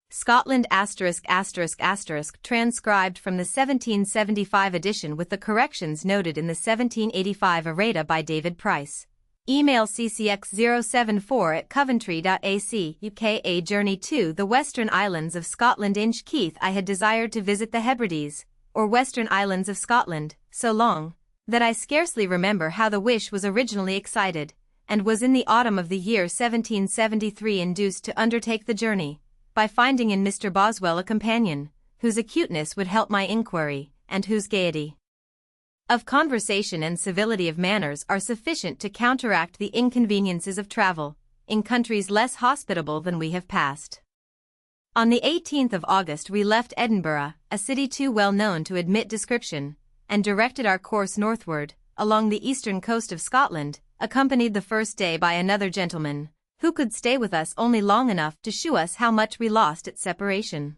Scotland *****, transcribed from the 1775 edition with the corrections noted in the 1785 errata by David Price. Email ccx074@coventry.ac, UK. A journey to the Western Islands of Scotland. Inch Keith. I had desired to visit the Hebrides, or Western Islands of Scotland, so long, that I scarcely remember how the wish was originally excited, and was in the autumn of the year 1773 induced to undertake the journey, by finding in Mr. Boswell a companion, whose acuteness would help my inquiry, and whose gaiety of conversation and civility of manners are sufficient to counteract the inconveniences of travel, in countries less hospitable than we have passed. On the 18th of August we left Edinburgh, a city too well known to admit description, and directed our course northward, along the eastern coast of Scotland, accompanied the first day by another gentleman, who could stay with us only long enough to shew us how much we lost at separation.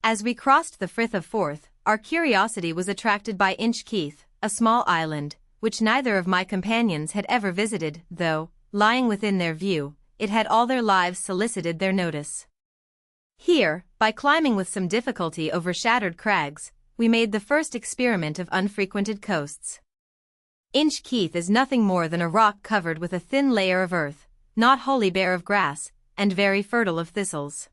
As we crossed the Frith of Forth, our curiosity was attracted by Inch Keith, a small island, which neither of my companions had ever visited, though, lying within their view, it had all their lives solicited their notice. Here, by climbing with some difficulty over shattered crags, we made the first experiment of unfrequented coasts. Inch Keith is nothing more than a rock covered with a thin layer of earth, not wholly bare of grass, and very fertile of thistles.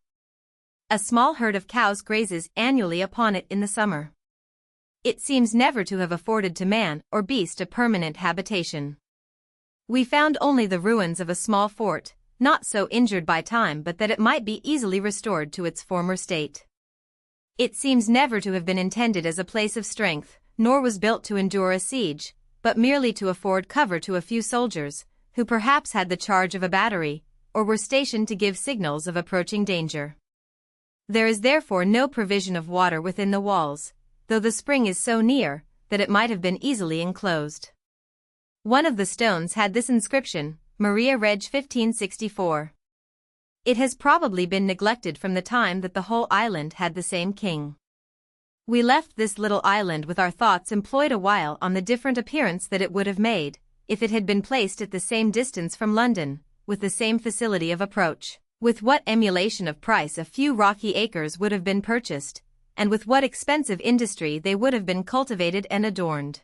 A small herd of cows grazes annually upon it in the summer. It seems never to have afforded to man or beast a permanent habitation. We found only the ruins of a small fort, not so injured by time but that it might be easily restored to its former state. It seems never to have been intended as a place of strength, nor was built to endure a siege, but merely to afford cover to a few soldiers, who perhaps had the charge of a battery, or were stationed to give signals of approaching danger. There is therefore no provision of water within the walls, though the spring is so near that it might have been easily enclosed. One of the stones had this inscription, Maria Reg 1564. It has probably been neglected from the time that the whole island had the same king. We left this little island with our thoughts employed a while on the different appearance that it would have made, if it had been placed at the same distance from London, with the same facility of approach, with what emulation of price a few rocky acres would have been purchased, and with what expensive industry they would have been cultivated and adorned.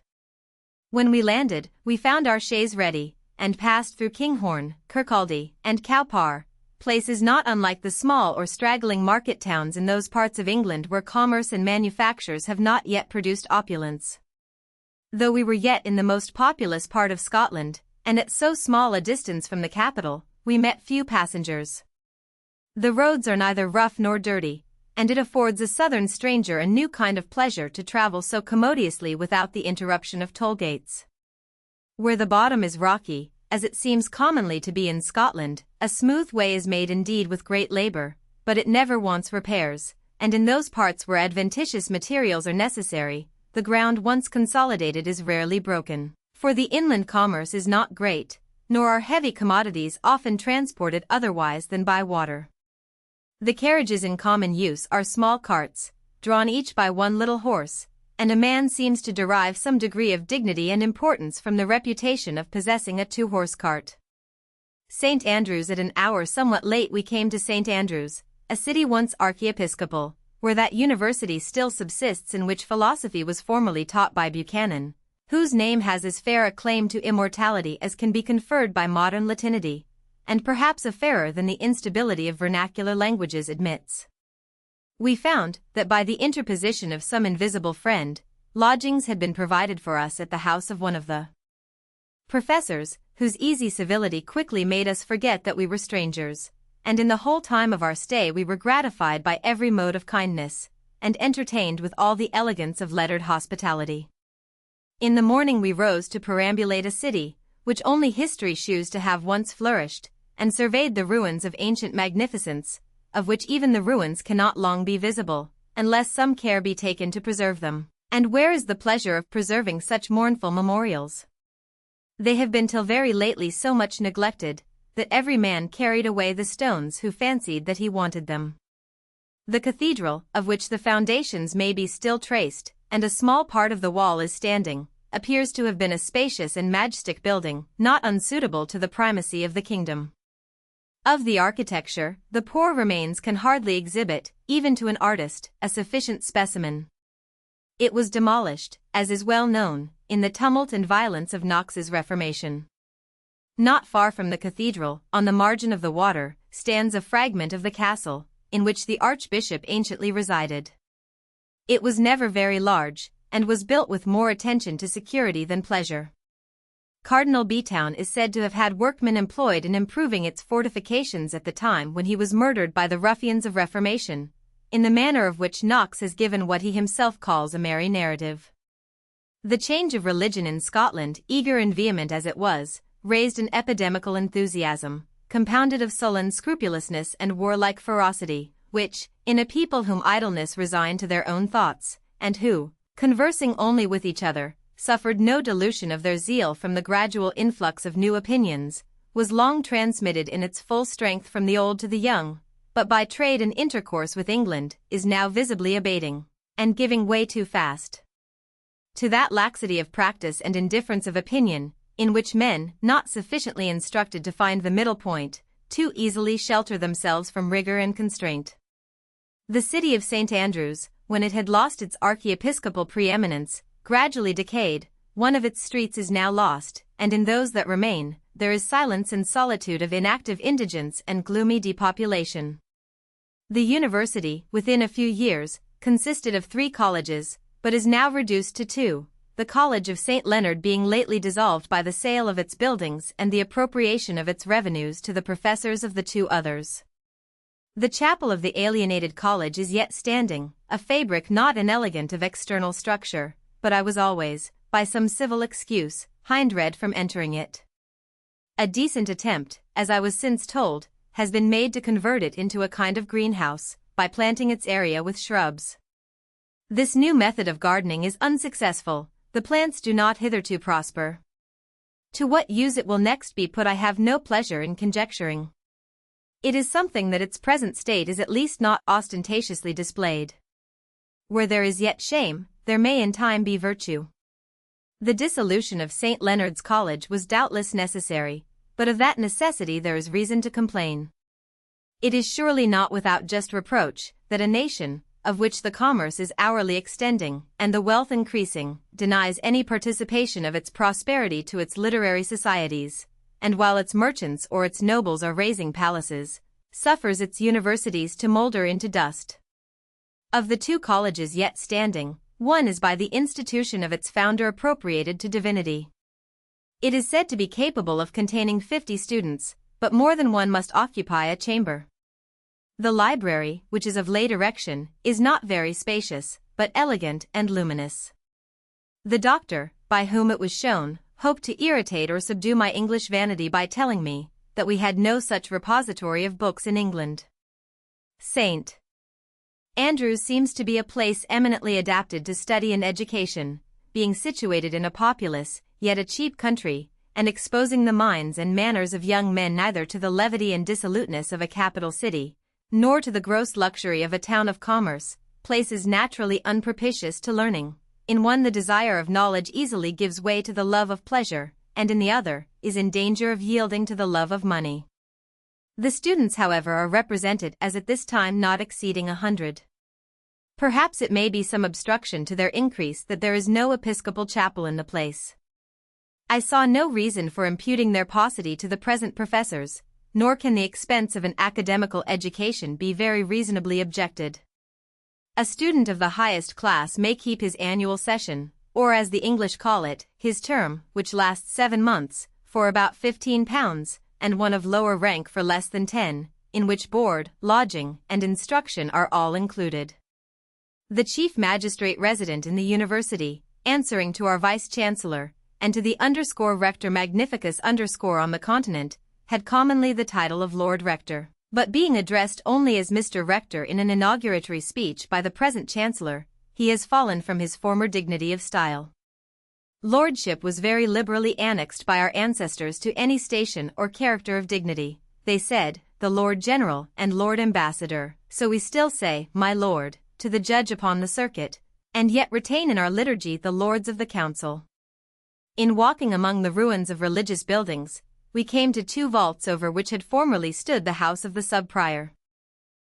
When we landed, we found our chaise ready, and passed through Kinghorn, Kirkcaldy, and Cowpar, places not unlike the small or straggling market towns in those parts of England where commerce and manufactures have not yet produced opulence. Though we were yet in the most populous part of Scotland, and at so small a distance from the capital, we met few passengers. The roads are neither rough nor dirty, and it affords a southern stranger a new kind of pleasure to travel so commodiously without the interruption of toll gates. Where the bottom is rocky, as it seems commonly to be in Scotland, a smooth way is made indeed with great labor, but it never wants repairs, and in those parts where adventitious materials are necessary, the ground once consolidated is rarely broken, for the inland commerce is not great, nor are heavy commodities often transported otherwise than by water. The carriages in common use are small carts, drawn each by one little horse, and a man seems to derive some degree of dignity and importance from the reputation of possessing a two-horse cart. St. Andrews. At an hour somewhat late we came to St. Andrews, a city once archiepiscopal, where that university still subsists in which philosophy was formerly taught by Buchanan, whose name has as fair a claim to immortality as can be conferred by modern Latinity, and perhaps a fairer than the instability of vernacular languages admits. We found that by the interposition of some invisible friend, lodgings had been provided for us at the house of one of the professors, whose easy civility quickly made us forget that we were strangers, and in the whole time of our stay we were gratified by every mode of kindness, and entertained with all the elegance of lettered hospitality. In the morning we rose to perambulate a city, which only history shews to have once flourished, and surveyed the ruins of ancient magnificence, of which even the ruins cannot long be visible, unless some care be taken to preserve them. And where is the pleasure of preserving such mournful memorials? They have been till very lately so much neglected, that every man carried away the stones who fancied that he wanted them. The cathedral, of which the foundations may be still traced, and a small part of the wall is standing, appears to have been a spacious and majestic building, not unsuitable to the primacy of the kingdom. Of the architecture, the poor remains can hardly exhibit, even to an artist, a sufficient specimen. It was demolished, as is well known, in the tumult and violence of Knox's Reformation. Not far from the cathedral, on the margin of the water, stands a fragment of the castle, in which the archbishop anciently resided. It was never very large, and was built with more attention to security than pleasure. Cardinal Beatown is said to have had workmen employed in improving its fortifications at the time when he was murdered by the ruffians of Reformation, in the manner of which Knox has given what he himself calls a merry narrative. The change of religion in Scotland, eager and vehement as it was, raised an epidemical enthusiasm, compounded of sullen scrupulousness and warlike ferocity, which, in a people whom idleness resigned to their own thoughts, and who, conversing only with each other, suffered no dilution of their zeal from the gradual influx of new opinions, was long transmitted in its full strength from the old to the young, but by trade and intercourse with England, is now visibly abating, and giving way too fast to that laxity of practice and indifference of opinion, in which men, not sufficiently instructed to find the middle point, too easily shelter themselves from rigor and constraint. The city of St. Andrews, when it had lost its archiepiscopal preeminence, gradually decayed. One of its streets is now lost, and in those that remain, there is silence and solitude of inactive indigence and gloomy depopulation. The university, within a few years, consisted of 3 colleges, but is now reduced to 2, the College of St. Leonard being lately dissolved by the sale of its buildings and the appropriation of its revenues to the professors of the 2 others. The chapel of the alienated college is yet standing, a fabric not inelegant of external structure, but I was always, by some civil excuse, hindred from entering it. A decent attempt, as I was since told, has been made to convert it into a kind of greenhouse, by planting its area with shrubs. This new method of gardening is unsuccessful, the plants do not hitherto prosper. To what use it will next be put I have no pleasure in conjecturing. It is something that its present state is at least not ostentatiously displayed. Where there is yet shame, there may in time be virtue. The dissolution of St. Leonard's College was doubtless necessary, but of that necessity there is reason to complain. It is surely not without just reproach, that a nation, of which the commerce is hourly extending, and the wealth increasing, denies any participation of its prosperity to its literary societies, and while its merchants or its nobles are raising palaces, suffers its universities to moulder into dust. Of the 2 colleges yet standing, one is by the institution of its founder appropriated to divinity. It is said to be capable of containing 50 students, but more than one must occupy a chamber. The library, which is of late erection, is not very spacious, but elegant and luminous. The doctor, by whom it was shown, hoped to irritate or subdue my English vanity by telling me that we had no such repository of books in England. St. Andrews seems to be a place eminently adapted to study and education, being situated in a populous, yet a cheap country, and exposing the minds and manners of young men neither to the levity and dissoluteness of a capital city, nor to the gross luxury of a town of commerce, places naturally unpropitious to learning. In one the desire of knowledge easily gives way to the love of pleasure, and in the other, is in danger of yielding to the love of money. The students, however, are represented as at this time not exceeding 100. Perhaps it may be some obstruction to their increase that there is no episcopal chapel in the place. I saw no reason for imputing their paucity to the present professors, nor can the expense of an academical education be very reasonably objected. A student of the highest class may keep his annual session, or as the English call it, his term, which lasts 7 months, for about £15, and one of lower rank for less than 10, in which board, lodging, and instruction are all included. The chief magistrate resident in the university, answering to our vice-chancellor, and to the _rector magnificus on the continent, had commonly the title of Lord Rector, but being addressed only as Mr. Rector in an inauguratory speech by the present chancellor, he has fallen from his former dignity of style. Lordship was very liberally annexed by our ancestors to any station or character of dignity. They said, the Lord General and Lord Ambassador, so we still say, my Lord, to the judge upon the circuit, and yet retain in our liturgy the Lords of the Council. In walking among the ruins of religious buildings, we came to two vaults over which had formerly stood the house of the sub-prior.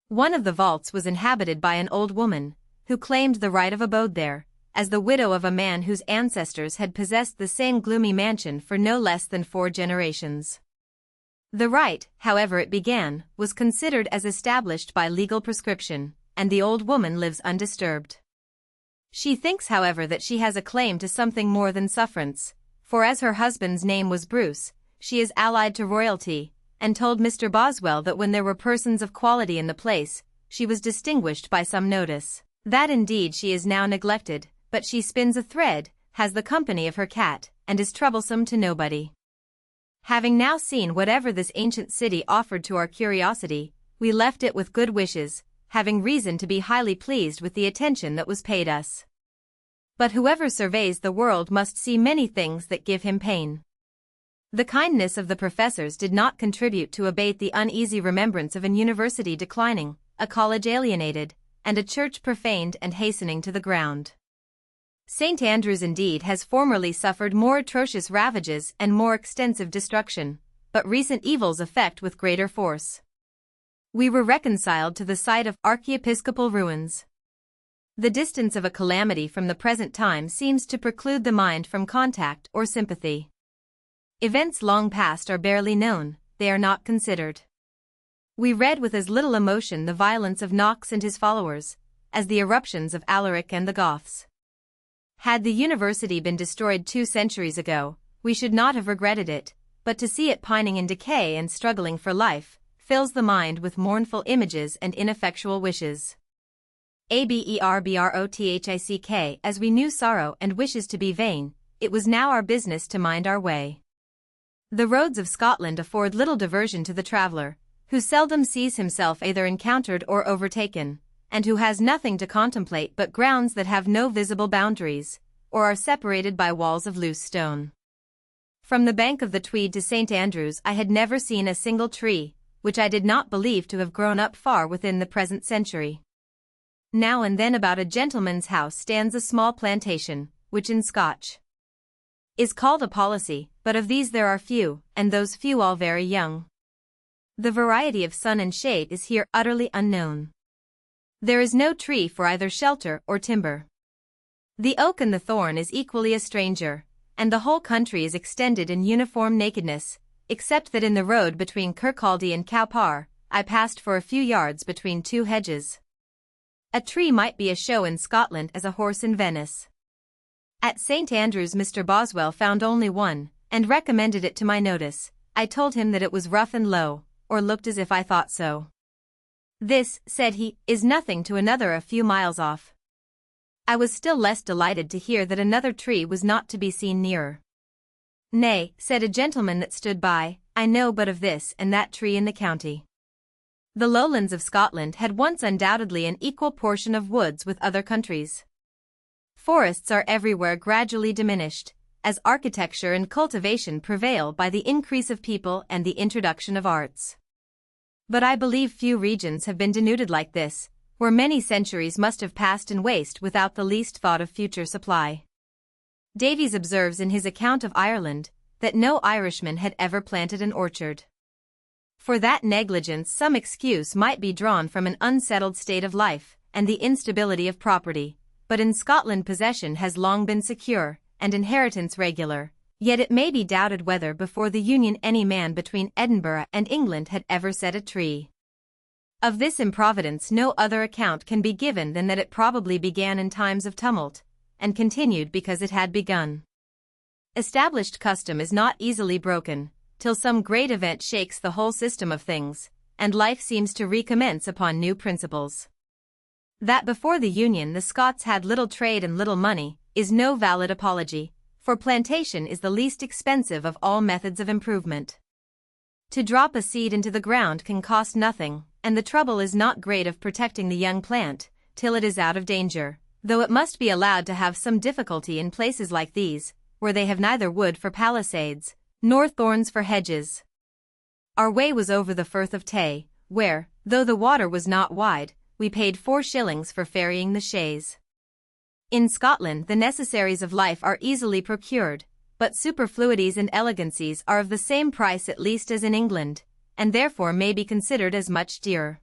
One of the vaults was inhabited by an old woman, who claimed the right of abode there, as the widow of a man whose ancestors had possessed the same gloomy mansion for no less than 4 generations. The right, however it began, was considered as established by legal prescription, and the old woman lives undisturbed. She thinks, however, that she has a claim to something more than sufferance, for as her husband's name was Bruce, she is allied to royalty, and told Mr. Boswell that when there were persons of quality in the place, she was distinguished by some notice. That indeed she is now neglected, but she spins a thread, has the company of her cat, and is troublesome to nobody. Having now seen whatever this ancient city offered to our curiosity, we left it with good wishes, having reason to be highly pleased with the attention that was paid us. But whoever surveys the world must see many things that give him pain. The kindness of the professors did not contribute to abate the uneasy remembrance of an university declining, a college alienated, and a church profaned and hastening to the ground. St. Andrews indeed has formerly suffered more atrocious ravages and more extensive destruction, but recent evils affect with greater force. We were reconciled to the sight of archiepiscopal ruins. The distance of a calamity from the present time seems to preclude the mind from contact or sympathy. Events long past are barely known, they are not considered. We read with as little emotion the violence of Knox and his followers, as the eruptions of Alaric and the Goths. Had the university been destroyed 2 centuries ago, we should not have regretted it, but to see it pining in decay and struggling for life, fills the mind with mournful images and ineffectual wishes. Aberbrothick, as we knew sorrow and wishes to be vain, it was now our business to mind our way. The roads of Scotland afford little diversion to the traveller, who seldom sees himself either encountered or overtaken, and who has nothing to contemplate but grounds that have no visible boundaries, or are separated by walls of loose stone. From the bank of the Tweed to St. Andrews I had never seen a single tree, which I did not believe to have grown up far within the present century. Now and then about a gentleman's house stands a small plantation, which in Scotch is called a policy, but of these there are few, and those few all very young. The variety of sun and shade is here utterly unknown. There is no tree for either shelter or timber. The oak and the thorn is equally a stranger, and the whole country is extended in uniform nakedness, except that in the road between Kirkcaldy and Cowpar, I passed for a few yards between 2 hedges. A tree might be a show in Scotland as a horse in Venice. At St. Andrews Mr. Boswell found only one, and recommended it to my notice. I told him that it was rough and low, or looked as if I thought so. This, said he, is nothing to another a few miles off. I was still less delighted to hear that another tree was not to be seen nearer. Nay, said a gentleman that stood by, I know but of this and that tree in the county. The lowlands of Scotland had once undoubtedly an equal portion of woods with other countries. Forests are everywhere gradually diminished, as architecture and cultivation prevail by the increase of people and the introduction of arts. But I believe few regions have been denuded like this, where many centuries must have passed in waste without the least thought of future supply. Davies observes in his account of Ireland, that no Irishman had ever planted an orchard. For that negligence some excuse might be drawn from an unsettled state of life, and the instability of property, but in Scotland possession has long been secure, and inheritance regular, yet it may be doubted whether before the Union any man between Edinburgh and England had ever set a tree. Of this improvidence no other account can be given than that it probably began in times of tumult, and continued because it had begun. Established custom is not easily broken, till some great event shakes the whole system of things, and life seems to recommence upon new principles. That before the Union the Scots had little trade and little money, is no valid apology, for plantation is the least expensive of all methods of improvement. To drop a seed into the ground can cost nothing, and the trouble is not great of protecting the young plant, till it is out of danger, though it must be allowed to have some difficulty in places like these, where they have neither wood for palisades, nor thorns for hedges. Our way was over the Firth of Tay, where, though the water was not wide, we paid 4 shillings for ferrying the chaise. In Scotland the necessaries of life are easily procured, but superfluities and elegancies are of the same price at least as in England, and therefore may be considered as much dearer.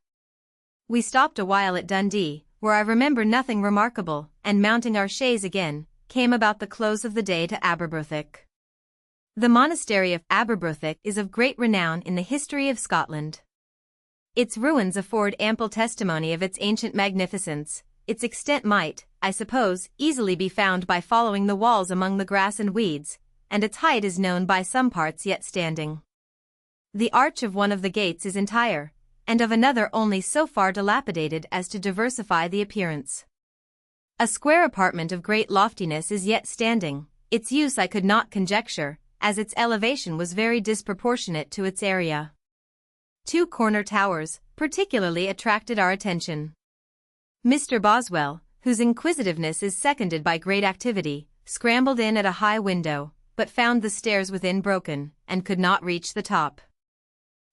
We stopped a while at Dundee, where I remember nothing remarkable, and mounting our chaise again, came about the close of the day to Aberbrothick. The monastery of Aberbrothick is of great renown in the history of Scotland. Its ruins afford ample testimony of its ancient magnificence. Its extent might, I suppose, easily be found by following the walls among the grass and weeds, and its height is known by some parts yet standing. The arch of one of the gates is entire, and of another only so far dilapidated as to diversify the appearance. A square apartment of great loftiness is yet standing. Its use I could not conjecture, as its elevation was very disproportionate to its area. Two corner towers particularly attracted our attention. Mr. Boswell, whose inquisitiveness is seconded by great activity, scrambled in at a high window, but found the stairs within broken, and could not reach the top.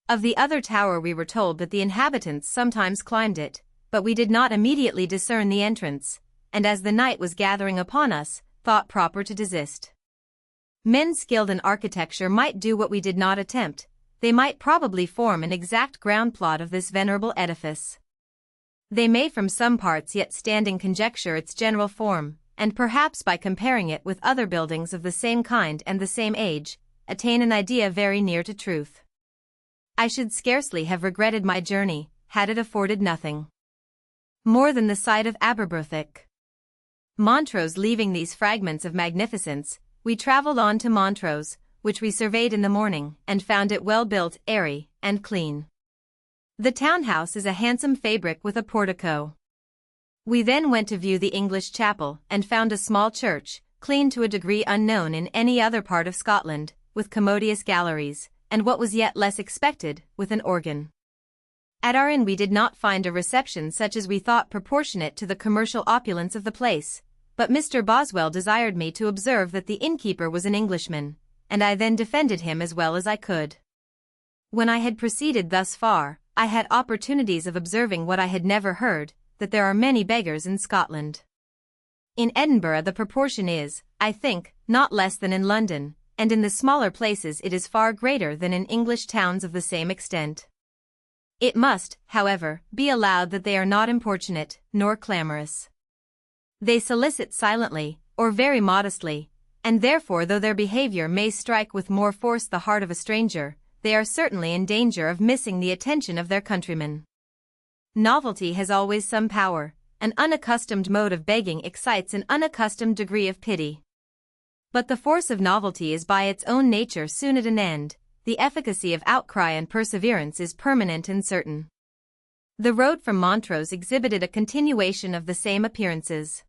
Of the other tower we were told that the inhabitants sometimes climbed it, but we did not immediately discern the entrance, and as the night was gathering upon us, thought proper to desist. Men skilled in architecture might do what we did not attempt. They might probably form an exact ground plot of this venerable edifice. They may from some parts yet standing conjecture its general form, and perhaps by comparing it with other buildings of the same kind and the same age, attain an idea very near to truth. I should scarcely have regretted my journey, had it afforded nothing more than the sight of Aberbrothick. Montrose. Leaving these fragments of magnificence, we travelled on to Montrose, which we surveyed in the morning, and found it well built, airy, and clean. The town-house is a handsome fabric with a portico. We then went to view the English chapel, and found a small church, clean to a degree unknown in any other part of Scotland, with commodious galleries, and what was yet less expected, with an organ. At our inn we did not find a reception such as we thought proportionate to the commercial opulence of the place, but Mr. Boswell desired me to observe that the innkeeper was an Englishman, and I then defended him as well as I could. When I had proceeded thus far, I had opportunities of observing what I had never heard, that there are many beggars in Scotland. In Edinburgh the proportion is, I think, not less than in London, and in the smaller places it is far greater than in English towns of the same extent. It must, however, be allowed that they are not importunate, nor clamorous. They solicit silently, or very modestly, and therefore though their behavior may strike with more force the heart of a stranger, they are certainly in danger of missing the attention of their countrymen. Novelty has always some power. An unaccustomed mode of begging excites an unaccustomed degree of pity. But the force of novelty is by its own nature soon at an end. The efficacy of outcry and perseverance is permanent and certain. The road from Montrose exhibited a continuation of the same appearances.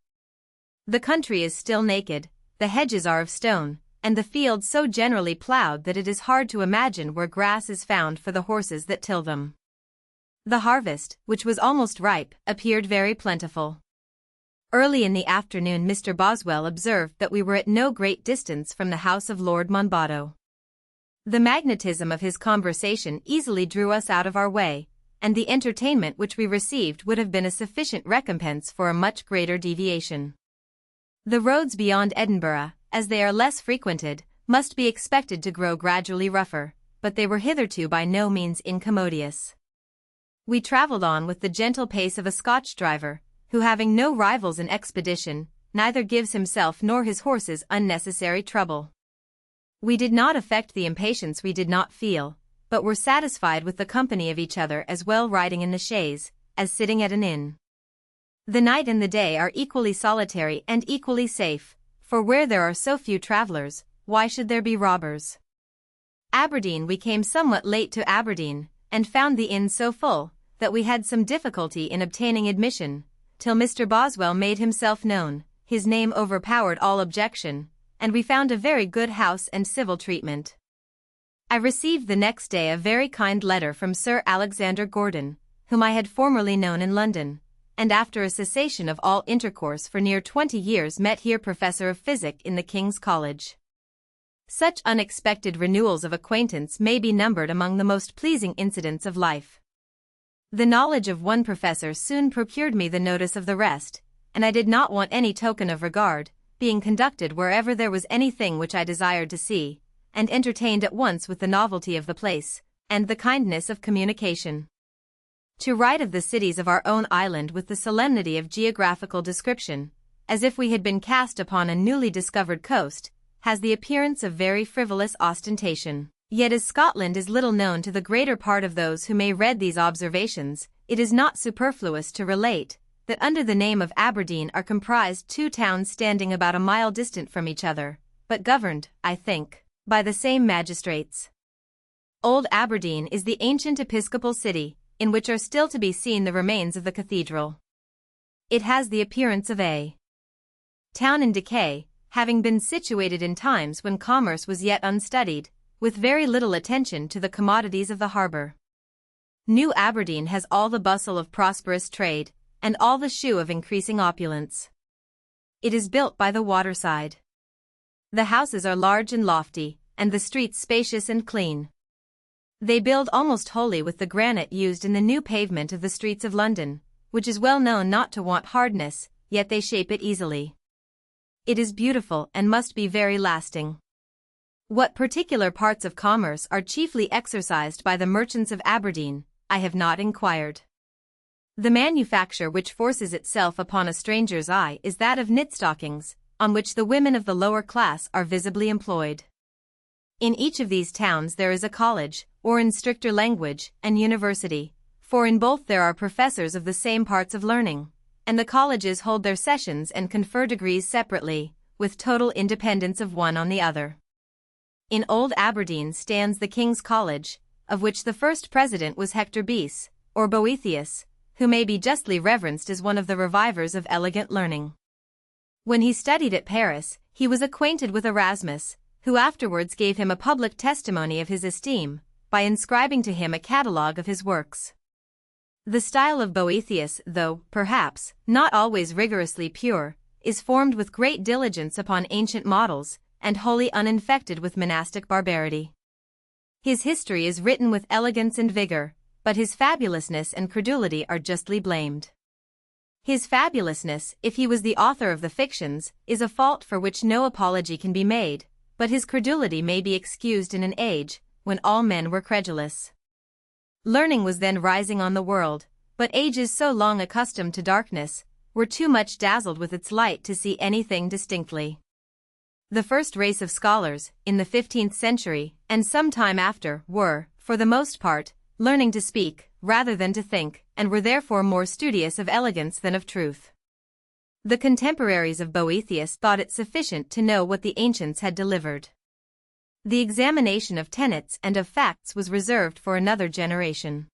The country is still naked, the hedges are of stone, and the fields so generally ploughed that it is hard to imagine where grass is found for the horses that till them. The harvest, which was almost ripe, appeared very plentiful. Early in the afternoon Mr. Boswell observed that we were at no great distance from the house of Lord Monboddo. The magnetism of his conversation easily drew us out of our way, and the entertainment which we received would have been a sufficient recompense for a much greater deviation. The roads beyond Edinburgh, as they are less frequented, must be expected to grow gradually rougher, but they were hitherto by no means incommodious. We travelled on with the gentle pace of a Scotch driver, who having no rivals in expedition, neither gives himself nor his horses unnecessary trouble. We did not affect the impatience we did not feel, but were satisfied with the company of each other as well riding in the chaise, as sitting at an inn. The night and the day are equally solitary and equally safe, for where there are so few travellers, why should there be robbers? Aberdeen. We came somewhat late to Aberdeen, and found the inn so full, that we had some difficulty in obtaining admission, till Mr. Boswell made himself known. His name overpowered all objection, and we found a very good house and civil treatment. I received the next day a very kind letter from Sir Alexander Gordon, whom I had formerly known in London, and after a cessation of all intercourse for near 20 years met here Professor of Physic in the King's College. Such unexpected renewals of acquaintance may be numbered among the most pleasing incidents of life. The knowledge of one professor soon procured me the notice of the rest, and I did not want any token of regard, being conducted wherever there was anything which I desired to see, and entertained at once with the novelty of the place, and the kindness of communication. To write of the cities of our own island with the solemnity of geographical description, as if we had been cast upon a newly discovered coast, has the appearance of very frivolous ostentation. Yet as Scotland is little known to the greater part of those who may read these observations, it is not superfluous to relate that under the name of Aberdeen are comprised two towns standing about a mile distant from each other, but governed, I think, by the same magistrates. Old Aberdeen is the ancient episcopal city, in which are still to be seen the remains of the cathedral. It has the appearance of a town in decay, having been situated in times when commerce was yet unstudied, with very little attention to the commodities of the harbour. New Aberdeen has all the bustle of prosperous trade, and all the shew of increasing opulence. It is built by the waterside. The houses are large and lofty, and the streets spacious and clean. They build almost wholly with the granite used in the new pavement of the streets of London, which is well known not to want hardness, yet they shape it easily. It is beautiful and must be very lasting. What particular parts of commerce are chiefly exercised by the merchants of Aberdeen, I have not inquired. The manufacture which forces itself upon a stranger's eye is that of knit stockings, on which the women of the lower class are visibly employed. In each of these towns there is a college, or in stricter language, an university, for in both there are professors of the same parts of learning, and the colleges hold their sessions and confer degrees separately, with total independence of one on the other. In Old Aberdeen stands the King's College, of which the first president was Hector Beese, or Boethius, who may be justly reverenced as one of the revivers of elegant learning. When he studied at Paris, he was acquainted with Erasmus, who afterwards gave him a public testimony of his esteem, by inscribing to him a catalogue of his works. The style of Boethius, though, perhaps, not always rigorously pure, is formed with great diligence upon ancient models, and wholly uninfected with monastic barbarity. His history is written with elegance and vigor, but his fabulousness and credulity are justly blamed. His fabulousness, if he was the author of the fictions, is a fault for which no apology can be made, but his credulity may be excused in an age when all men were credulous. Learning was then rising on the world, but ages so long accustomed to darkness were too much dazzled with its light to see anything distinctly. The first race of scholars, in the 15th century, and some time after, were, for the most part, learning to speak, rather than to think, and were therefore more studious of elegance than of truth. The contemporaries of Boethius thought it sufficient to know what the ancients had delivered. The examination of tenets and of facts was reserved for another generation.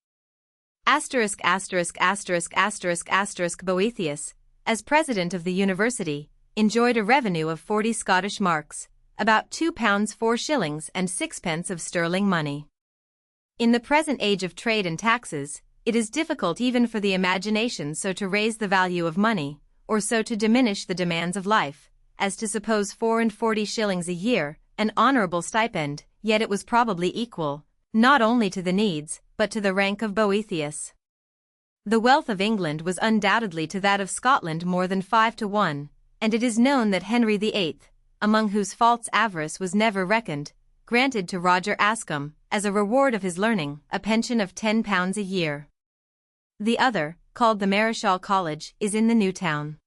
Boethius, as president of the university, enjoyed a revenue of 40 Scottish marks, about £2 4 shillings and 6 pence of sterling money. In the present age of trade and taxes, it is difficult even for the imagination so to raise the value of money, or so to diminish the demands of life, as to suppose 44 shillings a year an honourable stipend, yet it was probably equal, not only to the needs, but to the rank of Boethius. The wealth of England was undoubtedly to that of Scotland more than 5 to 1, and it is known that Henry VIII, among whose faults avarice was never reckoned, granted to Roger Ascham, as a reward of his learning, a pension of £10 a year. The other, called the Marischal College, is in the New Town.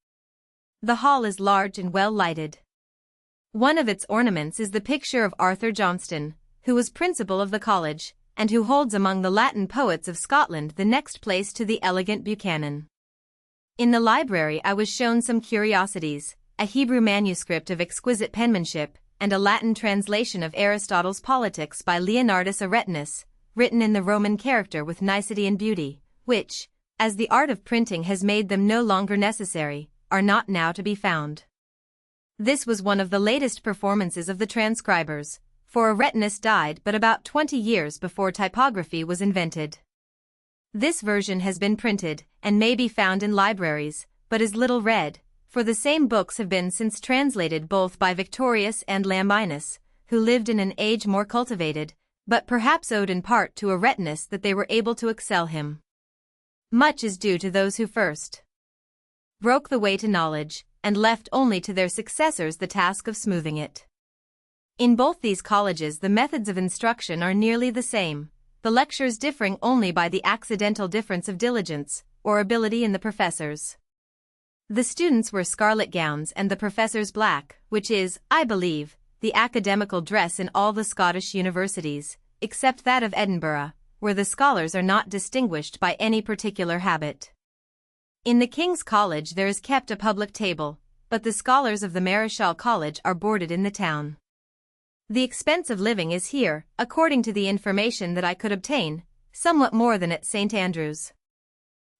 The hall is large and well lighted. One of its ornaments is the picture of Arthur Johnston, who was principal of the college, and who holds among the Latin poets of Scotland the next place to the elegant Buchanan. In the library I was shown some curiosities, a Hebrew manuscript of exquisite penmanship, and a Latin translation of Aristotle's Politics by Leonardus Aretinus, written in the Roman character with nicety and beauty, which, as the art of printing has made them no longer necessary, are not now to be found. This was one of the latest performances of the transcribers, for Aretinus died but about 20 years before typography was invented. This version has been printed, and may be found in libraries, but is little read, for the same books have been since translated both by Victorius and Lambinas, who lived in an age more cultivated, but perhaps owed in part to Aretinus that they were able to excel him. Much is due to those who first broke the way to knowledge, and left only to their successors the task of smoothing it. In both these colleges the methods of instruction are nearly the same, the lectures differing only by the accidental difference of diligence, or ability in the professors. The students wear scarlet gowns and the professors black, which is, I believe, the academical dress in all the Scottish universities, except that of Edinburgh, where the scholars are not distinguished by any particular habit. In the King's College there is kept a public table, but the scholars of the Marischal College are boarded in the town. The expense of living is here, according to the information that I could obtain, somewhat more than at St. Andrews.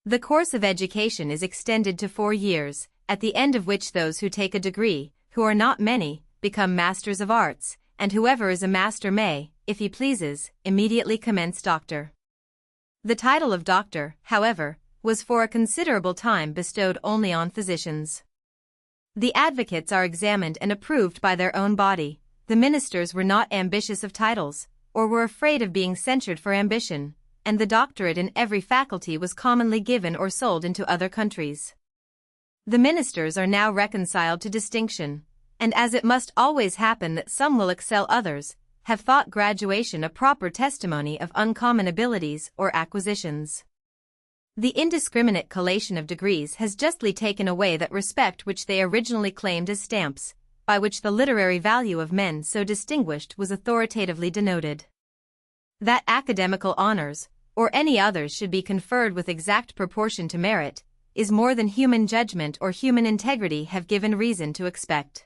The course of education is extended to 4 years, at the end of which those who take a degree, who are not many, become Masters of Arts, and whoever is a master may, if he pleases, immediately commence doctor. The title of doctor, however, was for a considerable time bestowed only on physicians. The advocates are examined and approved by their own body. The ministers were not ambitious of titles, or were afraid of being censured for ambition, and the doctorate in every faculty was commonly given or sold into other countries. The ministers are now reconciled to distinction, and as it must always happen that some will excel others, have thought graduation a proper testimony of uncommon abilities or acquisitions. The indiscriminate collation of degrees has justly taken away that respect which they originally claimed as stamps, by which the literary value of men so distinguished was authoritatively denoted. That academical honors, or any others should be conferred with exact proportion to merit, is more than human judgment or human integrity have given reason to expect.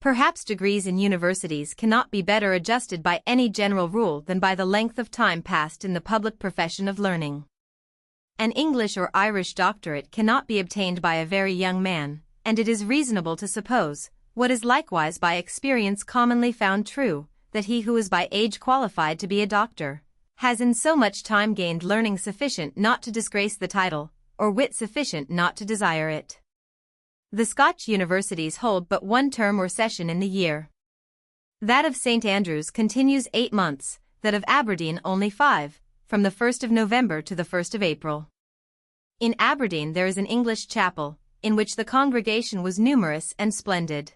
Perhaps degrees in universities cannot be better adjusted by any general rule than by the length of time passed in the public profession of learning. An English or Irish doctorate cannot be obtained by a very young man, and it is reasonable to suppose, what is likewise by experience commonly found true, that he who is by age qualified to be a doctor, has in so much time gained learning sufficient not to disgrace the title, or wit sufficient not to desire it. The Scotch universities hold but 1 term or session in the year. That of St. Andrews continues 8 months, that of Aberdeen only 5, from the 1st of November to the 1st of April. In Aberdeen there is an English chapel, in which the congregation was numerous and splendid.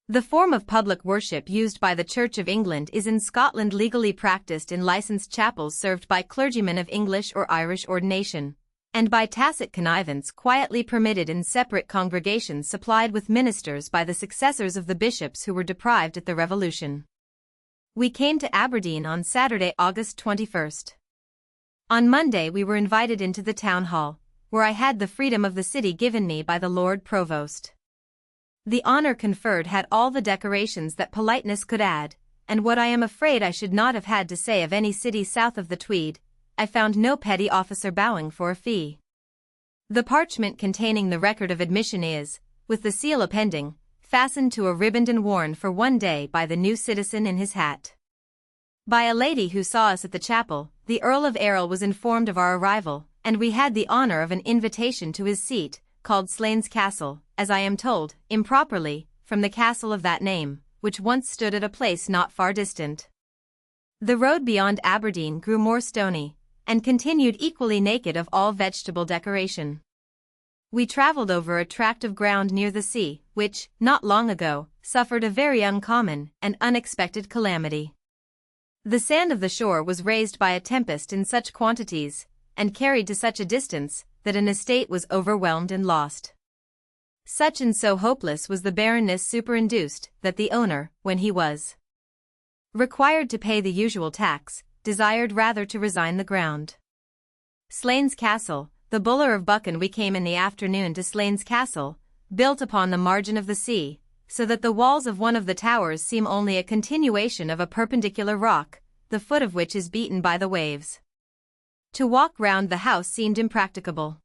The form of public worship used by the Church of England is in Scotland legally practiced in licensed chapels served by clergymen of English or Irish ordination, and by tacit connivance quietly permitted in separate congregations supplied with ministers by the successors of the bishops who were deprived at the Revolution. We came to Aberdeen on Saturday, August 21st. On Monday we were invited into the town hall, where I had the freedom of the city given me by the Lord Provost. The honor conferred had all the decorations that politeness could add, and what I am afraid I should not have had to say of any city south of the Tweed, I found no petty officer bowing for a fee. The parchment containing the record of admission is, with the seal appending, fastened to a riband and worn for 1 day by the new citizen in his hat. By a lady who saw us at the chapel, the Earl of Errol was informed of our arrival, and we had the honor of an invitation to his seat, called Slains Castle, as I am told, improperly, from the castle of that name, which once stood at a place not far distant. The road beyond Aberdeen grew more stony, and continued equally naked of all vegetable decoration. We travelled over a tract of ground near the sea, which, not long ago, suffered a very uncommon and unexpected calamity. The sand of the shore was raised by a tempest in such quantities, and carried to such a distance, that an estate was overwhelmed and lost. Such and so hopeless was the barrenness superinduced, that the owner, when he was required to pay the usual tax, desired rather to resign the ground. Slains Castle, the Buller of Buchan. We came in the afternoon to Slains Castle, built upon the margin of the sea, so that the walls of one of the towers seem only a continuation of a perpendicular rock, the foot of which is beaten by the waves. To walk round the house seemed impracticable.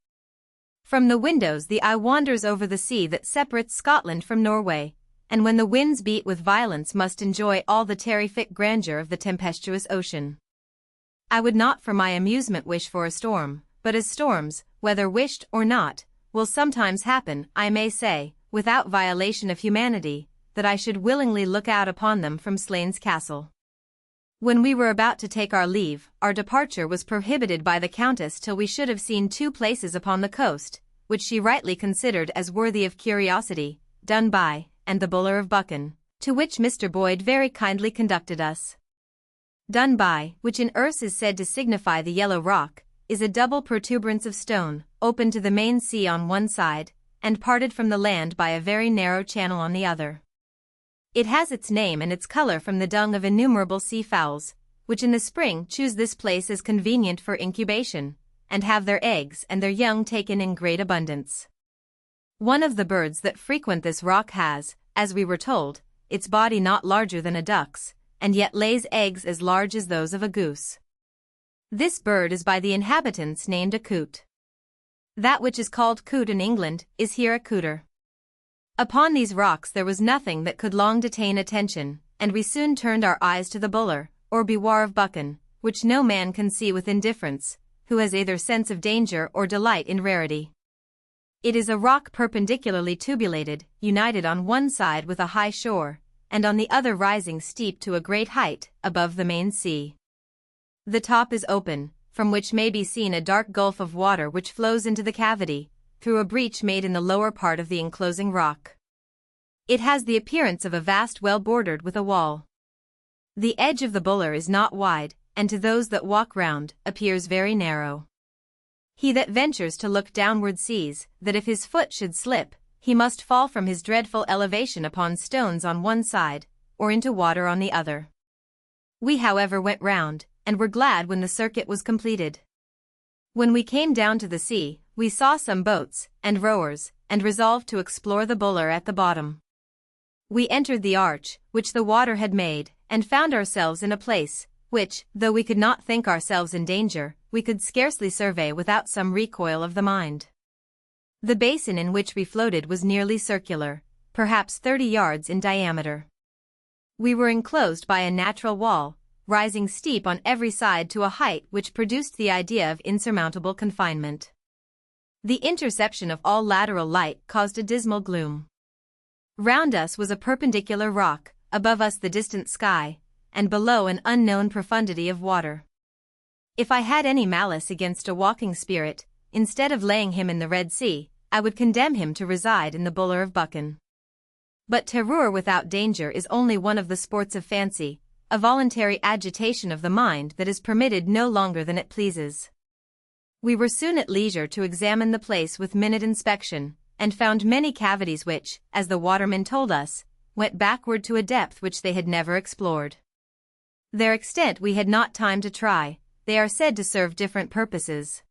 From the windows the eye wanders over the sea that separates Scotland from Norway, and when the winds beat with violence must enjoy all the terrific grandeur of the tempestuous ocean. I would not for my amusement wish for a storm, but as storms, whether wished or not, will sometimes happen, I may say, without violation of humanity, that I should willingly look out upon them from Slains Castle. When we were about to take our leave, our departure was prohibited by the Countess till we should have seen 2 places upon the coast, which she rightly considered as worthy of curiosity, Dunby, and the Buller of Buchan, to which Mr. Boyd very kindly conducted us. Dunby, which in Erse is said to signify the Yellow Rock, is a double protuberance of stone, open to the main sea on one side, and parted from the land by a very narrow channel on the other. It has its name and its color from the dung of innumerable sea fowls, which in the spring choose this place as convenient for incubation, and have their eggs and their young taken in great abundance. One of the birds that frequent this rock has, as we were told, its body not larger than a duck's, and yet lays eggs as large as those of a goose. This bird is by the inhabitants named a coot. That which is called coot in England is here a cooter. Upon these rocks there was nothing that could long detain attention, and we soon turned our eyes to the Buller, or Bewar of Buchan, which no man can see with indifference, who has either sense of danger or delight in rarity. It is a rock perpendicularly tubulated, united on one side with a high shore, and on the other rising steep to a great height, above the main sea. The top is open, from which may be seen a dark gulf of water which flows into the cavity, through a breach made in the lower part of the enclosing rock. It has the appearance of a vast well bordered with a wall. The edge of the Buller is not wide, and to those that walk round, appears very narrow. He that ventures to look downward sees, that if his foot should slip, he must fall from his dreadful elevation upon stones on one side, or into water on the other. We however went round, and were glad when the circuit was completed. When we came down to the sea, we saw some boats, and rowers, and resolved to explore the Buller at the bottom. We entered the arch, which the water had made, and found ourselves in a place, which, though we could not think ourselves in danger, we could scarcely survey without some recoil of the mind. The basin in which we floated was nearly circular, perhaps 30 yards in diameter. We were enclosed by a natural wall, rising steep on every side to a height which produced the idea of insurmountable confinement. The interception of all lateral light caused a dismal gloom. Round us was a perpendicular rock, above us the distant sky, and below an unknown profundity of water. If I had any malice against a walking spirit, instead of laying him in the Red Sea, I would condemn him to reside in the Buller of Buchan. But terror without danger is only one of the sports of fancy, a voluntary agitation of the mind that is permitted no longer than it pleases. We were soon at leisure to examine the place with minute inspection, and found many cavities which, as the watermen told us, went backward to a depth which they had never explored. Their extent we had not time to try, they are said to serve different purposes.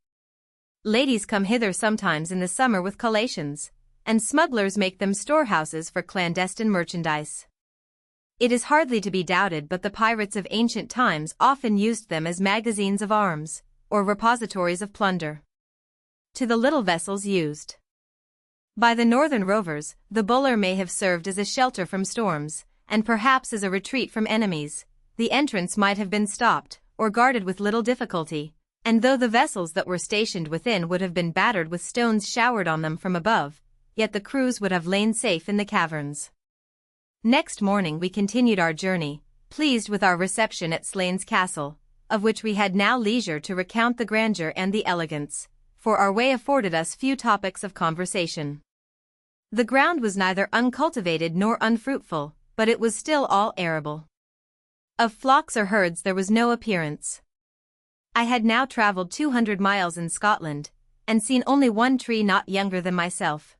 Ladies come hither sometimes in the summer with collations, and smugglers make them storehouses for clandestine merchandise. It is hardly to be doubted but the pirates of ancient times often used them as magazines of arms, or repositories of plunder. To the little vessels used by the northern rovers, the Buller may have served as a shelter from storms, and perhaps as a retreat from enemies. The entrance might have been stopped, or guarded with little difficulty, and though the vessels that were stationed within would have been battered with stones showered on them from above, yet the crews would have lain safe in the caverns. Next morning we continued our journey, pleased with our reception at Slains Castle, of which we had now leisure to recount the grandeur and the elegance, for our way afforded us few topics of conversation. The ground was neither uncultivated nor unfruitful, but it was still all arable. Of flocks or herds there was no appearance. I had now travelled 200 miles in Scotland, and seen only one tree not younger than myself.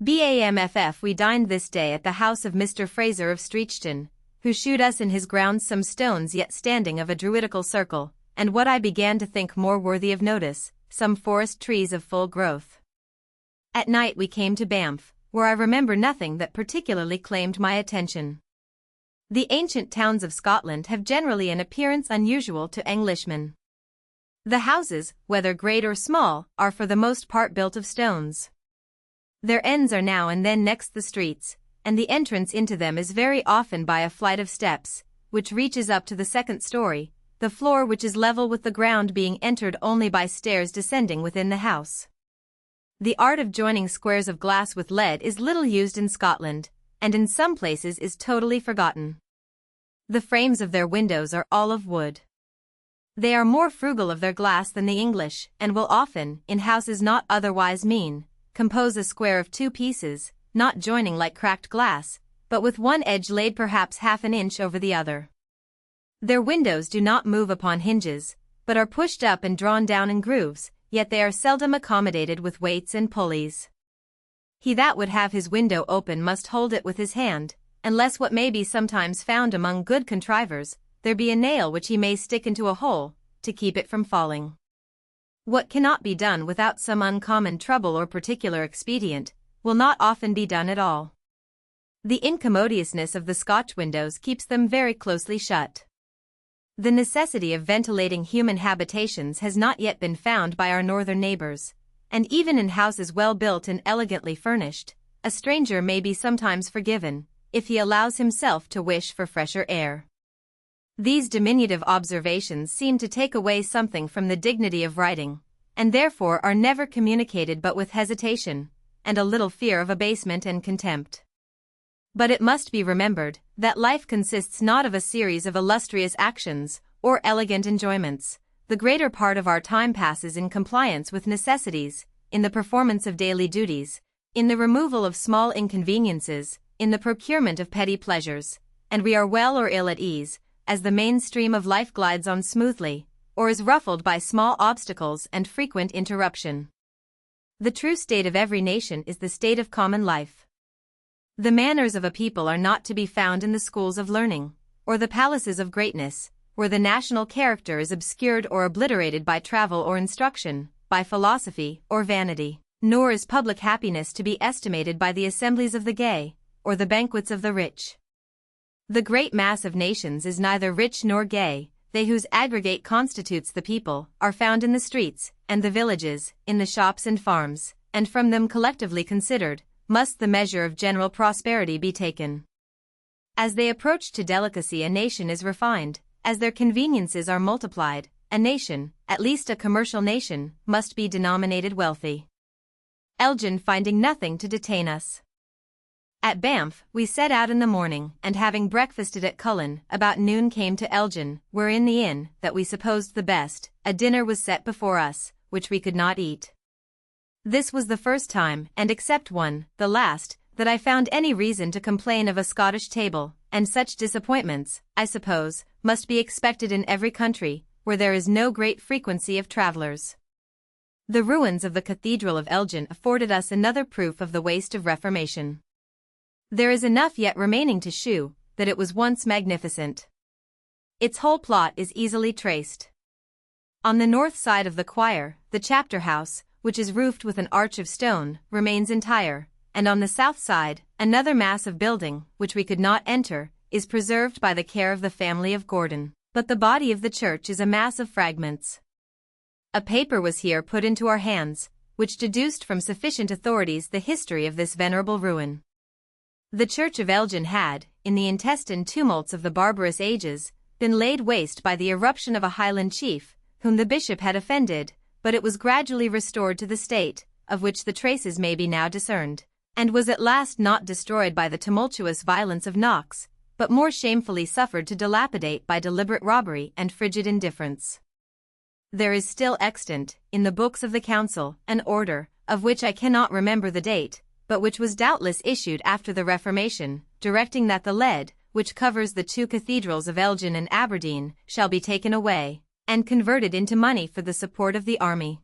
BAMFF we dined this day at the house of Mr. Fraser of Streechton, who shewed us in his grounds some stones yet standing of a druidical circle, and what I began to think more worthy of notice, some forest trees of full growth. At night we came to Banff, where I remember nothing that particularly claimed my attention. The ancient towns of Scotland have generally an appearance unusual to Englishmen. The houses, whether great or small, are for the most part built of stones. Their ends are now and then next the streets, and the entrance into them is very often by a flight of steps, which reaches up to the second story, the floor which is level with the ground being entered only by stairs descending within the house. The art of joining squares of glass with lead is little used in Scotland, and in some places is totally forgotten. The frames of their windows are all of wood. They are more frugal of their glass than the English, and will often, in houses not otherwise mean, compose a square of 2 pieces, not joining like cracked glass, but with one edge laid perhaps half an inch over the other. Their windows do not move upon hinges, but are pushed up and drawn down in grooves, yet they are seldom accommodated with weights and pulleys. He that would have his window open must hold it with his hand, unless what may be sometimes found among good contrivers, there be a nail which he may stick into a hole, to keep it from falling. What cannot be done without some uncommon trouble or particular expedient, will not often be done at all. The incommodiousness of the Scotch windows keeps them very closely shut. The necessity of ventilating human habitations has not yet been found by our northern neighbors, and even in houses well built and elegantly furnished, a stranger may be sometimes forgiven, if he allows himself to wish for fresher air. These diminutive observations seem to take away something from the dignity of writing, and therefore are never communicated but with hesitation, and a little fear of abasement and contempt. But it must be remembered that life consists not of a series of illustrious actions or elegant enjoyments. The greater part of our time passes in compliance with necessities, in the performance of daily duties, in the removal of small inconveniences, in the procurement of petty pleasures, and we are well or ill at ease, as the main stream of life glides on smoothly, or is ruffled by small obstacles and frequent interruption. The true state of every nation is the state of common life. The manners of a people are not to be found in the schools of learning, or the palaces of greatness, where the national character is obscured or obliterated by travel or instruction, by philosophy or vanity. Nor is public happiness to be estimated by the assemblies of the gay, or the banquets of the rich. The great mass of nations is neither rich nor gay. They whose aggregate constitutes the people are found in the streets and the villages, in the shops and farms, and from them collectively considered, must the measure of general prosperity be taken. As they approach to delicacy, a nation is refined. As their conveniences are multiplied, a nation, at least a commercial nation, must be denominated wealthy. Elgin finding nothing to detain us. At Banff, we set out in the morning, and having breakfasted at Cullen, about noon came to Elgin, where in the inn, that we supposed the best, a dinner was set before us, which we could not eat. This was the first time, and except one, the last, that I found any reason to complain of a Scottish table, and such disappointments, I suppose, must be expected in every country, where there is no great frequency of travellers. The ruins of the Cathedral of Elgin afforded us another proof of the waste of Reformation. There is enough yet remaining to shew that it was once magnificent. Its whole plot is easily traced. On the north side of the choir, the chapter house, which is roofed with an arch of stone, remains entire, and on the south side, another mass of building, which we could not enter, is preserved by the care of the family of Gordon, but the body of the church is a mass of fragments. A paper was here put into our hands, which deduced from sufficient authorities the history of this venerable ruin. The church of Elgin had, in the intestine tumults of the barbarous ages, been laid waste by the irruption of a Highland chief, whom the bishop had offended, but it was gradually restored to the state, of which the traces may be now discerned, and was at last not destroyed by the tumultuous violence of Knox, but more shamefully suffered to dilapidate by deliberate robbery and frigid indifference. There is still extant, in the books of the council, an order, of which I cannot remember the date, but which was doubtless issued after the Reformation, directing that the lead, which covers the 2 cathedrals of Elgin and Aberdeen, shall be taken away, and converted into money for the support of the army.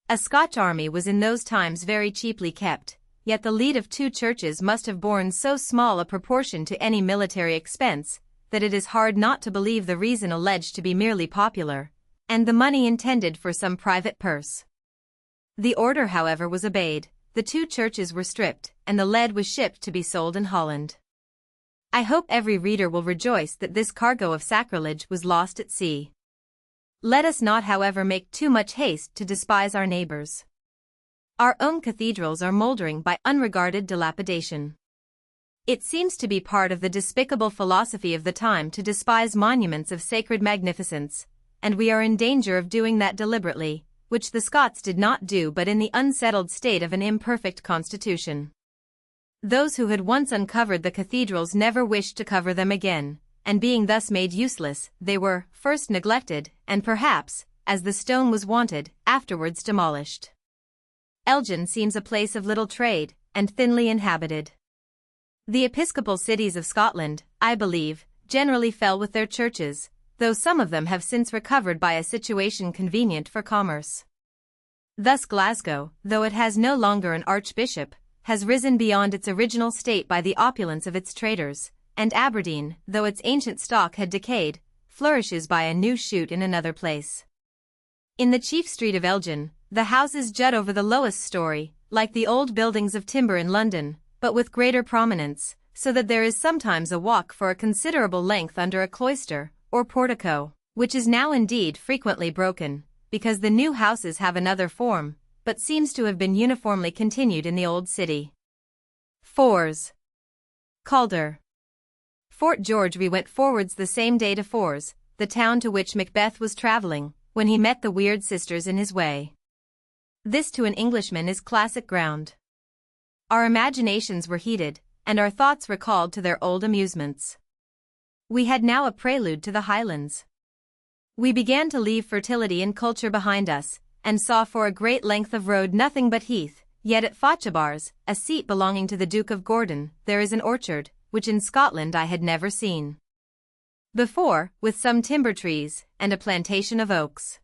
A Scotch army was in those times very cheaply kept, yet the lead of 2 churches must have borne so small a proportion to any military expense, that it is hard not to believe the reason alleged to be merely popular, and the money intended for some private purse. The order, however, was obeyed. The 2 churches were stripped, and the lead was shipped to be sold in Holland. I hope every reader will rejoice that this cargo of sacrilege was lost at sea. Let us not, however, make too much haste to despise our neighbors. Our own cathedrals are mouldering by unregarded dilapidation. It seems to be part of the despicable philosophy of the time to despise monuments of sacred magnificence, and we are in danger of doing that deliberately, which the Scots did not do but in the unsettled state of an imperfect constitution. Those who had once uncovered the cathedrals never wished to cover them again, and being thus made useless, they were, first neglected, and perhaps, as the stone was wanted, afterwards demolished. Elgin seems a place of little trade, and thinly inhabited. The episcopal cities of Scotland, I believe, generally fell with their churches, though some of them have since recovered by a situation convenient for commerce. Thus Glasgow, though it has no longer an archbishop, has risen beyond its original state by the opulence of its traders, and Aberdeen, though its ancient stock had decayed, flourishes by a new shoot in another place. In the chief street of Elgin, the houses jut over the lowest story, like the old buildings of timber in London, but with greater prominence, so that there is sometimes a walk for a considerable length under a cloister, or portico, which is now indeed frequently broken, because the new houses have another form, but seems to have been uniformly continued in the old city. Fors. Calder. Fort George. We went forwards the same day to Fors, the town to which Macbeth was travelling, when he met the weird sisters in his way. This to an Englishman is classic ground. Our imaginations were heated, and our thoughts recalled to their old amusements. We had now a prelude to the Highlands. We began to leave fertility and culture behind us, and saw for a great length of road nothing but heath, yet at Fauchebars, a seat belonging to the Duke of Gordon, there is an orchard, which in Scotland I had never seen before, with some timber trees, and a plantation of oaks.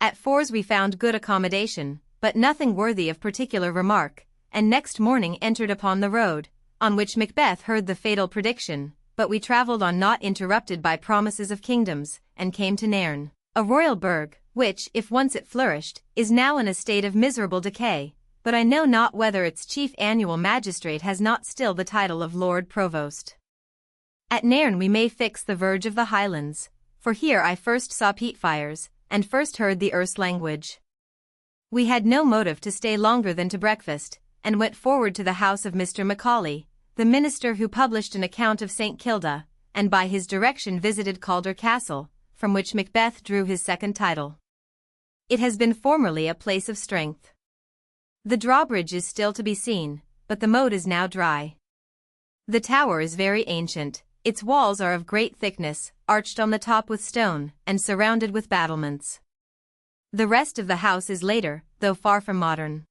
At Fors we found good accommodation, but nothing worthy of particular remark, and next morning entered upon the road, on which Macbeth heard the fatal prediction, but we travelled on not interrupted by promises of kingdoms, and came to Nairn, a royal burgh, which, if once it flourished, is now in a state of miserable decay, but I know not whether its chief annual magistrate has not still the title of Lord Provost. At Nairn we may fix the verge of the Highlands, for here I first saw peat fires, and first heard the Erse language. We had no motive to stay longer than to breakfast, and went forward to the house of Mr. Macaulay, the minister who published an account of St. Kilda, and by his direction visited Calder Castle, from which Macbeth drew his second title. It has been formerly a place of strength. The drawbridge is still to be seen, but the moat is now dry. The tower is very ancient, its walls are of great thickness, arched on the top with stone, and surrounded with battlements. The rest of the house is later, though far from modern.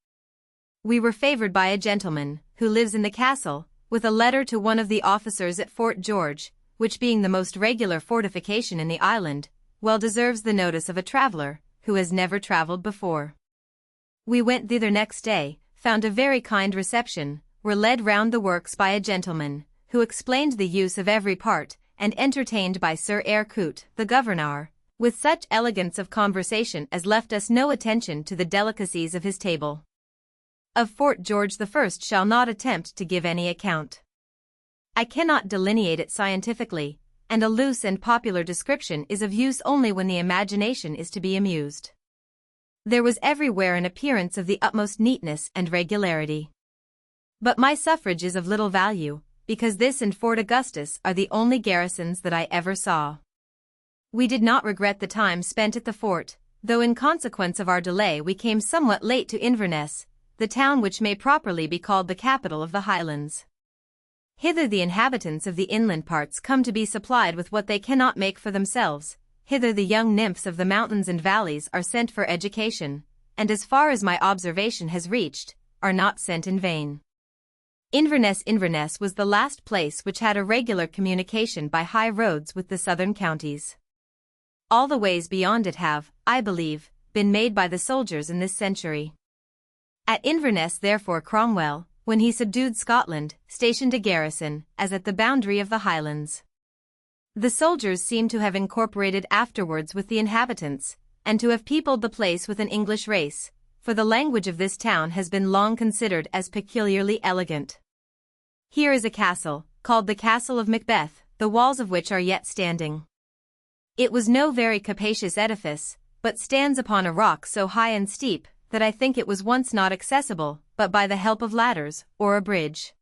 We were favoured by a gentleman, who lives in the castle, with a letter to one of the officers at Fort George, which being the most regular fortification in the island, well deserves the notice of a traveller, who has never travelled before. We went thither next day, found a very kind reception, were led round the works by a gentleman, who explained the use of every part, and entertained by Sir Eyre Coote, the governor, with such elegance of conversation as left us no attention to the delicacies of his table. Of Fort George the first shall not attempt to give any account. I cannot delineate it scientifically, and a loose and popular description is of use only when the imagination is to be amused. There was everywhere an appearance of the utmost neatness and regularity. But my suffrage is of little value, because this and Fort Augustus are the only garrisons that I ever saw. We did not regret the time spent at the fort, though in consequence of our delay we came somewhat late to Inverness, the town which may properly be called the capital of the Highlands. Hither the inhabitants of the inland parts come to be supplied with what they cannot make for themselves, hither the young nymphs of the mountains and valleys are sent for education, and as far as my observation has reached, are not sent in vain. Inverness was the last place which had a regular communication by high roads with the southern counties. All the ways beyond it have, I believe, been made by the soldiers in this century. At Inverness therefore Cromwell, when he subdued Scotland, stationed a garrison, as at the boundary of the Highlands. The soldiers seem to have incorporated afterwards with the inhabitants, and to have peopled the place with an English race, for the language of this town has been long considered as peculiarly elegant. Here is a castle, called the Castle of Macbeth, the walls of which are yet standing. It was no very capacious edifice, but stands upon a rock so high and steep, that I think it was once not accessible, but by the help of ladders, or a bridge.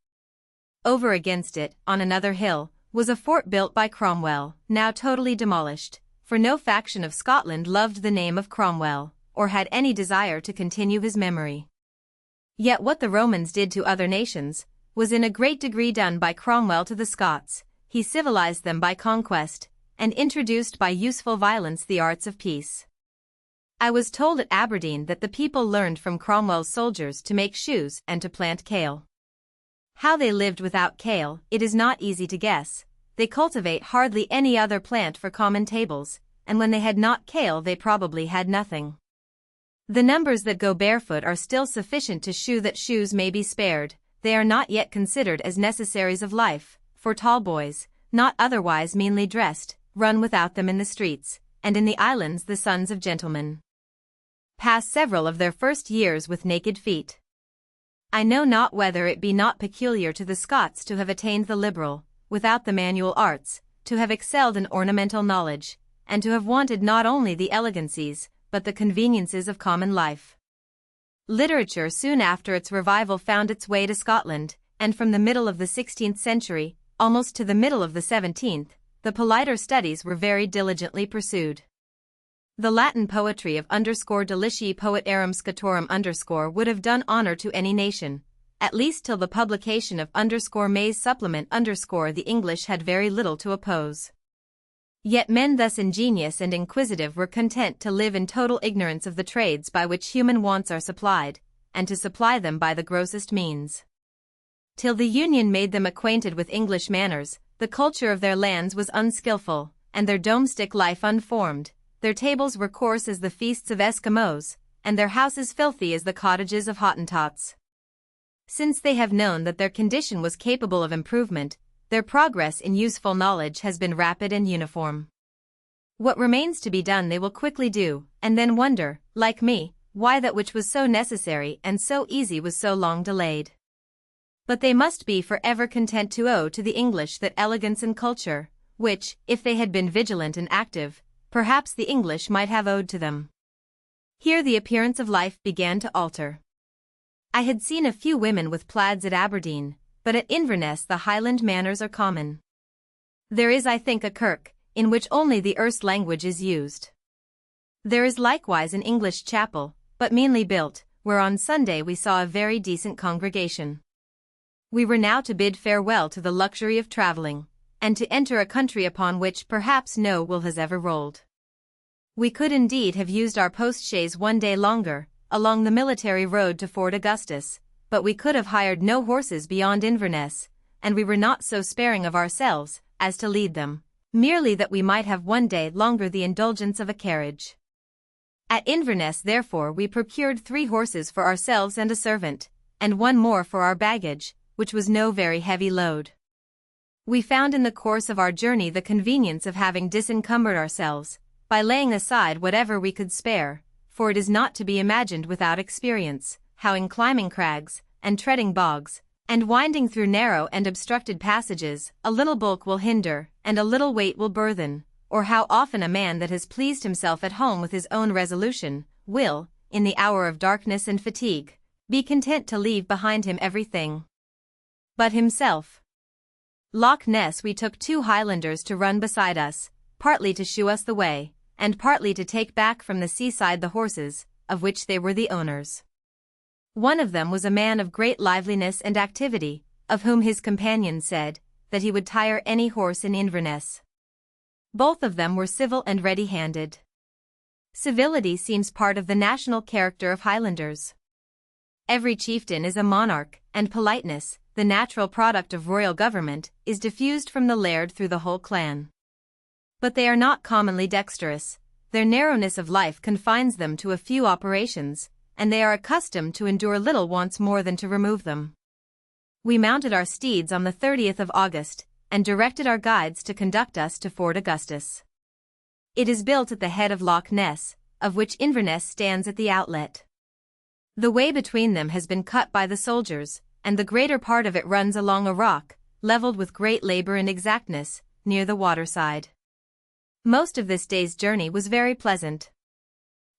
Over against it, on another hill, was a fort built by Cromwell, now totally demolished, for no faction of Scotland loved the name of Cromwell, or had any desire to continue his memory. Yet what the Romans did to other nations, was in a great degree done by Cromwell to the Scots. he civilized them by conquest, and introduced by useful violence the arts of peace. I was told at Aberdeen that the people learned from Cromwell's soldiers to make shoes and to plant kale. How they lived without kale, it is not easy to guess. They cultivate hardly any other plant for common tables, and when they had not kale they probably had nothing. The numbers that go barefoot are still sufficient to shew that shoes may be spared. They are not yet considered as necessaries of life, for tall boys, not otherwise meanly dressed, run without them in the streets, and in the islands the sons of gentlemen pass several of their first years with naked feet. I know not whether it be not peculiar to the Scots to have attained the liberal, without the manual arts, to have excelled in ornamental knowledge, and to have wanted not only the elegancies, but the conveniences of common life. Literature soon after its revival found its way to Scotland, and from the middle of the 16th century, almost to the middle of the 17th, the politer studies were very diligently pursued. The Latin poetry of _deliciae poetarum scatorum would have done honor to any nation, at least till the publication of _May's supplement the English had very little to oppose. Yet men thus ingenious and inquisitive were content to live in total ignorance of the trades by which human wants are supplied, and to supply them by the grossest means. Till the Union made them acquainted with English manners, the culture of their lands was unskilful, and their domestic life unformed. Their tables were coarse as the feasts of Eskimos, and their houses filthy as the cottages of Hottentots. Since they have known that their condition was capable of improvement, their progress in useful knowledge has been rapid and uniform. What remains to be done they will quickly do, and then wonder, like me, why that which was so necessary and so easy was so long delayed. But they must be for ever content to owe to the English that elegance and culture, which, if they had been vigilant and active, perhaps the English might have owed to them. Here the appearance of life began to alter. I had seen a few women with plaids at Aberdeen, but at Inverness the Highland manners are common. There is, I think, a kirk, in which only the Erse language is used. There is likewise an English chapel, but meanly built, where on Sunday we saw a very decent congregation. We were now to bid farewell to the luxury of travelling, and to enter a country upon which perhaps no will has ever rolled. We could indeed have used our post-chaise one day longer, along the military road to Fort Augustus, but we could have hired no horses beyond Inverness, and we were not so sparing of ourselves as to lead them, merely that we might have one day longer the indulgence of a carriage. At Inverness therefore we procured 3 horses for ourselves and a servant, and one more for our baggage, which was no very heavy load. We found in the course of our journey the convenience of having disencumbered ourselves, by laying aside whatever we could spare, for it is not to be imagined without experience, how in climbing crags, and treading bogs, and winding through narrow and obstructed passages, a little bulk will hinder, and a little weight will burthen, or how often a man that has pleased himself at home with his own resolution, will, in the hour of darkness and fatigue, be content to leave behind him everything but himself. Loch Ness we took 2 Highlanders to run beside us, partly to shew us the way, and partly to take back from the seaside the horses, of which they were the owners. One of them was a man of great liveliness and activity, of whom his companion said, that he would tire any horse in Inverness. Both of them were civil and ready-handed. Civility seems part of the national character of Highlanders. Every chieftain is a monarch, and politeness, the natural product of royal government, is diffused from the laird through the whole clan. But they are not commonly dexterous, their narrowness of life confines them to a few operations, and they are accustomed to endure little wants more than to remove them. We mounted our steeds on the 30th of August, and directed our guides to conduct us to Fort Augustus. It is built at the head of Loch Ness, of which Inverness stands at the outlet. The way between them has been cut by the soldiers, and the greater part of it runs along a rock, levelled with great labour and exactness, near the waterside. Most of this day's journey was very pleasant.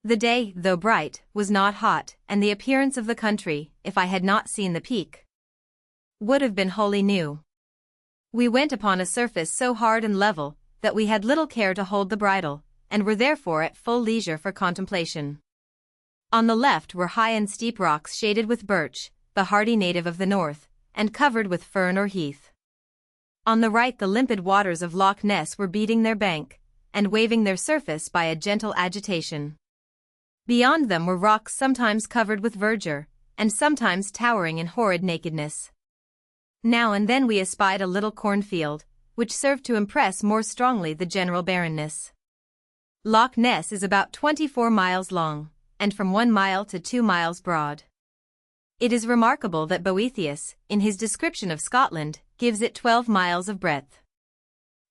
The day, though bright, was not hot, and the appearance of the country, if I had not seen the peak, would have been wholly new. We went upon a surface so hard and level, that we had little care to hold the bridle, and were therefore at full leisure for contemplation. On the left were high and steep rocks shaded with birch, the hardy native of the north, and covered with fern or heath. On the right the limpid waters of Loch Ness were beating their bank, and waving their surface by a gentle agitation. Beyond them were rocks sometimes covered with verdure, and sometimes towering in horrid nakedness. Now and then we espied a little cornfield, which served to impress more strongly the general barrenness. Loch Ness is about 24 miles long, and from 1 mile to 2 miles broad. It is remarkable that Boethius, in his description of Scotland, gives it 12 miles of breadth.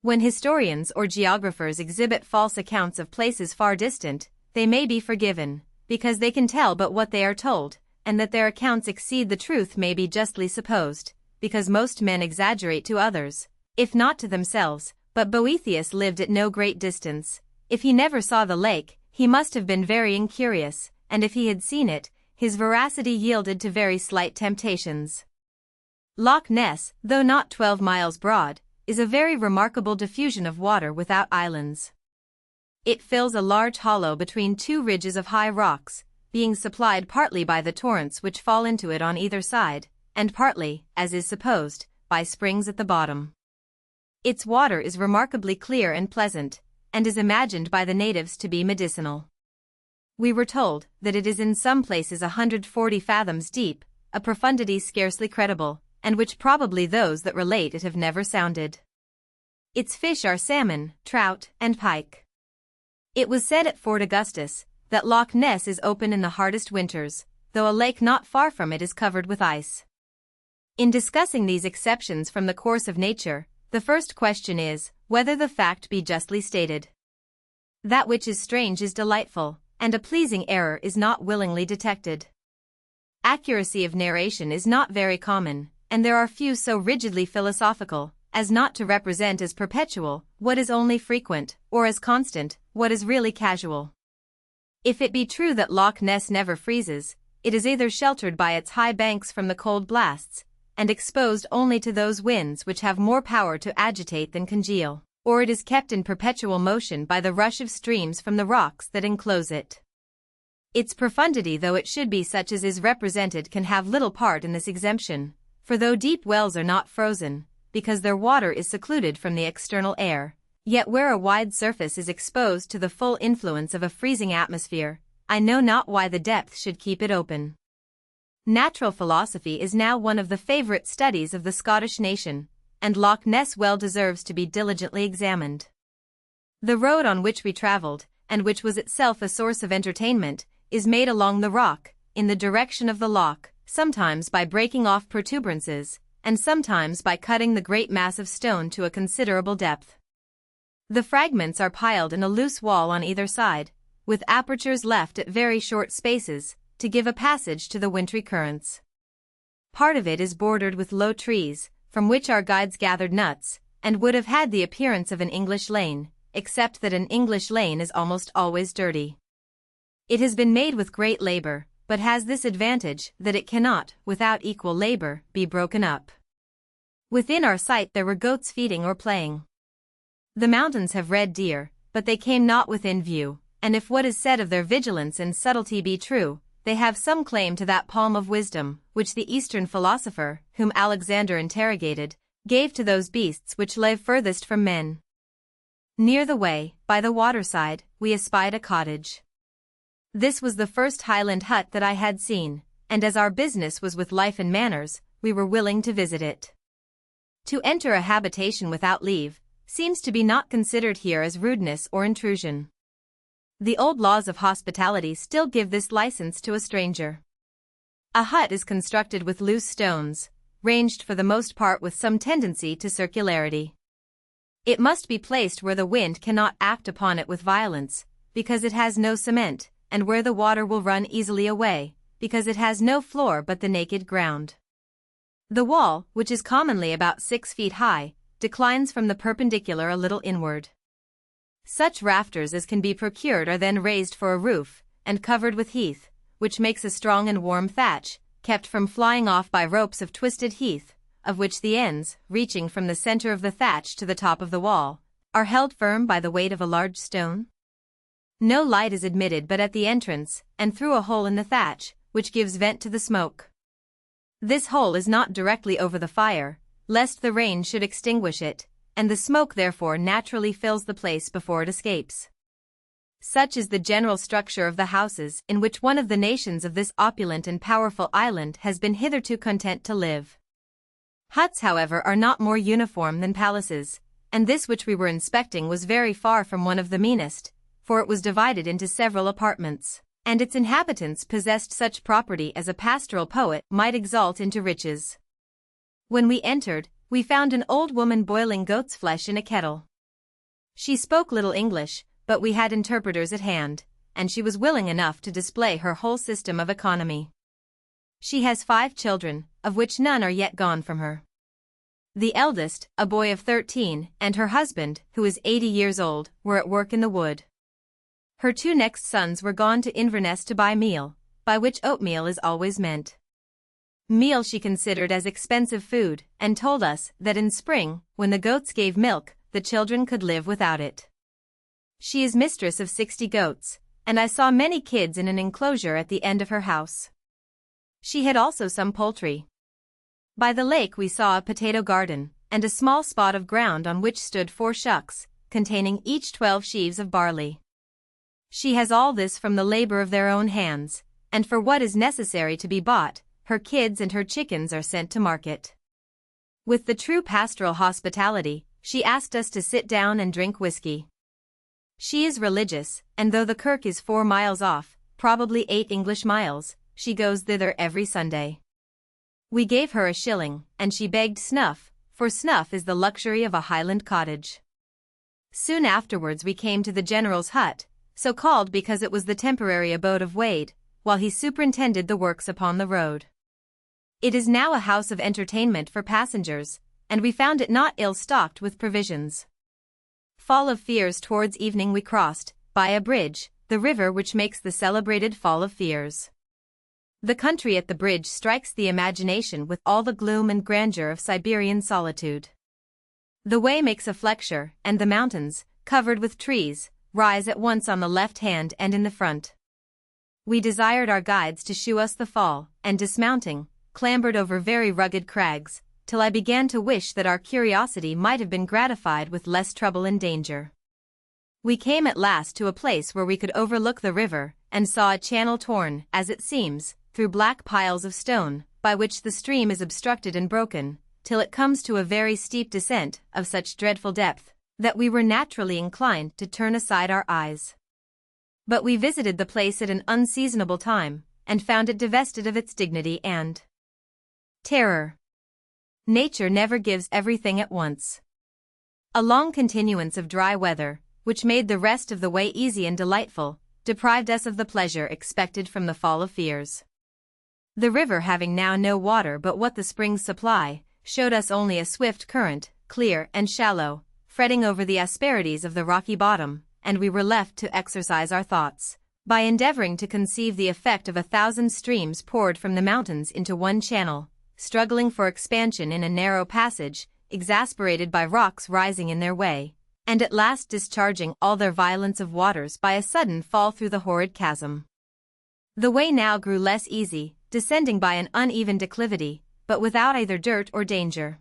When historians or geographers exhibit false accounts of places far distant, they may be forgiven, because they can tell but what they are told, and that their accounts exceed the truth may be justly supposed, because most men exaggerate to others, if not to themselves. But Boethius lived at no great distance. If he never saw the lake, he must have been very incurious, and if he had seen it, his veracity yielded to very slight temptations. Loch Ness, though not 12 miles broad, is a very remarkable diffusion of water without islands. It fills a large hollow between two ridges of high rocks, being supplied partly by the torrents which fall into it on either side, and partly, as is supposed, by springs at the bottom. Its water is remarkably clear and pleasant, and is imagined by the natives to be medicinal. We were told that it is in some places 140 fathoms deep, a profundity scarcely credible, and which probably those that relate it have never sounded. Its fish are salmon, trout, and pike. It was said at Fort Augustus that Loch Ness is open in the hardest winters, though a lake not far from it is covered with ice. In discussing these exceptions from the course of nature, the first question is, whether the fact be justly stated. That which is strange is delightful, and a pleasing error is not willingly detected. Accuracy of narration is not very common, and there are few so rigidly philosophical, as not to represent as perpetual what is only frequent, or as constant what is really casual. If it be true that Loch Ness never freezes, it is either sheltered by its high banks from the cold blasts, and exposed only to those winds which have more power to agitate than congeal, or it is kept in perpetual motion by the rush of streams from the rocks that enclose it. Its profundity, though it should be such as is represented, can have little part in this exemption, for though deep wells are not frozen, because their water is secluded from the external air, yet where a wide surface is exposed to the full influence of a freezing atmosphere, I know not why the depth should keep it open. Natural philosophy is now one of the favorite studies of the Scottish nation, and Loch Ness well deserves to be diligently examined. The road on which we traveled, and which was itself a source of entertainment, is made along the rock, in the direction of the loch, sometimes by breaking off protuberances, and sometimes by cutting the great mass of stone to a considerable depth. The fragments are piled in a loose wall on either side, with apertures left at very short spaces, to give a passage to the wintry currents. Part of it is bordered with low trees, from which our guides gathered nuts, and would have had the appearance of an English lane, except that an English lane is almost always dirty. It has been made with great labor, but has this advantage that it cannot, without equal labor, be broken up. Within our sight there were goats feeding or playing. The mountains have red deer, but they came not within view, and if what is said of their vigilance and subtlety be true, they have some claim to that palm of wisdom, which the Eastern philosopher, whom Alexander interrogated, gave to those beasts which lay furthest from men. Near the way, by the waterside, we espied a cottage. This was the first Highland hut that I had seen, and as our business was with life and manners, we were willing to visit it. To enter a habitation without leave seems to be not considered here as rudeness or intrusion. The old laws of hospitality still give this license to a stranger. A hut is constructed with loose stones, ranged for the most part with some tendency to circularity. It must be placed where the wind cannot act upon it with violence, because it has no cement, and where the water will run easily away, because it has no floor but the naked ground. The wall, which is commonly about 6 feet high, declines from the perpendicular a little inward. Such rafters as can be procured are then raised for a roof, and covered with heath, which makes a strong and warm thatch, kept from flying off by ropes of twisted heath, of which the ends, reaching from the center of the thatch to the top of the wall, are held firm by the weight of a large stone. No light is admitted but at the entrance, and through a hole in the thatch, which gives vent to the smoke. This hole is not directly over the fire, lest the rain should extinguish it, and the smoke therefore naturally fills the place before it escapes. Such is the general structure of the houses in which one of the nations of this opulent and powerful island has been hitherto content to live. Huts, however, are not more uniform than palaces, and this which we were inspecting was very far from one of the meanest, for it was divided into several apartments, and its inhabitants possessed such property as a pastoral poet might exalt into riches. When we entered, we found an old woman boiling goat's flesh in a kettle. She spoke little English, but we had interpreters at hand, and she was willing enough to display her whole system of economy. She has 5 children, of which none are yet gone from her. The eldest, a boy of 13, and her husband, who is 80 years old, were at work in the wood. Her 2 next sons were gone to Inverness to buy meal, by which oatmeal is always meant. Meal she considered as expensive food, and told us that in spring, when the goats gave milk, the children could live without it. She is mistress of 60 goats, and I saw many kids in an enclosure at the end of her house. She had also some poultry. By the lake we saw a potato garden, and a small spot of ground on which stood 4 shucks, containing each 12 sheaves of barley. She has all this from the labor of their own hands, and for what is necessary to be bought, her kids and her chickens are sent to market. With the true pastoral hospitality, she asked us to sit down and drink whiskey. She is religious, and though the kirk is 4 miles off, probably 8 English miles, she goes thither every Sunday. We gave her a shilling, and she begged snuff, for snuff is the luxury of a Highland cottage. Soon afterwards we came to the General's hut, so called because it was the temporary abode of Wade, while he superintended the works upon the road. It is now a house of entertainment for passengers, and we found it not ill-stocked with provisions. Fall of Fears towards evening we crossed, by a bridge, the river which makes the celebrated Fall of Fears. The country at the bridge strikes the imagination with all the gloom and grandeur of Siberian solitude. The way makes a flexure, and the mountains, covered with trees, rise at once on the left hand and in the front. We desired our guides to shew us the fall, and dismounting, clambered over very rugged crags, till I began to wish that our curiosity might have been gratified with less trouble and danger. We came at last to a place where we could overlook the river, and saw a channel torn, as it seems, through black piles of stone, by which the stream is obstructed and broken, till it comes to a very steep descent, of such dreadful depth, that we were naturally inclined to turn aside our eyes. But we visited the place at an unseasonable time, and found it divested of its dignity and terror. Nature never gives everything at once. A long continuance of dry weather, which made the rest of the way easy and delightful, deprived us of the pleasure expected from the Fall of Fears. The river, having now no water but what the springs supply, showed us only a swift current, clear and shallow, fretting over the asperities of the rocky bottom, and we were left to exercise our thoughts, by endeavoring to conceive the effect of 1,000 streams poured from the mountains into one channel, struggling for expansion in a narrow passage, exasperated by rocks rising in their way, and at last discharging all their violence of waters by a sudden fall through the horrid chasm. The way now grew less easy, descending by an uneven declivity, but without either dirt or danger.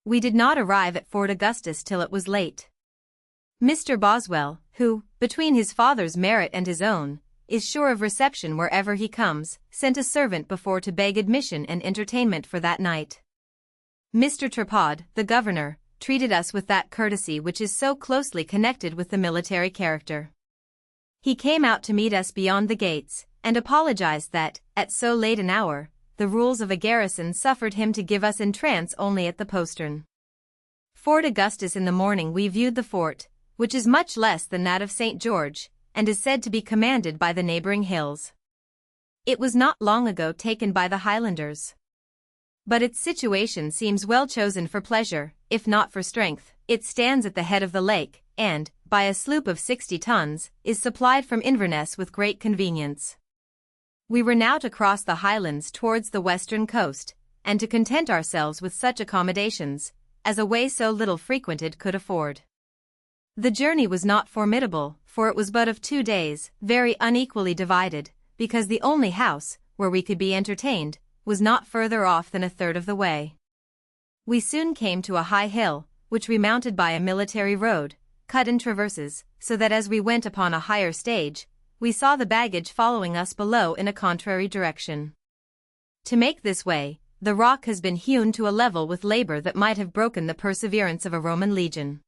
We did not arrive at Fort Augustus till it was late. Mr. Boswell, who, between his father's merit and his own, is sure of reception wherever he comes, sent a servant before to beg admission and entertainment for that night. Mr. Tripod, the governor, treated us with that courtesy which is so closely connected with the military character. He came out to meet us beyond the gates, and apologized that, at so late an hour, the rules of a garrison suffered him to give us entrance only at the postern. Fort Augustus. In the morning we viewed the fort, which is much less than that of St. George, and is said to be commanded by the neighboring hills. It was not long ago taken by the Highlanders. But its situation seems well chosen for pleasure, if not for strength. It stands at the head of the lake, and, by a sloop of 60 tons, is supplied from Inverness with great convenience. We were now to cross the highlands towards the western coast, and to content ourselves with such accommodations, as a way so little frequented could afford. The journey was not formidable, for it was but of 2 days, very unequally divided, because the only house, where we could be entertained, was not further off than a third of the way. We soon came to a high hill, which we mounted by a military road, cut in traverses, so that as we went upon a higher stage, we saw the baggage following us below in a contrary direction. To make this way, the rock has been hewn to a level with labor that might have broken the perseverance of a Roman legion.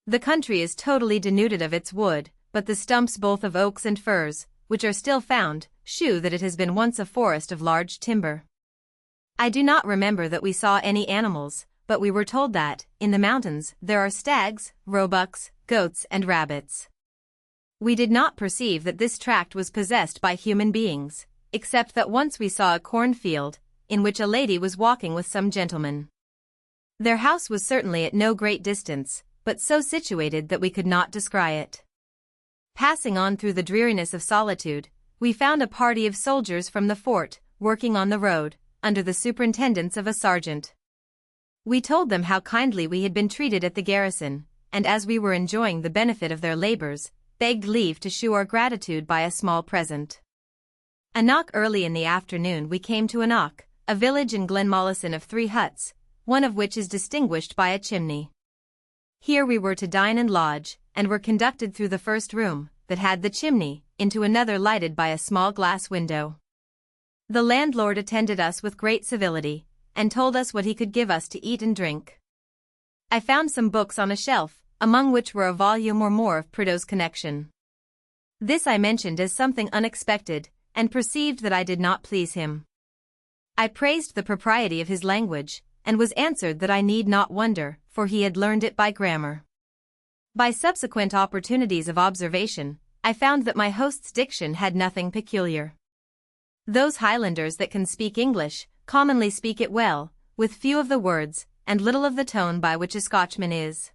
The country is totally denuded of its wood, but the stumps both of oaks and firs, which are still found, shew that it has been once a forest of large timber. I do not remember that we saw any animals, but we were told that, in the mountains, there are stags, roebucks, goats and rabbits. We did not perceive that this tract was possessed by human beings, except that once we saw a cornfield, in which a lady was walking with some gentlemen. Their house was certainly at no great distance, but so situated that we could not descry it. Passing on through the dreariness of solitude, we found a party of soldiers from the fort, working on the road, under the superintendence of a sergeant. We told them how kindly we had been treated at the garrison, and as we were enjoying the benefit of their labors, begged leave to shew our gratitude by a small present. Early in the afternoon we came to Anoch, a village in Glenmollison of 3 huts, one of which is distinguished by a chimney. Here we were to dine and lodge, and were conducted through the first room, that had the chimney, into another lighted by a small glass window. The landlord attended us with great civility, and told us what he could give us to eat and drink. I found some books on a shelf, among which were a volume or more of Prideaux's Connection. This I mentioned as something unexpected, and perceived that I did not please him. I praised the propriety of his language, and was answered that I need not wonder, for he had learned it by grammar. By subsequent opportunities of observation, I found that my host's diction had nothing peculiar. Those Highlanders that can speak English, commonly speak it well, with few of the words, and little of the tone by which a Scotchman is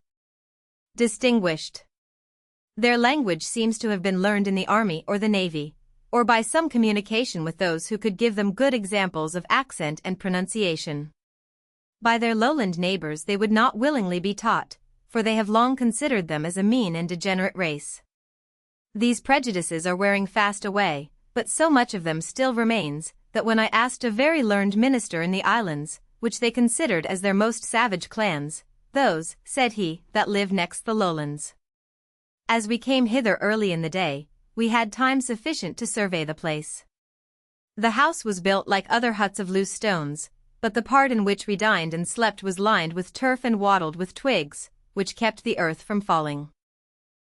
distinguished. Their language seems to have been learned in the army or the navy, or by some communication with those who could give them good examples of accent and pronunciation. By their lowland neighbors they would not willingly be taught, for they have long considered them as a mean and degenerate race. These prejudices are wearing fast away, but so much of them still remains, that when I asked a very learned minister in the islands, which they considered as their most savage clans, those, said he, that live next the lowlands. As we came hither early in the day, we had time sufficient to survey the place. The house was built like other huts of loose stones, but the part in which we dined and slept was lined with turf and wattled with twigs, which kept the earth from falling.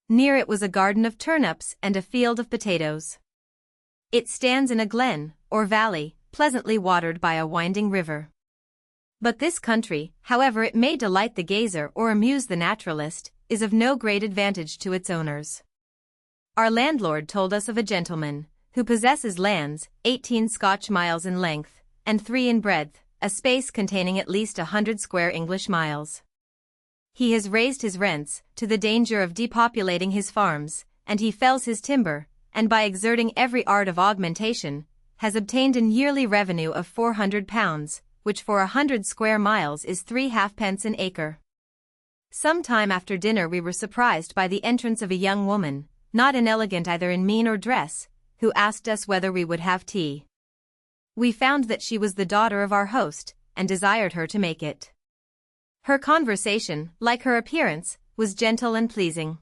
Near it was a garden of turnips and a field of potatoes. It stands in a glen, or valley, pleasantly watered by a winding river. But this country, however it may delight the gazer or amuse the naturalist, is of no great advantage to its owners. Our landlord told us of a gentleman, who possesses lands, 18 Scotch miles in length, and 3 in breadth, a space containing at least 100 square English miles. He has raised his rents, to the danger of depopulating his farms, and he fells his timber, and by exerting every art of augmentation, has obtained an yearly revenue of £400, which for 100 square miles is 3 halfpence an acre. Some time after dinner we were surprised by the entrance of a young woman, not inelegant either in mien or dress, who asked us whether we would have tea. We found that she was the daughter of our host, and desired her to make it. Her conversation, like her appearance, was gentle and pleasing.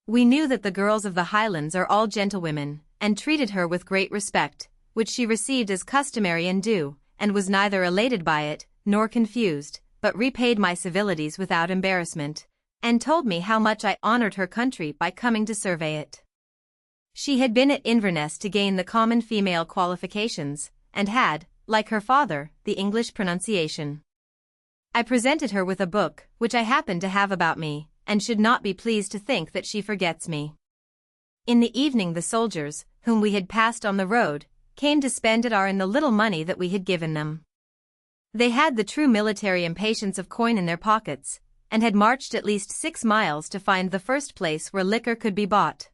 We knew that the girls of the Highlands are all gentlewomen, and treated her with great respect, which she received as customary and due, and was neither elated by it, nor confused, but repaid my civilities without embarrassment, and told me how much I honored her country by coming to survey it. She had been at Inverness to gain the common female qualifications, and had, like her father, the English pronunciation. I presented her with a book, which I happened to have about me, and should not be pleased to think that she forgets me. In the evening the soldiers, whom we had passed on the road, came to spend at our inn the little money that we had given them. They had the true military impatience of coin in their pockets, and had marched at least 6 miles to find the first place where liquor could be bought.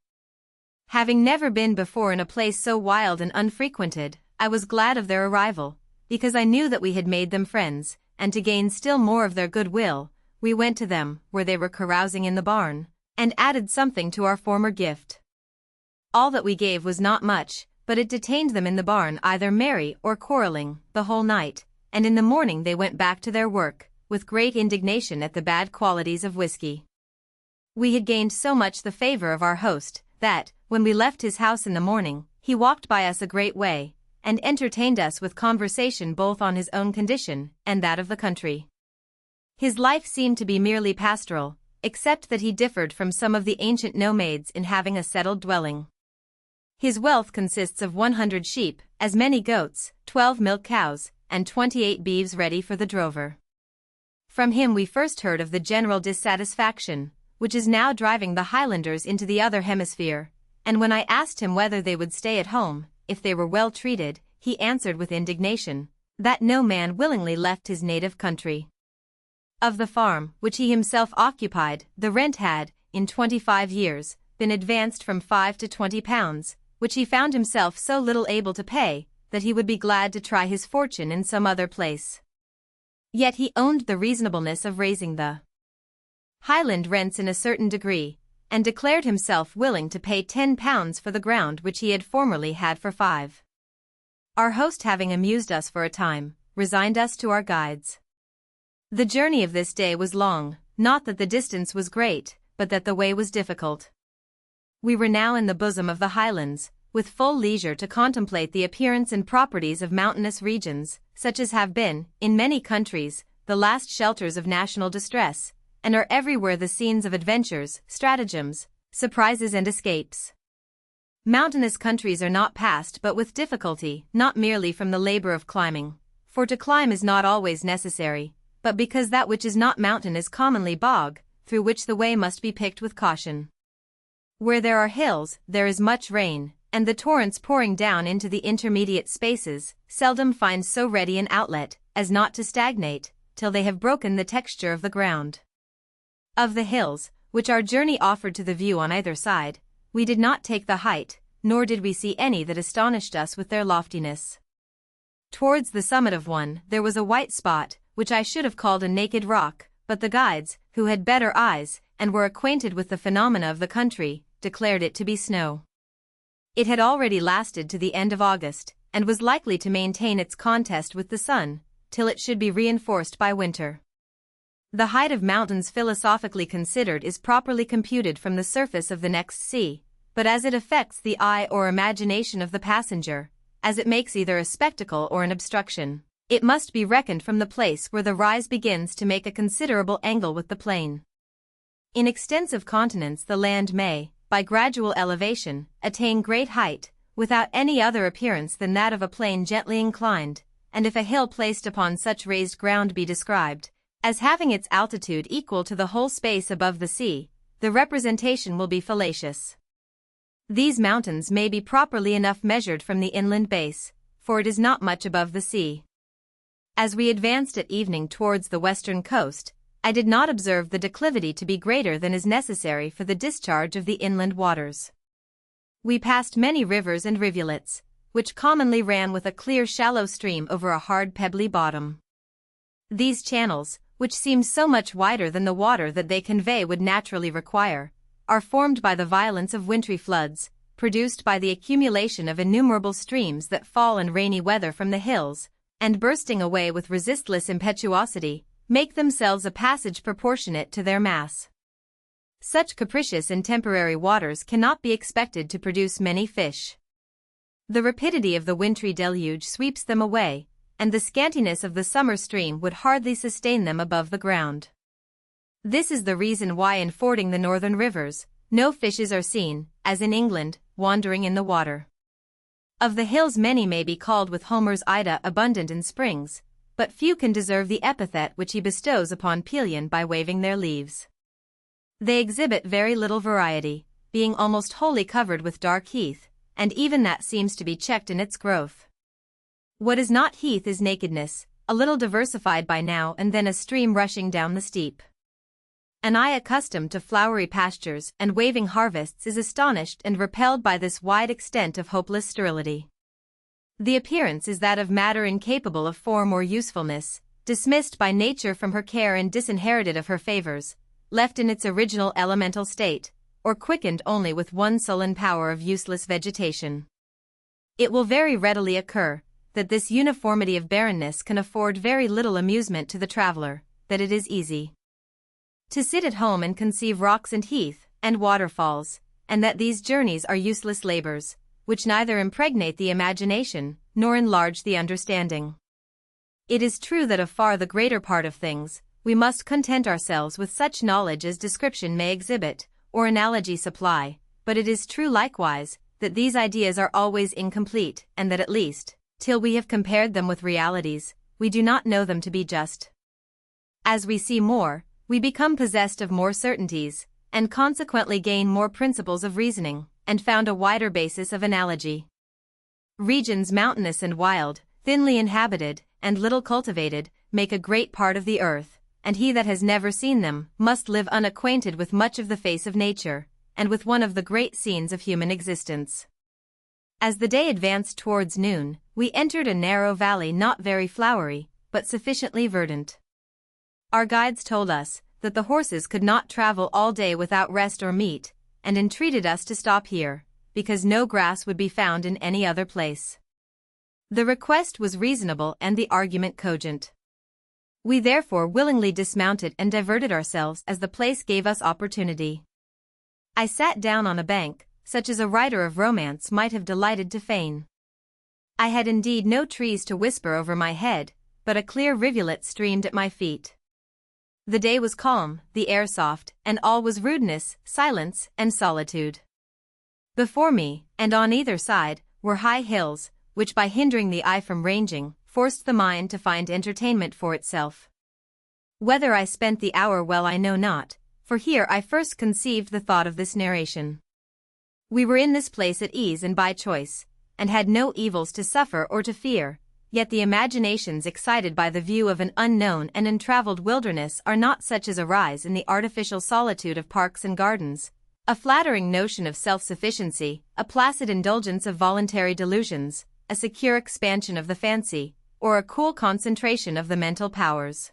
Having never been before in a place so wild and unfrequented, I was glad of their arrival, because I knew that we had made them friends, and to gain still more of their goodwill, we went to them, where they were carousing in the barn, and added something to our former gift. All that we gave was not much, but it detained them in the barn either merry or quarreling, the whole night, and in the morning they went back to their work, with great indignation at the bad qualities of whiskey. We had gained so much the favor of our host, that, when we left his house in the morning, he walked by us a great way, and entertained us with conversation both on his own condition and that of the country. His life seemed to be merely pastoral, except that he differed from some of the ancient nomads in having a settled dwelling. His wealth consists of 100 sheep, as many goats, 12 milk cows, and 28 beeves ready for the drover. From him we first heard of the general dissatisfaction, which is now driving the Highlanders into the other hemisphere, and when I asked him whether they would stay at home, if they were well treated, he answered with indignation, that no man willingly left his native country. Of the farm, which he himself occupied, the rent had, in 25 years, been advanced from 5 to 20 pounds, which he found himself so little able to pay, that he would be glad to try his fortune in some other place. Yet he owned the reasonableness of raising the Highland rents in a certain degree, and declared himself willing to pay 10 pounds for the ground which he had formerly had for 5. Our host, having amused us for a time, resigned us to our guides. The journey of this day was long, not that the distance was great, but that the way was difficult. We were now in the bosom of the Highlands, with full leisure to contemplate the appearance and properties of mountainous regions, such as have been, in many countries, the last shelters of national distress, and are everywhere the scenes of adventures, stratagems, surprises and escapes. Mountainous countries are not passed but with difficulty, not merely from the labor of climbing, for to climb is not always necessary, but because that which is not mountain is commonly bog, through which the way must be picked with caution. Where there are hills, there is much rain, and the torrents pouring down into the intermediate spaces seldom find so ready an outlet as not to stagnate, till they have broken the texture of the ground. Of the hills, which our journey offered to the view on either side, we did not take the height, nor did we see any that astonished us with their loftiness. Towards the summit of one there was a white spot, which I should have called a naked rock, but the guides, who had better eyes, and were acquainted with the phenomena of the country, declared it to be snow. It had already lasted to the end of August, and was likely to maintain its contest with the sun, till it should be reinforced by winter. The height of mountains philosophically considered is properly computed from the surface of the next sea, but as it affects the eye or imagination of the passenger, as it makes either a spectacle or an obstruction, it must be reckoned from the place where the rise begins to make a considerable angle with the plain. In extensive continents the land may, by gradual elevation, attain great height, without any other appearance than that of a plain gently inclined, and if a hill placed upon such raised ground be described as having its altitude equal to the whole space above the sea, the representation will be fallacious. These mountains may be properly enough measured from the inland base, for it is not much above the sea. As we advanced at evening towards the western coast, I did not observe the declivity to be greater than is necessary for the discharge of the inland waters. We passed many rivers and rivulets, which commonly ran with a clear shallow stream over a hard pebbly bottom. These channels, which seem so much wider than the water that they convey would naturally require, are formed by the violence of wintry floods, produced by the accumulation of innumerable streams that fall in rainy weather from the hills, and bursting away with resistless impetuosity, make themselves a passage proportionate to their mass. Such capricious and temporary waters cannot be expected to produce many fish. The rapidity of the wintry deluge sweeps them away, and the scantiness of the summer stream would hardly sustain them above the ground. This is the reason why in fording the northern rivers, no fishes are seen, as in England, wandering in the water. Of the hills many may be called with Homer's Ida abundant in springs, but few can deserve the epithet which he bestows upon Pelion by waving their leaves. They exhibit very little variety, being almost wholly covered with dark heath, and even that seems to be checked in its growth. What is not heath is nakedness, a little diversified by now and then a stream rushing down the steep. An eye accustomed to flowery pastures and waving harvests is astonished and repelled by this wide extent of hopeless sterility. The appearance is that of matter incapable of form or usefulness, dismissed by nature from her care and disinherited of her favors, left in its original elemental state, or quickened only with one sullen power of useless vegetation. It will very readily occur that this uniformity of barrenness can afford very little amusement to the traveler, that it is easy to sit at home and conceive rocks and heath, and waterfalls, and that these journeys are useless labors, which neither impregnate the imagination, nor enlarge the understanding. It is true that of far the greater part of things, we must content ourselves with such knowledge as description may exhibit, or analogy supply, but it is true likewise, that these ideas are always incomplete, and that at least, till we have compared them with realities, we do not know them to be just. As we see more, we become possessed of more certainties, and consequently gain more principles of reasoning, and found a wider basis of analogy. Regions mountainous and wild, thinly inhabited, and little cultivated, make a great part of the earth, and he that has never seen them must live unacquainted with much of the face of nature, and with one of the great scenes of human existence. As the day advanced towards noon, we entered a narrow valley not very flowery, but sufficiently verdant. Our guides told us that the horses could not travel all day without rest or meat, and entreated us to stop here, because no grass would be found in any other place. The request was reasonable and the argument cogent. We therefore willingly dismounted and diverted ourselves as the place gave us opportunity. I sat down on a bank, such as a writer of romance might have delighted to feign. I had indeed no trees to whisper over my head, but a clear rivulet streamed at my feet. The day was calm, the air soft, and all was rudeness, silence, and solitude. Before me, and on either side, were high hills, which by hindering the eye from ranging, forced the mind to find entertainment for itself. Whether I spent the hour well I know not, for here I first conceived the thought of this narration. We were in this place at ease and by choice, and had no evils to suffer or to fear, yet the imaginations excited by the view of an unknown and untraveled wilderness are not such as arise in the artificial solitude of parks and gardens, a flattering notion of self-sufficiency, a placid indulgence of voluntary delusions, a secure expansion of the fancy, or a cool concentration of the mental powers.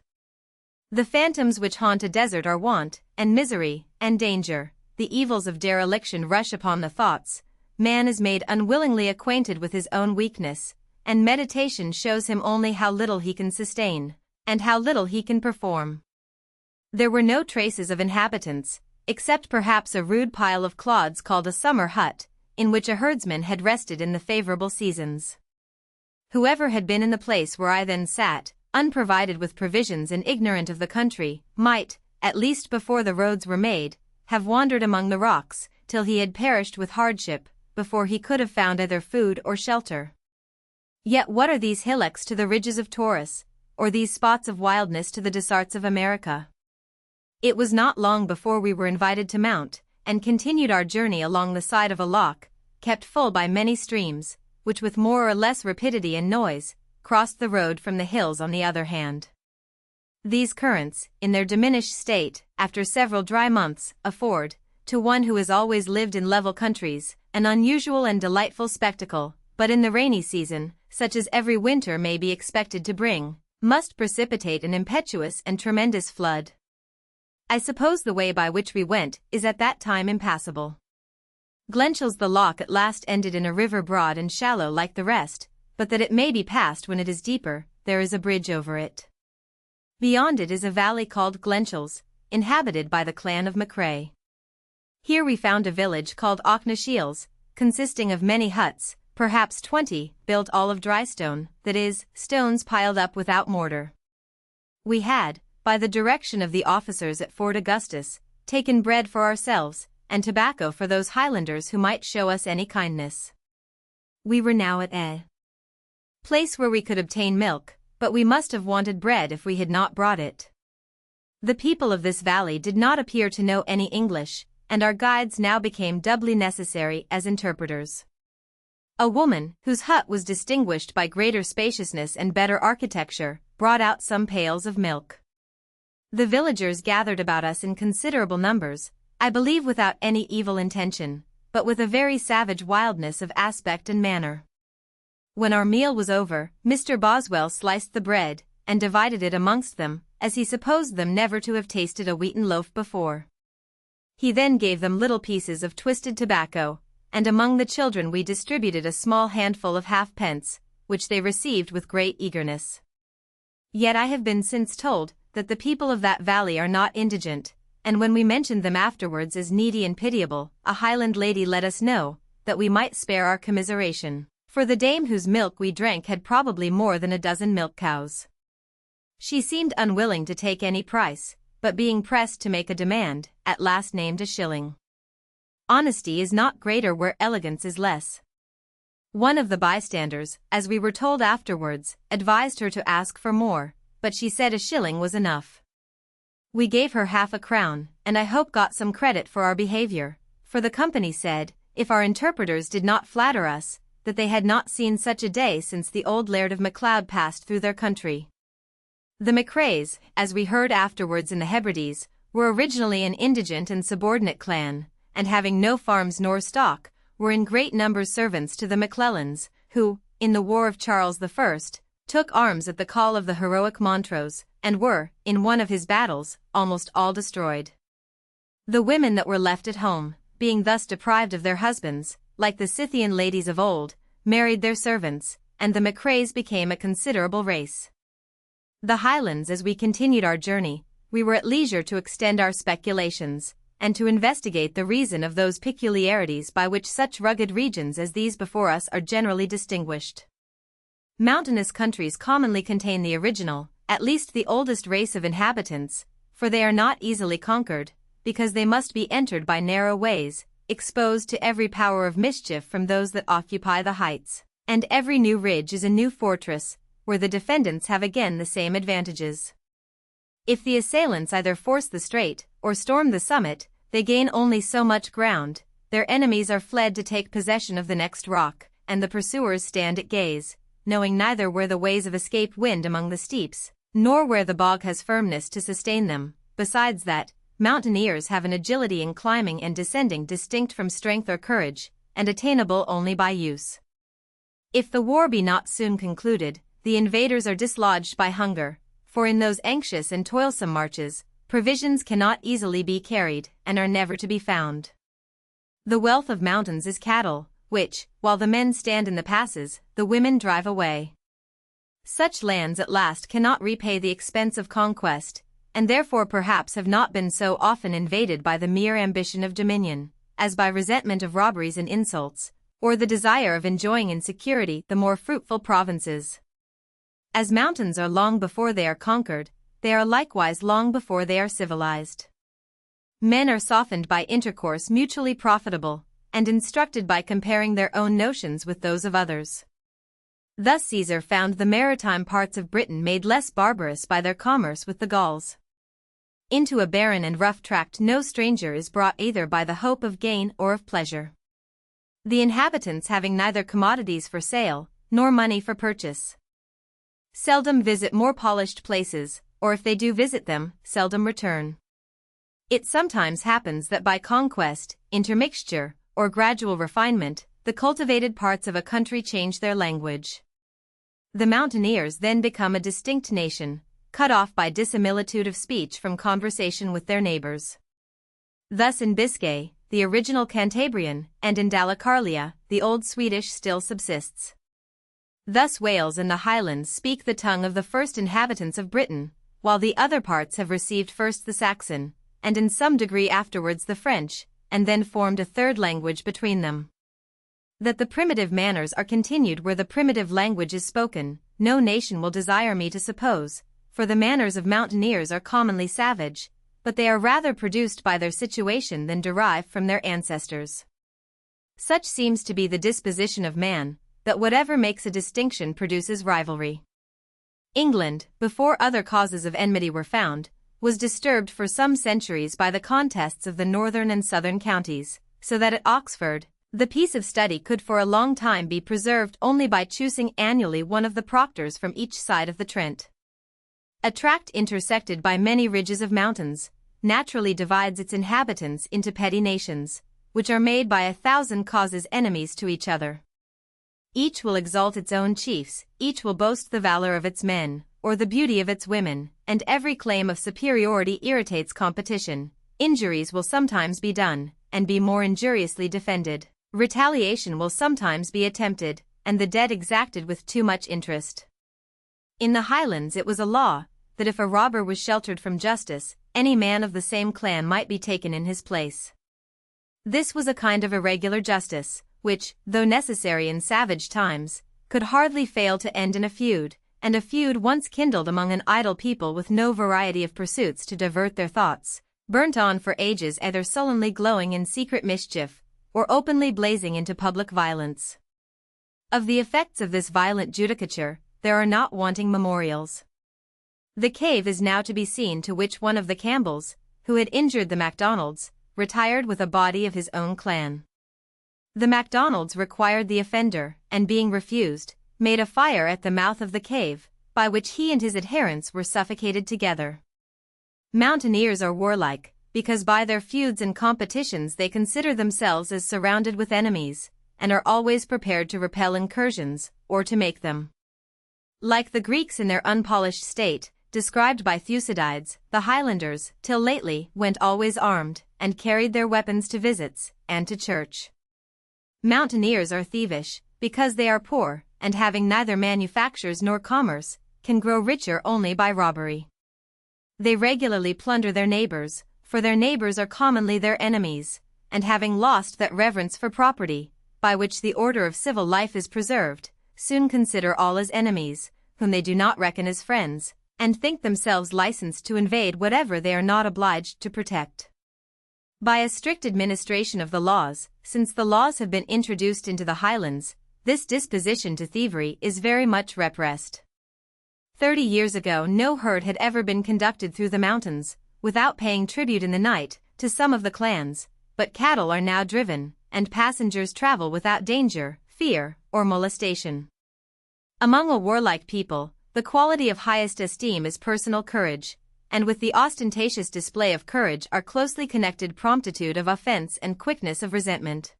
The phantoms which haunt a desert are want, and misery, and danger. The evils of dereliction rush upon the thoughts. Man is made unwillingly acquainted with his own weakness, and meditation shows him only how little he can sustain, and how little he can perform. There were no traces of inhabitants, except perhaps a rude pile of clods called a summer hut, in which a herdsman had rested in the favorable seasons. Whoever had been in the place where I then sat, unprovided with provisions and ignorant of the country, might, at least before the roads were made, have wandered among the rocks, till he had perished with hardship, before he could have found either food or shelter. Yet what are these hillocks to the ridges of Taurus, or these spots of wildness to the deserts of America? It was not long before we were invited to mount, and continued our journey along the side of a loch, kept full by many streams, which with more or less rapidity and noise, crossed the road from the hills on the other hand. These currents, in their diminished state, after several dry months, afford, to one who has always lived in level countries, an unusual and delightful spectacle, but in the rainy season, such as every winter may be expected to bring, must precipitate an impetuous and tremendous flood. I suppose the way by which we went is at that time impassable. Glenchal's the loch at last ended in a river broad and shallow like the rest, but that it may be passed when it is deeper, there is a bridge over it. Beyond it is a valley called Glenchal's, inhabited by the clan of MacRae. Here we found a village called Auchnashiels, consisting of many huts, perhaps 20, built all of dry stone, that is, stones piled up without mortar. We had, by the direction of the officers at Fort Augustus, taken bread for ourselves, and tobacco for those Highlanders who might show us any kindness. We were now at a place where we could obtain milk, but we must have wanted bread if we had not brought it. The people of this valley did not appear to know any English, and our guides now became doubly necessary as interpreters. A woman, whose hut was distinguished by greater spaciousness and better architecture, brought out some pails of milk. The villagers gathered about us in considerable numbers, I believe without any evil intention, but with a very savage wildness of aspect and manner. When our meal was over, Mr. Boswell sliced the bread, and divided it amongst them, as he supposed them never to have tasted a wheaten loaf before. He then gave them little pieces of twisted tobacco, and among the children we distributed a small handful of halfpence, which they received with great eagerness. Yet I have been since told that the people of that valley are not indigent, and when we mentioned them afterwards as needy and pitiable, a Highland lady let us know that we might spare our commiseration, for the dame whose milk we drank had probably more than a dozen milk cows. She seemed unwilling to take any price, but being pressed to make a demand, at last named a shilling. Honesty is not greater where elegance is less. One of the bystanders, as we were told afterwards, advised her to ask for more, but she said a shilling was enough. We gave her half a crown, and I hope got some credit for our behavior, for the company said, if our interpreters did not flatter us, that they had not seen such a day since the old Laird of MacLeod passed through their country. The MacRaes, as we heard afterwards in the Hebrides, were originally an indigent and subordinate clan, and having no farms nor stock, were in great numbers servants to the MacLellans, who, in the War of Charles I, took arms at the call of the heroic Montrose, and were, in one of his battles, almost all destroyed. The women that were left at home, being thus deprived of their husbands, like the Scythian ladies of old, married their servants, and the MacRaes became a considerable race. The Highlands. As we continued our journey, we were at leisure to extend our speculations, and to investigate the reason of those peculiarities by which such rugged regions as these before us are generally distinguished. Mountainous countries commonly contain the original, at least the oldest race of inhabitants, for they are not easily conquered, because they must be entered by narrow ways, exposed to every power of mischief from those that occupy the heights, and every new ridge is a new fortress, where the defendants have again the same advantages. If the assailants either force the strait, or storm the summit, they gain only so much ground, their enemies are fled to take possession of the next rock, and the pursuers stand at gaze, knowing neither where the ways of escape wind among the steeps, nor where the bog has firmness to sustain them. Besides that, mountaineers have an agility in climbing and descending distinct from strength or courage, and attainable only by use. If the war be not soon concluded, the invaders are dislodged by hunger, for in those anxious and toilsome marches, provisions cannot easily be carried, and are never to be found. The wealth of mountains is cattle, which, while the men stand in the passes, the women drive away. Such lands at last cannot repay the expense of conquest, and therefore perhaps have not been so often invaded by the mere ambition of dominion, as by resentment of robberies and insults, or the desire of enjoying in security the more fruitful provinces. As mountains are long before they are conquered, they are likewise long before they are civilized. Men are softened by intercourse mutually profitable, and instructed by comparing their own notions with those of others. Thus Caesar found the maritime parts of Britain made less barbarous by their commerce with the Gauls. Into a barren and rough tract no stranger is brought either by the hope of gain or of pleasure. The inhabitants having neither commodities for sale, nor money for purchase, seldom visit more polished places, or if they do visit them, seldom return. It sometimes happens that by conquest, intermixture, or gradual refinement, the cultivated parts of a country change their language. The mountaineers then become a distinct nation, cut off by dissimilitude of speech from conversation with their neighbors. Thus in Biscay, the original Cantabrian, and in Dalecarlia, the Old Swedish still subsists. Thus Wales and the Highlands speak the tongue of the first inhabitants of Britain, while the other parts have received first the Saxon, and in some degree afterwards the French, and then formed a third language between them. That the primitive manners are continued where the primitive language is spoken, no nation will desire me to suppose, for the manners of mountaineers are commonly savage, but they are rather produced by their situation than derived from their ancestors. Such seems to be the disposition of man, that whatever makes a distinction produces rivalry. England, before other causes of enmity were found, was disturbed for some centuries by the contests of the northern and southern counties, so that at Oxford, the peace of study could for a long time be preserved only by choosing annually one of the proctors from each side of the Trent. A tract intersected by many ridges of mountains, naturally divides its inhabitants into petty nations, which are made by 1,000 causes enemies to each other. Each will exalt its own chiefs, each will boast the valor of its men, or the beauty of its women, and every claim of superiority irritates competition. Injuries will sometimes be done, and be more injuriously defended. Retaliation will sometimes be attempted, and the debt exacted with too much interest. In the Highlands it was a law that if a robber was sheltered from justice, any man of the same clan might be taken in his place. This was a kind of irregular justice, which, though necessary in savage times, could hardly fail to end in a feud, and a feud once kindled among an idle people with no variety of pursuits to divert their thoughts, burnt on for ages either sullenly glowing in secret mischief, or openly blazing into public violence. Of the effects of this violent judicature, there are not wanting memorials. The cave is now to be seen to which one of the Campbells, who had injured the MacDonalds, retired with a body of his own clan. The MacDonalds required the offender, and being refused, made a fire at the mouth of the cave, by which he and his adherents were suffocated together. Mountaineers are warlike, because by their feuds and competitions they consider themselves as surrounded with enemies, and are always prepared to repel incursions, or to make them. Like the Greeks in their unpolished state, described by Thucydides, the Highlanders, till lately, went always armed, and carried their weapons to visits, and to church. Mountaineers are thievish, because they are poor, and having neither manufactures nor commerce, can grow richer only by robbery. They regularly plunder their neighbors, for their neighbors are commonly their enemies, and having lost that reverence for property, by which the order of civil life is preserved, soon consider all as enemies, whom they do not reckon as friends, and think themselves licensed to invade whatever they are not obliged to protect. By a strict administration of the laws, since the laws have been introduced into the Highlands, this disposition to thievery is very much repressed. 30 years ago no herd had ever been conducted through the mountains, without paying tribute in the night, to some of the clans, but cattle are now driven, and passengers travel without danger, fear, or molestation. Among a warlike people, the quality of highest esteem is personal courage, and with the ostentatious display of courage are closely connected promptitude of offense and quickness of resentment.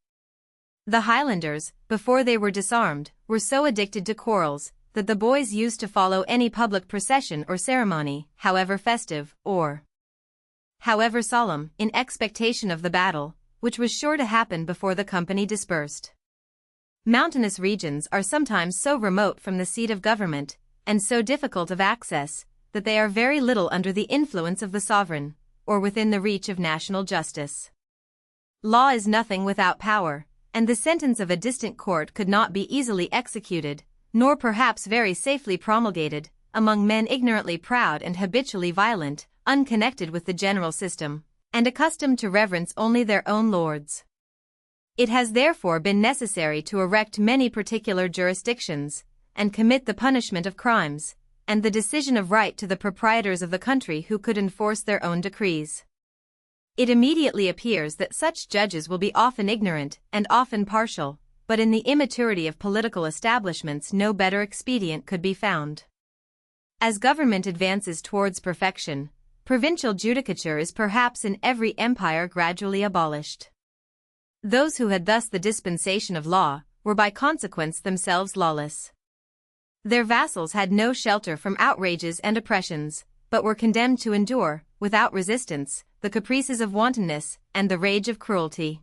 The Highlanders, before they were disarmed, were so addicted to quarrels, that the boys used to follow any public procession or ceremony, however festive, or however solemn, in expectation of the battle, which was sure to happen before the company dispersed. Mountainous regions are sometimes so remote from the seat of government, and so difficult of access, that they are very little under the influence of the sovereign, or within the reach of national justice. Law is nothing without power, and the sentence of a distant court could not be easily executed, nor perhaps very safely promulgated, among men ignorantly proud and habitually violent, unconnected with the general system, and accustomed to reverence only their own lords. It has therefore been necessary to erect many particular jurisdictions, and commit the punishment of crimes, and the decision of right to the proprietors of the country who could enforce their own decrees. It immediately appears that such judges will be often ignorant and often partial, but in the immaturity of political establishments no better expedient could be found. As government advances towards perfection, provincial judicature is perhaps in every empire gradually abolished. Those who had thus the dispensation of law were by consequence themselves lawless. Their vassals had no shelter from outrages and oppressions, but were condemned to endure, without resistance, the caprices of wantonness and the rage of cruelty.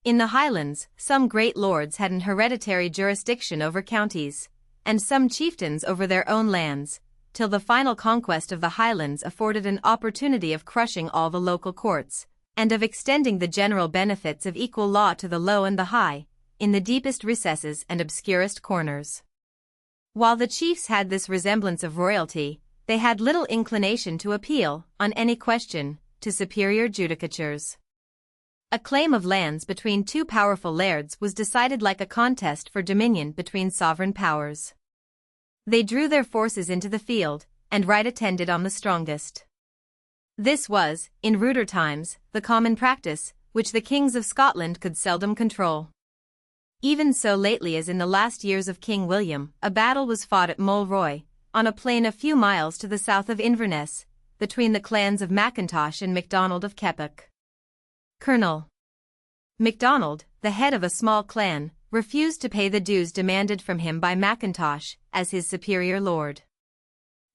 In the Highlands, some great lords had an hereditary jurisdiction over counties, and some chieftains over their own lands, till the final conquest of the Highlands afforded an opportunity of crushing all the local courts, and of extending the general benefits of equal law to the low and the high, in the deepest recesses and obscurest corners. While the chiefs had this resemblance of royalty, they had little inclination to appeal, on any question, to superior judicatures. A claim of lands between two powerful lairds was decided like a contest for dominion between sovereign powers. They drew their forces into the field, and right attended on the strongest. This was, in ruder times, the common practice, which the kings of Scotland could seldom control. Even so lately as in the last years of King William, a battle was fought at Mulroy, on a plain a few miles to the south of Inverness, between the clans of Macintosh and MacDonald of Keppoch. Colonel MacDonald, the head of a small clan, refused to pay the dues demanded from him by Macintosh, as his superior lord.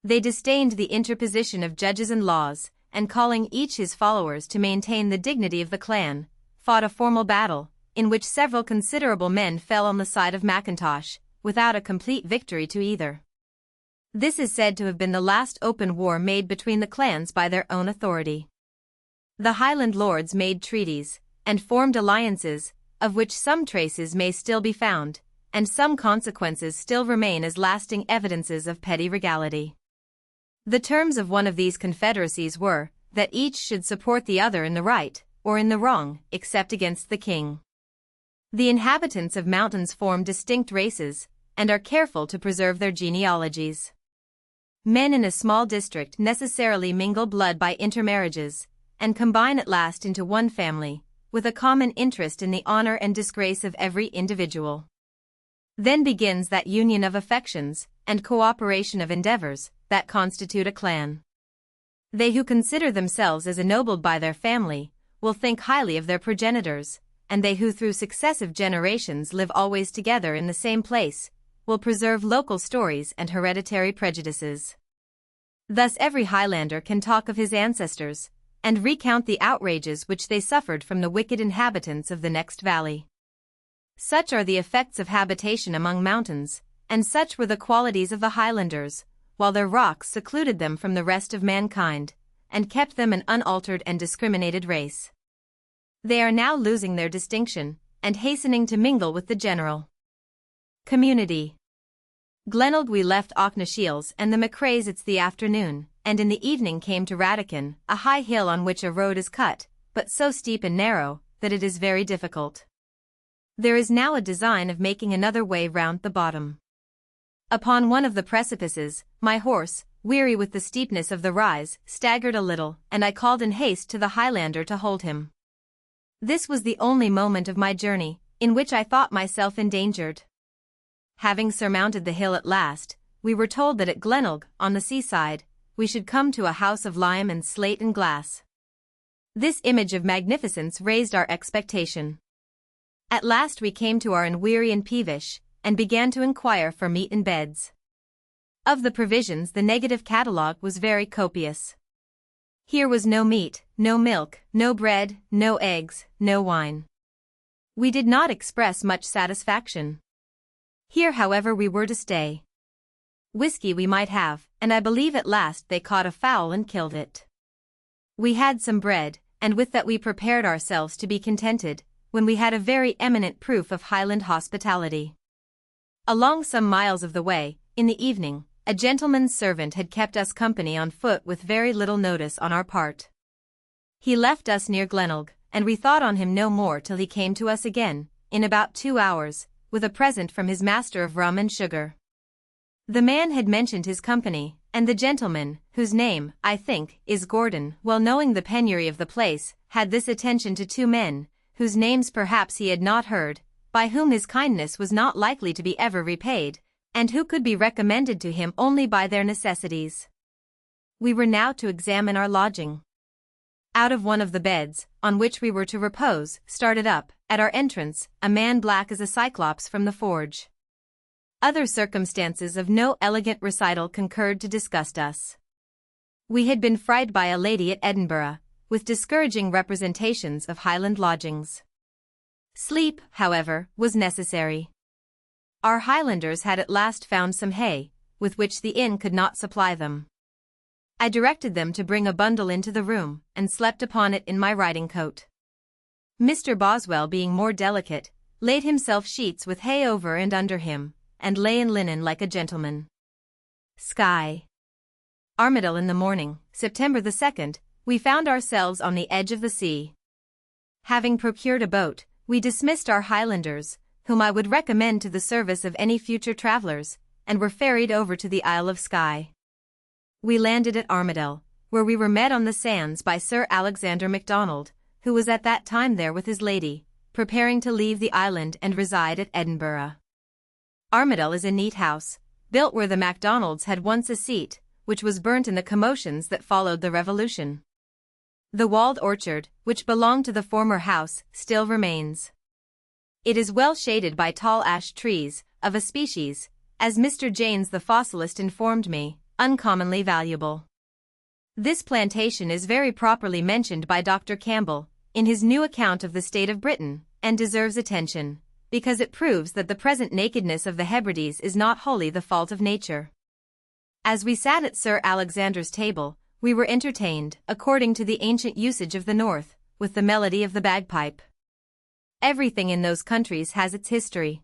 They disdained the interposition of judges and laws, and calling each his followers to maintain the dignity of the clan, fought a formal battle, in which several considerable men fell on the side of Mackintosh, without a complete victory to either. This is said to have been the last open war made between the clans by their own authority. The Highland lords made treaties, and formed alliances, of which some traces may still be found, and some consequences still remain as lasting evidences of petty regality. The terms of one of these confederacies were, that each should support the other in the right, or in the wrong, except against the king. The inhabitants of mountains form distinct races, and are careful to preserve their genealogies. Men in a small district necessarily mingle blood by intermarriages, and combine at last into one family, with a common interest in the honor and disgrace of every individual. Then begins that union of affections, and cooperation of endeavors, that constitute a clan. They who consider themselves as ennobled by their family, will think highly of their progenitors, and they who through successive generations live always together in the same place, will preserve local stories and hereditary prejudices. Thus every Highlander can talk of his ancestors, and recount the outrages which they suffered from the wicked inhabitants of the next valley. Such are the effects of habitation among mountains, and such were the qualities of the Highlanders, while their rocks secluded them from the rest of mankind, and kept them an unaltered and discriminated race. They are now losing their distinction, and hastening to mingle with the general community. Glenelg we left Auchnashiels and the McRaes it's the afternoon, and in the evening came to Radican, a high hill on which a road is cut, but so steep and narrow, that it is very difficult. There is now a design of making another way round the bottom. Upon one of the precipices, my horse, weary with the steepness of the rise, staggered a little, and I called in haste to the Highlander to hold him. This was the only moment of my journey, in which I thought myself endangered. Having surmounted the hill at last, we were told that at Glenelg, on the seaside, we should come to a house of lime and slate and glass. This image of magnificence raised our expectation. At last we came to our inn weary and peevish, and began to inquire for meat and beds. Of the provisions the negative catalogue was very copious. Here was no meat, no milk, no bread, no eggs, no wine. We did not express much satisfaction. Here however we were to stay. Whiskey we might have, and I believe at last they caught a fowl and killed it. We had some bread, and with that we prepared ourselves to be contented, when we had a very eminent proof of Highland hospitality. Along some miles of the way, in the evening, a gentleman's servant had kept us company on foot with very little notice on our part. He left us near Glenelg, and we thought on him no more till he came to us again, in about 2 hours, with a present from his master of rum and sugar. The man had mentioned his company, and the gentleman, whose name, I think, is Gordon, well knowing the penury of the place, had this attention to 2 men, whose names perhaps he had not heard, by whom his kindness was not likely to be ever repaid, and who could be recommended to him only by their necessities. We were now to examine our lodging. Out of one of the beds, on which we were to repose, started up, at our entrance, a man black as a cyclops from the forge. Other circumstances of no elegant recital concurred to disgust us. We had been frighted by a lady at Edinburgh, with discouraging representations of Highland lodgings. Sleep, however, was necessary. Our Highlanders had at last found some hay, with which the inn could not supply them. I directed them to bring a bundle into the room, and slept upon it in my riding coat. Mr. Boswell, being more delicate, laid himself sheets with hay over and under him, and lay in linen like a gentleman. Skye. Armidale in the morning, September the 2nd, we found ourselves on the edge of the sea. Having procured a boat, we dismissed our Highlanders, whom I would recommend to the service of any future travellers, and were ferried over to the Isle of Skye. We landed at Armidale, where we were met on the sands by Sir Alexander MacDonald, who was at that time there with his lady, preparing to leave the island and reside at Edinburgh. Armidale is a neat house, built where the MacDonalds had once a seat, which was burnt in the commotions that followed the Revolution. The walled orchard, which belonged to the former house, still remains. It is well shaded by tall ash trees, of a species, as Mr. Janes the fossilist informed me, uncommonly valuable. This plantation is very properly mentioned by Dr. Campbell, in his new account of the state of Britain, and deserves attention, because it proves that the present nakedness of the Hebrides is not wholly the fault of nature. As we sat at Sir Alexander's table, we were entertained, according to the ancient usage of the North, with the melody of the bagpipe. Everything in those countries has its history.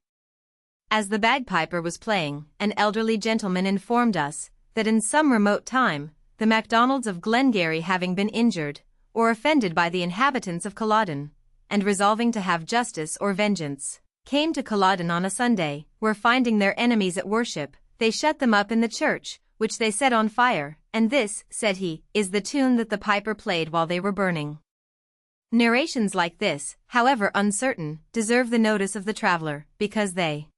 As the bagpiper was playing, an elderly gentleman informed us that in some remote time, the Macdonalds of Glengarry having been injured or offended by the inhabitants of Culloden, and resolving to have justice or vengeance, came to Culloden on a Sunday, where finding their enemies at worship, they shut them up in the church, which they set on fire, and this, said he, is the tune that the piper played while they were burning. Narrations like this, however uncertain, deserve the notice of the traveler, because they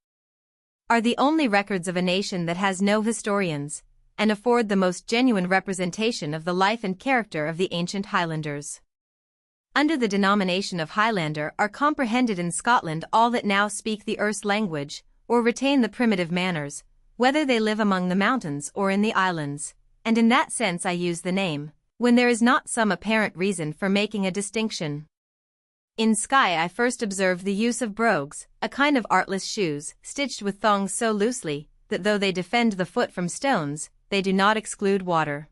are the only records of a nation that has no historians, and afford the most genuine representation of the life and character of the ancient Highlanders. Under the denomination of Highlander are comprehended in Scotland all that now speak the Erse language, or retain the primitive manners, whether they live among the mountains or in the islands, and in that sense I use the name, when there is not some apparent reason for making a distinction. In Skye I first observed the use of brogues, a kind of artless shoes, stitched with thongs so loosely, that though they defend the foot from stones, they do not exclude water.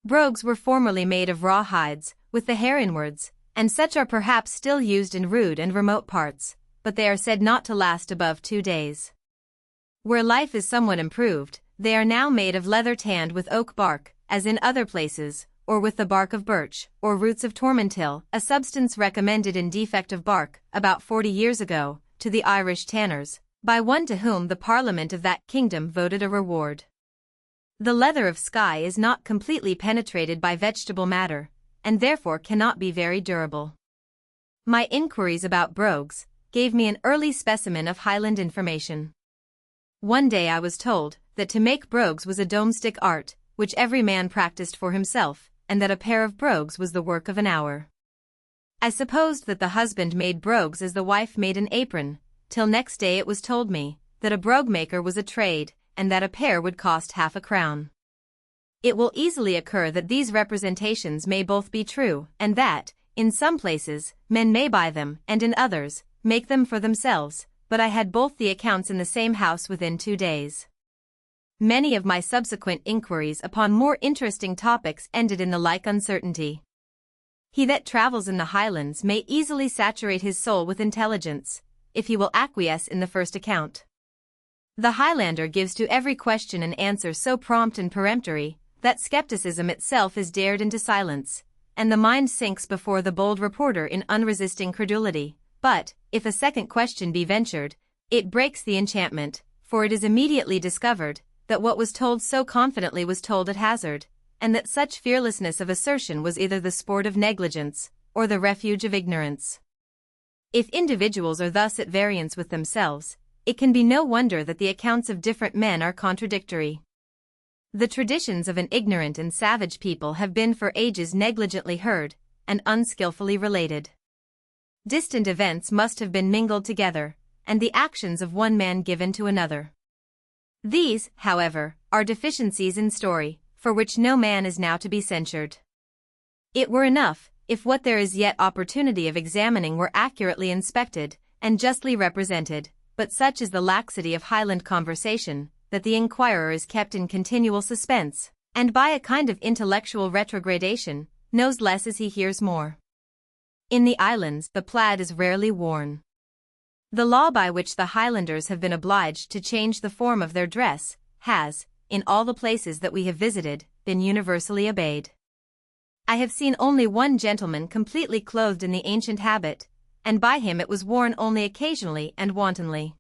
Brogues were formerly made of raw hides, with the hair inwards, and such are perhaps still used in rude and remote parts, but they are said not to last above 2 days. Where life is somewhat improved, they are now made of leather tanned with oak bark, as in other places, or with the bark of birch, or roots of tormentil, a substance recommended in defect of bark, about 40 years ago, to the Irish tanners, by one to whom the Parliament of that kingdom voted a reward. The leather of Skye is not completely penetrated by vegetable matter, and therefore cannot be very durable. My inquiries about brogues gave me an early specimen of Highland information. One day I was told that to make brogues was a domestic art, which every man practiced for himself, and that a pair of brogues was the work of an hour. I supposed that the husband made brogues as the wife made an apron, till next day it was told me that a brogue maker was a trade, and that a pair would cost half a crown. It will easily occur that these representations may both be true, and that, in some places, men may buy them, and in others, make them for themselves, but I had both the accounts in the same house within 2 days. Many of my subsequent inquiries upon more interesting topics ended in the like uncertainty. He that travels in the Highlands may easily saturate his soul with intelligence, if he will acquiesce in the first account. The Highlander gives to every question an answer so prompt and peremptory, that skepticism itself is dared into silence, and the mind sinks before the bold reporter in unresisting credulity. But, if a second question be ventured, it breaks the enchantment, for it is immediately discovered that what was told so confidently was told at hazard, and that such fearlessness of assertion was either the sport of negligence, or the refuge of ignorance. If individuals are thus at variance with themselves, it can be no wonder that the accounts of different men are contradictory. The traditions of an ignorant and savage people have been for ages negligently heard, and unskillfully related. Distant events must have been mingled together, and the actions of one man given to another. These, however, are deficiencies in story, for which no man is now to be censured. It were enough, if what there is yet opportunity of examining were accurately inspected, and justly represented, but such is the laxity of Highland conversation, that the inquirer is kept in continual suspense, and by a kind of intellectual retrogradation, knows less as he hears more. In the islands, the plaid is rarely worn. The law by which the Highlanders have been obliged to change the form of their dress has, in all the places that we have visited, been universally obeyed. I have seen only one gentleman completely clothed in the ancient habit, and by him it was worn only occasionally and wantonly.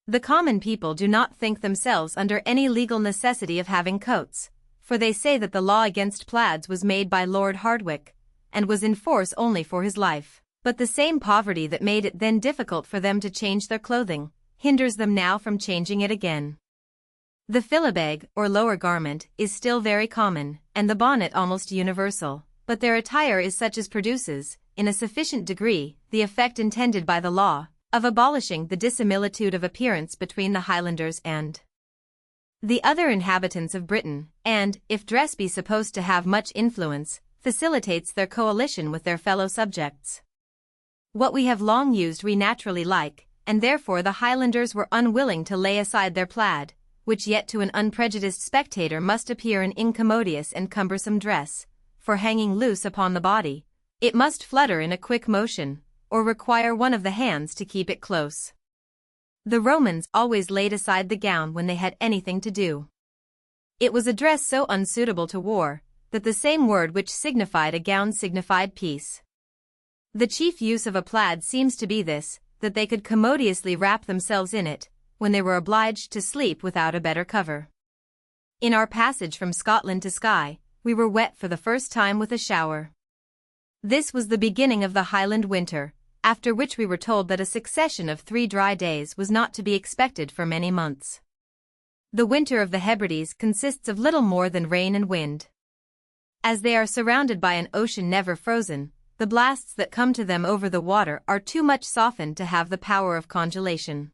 The common people do not think themselves under any legal necessity of having coats, for they say that the law against plaids was made by Lord Hardwicke, and was in force only for his life. But the same poverty that made it then difficult for them to change their clothing, hinders them now from changing it again. The philibeg, or lower garment, is still very common, and the bonnet almost universal, but their attire is such as produces, in a sufficient degree, the effect intended by the law, of abolishing the dissimilitude of appearance between the Highlanders and the other inhabitants of Britain, and, if dress be supposed to have much influence, facilitates their coalition with their fellow subjects. What we have long used we naturally like, and therefore the Highlanders were unwilling to lay aside their plaid, which yet to an unprejudiced spectator must appear an incommodious and cumbersome dress, for hanging loose upon the body, it must flutter in a quick motion, or require one of the hands to keep it close. The Romans always laid aside the gown when they had anything to do. It was a dress so unsuitable to war, that the same word which signified a gown signified peace. The chief use of a plaid seems to be this, that they could commodiously wrap themselves in it, when they were obliged to sleep without a better cover. In our passage from Scotland to Skye, we were wet for the first time with a shower. This was the beginning of the Highland winter, after which we were told that a succession of 3 dry days was not to be expected for many months. The winter of the Hebrides consists of little more than rain and wind. As they are surrounded by an ocean never frozen, the blasts that come to them over the water are too much softened to have the power of congelation.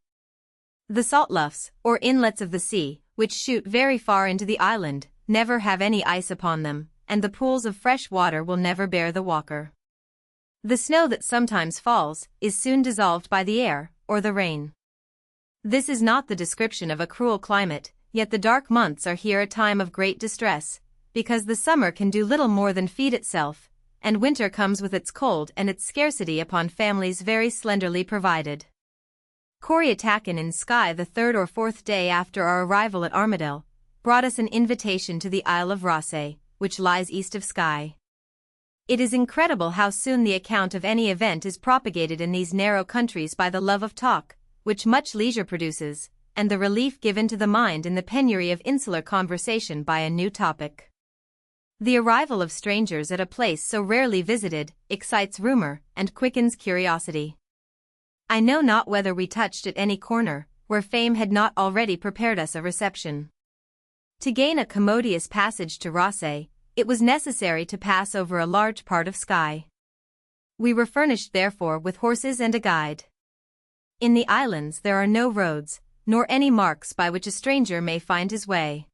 The salt loughs, or inlets of the sea, which shoot very far into the island, never have any ice upon them, and the pools of fresh water will never bear the walker. The snow that sometimes falls is soon dissolved by the air, or the rain. This is not the description of a cruel climate, yet the dark months are here a time of great distress, because the summer can do little more than feed itself, and winter comes with its cold and its scarcity upon families very slenderly provided. Corryatakin in Skye the 3rd or 4th day after our arrival at Armidale, brought us an invitation to the Isle of Rosse, which lies east of Skye. It is incredible how soon the account of any event is propagated in these narrow countries by the love of talk, which much leisure produces, and the relief given to the mind in the penury of insular conversation by a new topic. The arrival of strangers at a place so rarely visited excites rumor and quickens curiosity. I know not whether we touched at any corner where fame had not already prepared us a reception. To gain a commodious passage to Rosse, it was necessary to pass over a large part of Skye. We were furnished therefore with horses and a guide. In the islands there are no roads, nor any marks by which a stranger may find his way.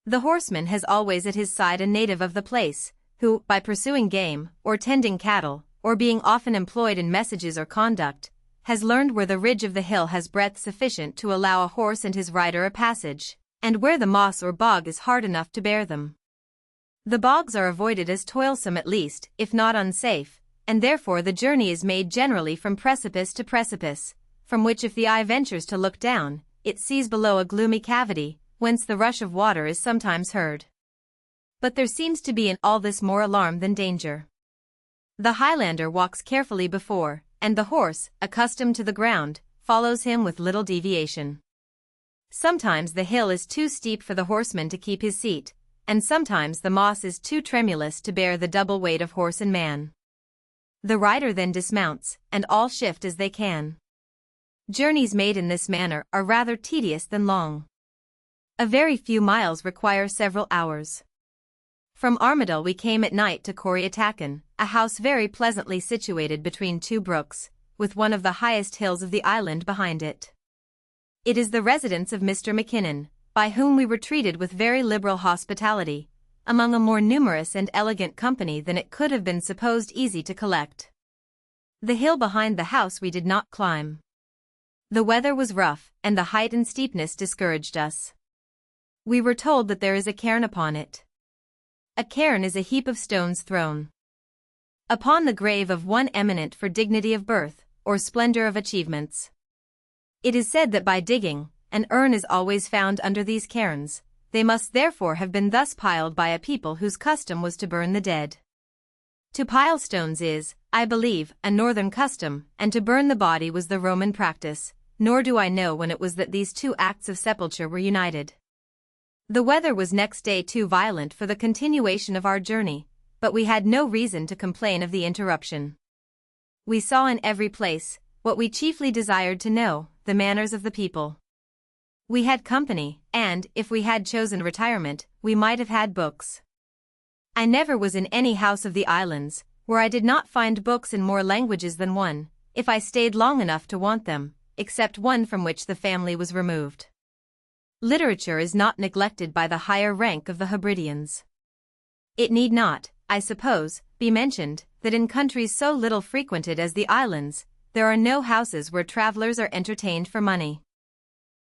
The horseman has always at his side a native of the place, who, by pursuing game, or tending cattle, or being often employed in messages or conduct, has learned where the ridge of the hill has breadth sufficient to allow a horse and his rider a passage, and where the moss or bog is hard enough to bear them. The bogs are avoided as toilsome at least, if not unsafe, and therefore the journey is made generally from precipice to precipice, from which if the eye ventures to look down, it sees below a gloomy cavity, whence the rush of water is sometimes heard. But there seems to be in all this more alarm than danger. The Highlander walks carefully before, and the horse, accustomed to the ground, follows him with little deviation. Sometimes the hill is too steep for the horseman to keep his seat, and sometimes the moss is too tremulous to bear the double weight of horse and man. The rider then dismounts, and all shift as they can. Journeys made in this manner are rather tedious than long. A very few miles require several hours. From Armidale we came at night to Corryatakin, a house very pleasantly situated between 2 brooks, with one of the highest hills of the island behind it. It is the residence of Mr. Mackinnon, by whom we were treated with very liberal hospitality, among a more numerous and elegant company than it could have been supposed easy to collect. The hill behind the house we did not climb. The weather was rough, and the height and steepness discouraged us. We were told that there is a cairn upon it. A cairn is a heap of stones thrown upon the grave of one eminent for dignity of birth, or splendor of achievements. It is said that by digging, an urn is always found under these cairns. They must therefore have been thus piled by a people whose custom was to burn the dead. To pile stones is, I believe, a northern custom, and to burn the body was the Roman practice, nor do I know when it was that these 2 acts of sepulture were united. The weather was next day too violent for the continuation of our journey, but we had no reason to complain of the interruption. We saw in every place, what we chiefly desired to know, the manners of the people. We had company, and, if we had chosen retirement, we might have had books. I never was in any house of the islands, where I did not find books in more languages than one, if I stayed long enough to want them, except one from which the family was removed. Literature is not neglected by the higher rank of the Hebrideans. It need not, I suppose, be mentioned, that in countries so little frequented as the islands, there are no houses where travelers are entertained for money.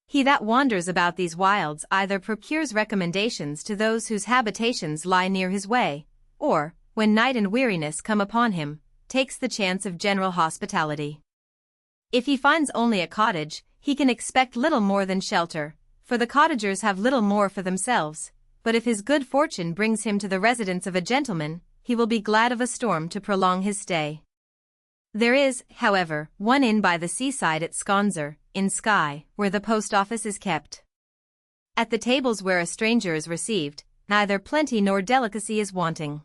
He that wanders about these wilds either procures recommendations to those whose habitations lie near his way, or, when night and weariness come upon him, takes the chance of general hospitality. If he finds only a cottage, he can expect little more than shelter, for the cottagers have little more for themselves, but if his good fortune brings him to the residence of a gentleman, he will be glad of a storm to prolong his stay. There is, however, one inn by the seaside at Sconser, in Skye, where the post office is kept. At the tables where a stranger is received, neither plenty nor delicacy is wanting.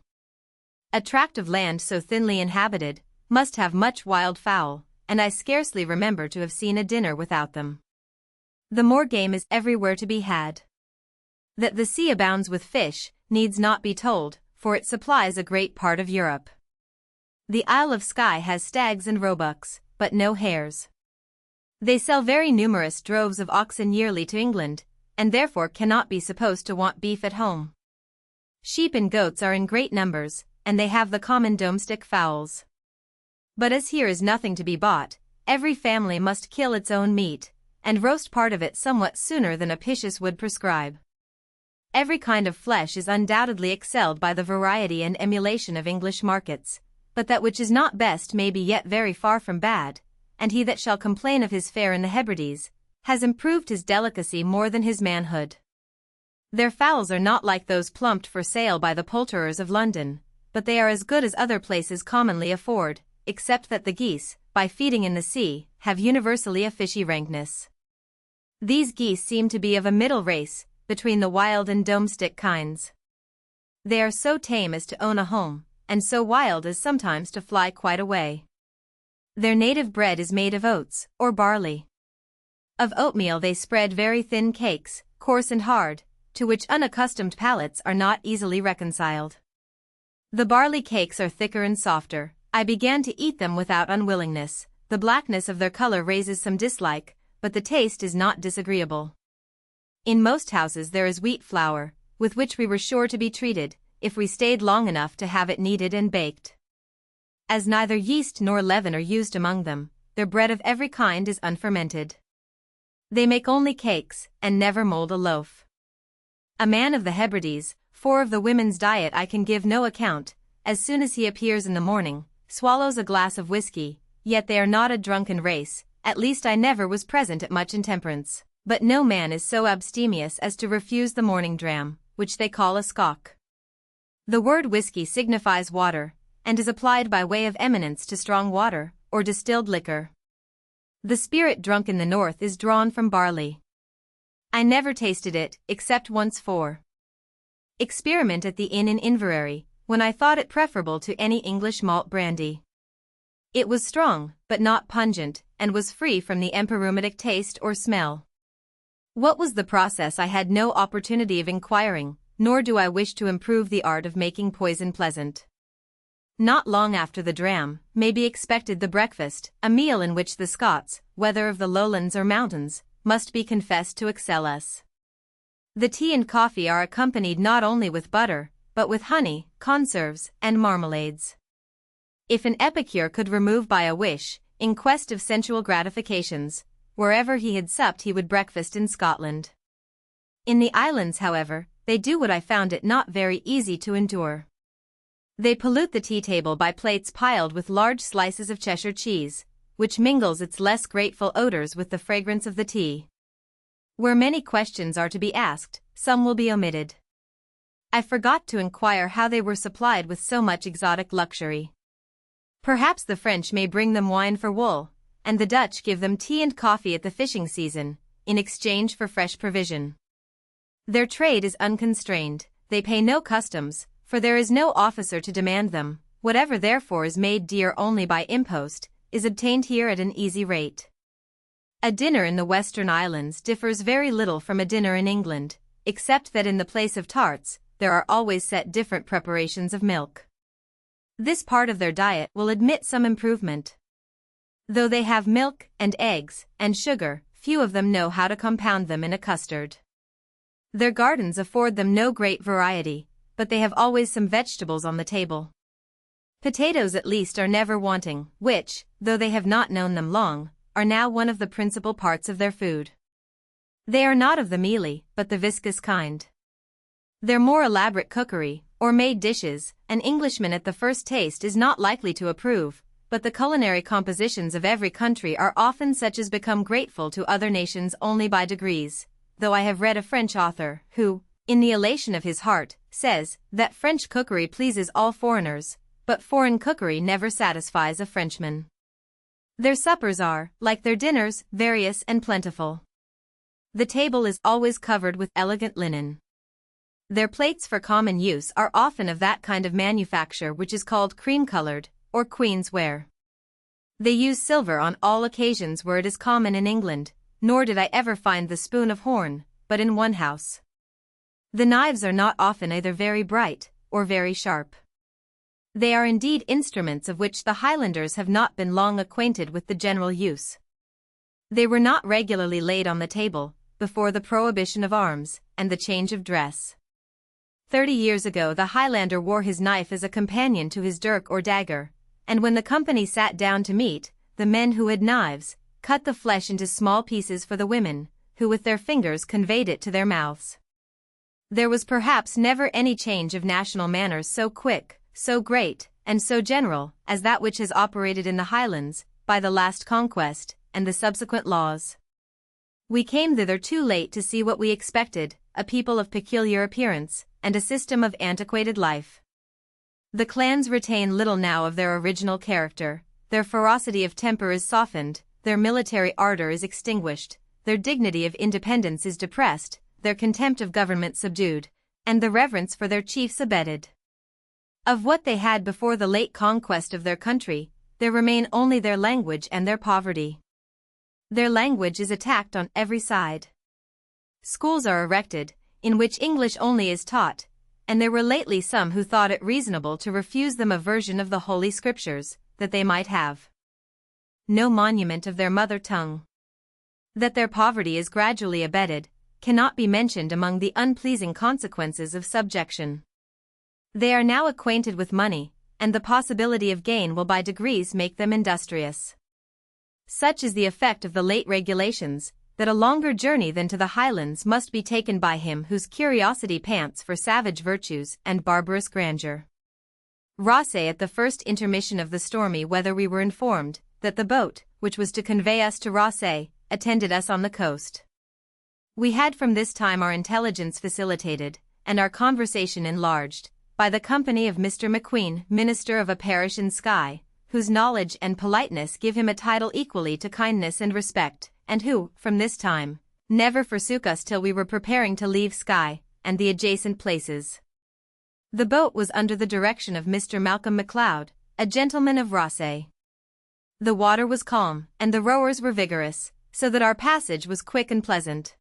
A tract of land so thinly inhabited must have much wild fowl, and I scarcely remember to have seen a dinner without them. The moor game is everywhere to be had. That the sea abounds with fish needs not be told, for it supplies a great part of Europe. The Isle of Skye has stags and roebucks, but no hares. They sell very numerous droves of oxen yearly to England, and therefore cannot be supposed to want beef at home. Sheep and goats are in great numbers, and they have the common domestic fowls. But as here is nothing to be bought, every family must kill its own meat, and roast part of it somewhat sooner than Apicius would prescribe. Every kind of flesh is undoubtedly excelled by the variety and emulation of English markets, but that which is not best may be yet very far from bad, and he that shall complain of his fare in the Hebrides, has improved his delicacy more than his manhood. Their fowls are not like those plumped for sale by the poulterers of London, but they are as good as other places commonly afford, except that the geese, by feeding in the sea, have universally a fishy rankness. These geese seem to be of a middle race, between the wild and domestic kinds. They are so tame as to own a home, and so wild as sometimes to fly quite away. Their native bread is made of oats, or barley. Of oatmeal they spread very thin cakes, coarse and hard, to which unaccustomed palates are not easily reconciled. The barley cakes are thicker and softer. I began to eat them without unwillingness. The blackness of their color raises some dislike, but the taste is not disagreeable. In most houses there is wheat flour, with which we were sure to be treated, if we stayed long enough to have it kneaded and baked. As neither yeast nor leaven are used among them, their bread of every kind is unfermented. They make only cakes, and never mold a loaf. A man of the Hebrides, for of the women's diet I can give no account, as soon as he appears in the morning, swallows a glass of whiskey, yet they are not a drunken race, at least I never was present at much intemperance, but no man is so abstemious as to refuse the morning dram, which they call a scock. The word whiskey signifies water, and is applied by way of eminence to strong water, or distilled liquor. The spirit drunk in the north is drawn from barley. I never tasted it, except once for experiment at the inn in Inverary, when I thought it preferable to any English malt brandy. It was strong, but not pungent, and was free from the empyreumatic taste or smell. What was the process I had no opportunity of inquiring, nor do I wish to improve the art of making poison pleasant. Not long after the dram, may be expected the breakfast, a meal in which the Scots, whether of the lowlands or mountains, must be confessed to excel us. The tea and coffee are accompanied not only with butter, but with honey, conserves, and marmalades. If an epicure could remove by a wish, in quest of sensual gratifications, wherever he had supped he would breakfast in Scotland. In the islands, however, they do what I found it not very easy to endure. They pollute the tea table by plates piled with large slices of Cheshire cheese, which mingles its less grateful odors with the fragrance of the tea. Where many questions are to be asked, some will be omitted. I forgot to inquire how they were supplied with so much exotic luxury. Perhaps the French may bring them wine for wool, and the Dutch give them tea and coffee at the fishing season, in exchange for fresh provision. Their trade is unconstrained, they pay no customs, for there is no officer to demand them, whatever therefore is made dear only by impost, is obtained here at an easy rate. A dinner in the Western Islands differs very little from a dinner in England, except that in the place of tarts, there are always set different preparations of milk. This part of their diet will admit some improvement. Though they have milk, and eggs, and sugar, few of them know how to compound them in a custard. Their gardens afford them no great variety, but they have always some vegetables on the table. Potatoes at least are never wanting, which, though they have not known them long, are now one of the principal parts of their food. They are not of the mealy, but the viscous kind. Their more elaborate cookery, or made dishes, an Englishman at the first taste is not likely to approve, but the culinary compositions of every country are often such as become grateful to other nations only by degrees, though I have read a French author, who, in the elation of his heart, says that French cookery pleases all foreigners, but foreign cookery never satisfies a Frenchman. Their suppers are, like their dinners, various and plentiful. The table is always covered with elegant linen. Their plates for common use are often of that kind of manufacture which is called cream-colored, or queen's ware. They use silver on all occasions where it is common in England, nor did I ever find the spoon of horn, but in one house. The knives are not often either very bright, or very sharp. They are indeed instruments of which the Highlanders have not been long acquainted with the general use. They were not regularly laid on the table, before the prohibition of arms, and the change of dress. 30 years ago the Highlander wore his knife as a companion to his dirk or dagger, and when the company sat down to meat, the men who had knives, cut the flesh into small pieces for the women, who with their fingers conveyed it to their mouths. There was perhaps never any change of national manners so quick, so great, and so general, as that which has operated in the Highlands, by the last conquest, and the subsequent laws. We came thither too late to see what we expected, a people of peculiar appearance, and a system of antiquated life. The clans retain little now of their original character, their ferocity of temper is softened, their military ardor is extinguished, their dignity of independence is depressed, their contempt of government subdued, and the reverence for their chiefs abated. Of what they had before the late conquest of their country, there remain only their language and their poverty. Their language is attacked on every side. Schools are erected, in which English only is taught, and there were lately some who thought it reasonable to refuse them a version of the Holy Scriptures, that they might have no monument of their mother tongue. That their poverty is gradually abated, cannot be mentioned among the unpleasing consequences of subjection. They are now acquainted with money, and the possibility of gain will by degrees make them industrious. Such is the effect of the late regulations, that a longer journey than to the Highlands must be taken by him whose curiosity pants for savage virtues and barbarous grandeur. Rosse at the first intermission of the stormy weather we were informed, that the boat, which was to convey us to Rosse, attended us on the coast. We had from this time our intelligence facilitated, and our conversation enlarged, by the company of Mr. McQueen, minister of a parish in Skye, whose knowledge and politeness give him a title equally to kindness and respect, and who, from this time, never forsook us till we were preparing to leave Skye, and the adjacent places. The boat was under the direction of Mr. Malcolm MacLeod, a gentleman of Rosse. The water was calm, and the rowers were vigorous, so that our passage was quick and pleasant.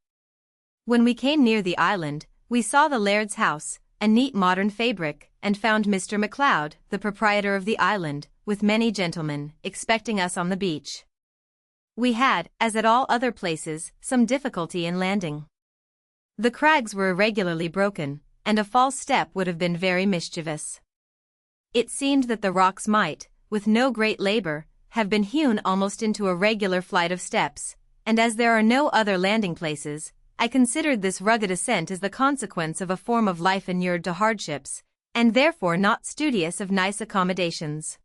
When we came near the island, we saw the laird's house, a neat modern fabric, and found Mr. MacLeod, the proprietor of the island, with many gentlemen, expecting us on the beach. We had, as at all other places, some difficulty in landing. The crags were irregularly broken, and a false step would have been very mischievous. It seemed that the rocks might, with no great labor, have been hewn almost into a regular flight of steps, and as there are no other landing places, I considered this rugged ascent as the consequence of a form of life inured to hardships, and therefore not studious of nice accommodations.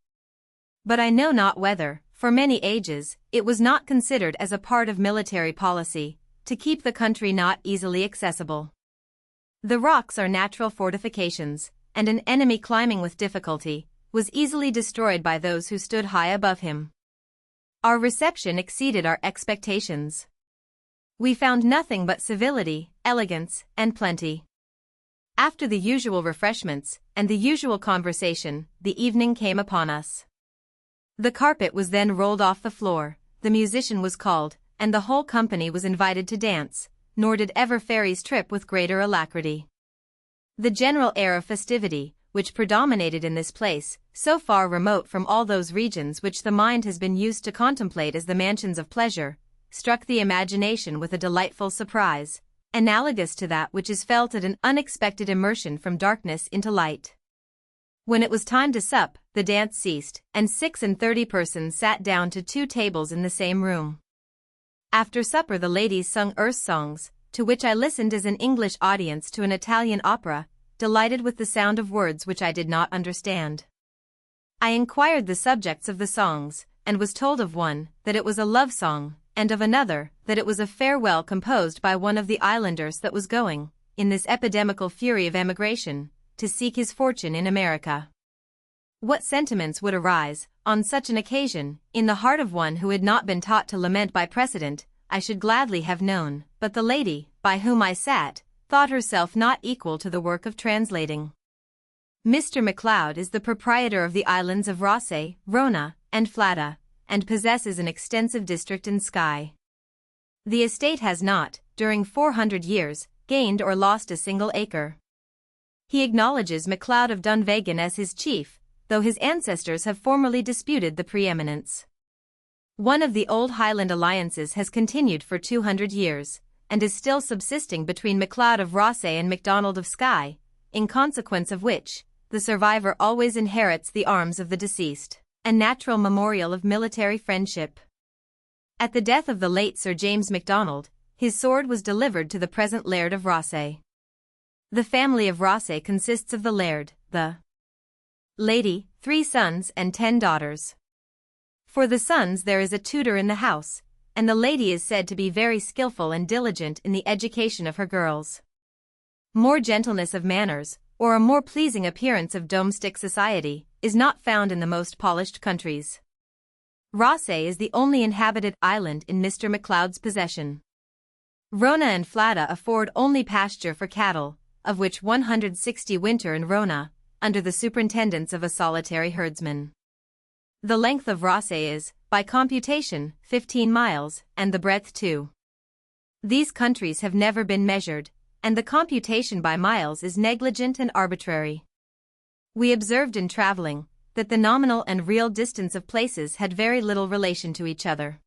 But I know not whether, for many ages, it was not considered as a part of military policy, to keep the country not easily accessible. The rocks are natural fortifications, and an enemy climbing with difficulty, was easily destroyed by those who stood high above him. Our reception exceeded our expectations. We found nothing but civility, elegance, and plenty. After the usual refreshments, and the usual conversation, the evening came upon us. The carpet was then rolled off the floor, the musician was called, and the whole company was invited to dance, nor did ever fairies trip with greater alacrity. The general air of festivity, which predominated in this place, so far remote from all those regions which the mind has been used to contemplate as the mansions of pleasure, struck the imagination with a delightful surprise, analogous to that which is felt at an unexpected immersion from darkness into light. When it was time to sup, the dance ceased, and 36 persons sat down to 2 tables in the same room. After supper the ladies sung Erse songs, to which I listened as an English audience to an Italian opera, delighted with the sound of words which I did not understand. I inquired the subjects of the songs, and was told of one, that it was a love song, and of another, that it was a farewell composed by one of the islanders that was going, in this epidemical fury of emigration, to seek his fortune in America. What sentiments would arise, on such an occasion, in the heart of one who had not been taught to lament by precedent, I should gladly have known, but the lady, by whom I sat, thought herself not equal to the work of translating. Mr. MacLeod is the proprietor of the islands of Rosse, Rona, and Flata, and possesses an extensive district in Skye. The estate has not, during 400 years, gained or lost a single acre. He acknowledges MacLeod of Dunvegan as his chief, though his ancestors have formerly disputed the preeminence. One of the old Highland alliances has continued for 200 years, and is still subsisting between MacLeod of Rosse and MacDonald of Skye, in consequence of which, the survivor always inherits the arms of the deceased, a natural memorial of military friendship. At the death of the late Sir James MacDonald, his sword was delivered to the present Laird of Rosse. The family of Rosse consists of the Laird, the lady, 3 sons and 10 daughters. For the sons there is a tutor in the house, and the lady is said to be very skillful and diligent in the education of her girls. More gentleness of manners, or a more pleasing appearance of domestic society, is not found in the most polished countries. Rosse is the only inhabited island in Mr. MacLeod's possession. Rona and Flata afford only pasture for cattle, of which 160 winter in Rona, under the superintendence of a solitary herdsman. The length of Rosse is, by computation, 15 miles, and the breadth 2. These countries have never been measured, and the computation by miles is negligent and arbitrary. We observed in traveling, that the nominal and real distance of places had very little relation to each other.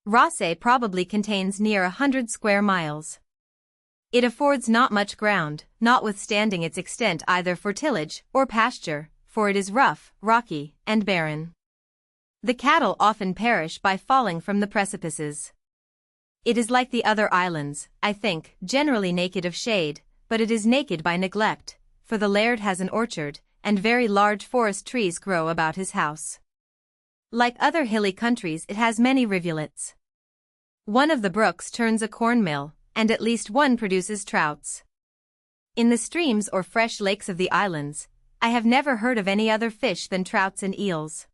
Rosse probably contains near 100 square miles. It affords not much ground, notwithstanding its extent either for tillage or pasture, for it is rough, rocky, and barren. The cattle often perish by falling from the precipices. It is like the other islands, I think, generally naked of shade, but it is naked by neglect, for the laird has an orchard, and very large forest trees grow about his house. Like other hilly countries it has many rivulets. One of the brooks turns a corn mill, and at least one produces trouts. In the streams or fresh lakes of the islands, I have never heard of any other fish than trouts and eels.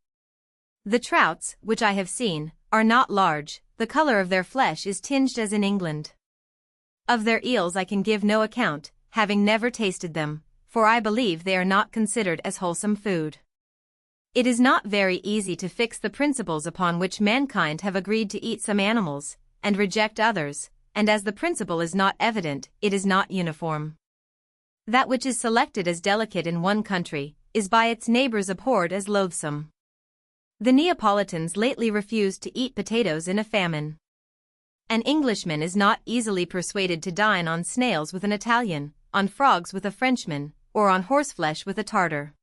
The trouts, which I have seen, are not large, the color of their flesh is tinged as in England. Of their eels I can give no account, having never tasted them, for I believe they are not considered as wholesome food. It is not very easy to fix the principles upon which mankind have agreed to eat some animals, and reject others, and as the principle is not evident, it is not uniform. That which is selected as delicate in one country, is by its neighbors abhorred as loathsome. The Neapolitans lately refused to eat potatoes in a famine. An Englishman is not easily persuaded to dine on snails with an Italian, on frogs with a Frenchman, or on horseflesh with a Tartar.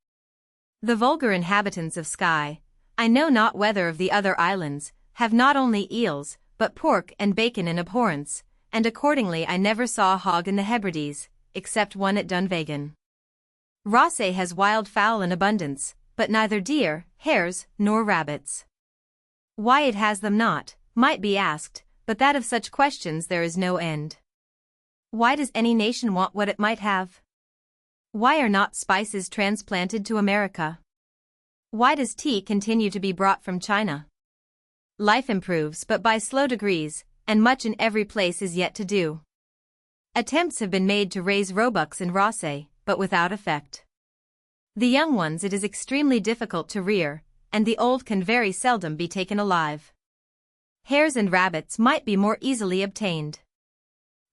The vulgar inhabitants of Skye, I know not whether of the other islands, have not only eels, but pork and bacon in abhorrence, and accordingly I never saw a hog in the Hebrides, except one at Dunvegan. Rosse has wild fowl in abundance, but neither deer, hares, nor rabbits. Why it has them not, might be asked, but that of such questions there is no end. Why does any nation want what it might have? Why are not spices transplanted to America? Why does tea continue to be brought from China? Life improves but by slow degrees, and much in every place is yet to do. Attempts have been made to raise roebucks in Rosse, but without effect. The young ones it is extremely difficult to rear, and the old can very seldom be taken alive. Hares and rabbits might be more easily obtained.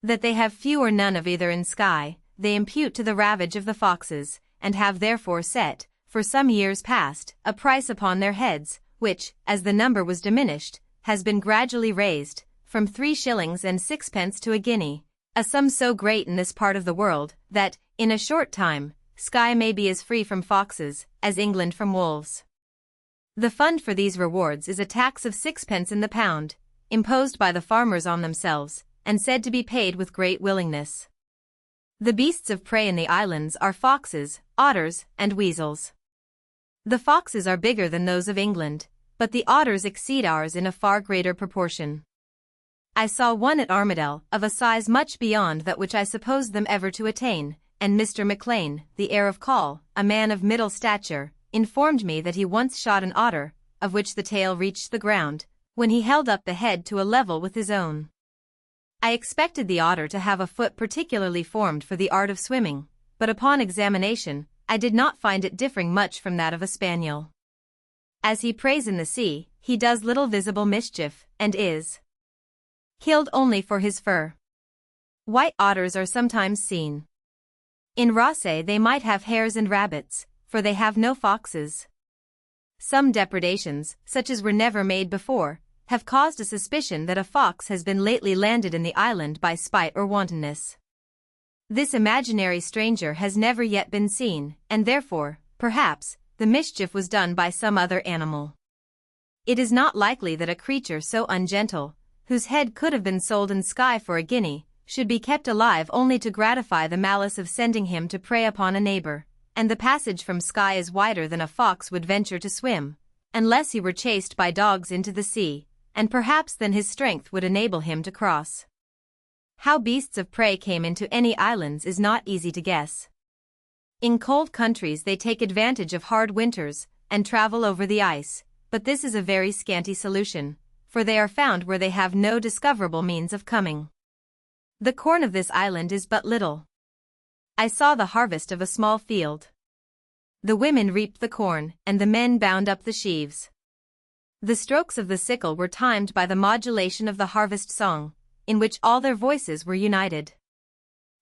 That they have few or none of either in Skye, they impute to the ravage of the foxes, and have therefore set, for some years past, a price upon their heads, which, as the number was diminished, has been gradually raised, from 3 and 6 to a guinea, a sum so great in this part of the world, that, in a short time, Skye may be as free from foxes as England from wolves. The fund for these rewards is a tax of 6p in the pound, imposed by the farmers on themselves, and said to be paid with great willingness. The beasts of prey in the islands are foxes, otters, and weasels. The foxes are bigger than those of England, but the otters exceed ours in a far greater proportion. I saw one at Armadale of a size much beyond that which I supposed them ever to attain, and Mr. McLean, the heir of Call, a man of middle stature, informed me that he once shot an otter, of which the tail reached the ground, when he held up the head to a level with his own. I expected the otter to have a foot particularly formed for the art of swimming, but upon examination, I did not find it differing much from that of a spaniel. As he preys in the sea, he does little visible mischief, and is killed only for his fur. White otters are sometimes seen. In Rosse they might have hares and rabbits, for they have no foxes. Some depredations, such as were never made before, have caused a suspicion that a fox has been lately landed in the island by spite or wantonness. This imaginary stranger has never yet been seen, and therefore, perhaps, the mischief was done by some other animal. It is not likely that a creature so ungentle, whose head could have been sold in Skye for a guinea, should be kept alive only to gratify the malice of sending him to prey upon a neighbor, and the passage from Skye is wider than a fox would venture to swim, unless he were chased by dogs into the sea, and perhaps then his strength would enable him to cross. How beasts of prey came into any islands is not easy to guess. In cold countries they take advantage of hard winters, and travel over the ice, but this is a very scanty solution, for they are found where they have no discoverable means of coming. The corn of this island is but little. I saw the harvest of a small field. The women reaped the corn, and the men bound up the sheaves. The strokes of the sickle were timed by the modulation of the harvest song, in which all their voices were united.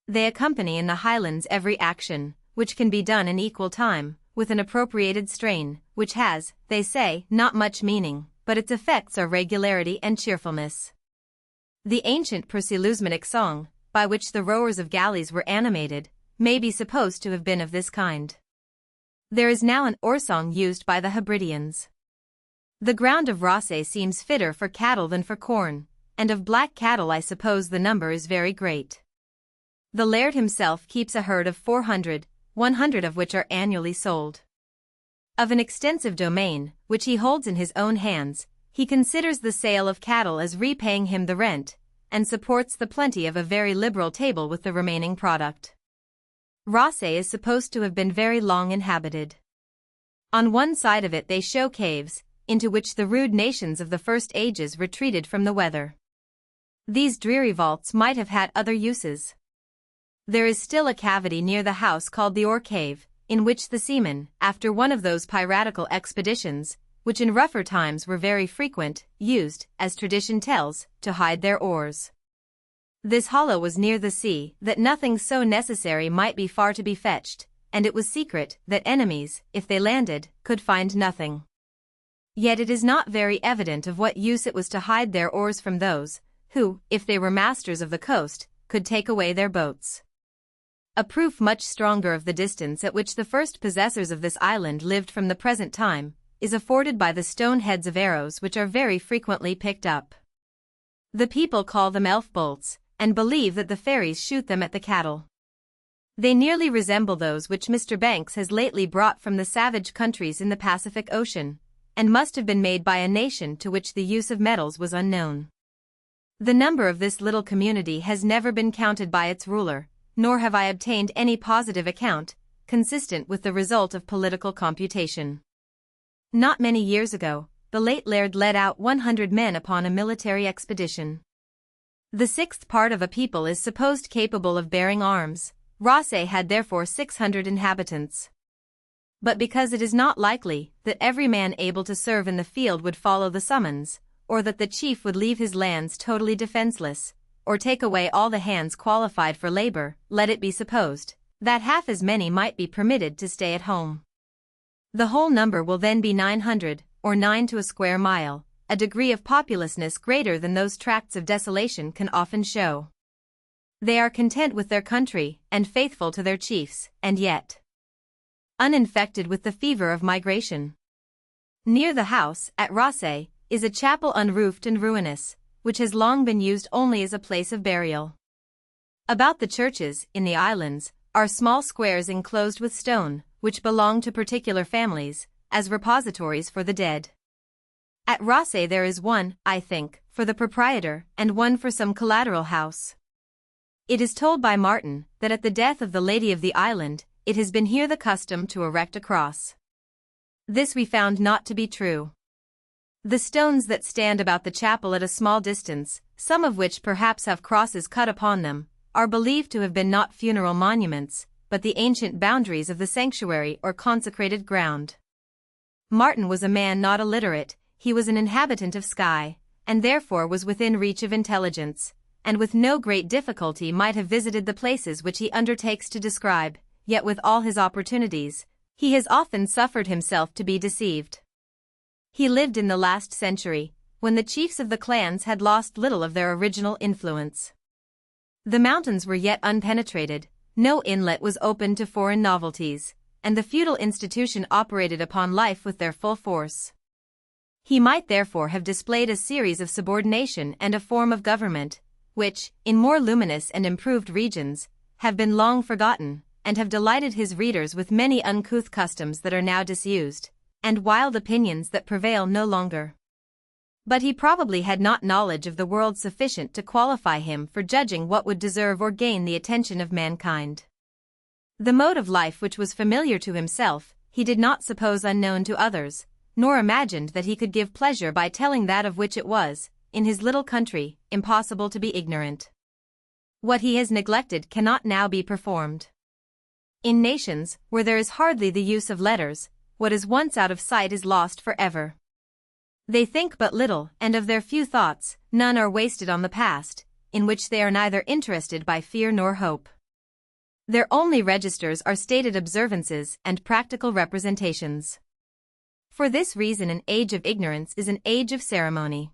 They accompany in the Highlands every action, which can be done in equal time, with an appropriated strain, which has, they say, not much meaning, but its effects are regularity and cheerfulness. The ancient Perselusmanic song, by which the rowers of galleys were animated, may be supposed to have been of this kind. There is now an oar-song used by the Hebrideans. The ground of Rosse seems fitter for cattle than for corn, and of black cattle I suppose the number is very great. The laird himself keeps a herd of 400, 100 of which are annually sold. Of an extensive domain, which he holds in his own hands, he considers the sale of cattle as repaying him the rent, and supports the plenty of a very liberal table with the remaining product. Rosse is supposed to have been very long inhabited. On one side of it they show caves, into which the rude nations of the first ages retreated from the weather. These dreary vaults might have had other uses. There is still a cavity near the house called the Oar Cave, in which the seamen, after one of those piratical expeditions, which in rougher times were very frequent, used, as tradition tells, to hide their oars. This hollow was near the sea, that nothing so necessary might be far to be fetched, and it was secret that enemies, if they landed, could find nothing. Yet it is not very evident of what use it was to hide their oars from those, who, if they were masters of the coast, could take away their boats. A proof much stronger of the distance at which the first possessors of this island lived from the present time, is afforded by the stone heads of arrows which are very frequently picked up. The people call them elf bolts, and believe that the fairies shoot them at the cattle. They nearly resemble those which Mr. Banks has lately brought from the savage countries in the Pacific Ocean, and must have been made by a nation to which the use of metals was unknown. The number of this little community has never been counted by its ruler, nor have I obtained any positive account, consistent with the result of political computation. Not many years ago, the late laird led out 100 men upon a military expedition. The sixth part of a people is supposed capable of bearing arms. Rosse had therefore 600 inhabitants. But because it is not likely that every man able to serve in the field would follow the summons, or that the chief would leave his lands totally defenseless, or take away all the hands qualified for labor, let it be supposed that half as many might be permitted to stay at home. The whole number will then be 900, or 9 to a square mile, a degree of populousness greater than those tracts of desolation can often show. They are content with their country, and faithful to their chiefs, and yet uninfected with the fever of migration. Near the house, at Rosse, is a chapel unroofed and ruinous, which has long been used only as a place of burial. About the churches, in the islands, are small squares enclosed with stone, which belong to particular families, as repositories for the dead. At Rosse there is one, I think, for the proprietor, and one for some collateral house. It is told by Martin, that at the death of the lady of the island, it has been here the custom to erect a cross. This we found not to be true. The stones that stand about the chapel at a small distance, some of which perhaps have crosses cut upon them, are believed to have been not funeral monuments, but the ancient boundaries of the sanctuary or consecrated ground. Martin was a man not illiterate, he was an inhabitant of Skye, and therefore was within reach of intelligence, and with no great difficulty might have visited the places which he undertakes to describe, yet with all his opportunities, he has often suffered himself to be deceived. He lived in the last century, when the chiefs of the clans had lost little of their original influence. The mountains were yet unpenetrated, no inlet was open to foreign novelties, and the feudal institution operated upon life with their full force. He might therefore have displayed a series of subordination and a form of government, which, in more luminous and improved regions, have been long forgotten, and have delighted his readers with many uncouth customs that are now disused, and wild opinions that prevail no longer. But he probably had not knowledge of the world sufficient to qualify him for judging what would deserve or gain the attention of mankind. The mode of life which was familiar to himself, he did not suppose unknown to others, nor imagined that he could give pleasure by telling that of which it was, in his little country, impossible to be ignorant. What he has neglected cannot now be performed. In nations, where there is hardly the use of letters, what is once out of sight is lost forever. They think but little, and of their few thoughts, none are wasted on the past, in which they are neither interested by fear nor hope. Their only registers are stated observances and practical representations. For this reason an age of ignorance is an age of ceremony.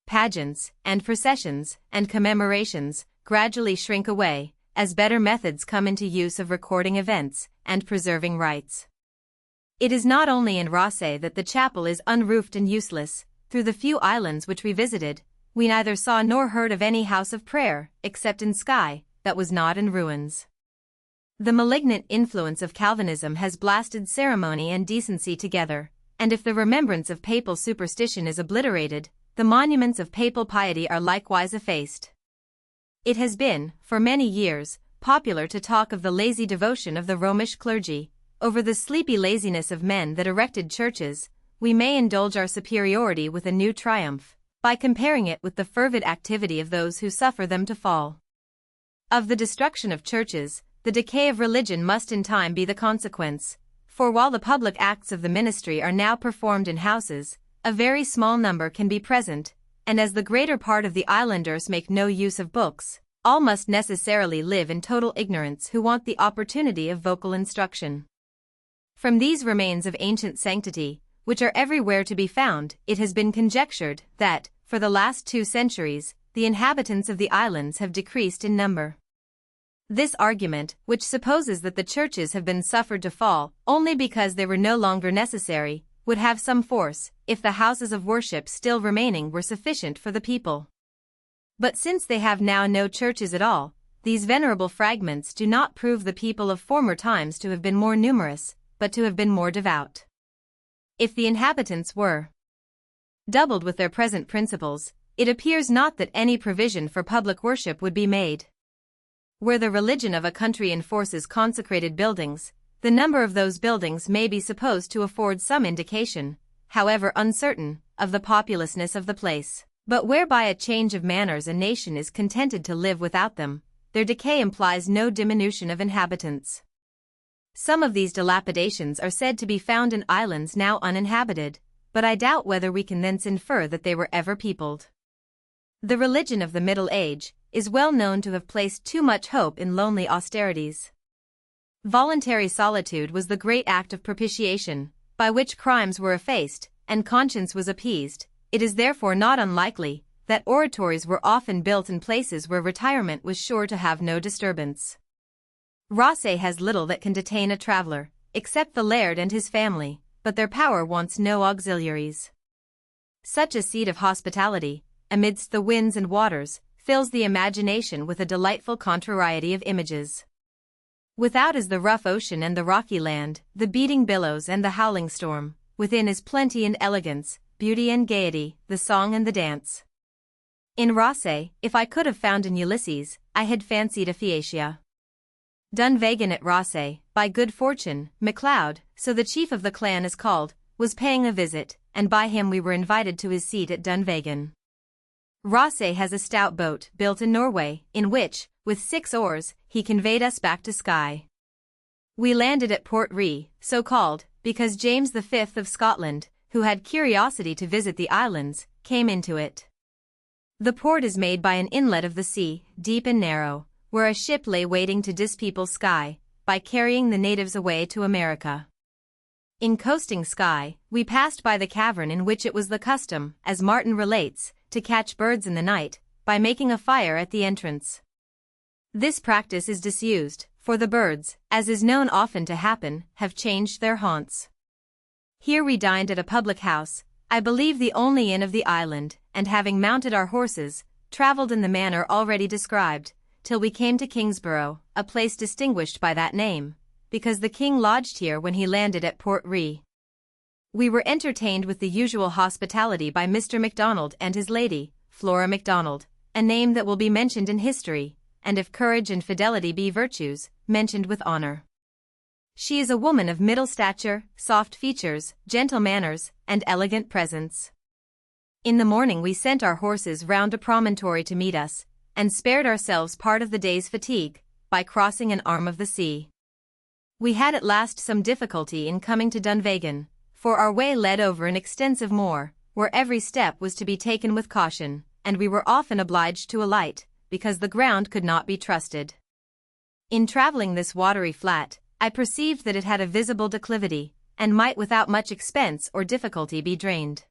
Pageants, and processions, and commemorations, gradually shrink away, as better methods come into use of recording events, and preserving rites. It is not only in Rosse that the chapel is unroofed and useless. Through the few islands which we visited, we neither saw nor heard of any house of prayer, except in Skye, that was not in ruins. The malignant influence of Calvinism has blasted ceremony and decency together, and if the remembrance of papal superstition is obliterated, the monuments of papal piety are likewise effaced. It has been, for many years, popular to talk of the lazy devotion of the Romish clergy. Over the sleepy laziness of men that erected churches, we may indulge our superiority with a new triumph, by comparing it with the fervid activity of those who suffer them to fall. Of the destruction of churches, the decay of religion must in time be the consequence, for while the public acts of the ministry are now performed in houses, a very small number can be present, and as the greater part of the islanders make no use of books, all must necessarily live in total ignorance who want the opportunity of vocal instruction. From these remains of ancient sanctity, which are everywhere to be found, it has been conjectured that, for the last 2 centuries, the inhabitants of the islands have decreased in number. This argument, which supposes that the churches have been suffered to fall only because they were no longer necessary, would have some force, if the houses of worship still remaining were sufficient for the people. But since they have now no churches at all, these venerable fragments do not prove the people of former times to have been more numerous, but to have been more devout. If the inhabitants were doubled with their present principles, it appears not that any provision for public worship would be made. Where the religion of a country enforces consecrated buildings, the number of those buildings may be supposed to afford some indication, however uncertain, of the populousness of the place. But whereby a change of manners a nation is contented to live without them, their decay implies no diminution of inhabitants. Some of these dilapidations are said to be found in islands now uninhabited, but I doubt whether we can thence infer that they were ever peopled. The religion of the Middle Age is well known to have placed too much hope in lonely austerities. Voluntary solitude was the great act of propitiation, by which crimes were effaced, and conscience was appeased. It is therefore not unlikely that oratories were often built in places where retirement was sure to have no disturbance. Rosse has little that can detain a traveler, except the laird and his family, but their power wants no auxiliaries. Such a seat of hospitality, amidst the winds and waters, fills the imagination with a delightful contrariety of images. Without is the rough ocean and the rocky land, the beating billows and the howling storm. Within is plenty and elegance, beauty and gaiety, the song and the dance. In Rosse, if I could have found an Ulysses, I had fancied a Phaeacia. Dunvegan at Rosse, by good fortune, MacLeod, so the chief of the clan is called, was paying a visit, and by him we were invited to his seat at Dunvegan. Rosse has a stout boat built in Norway, in which, with 6 oars, he conveyed us back to Skye. We landed at Port Ree, so called, because James V of Scotland, who had curiosity to visit the islands, came into it. The port is made by an inlet of the sea, deep and narrow, where a ship lay waiting to dispeople Skye, by carrying the natives away to America. In coasting Skye, we passed by the cavern in which it was the custom, as Martin relates, to catch birds in the night, by making a fire at the entrance. This practice is disused, for the birds, as is known often to happen, have changed their haunts. Here we dined at a public house, I believe the only inn of the island, and having mounted our horses, travelled in the manner already described, till we came to Kingsborough, a place distinguished by that name, because the king lodged here when he landed at Port Ree. We were entertained with the usual hospitality by Mr. MacDonald and his lady, Flora MacDonald, a name that will be mentioned in history, and if courage and fidelity be virtues, mentioned with honor. She is a woman of middle stature, soft features, gentle manners, and elegant presence. In the morning we sent our horses round a promontory to meet us, and spared ourselves part of the day's fatigue, by crossing an arm of the sea. We had at last some difficulty in coming to Dunvegan, for our way led over an extensive moor, where every step was to be taken with caution, and we were often obliged to alight, because the ground could not be trusted. In travelling this watery flat, I perceived that it had a visible declivity, and might without much expense or difficulty be drained.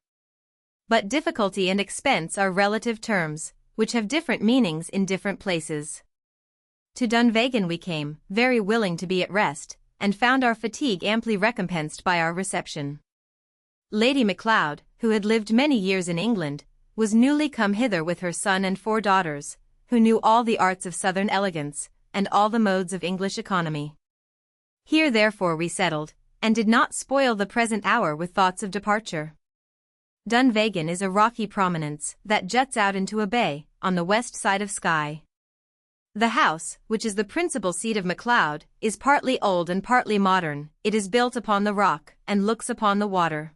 But difficulty and expense are relative terms, which have different meanings in different places. To Dunvegan we came, very willing to be at rest, and found our fatigue amply recompensed by our reception. Lady MacLeod, who had lived many years in England, was newly come hither with her son and 4 daughters, who knew all the arts of southern elegance, and all the modes of English economy. Here therefore we settled, and did not spoil the present hour with thoughts of departure. Dunvegan is a rocky prominence that juts out into a bay, on the west side of Skye. The house, which is the principal seat of MacLeod, is partly old and partly modern. It is built upon the rock, and looks upon the water.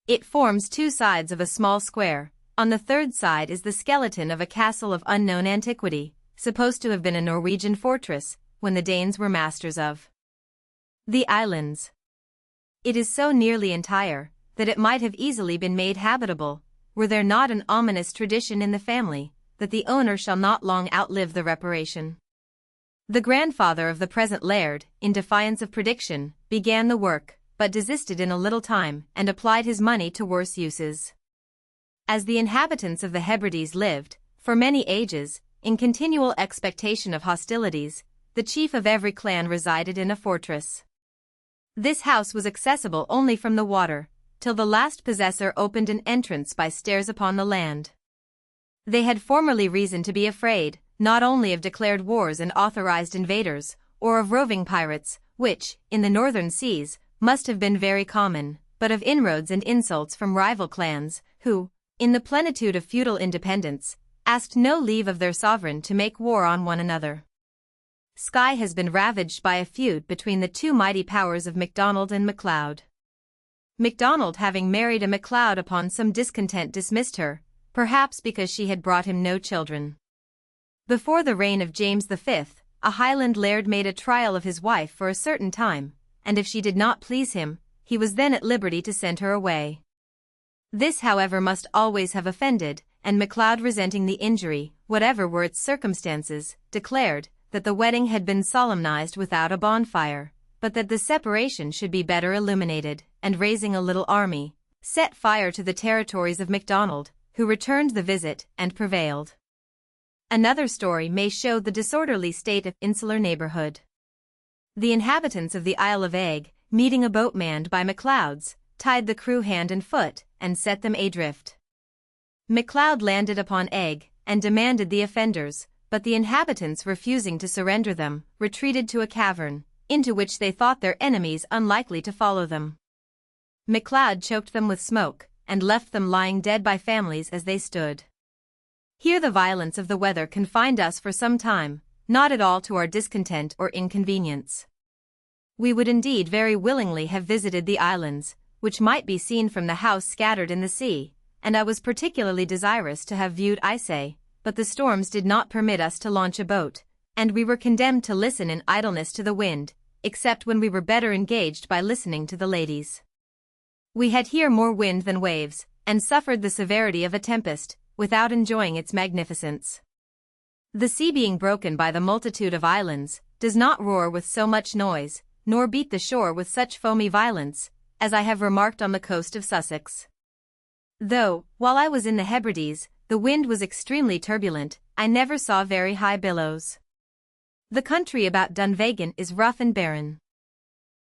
It forms 2 sides of a small square. On the third side is the skeleton of a castle of unknown antiquity, supposed to have been a Norwegian fortress, when the Danes were masters of the islands. It is so nearly entire, that it might have easily been made habitable, were there not an ominous tradition in the family, that the owner shall not long outlive the reparation. The grandfather of the present laird, in defiance of prediction, began the work, but desisted in a little time, and applied his money to worse uses. As the inhabitants of the Hebrides lived, for many ages, in continual expectation of hostilities, the chief of every clan resided in a fortress. This house was accessible only from the water, till the last possessor opened an entrance by stairs upon the land. They had formerly reason to be afraid, not only of declared wars and authorized invaders, or of roving pirates, which, in the northern seas, must have been very common, but of inroads and insults from rival clans, who, in the plenitude of feudal independence, asked no leave of their sovereign to make war on one another. Skye has been ravaged by a feud between the 2 mighty powers of MacDonald and MacLeod. MacDonald, having married a MacLeod upon some discontent, dismissed her, perhaps because she had brought him no children. Before the reign of James V, a Highland laird made a trial of his wife for a certain time, and if she did not please him, he was then at liberty to send her away. This however must always have offended, and MacLeod, resenting the injury, whatever were its circumstances, declared that the wedding had been solemnized without a bonfire, but that the separation should be better illuminated, and raising a little army, set fire to the territories of MacDonald, who returned the visit and prevailed. Another story may show the disorderly state of insular neighborhood. The inhabitants of the Isle of Egg, meeting a boat manned by MacLeods, tied the crew hand and foot, and set them adrift. MacLeod landed upon Egg, and demanded the offenders, but the inhabitants refusing to surrender them, retreated to a cavern, into which they thought their enemies unlikely to follow them. MacLeod choked them with smoke, and left them lying dead by families as they stood. Here the violence of the weather confined us for some time, not at all to our discontent or inconvenience. We would indeed very willingly have visited the islands, which might be seen from the house scattered in the sea, and I was particularly desirous to have viewed Isay, but the storms did not permit us to launch a boat, and we were condemned to listen in idleness to the wind, except when we were better engaged by listening to the ladies. We had here more wind than waves, and suffered the severity of a tempest, without enjoying its magnificence. The sea being broken by the multitude of islands, does not roar with so much noise, nor beat the shore with such foamy violence, as I have remarked on the coast of Sussex. Though, while I was in the Hebrides, the wind was extremely turbulent, I never saw very high billows. The country about Dunvegan is rough and barren.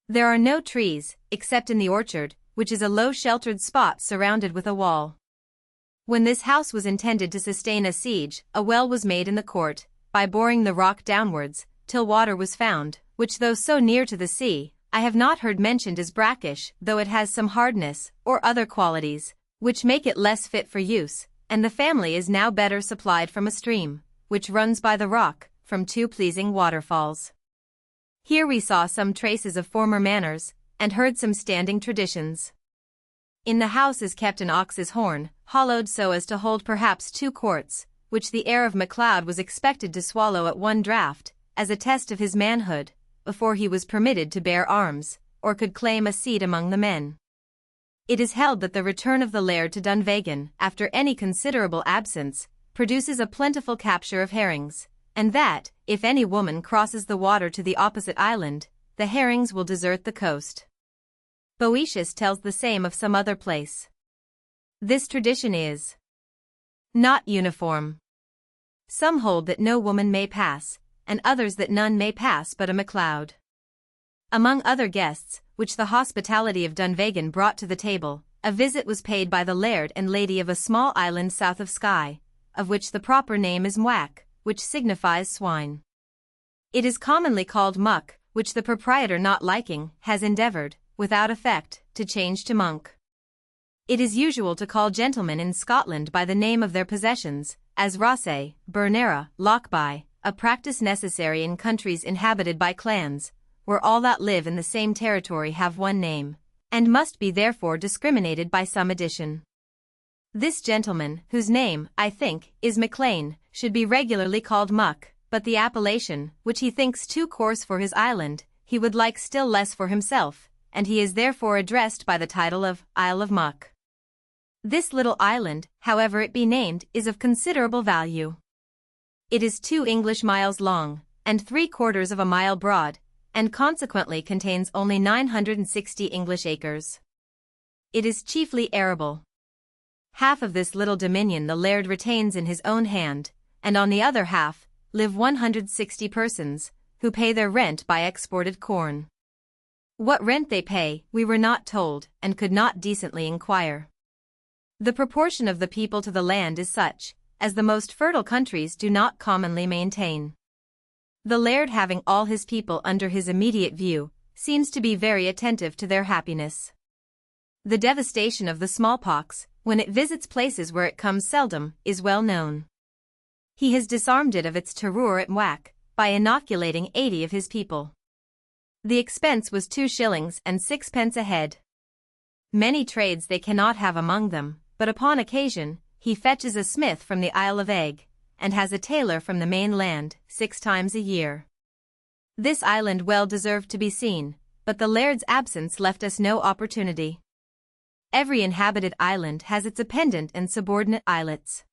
There are no trees, except in the orchard, which is a low sheltered spot surrounded with a wall. When this house was intended to sustain a siege, a well was made in the court, by boring the rock downwards, till water was found, which though so near to the sea, I have not heard mentioned as brackish, though it has some hardness, or other qualities, which make it less fit for use, and the family is now better supplied from a stream, which runs by the rock, from two pleasing waterfalls. Here we saw some traces of former manners, and heard some standing traditions. In the house is kept an ox's horn, hollowed so as to hold perhaps 2 quarts, which the heir of MacLeod was expected to swallow at one draught, as a test of his manhood, before he was permitted to bear arms, or could claim a seat among the men. It is held that the return of the laird to Dunvegan, after any considerable absence, produces a plentiful capture of herrings, and that, if any woman crosses the water to the opposite island, the herrings will desert the coast. Boetius tells the same of some other place. This tradition is not uniform. Some hold that no woman may pass, and others that none may pass but a MacLeod. Among other guests, which the hospitality of Dunvegan brought to the table, a visit was paid by the laird and lady of a small island south of Skye, of which the proper name is Mwack, which signifies swine. It is commonly called Muck, which the proprietor not liking, has endeavoured, without effect, to change to Monk. It is usual to call gentlemen in Scotland by the name of their possessions, as Rosse, Bernera, Lochby, a practice necessary in countries inhabited by clans, where all that live in the same territory have one name, and must be therefore discriminated by some addition. This gentleman, whose name, I think, is MacLean, should be regularly called Muck, but the appellation, which he thinks too coarse for his island, he would like still less for himself, and he is therefore addressed by the title of Isle of Muck. This little island, however it be named, is of considerable value. It is 2 English miles long, and 3/4 of a mile broad, and consequently contains only 960 English acres. It is chiefly arable. Half of this little dominion the laird retains in his own hand, and on the other half live 160 persons, who pay their rent by exported corn. What rent they pay, we were not told, and could not decently inquire. The proportion of the people to the land is such, as the most fertile countries do not commonly maintain. The laird, having all his people under his immediate view, seems to be very attentive to their happiness. The devastation of the smallpox, when it visits places where it comes seldom, is well known. He has disarmed it of its terror at Mwack, by inoculating 80 of his people. The expense was 2 shillings and 6 a head. Many trades they cannot have among them, but upon occasion, he fetches a smith from the Isle of Egg, and has a tailor from the main land, 6 times a year. This island well deserved to be seen, but the laird's absence left us no opportunity. Every inhabited island has its appendant and subordinate islets.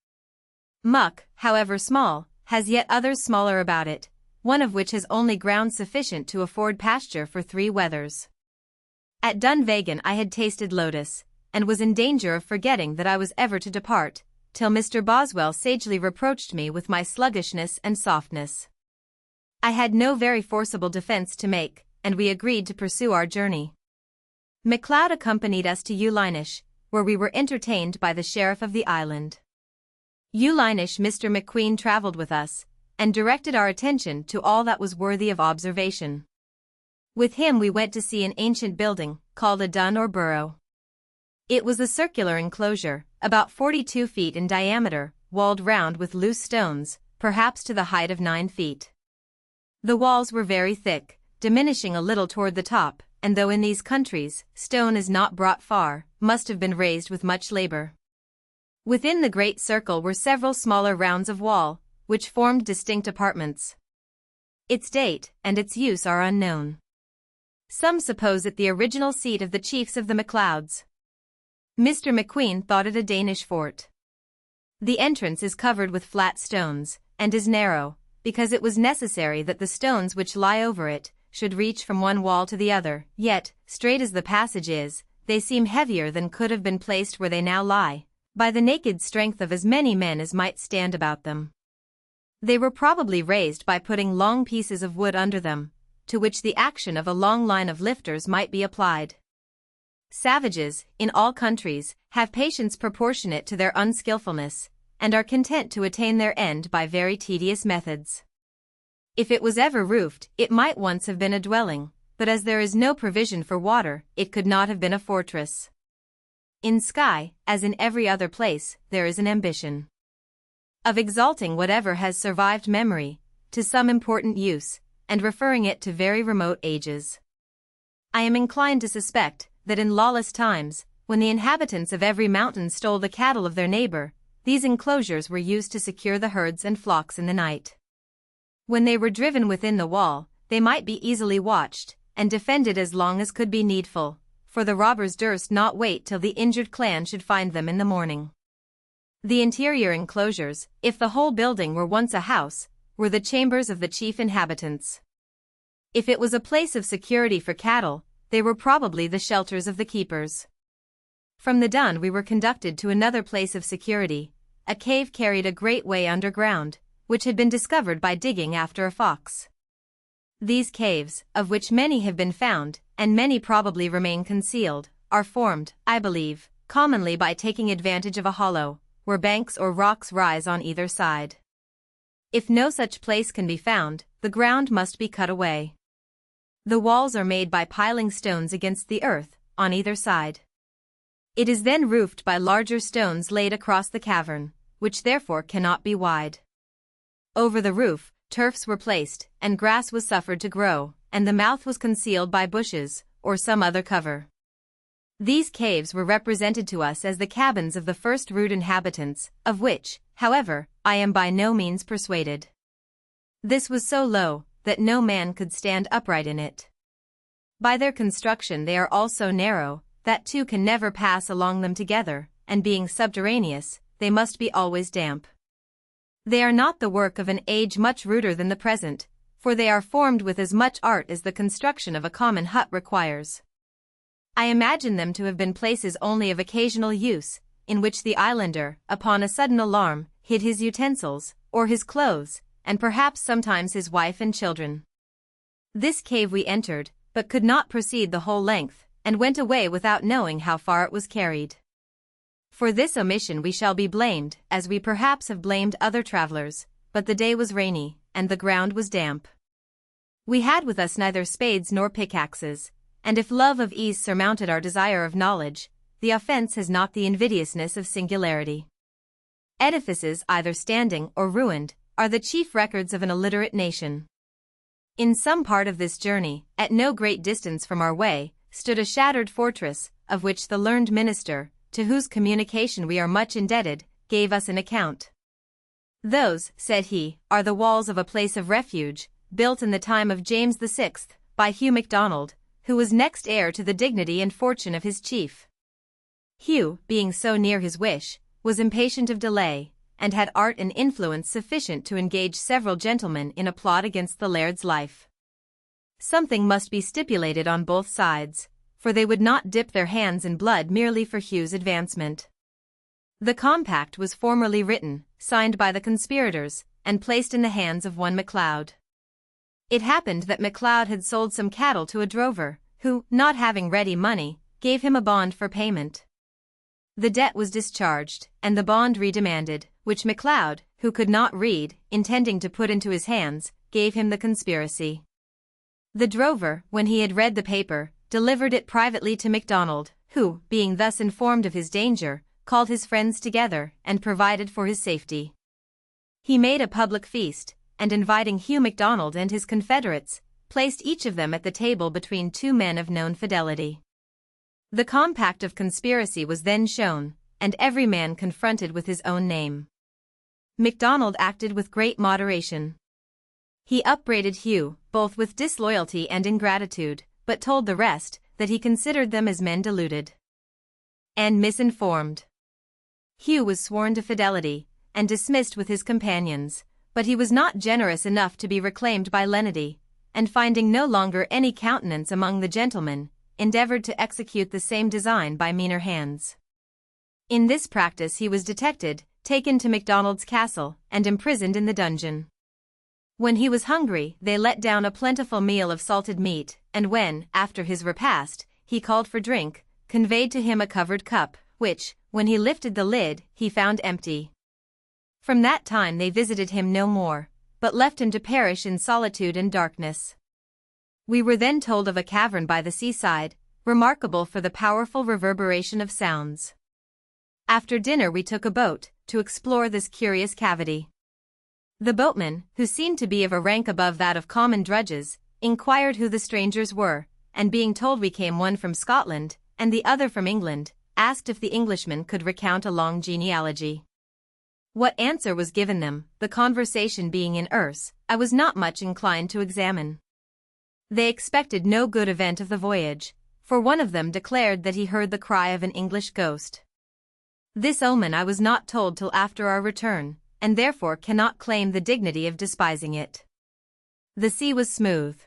Muck, however small, has yet others smaller about it, one of which has only ground sufficient to afford pasture for 3 weathers. At Dunvegan I had tasted lotus, and was in danger of forgetting that I was ever to depart, till Mr. Boswell sagely reproached me with my sluggishness and softness. I had no very forcible defence to make, and we agreed to pursue our journey. MacLeod accompanied us to Ulinaish, where we were entertained by the sheriff of the island. Ulinaish Mr. McQueen traveled with us, and directed our attention to all that was worthy of observation. With him we went to see an ancient building, called a dun or burrow. It was a circular enclosure, about 42 feet in diameter, walled round with loose stones, perhaps to the height of 9 feet. The walls were very thick, diminishing a little toward the top, and though in these countries, stone is not brought far, must have been raised with much labor. Within the great circle were several smaller rounds of wall, which formed distinct apartments. Its date and its use are unknown. Some suppose it the original seat of the chiefs of the MacLeods. Mr. McQueen thought it a Danish fort. The entrance is covered with flat stones, and is narrow, because it was necessary that the stones which lie over it should reach from one wall to the other, yet, straight as the passage is, they seem heavier than could have been placed where they now lie, by the naked strength of as many men as might stand about them. They were probably raised by putting long pieces of wood under them, to which the action of a long line of lifters might be applied. Savages, in all countries, have patience proportionate to their unskillfulness, and are content to attain their end by very tedious methods. If it was ever roofed, it might once have been a dwelling, but as there is no provision for water, it could not have been a fortress. In Skye, as in every other place, there is an ambition of exalting whatever has survived memory, to some important use, and referring it to very remote ages. I am inclined to suspect that in lawless times, when the inhabitants of every mountain stole the cattle of their neighbor, these enclosures were used to secure the herds and flocks in the night. When they were driven within the wall, they might be easily watched, and defended as long as could be needful, for the robbers durst not wait till the injured clan should find them in the morning. The interior enclosures, if the whole building were once a house, were the chambers of the chief inhabitants. If it was a place of security for cattle, they were probably the shelters of the keepers. From the dun we were conducted to another place of security, a cave carried a great way underground, which had been discovered by digging after a fox. These caves, of which many have been found, and many probably remain concealed, are formed, I believe, commonly by taking advantage of a hollow, where banks or rocks rise on either side. If no such place can be found, the ground must be cut away. The walls are made by piling stones against the earth, on either side. It is then roofed by larger stones laid across the cavern, which therefore cannot be wide. Over the roof, turfs were placed, and grass was suffered to grow, and the mouth was concealed by bushes, or some other cover. These caves were represented to us as the cabins of the first rude inhabitants, of which, however, I am by no means persuaded. This was so low, that no man could stand upright in it. By their construction they are all so narrow, that two can never pass along them together, and being subterraneous, they must be always damp. They are not the work of an age much ruder than the present, for they are formed with as much art as the construction of a common hut requires. I imagine them to have been places only of occasional use, in which the islander, upon a sudden alarm, hid his utensils, or his clothes, and perhaps sometimes his wife and children. This cave we entered, but could not proceed the whole length, and went away without knowing how far it was carried. For this omission we shall be blamed, as we perhaps have blamed other travelers, but the day was rainy, and the ground was damp. We had with us neither spades nor pickaxes, and if love of ease surmounted our desire of knowledge, the offense has not the invidiousness of singularity. Edifices either standing or ruined, are the chief records of an illiterate nation. In some part of this journey, at no great distance from our way, stood a shattered fortress, of which the learned minister, to whose communication we are much indebted, gave us an account. Those, said he, are the walls of a place of refuge, built in the time of James VI, by Hugh MacDonald, who was next heir to the dignity and fortune of his chief. Hugh, being so near his wish, was impatient of delay, and had art and influence sufficient to engage several gentlemen in a plot against the laird's life. Something must be stipulated on both sides, for they would not dip their hands in blood merely for Hugh's advancement. The compact was formerly written, signed by the conspirators, and placed in the hands of one MacLeod. It happened that MacLeod had sold some cattle to a drover, who, not having ready money, gave him a bond for payment. The debt was discharged, and the bond redemanded, which MacLeod, who could not read, intending to put into his hands, gave him the conspiracy. The drover, when he had read the paper, delivered it privately to MacDonald, who, being thus informed of his danger, called his friends together and provided for his safety. He made a public feast, and inviting Hugh MacDonald and his confederates, placed each of them at the table between two men of known fidelity. The compact of conspiracy was then shown, and every man confronted with his own name. MacDonald acted with great moderation. He upbraided Hugh, both with disloyalty and ingratitude, but told the rest that he considered them as men deluded and misinformed. Hugh was sworn to fidelity, and dismissed with his companions, but he was not generous enough to be reclaimed by lenity, and finding no longer any countenance among the gentlemen, endeavored to execute the same design by meaner hands. In this practice he was detected, taken to MacDonald's castle, and imprisoned in the dungeon. When he was hungry, they let down a plentiful meal of salted meat, and when, after his repast, he called for drink, conveyed to him a covered cup, which, when he lifted the lid, he found empty. From that time they visited him no more, but left him to perish in solitude and darkness. We were then told of a cavern by the seaside, remarkable for the powerful reverberation of sounds. After dinner we took a boat, to explore this curious cavity. The boatman, who seemed to be of a rank above that of common drudges, inquired who the strangers were, and being told we came one from Scotland, and the other from England, asked if the Englishman could recount a long genealogy. What answer was given them, the conversation being in Erse, I was not much inclined to examine. They expected no good event of the voyage, for one of them declared that he heard the cry of an English ghost. This omen I was not told till after our return, and therefore cannot claim the dignity of despising it. The sea was smooth.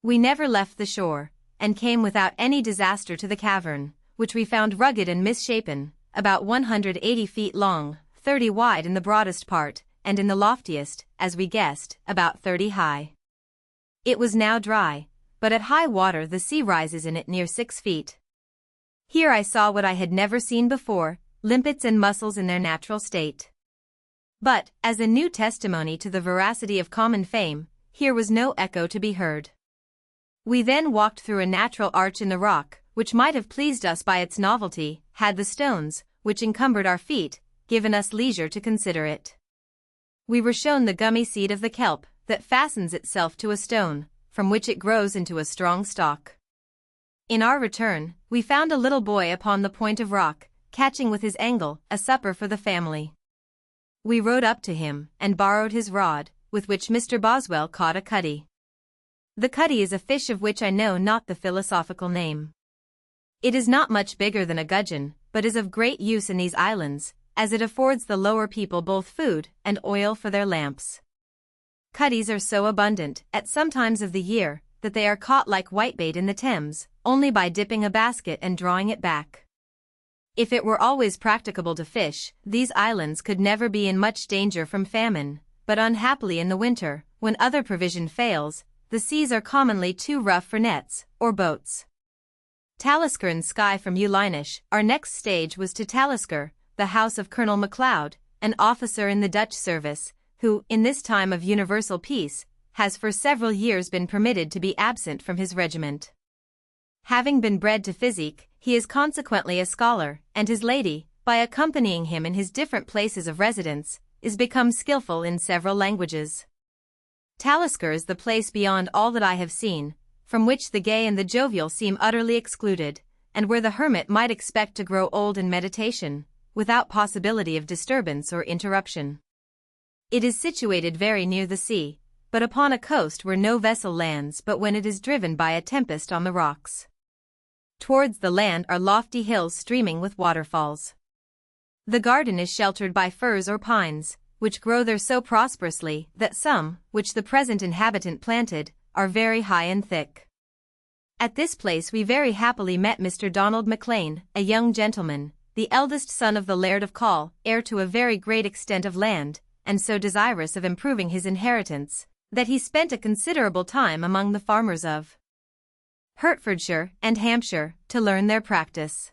We never left the shore, and came without any disaster to the cavern, which we found rugged and misshapen, about 180 feet long, 30 wide in the broadest part, and in the loftiest, as we guessed, about 30 high. It was now dry, but at high water the sea rises in it near 6 feet. Here I saw what I had never seen before, limpets and mussels in their natural state. But, as a new testimony to the veracity of common fame, here was no echo to be heard. We then walked through a natural arch in the rock, which might have pleased us by its novelty, had the stones, which encumbered our feet, given us leisure to consider it. We were shown the gummy seed of the kelp, that fastens itself to a stone, from which it grows into a strong stalk. In our return, we found a little boy upon the point of rock, catching with his angle a supper for the family. We rode up to him, and borrowed his rod, with which Mr. Boswell caught a cuddy. The cuddy is a fish of which I know not the philosophical name. It is not much bigger than a gudgeon, but is of great use in these islands, as it affords the lower people both food and oil for their lamps. Cuddies are so abundant, at some times of the year, that they are caught like whitebait in the Thames, only by dipping a basket and drawing it back. If it were always practicable to fish, these islands could never be in much danger from famine, but unhappily in the winter, when other provision fails, the seas are commonly too rough for nets, or boats. Talisker and Skye from Ullinish, our next stage was to Talisker, the house of Colonel MacLeod, an officer in the Dutch service, who, in this time of universal peace, has for several years been permitted to be absent from his regiment. Having been bred to physique, he is consequently a scholar, and his lady, by accompanying him in his different places of residence, is become skillful in several languages. Talisker is the place beyond all that I have seen, from which the gay and the jovial seem utterly excluded, and where the hermit might expect to grow old in meditation, without possibility of disturbance or interruption. It is situated very near the sea, but upon a coast where no vessel lands but when it is driven by a tempest on the rocks. Towards the land are lofty hills streaming with waterfalls. The garden is sheltered by firs or pines, which grow there so prosperously that some, which the present inhabitant planted, are very high and thick. At this place we very happily met Mr. Donald MacLean, a young gentleman, the eldest son of the Laird of Call, heir to a very great extent of land, and so desirous of improving his inheritance, that he spent a considerable time among the farmers of Hertfordshire and Hampshire to learn their practice.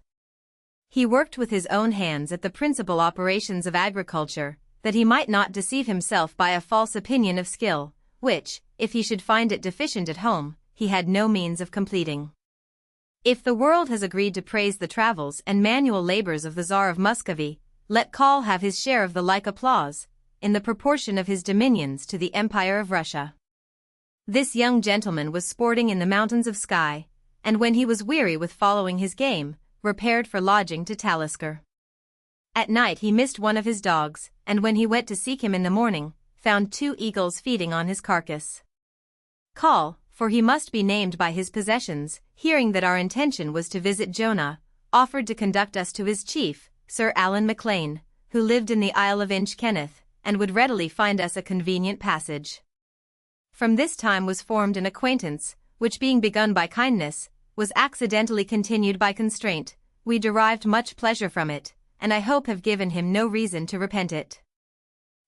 He worked with his own hands at the principal operations of agriculture, that he might not deceive himself by a false opinion of skill, which, if he should find it deficient at home, he had no means of completing. If the world has agreed to praise the travels and manual labors of the Tsar of Muscovy, let Karl have his share of the like applause, in the proportion of his dominions to the Empire of Russia. This young gentleman was sporting in the mountains of Skye, and when he was weary with following his game, repaired for lodging to Talisker. At night he missed one of his dogs, and when he went to seek him in the morning, found 2 eagles feeding on his carcass. Karl, for he must be named by his possessions, hearing that our intention was to visit Jonah, offered to conduct us to his chief, Sir Alan MacLean, who lived in the Isle of Inchkenneth, and would readily find us a convenient passage. From this time was formed an acquaintance, which being begun by kindness, was accidentally continued by constraint. We derived much pleasure from it, and I hope have given him no reason to repent it.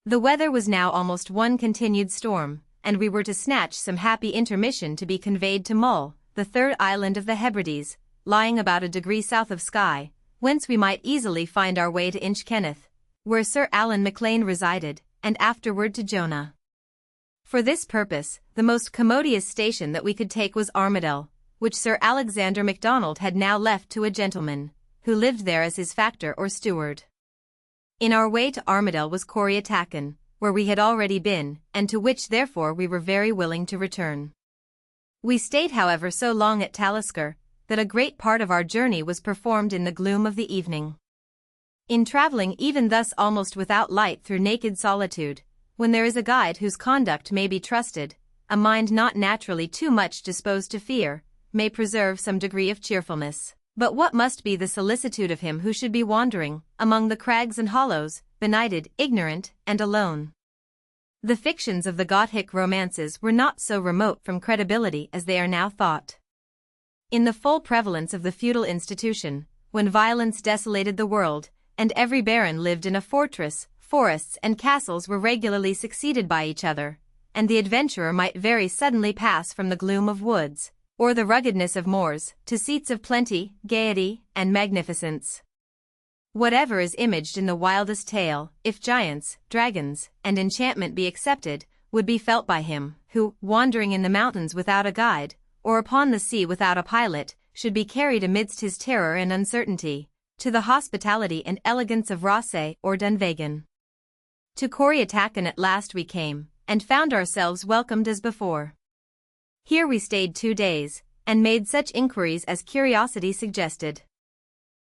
The weather was now almost one continued storm, and we were to snatch some happy intermission to be conveyed to Mull, the 3rd island of the Hebrides, lying about a degree south of Skye, whence we might easily find our way to Inchkenneth, where Sir Alan MacLean resided, and afterward to Jonah. For this purpose, the most commodious station that we could take was Armadale, which Sir Alexander MacDonald had now left to a gentleman, who lived there as his factor or steward. In our way to Armadale was Corryatakin, where we had already been, and to which therefore we were very willing to return. We stayed however so long at Talisker, that a great part of our journey was performed in the gloom of the evening. In travelling even thus almost without light through naked solitude, when there is a guide whose conduct may be trusted, a mind not naturally too much disposed to fear, may preserve some degree of cheerfulness. But what must be the solicitude of him who should be wandering, among the crags and hollows, benighted, ignorant, and alone? The fictions of the Gothic romances were not so remote from credibility as they are now thought. In the full prevalence of the feudal institution, when violence desolated the world, and every baron lived in a fortress, forests and castles were regularly succeeded by each other, and the adventurer might very suddenly pass from the gloom of woods, or the ruggedness of moors, to seats of plenty, gaiety, and magnificence. Whatever is imaged in the wildest tale, if giants, dragons, and enchantment be excepted, would be felt by him, who, wandering in the mountains without a guide, or upon the sea without a pilot, should be carried amidst his terror and uncertainty, to the hospitality and elegance of Rosse or Dunvegan. To Corryatakin at last we came, and found ourselves welcomed as before. Here we stayed 2 days, and made such inquiries as curiosity suggested.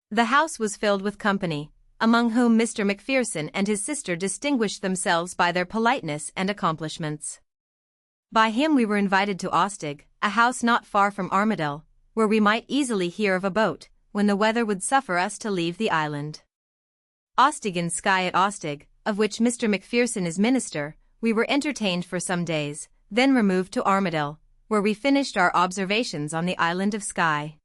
The house was filled with company, among whom Mr. Macpherson and his sister distinguished themselves by their politeness and accomplishments. By him we were invited to Ostig, a house not far from Armadale, where we might easily hear of a boat, when the weather would suffer us to leave the island. Ostig in Skye at Ostig, of which Mr. Macpherson is minister, we were entertained for some days, then removed to Armadale, where we finished our observations on the island of Skye.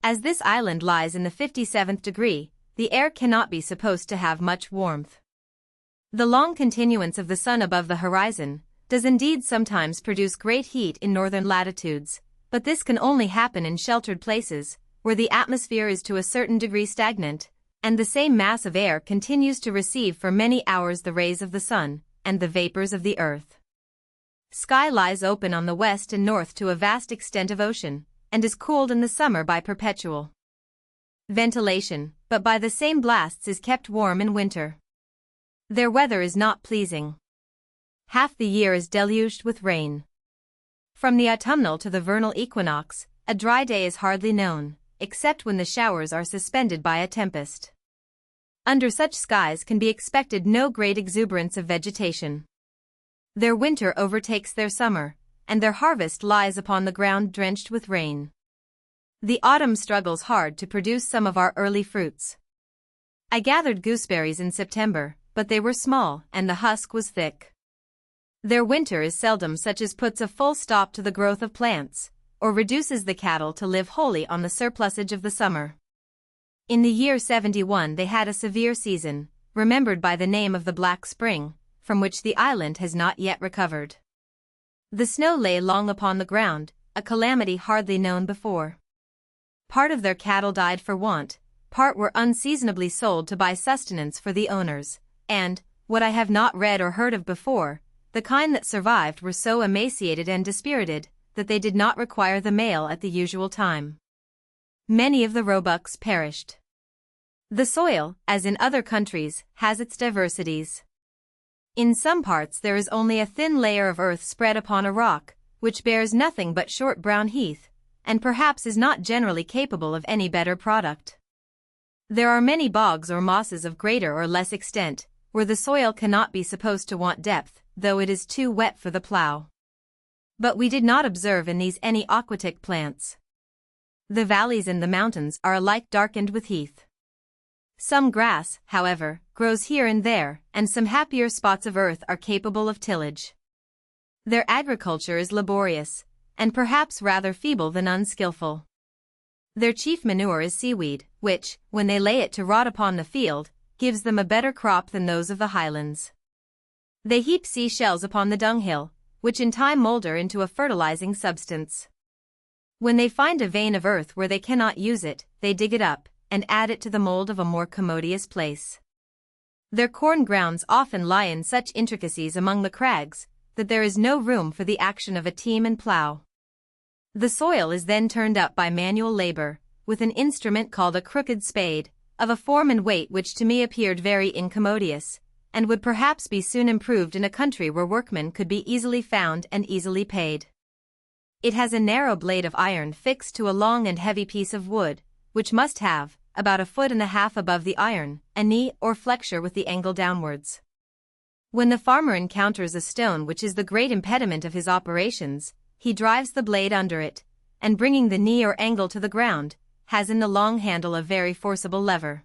As this island lies in the 57th degree, the air cannot be supposed to have much warmth. The long continuance of the sun above the horizon does indeed sometimes produce great heat in northern latitudes, but this can only happen in sheltered places, where the atmosphere is to a certain degree stagnant, and the same mass of air continues to receive for many hours the rays of the sun, and the vapors of the earth. Skye lies open on the west and north to a vast extent of ocean, and is cooled in the summer by perpetual ventilation, but by the same blasts is kept warm in winter. Their weather is not pleasing. Half the year is deluged with rain. From the autumnal to the vernal equinox, a dry day is hardly known, except when the showers are suspended by a tempest. Under such skies can be expected no great exuberance of vegetation. Their winter overtakes their summer, and their harvest lies upon the ground drenched with rain. The autumn struggles hard to produce some of our early fruits. I gathered gooseberries in September, but they were small and the husk was thick. Their winter is seldom such as puts a full stop to the growth of plants, or reduces the cattle to live wholly on the surplusage of the summer. In the year 71 they had a severe season, remembered by the name of the Black Spring, from which the island has not yet recovered. The snow lay long upon the ground, a calamity hardly known before. Part of their cattle died for want, part were unseasonably sold to buy sustenance for the owners, and, what I have not read or heard of before, the kind that survived were so emaciated and dispirited, that they did not require the mail at the usual time. Many of the roebucks perished. The soil, as in other countries, has its diversities. In some parts there is only a thin layer of earth spread upon a rock, which bears nothing but short brown heath, and perhaps is not generally capable of any better product. There are many bogs or mosses of greater or less extent, where the soil cannot be supposed to want depth, though it is too wet for the plough. But we did not observe in these any aquatic plants. The valleys and the mountains are alike darkened with heath. Some grass, however, grows here and there, and some happier spots of earth are capable of tillage. Their agriculture is laborious, and perhaps rather feeble than unskilful. Their chief manure is seaweed, which, when they lay it to rot upon the field, gives them a better crop than those of the highlands. They heap sea-shells upon the dunghill, which in time moulder into a fertilizing substance. When they find a vein of earth where they cannot use it, they dig it up, and add it to the mold of a more commodious place. Their corn grounds often lie in such intricacies among the crags, that there is no room for the action of a team and plough. The soil is then turned up by manual labor, with an instrument called a crooked spade, of a form and weight which to me appeared very incommodious, and would perhaps be soon improved in a country where workmen could be easily found and easily paid. It has a narrow blade of iron fixed to a long and heavy piece of wood, which must have, about 1.5 feet above the iron, a knee or flexure with the angle downwards. When the farmer encounters a stone which is the great impediment of his operations, he drives the blade under it, and bringing the knee or angle to the ground, has in the long handle a very forcible lever.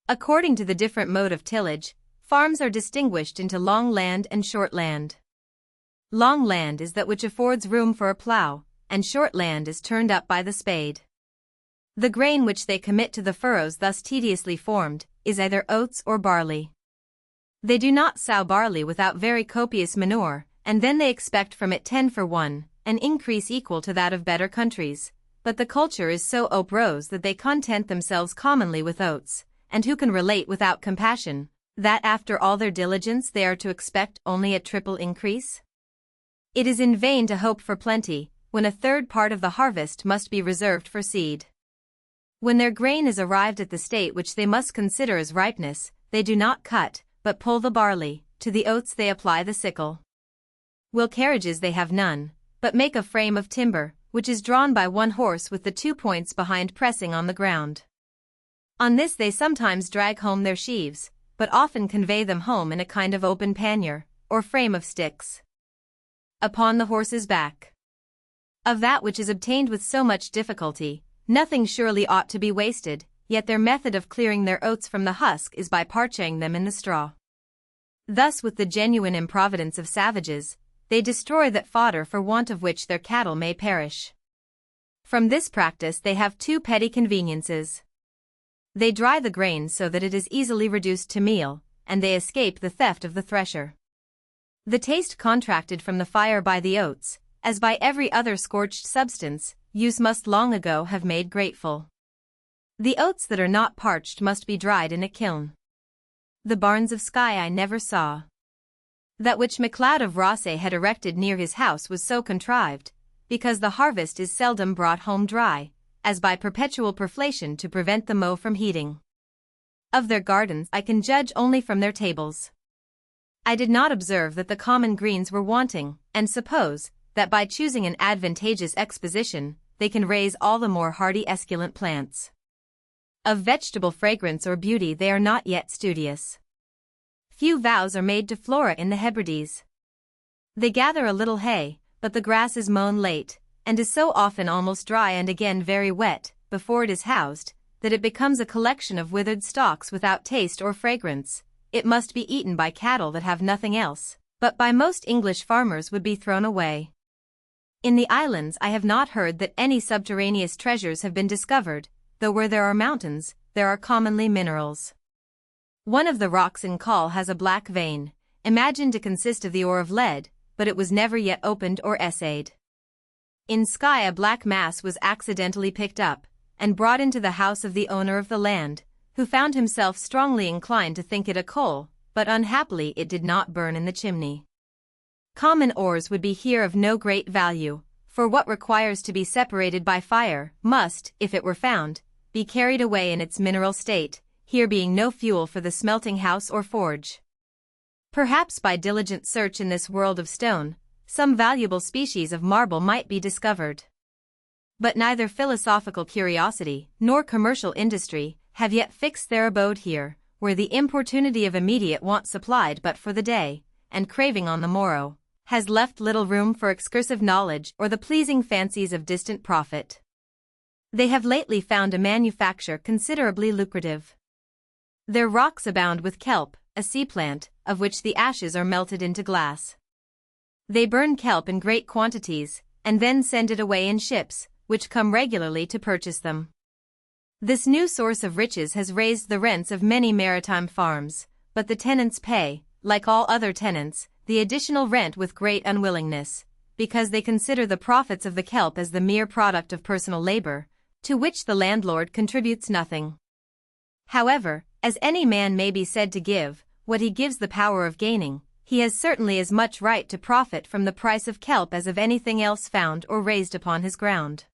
According to the different mode of tillage, farms are distinguished into long land and short land. Long land is that which affords room for a plough, and short land is turned up by the spade. The grain which they commit to the furrows thus tediously formed, is either oats or barley. They do not sow barley without very copious manure, and then they expect from it 10 for 1, an increase equal to that of better countries, but the culture is so operose that they content themselves commonly with oats, and who can relate without compassion, that after all their diligence they are to expect only a triple increase? It is in vain to hope for plenty, when a third part of the harvest must be reserved for seed. When their grain is arrived at the state which they must consider as ripeness, they do not cut, but pull the barley, to the oats they apply the sickle. Wheel carriages they have none, but make a frame of timber, which is drawn by one horse with the 2 points behind pressing on the ground. On this they sometimes drag home their sheaves, but often convey them home in a kind of open pannier, or frame of sticks. Upon the horse's back. Of that which is obtained with so much difficulty, nothing surely ought to be wasted, yet their method of clearing their oats from the husk is by parching them in the straw. Thus with the genuine improvidence of savages, they destroy that fodder for want of which their cattle may perish. From this practice they have 2 petty conveniences. They dry the grain so that it is easily reduced to meal, and they escape the theft of the thresher. The taste contracted from the fire by the oats, as by every other scorched substance, use must long ago have made grateful. The oats that are not parched must be dried in a kiln. The barns of Skye I never saw. That which MacLeod of Rosse had erected near his house was so contrived, because the harvest is seldom brought home dry, as by perpetual perflation to prevent the mow from heating. Of their gardens I can judge only from their tables. I did not observe that the common greens were wanting, and suppose, that by choosing an advantageous exposition, they can raise all the more hardy esculent plants. Of vegetable fragrance or beauty they are not yet studious. Few vows are made to Flora in the Hebrides. They gather a little hay, but the grass is mown late, and is so often almost dry and again very wet, before it is housed, that it becomes a collection of withered stalks without taste or fragrance. It must be eaten by cattle that have nothing else, but by most English farmers would be thrown away. In the islands I have not heard that any subterraneous treasures have been discovered, though where there are mountains, there are commonly minerals. One of the rocks in Call has a black vein, imagined to consist of the ore of lead, but it was never yet opened or essayed. In sky a black mass was accidentally picked up, and brought into the house of the owner of the land, who found himself strongly inclined to think it a coal, but unhappily it did not burn in the chimney. Common ores would be here of no great value, for what requires to be separated by fire must, if it were found, be carried away in its mineral state, here being no fuel for the smelting house or forge. Perhaps by diligent search in this world of stone, some valuable species of marble might be discovered. But neither philosophical curiosity nor commercial industry have yet fixed their abode here, where the importunity of immediate want supplied but for the day, and craving on the morrow, has left little room for excursive knowledge or the pleasing fancies of distant profit. They have lately found a manufacture considerably lucrative. Their rocks abound with kelp, a sea plant, of which the ashes are melted into glass. They burn kelp in great quantities, and then send it away in ships, which come regularly to purchase them. This new source of riches has raised the rents of many maritime farms, but the tenants pay, like all other tenants, the additional rent with great unwillingness, because they consider the profits of the kelp as the mere product of personal labor, to which the landlord contributes nothing. However, as any man may be said to give what he gives the power of gaining, he has certainly as much right to profit from the price of kelp as of anything else found or raised upon his ground.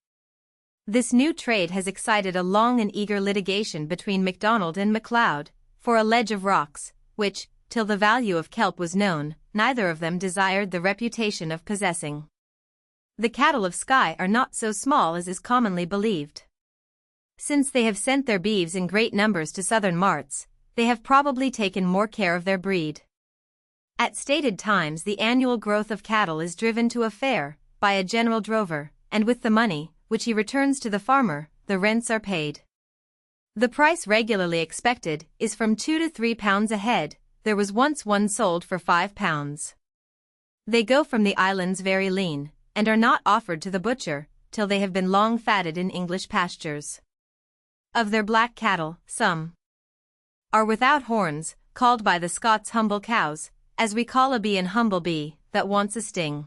This new trade has excited a long and eager litigation between MacDonald and MacLeod, for a ledge of rocks, which, till the value of kelp was known, neither of them desired the reputation of possessing. The cattle of Skye are not so small as is commonly believed. Since they have sent their beeves in great numbers to southern marts, they have probably taken more care of their breed. At stated times the annual growth of cattle is driven to a fair, by a general drover, and with the money, which he returns to the farmer, the rents are paid. The price regularly expected is from £2 to £3 a head. There was once one sold for £5. They go from the islands very lean, and are not offered to the butcher, till they have been long fatted in English pastures. Of their black cattle, some are without horns, called by the Scots humble cows, as we call a bee an humble bee, that wants a sting.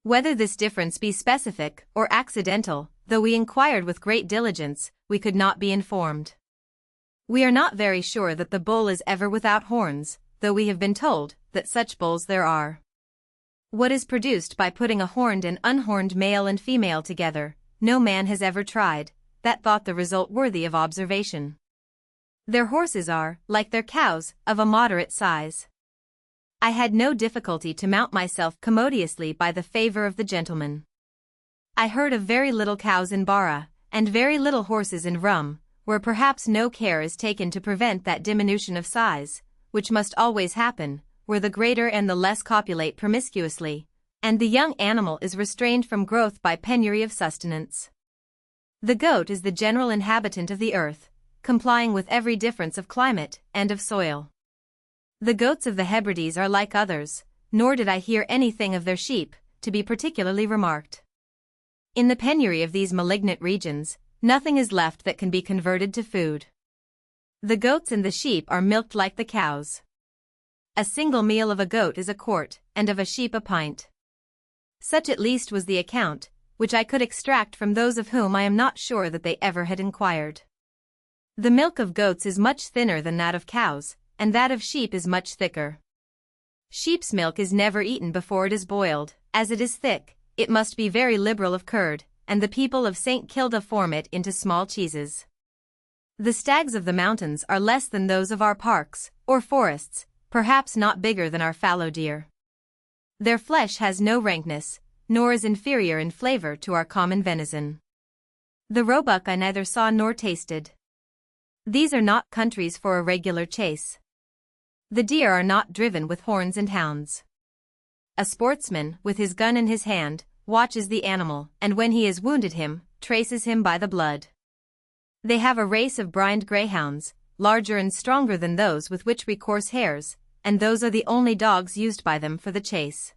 Whether this difference be specific or accidental, though we inquired with great diligence, we could not be informed. We are not very sure that the bull is ever without horns, though we have been told that such bulls there are. What is produced by putting a horned and unhorned male and female together, no man has ever tried, that thought the result worthy of observation. Their horses are, like their cows, of a moderate size. I had no difficulty to mount myself commodiously by the favor of the gentleman. I heard of very little cows in Barra, and very little horses in Rum, where perhaps no care is taken to prevent that diminution of size, which must always happen, where the greater and the less copulate promiscuously, and the young animal is restrained from growth by penury of sustenance. The goat is the general inhabitant of the earth, complying with every difference of climate and of soil. The goats of the Hebrides are like others, nor did I hear anything of their sheep, to be particularly remarked. In the penury of these malignant regions, nothing is left that can be converted to food. The goats and the sheep are milked like the cows. A single meal of a goat is a quart, and of a sheep a pint. Such at least was the account, which I could extract from those of whom I am not sure that they ever had inquired. The milk of goats is much thinner than that of cows, and that of sheep is much thicker. Sheep's milk is never eaten before it is boiled, as it is thick, it must be very liberal of curd, and the people of St. Kilda form it into small cheeses. The stags of the mountains are less than those of our parks, or forests, perhaps not bigger than our fallow deer. Their flesh has no rankness, nor is inferior in flavor to our common venison. The roebuck I neither saw nor tasted. These are not countries for a regular chase. The deer are not driven with horns and hounds. A sportsman, with his gun in his hand, watches the animal, and when he has wounded him, traces him by the blood. They have a race of brined greyhounds, larger and stronger than those with which we course hares, and those are the only dogs used by them for the chase.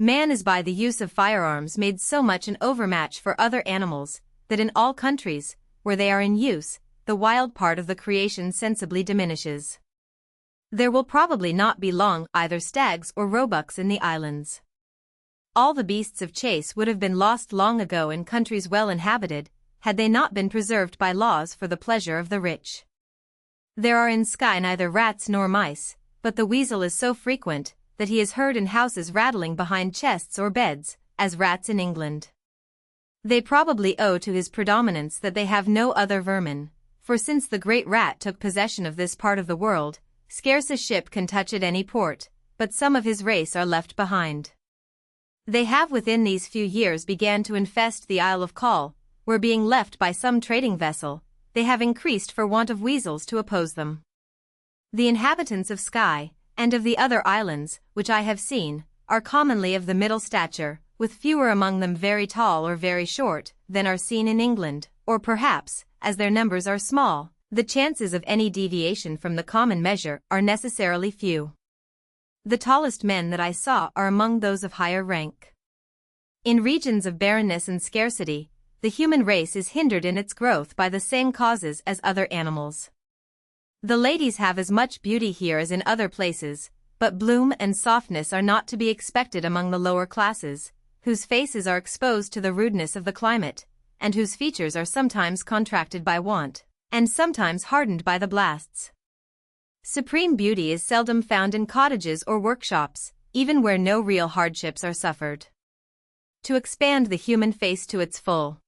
Man is by the use of firearms made so much an overmatch for other animals, that in all countries, where they are in use, the wild part of the creation sensibly diminishes. There will probably not be long either stags or roebucks in the islands. All the beasts of chase would have been lost long ago in countries well inhabited, had they not been preserved by laws for the pleasure of the rich. There are in Skye neither rats nor mice, but the weasel is so frequent that he is heard in houses rattling behind chests or beds, as rats in England. They probably owe to his predominance that they have no other vermin, for since the great rat took possession of this part of the world, scarce a ship can touch at any port, but some of his race are left behind. They have within these few years began to infest the Isle of Coll, where being left by some trading vessel, they have increased for want of weasels to oppose them. The inhabitants of Skye, and of the other islands, which I have seen, are commonly of the middle stature, with fewer among them very tall or very short, than are seen in England, or perhaps, as their numbers are small, the chances of any deviation from the common measure are necessarily few. The tallest men that I saw are among those of higher rank. In regions of barrenness and scarcity, the human race is hindered in its growth by the same causes as other animals. The ladies have as much beauty here as in other places, but bloom and softness are not to be expected among the lower classes, whose faces are exposed to the rudeness of the climate, and whose features are sometimes contracted by want, and sometimes hardened by the blasts. Supreme beauty is seldom found in cottages or workshops, even where no real hardships are suffered. To expand the human face to its full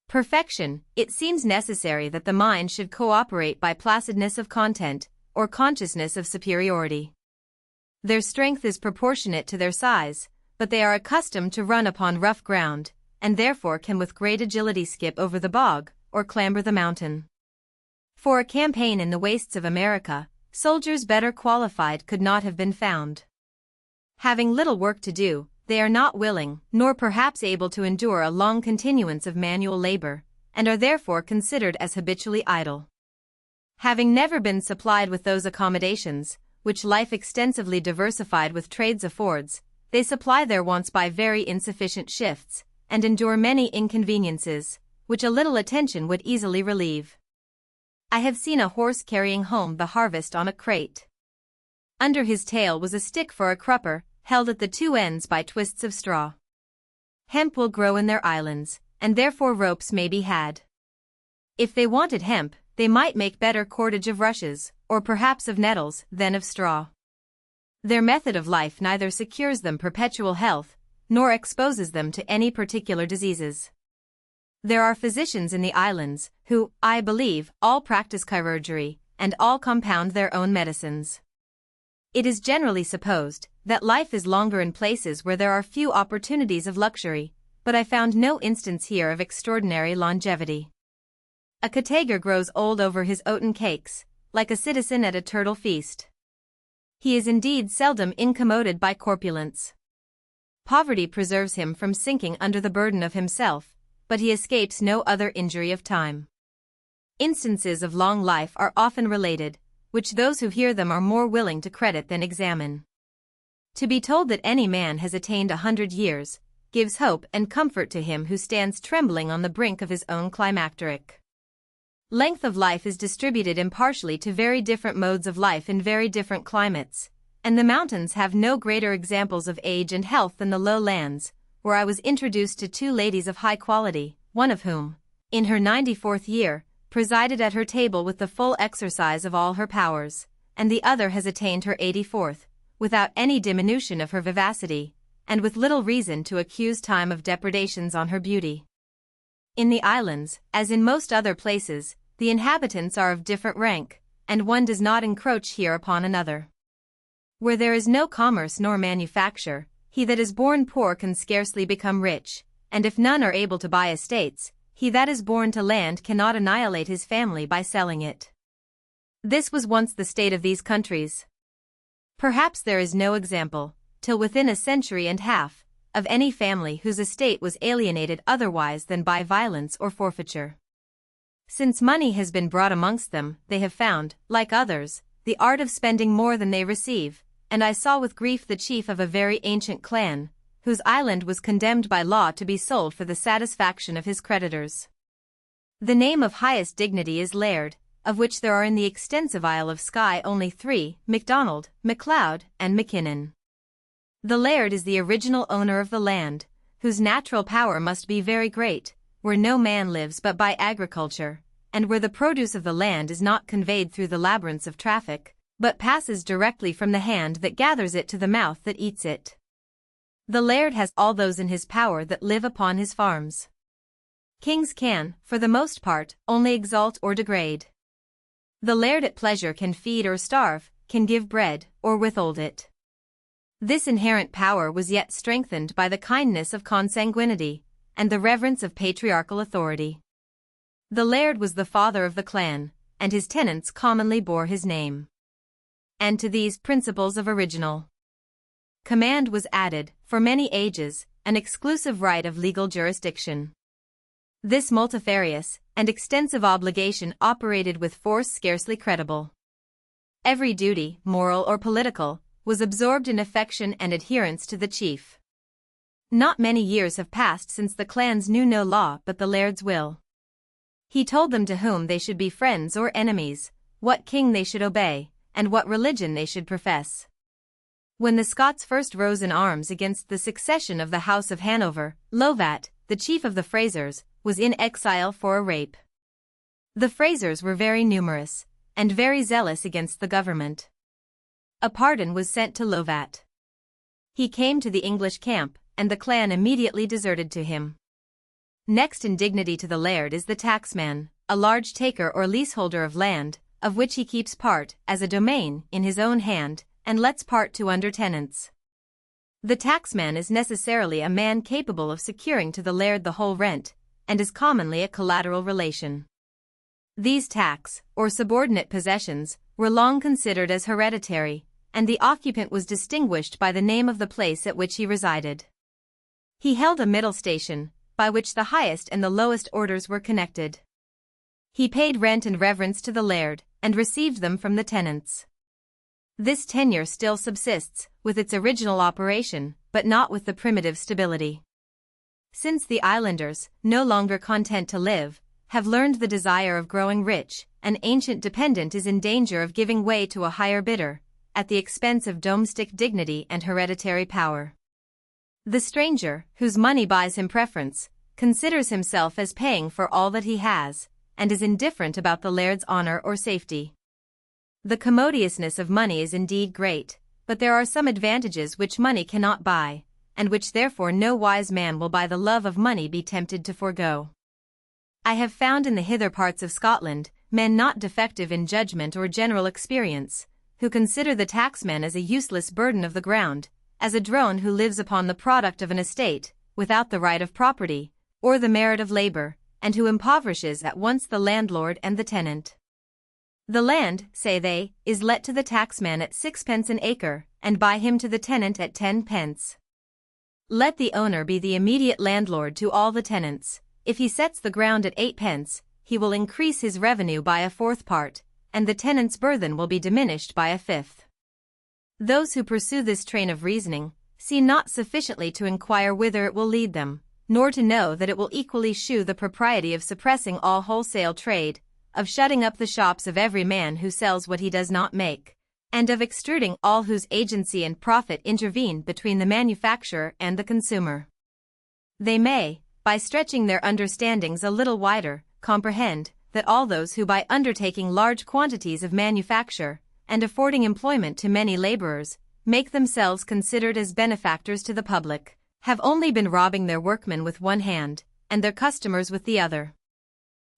perfection, it seems necessary that the mind should cooperate by placidness of content, or consciousness of superiority. Their strength is proportionate to their size, but they are accustomed to run upon rough ground, and therefore can with great agility skip over the bog, or clamber the mountain. For a campaign in the wastes of America, soldiers better qualified could not have been found. Having little work to do, they are not willing, nor perhaps able to endure a long continuance of manual labor, and are therefore considered as habitually idle. Having never been supplied with those accommodations, which life extensively diversified with trades affords, they supply their wants by very insufficient shifts, and endure many inconveniences, which a little attention would easily relieve. I have seen a horse carrying home the harvest on a crate. Under his tail was a stick for a crupper, held at the two ends by twists of straw. Hemp will grow in their islands, and therefore ropes may be had. If they wanted hemp, they might make better cordage of rushes, or perhaps of nettles, than of straw. Their method of life neither secures them perpetual health, nor exposes them to any particular diseases. There are physicians in the islands, who, I believe, all practice chirurgery, and all compound their own medicines. It is generally supposed that life is longer in places where there are few opportunities of luxury, but I found no instance here of extraordinary longevity. A cottager grows old over his oaten cakes, like a citizen at a turtle feast. He is indeed seldom incommoded by corpulence. Poverty preserves him from sinking under the burden of himself, but he escapes no other injury of time. Instances of long life are often related, which those who hear them are more willing to credit than examine. To be told that any man has attained 100 years, gives hope and comfort to him who stands trembling on the brink of his own climacteric. Length of life is distributed impartially to very different modes of life in very different climates, and the mountains have no greater examples of age and health than the low lands, where I was introduced to two ladies of high quality, one of whom, in her 94th year, presided at her table with the full exercise of all her powers, and the other has attained her 84th, without any diminution of her vivacity, and with little reason to accuse time of depredations on her beauty. In the islands, as in most other places, the inhabitants are of different rank, and one does not encroach here upon another. Where there is no commerce nor manufacture, he that is born poor can scarcely become rich, and if none are able to buy estates, he that is born to land cannot annihilate his family by selling it. This was once the state of these countries. Perhaps there is no example, till within a century and half, of any family whose estate was alienated otherwise than by violence or forfeiture. Since money has been brought amongst them, they have found, like others, the art of spending more than they receive, and I saw with grief the chief of a very ancient clan, whose island was condemned by law to be sold for the satisfaction of his creditors. The name of highest dignity is laird, of which there are in the extensive Isle of Skye only 3, MacDonald, MacLeod, and McKinnon. The laird is the original owner of the land, whose natural power must be very great, where no man lives but by agriculture, and where the produce of the land is not conveyed through the labyrinths of traffic, but passes directly from the hand that gathers it to the mouth that eats it. The laird has all those in his power that live upon his farms. Kings can, for the most part, only exalt or degrade. The laird at pleasure can feed or starve, can give bread, or withhold it. This inherent power was yet strengthened by the kindness of consanguinity, and the reverence of patriarchal authority. The laird was the father of the clan, and his tenants commonly bore his name. And to these principles of original command was added, for many ages, an exclusive right of legal jurisdiction. This multifarious and extensive obligation operated with force scarcely credible. Every duty, moral or political, was absorbed in affection and adherence to the chief. Not many years have passed since the clans knew no law but the laird's will. He told them to whom they should be friends or enemies, what king they should obey, and what religion they should profess. When the Scots first rose in arms against the succession of the House of Hanover, Lovat, the chief of the Frasers, was in exile for a rape. The Frasers were very numerous, and very zealous against the government. A pardon was sent to Lovat. He came to the English camp, and the clan immediately deserted to him. Next in dignity to the laird is the taxman, a large taker or leaseholder of land, of which he keeps part, as a domain, in his own hand, and lets part to under-tenants. The taxman is necessarily a man capable of securing to the laird the whole rent, and is commonly a collateral relation. These tax, or subordinate possessions, were long considered as hereditary, and the occupant was distinguished by the name of the place at which he resided. He held a middle station, by which the highest and the lowest orders were connected. He paid rent and reverence to the laird, and received them from the tenants. This tenure still subsists, with its original operation, but not with the primitive stability. Since the islanders, no longer content to live, have learned the desire of growing rich, an ancient dependent is in danger of giving way to a higher bidder, at the expense of domestic dignity and hereditary power. The stranger, whose money buys him preference, considers himself as paying for all that he has, and is indifferent about the laird's honor or safety. The commodiousness of money is indeed great, but there are some advantages which money cannot buy, and which therefore no wise man will by the love of money be tempted to forego. I have found in the hither parts of Scotland, men not defective in judgment or general experience, who consider the taxman as a useless burden of the ground, as a drone who lives upon the product of an estate, without the right of property, or the merit of labor, and who impoverishes at once the landlord and the tenant. The land, say they, is let to the taxman at 6d. an acre, and by him to the tenant at 10d. Let the owner be the immediate landlord to all the tenants. If he sets the ground at 8d, he will increase his revenue by a fourth part, and the tenant's burthen will be diminished by a fifth. Those who pursue this train of reasoning, see not sufficiently to inquire whither it will lead them, nor to know that it will equally shew the propriety of suppressing all wholesale trade, of shutting up the shops of every man who sells what he does not make, and of extruding all whose agency and profit intervene between the manufacturer and the consumer. They may, by stretching their understandings a little wider, comprehend that all those who by undertaking large quantities of manufacture, and affording employment to many laborers, make themselves considered as benefactors to the public, have only been robbing their workmen with one hand, and their customers with the other.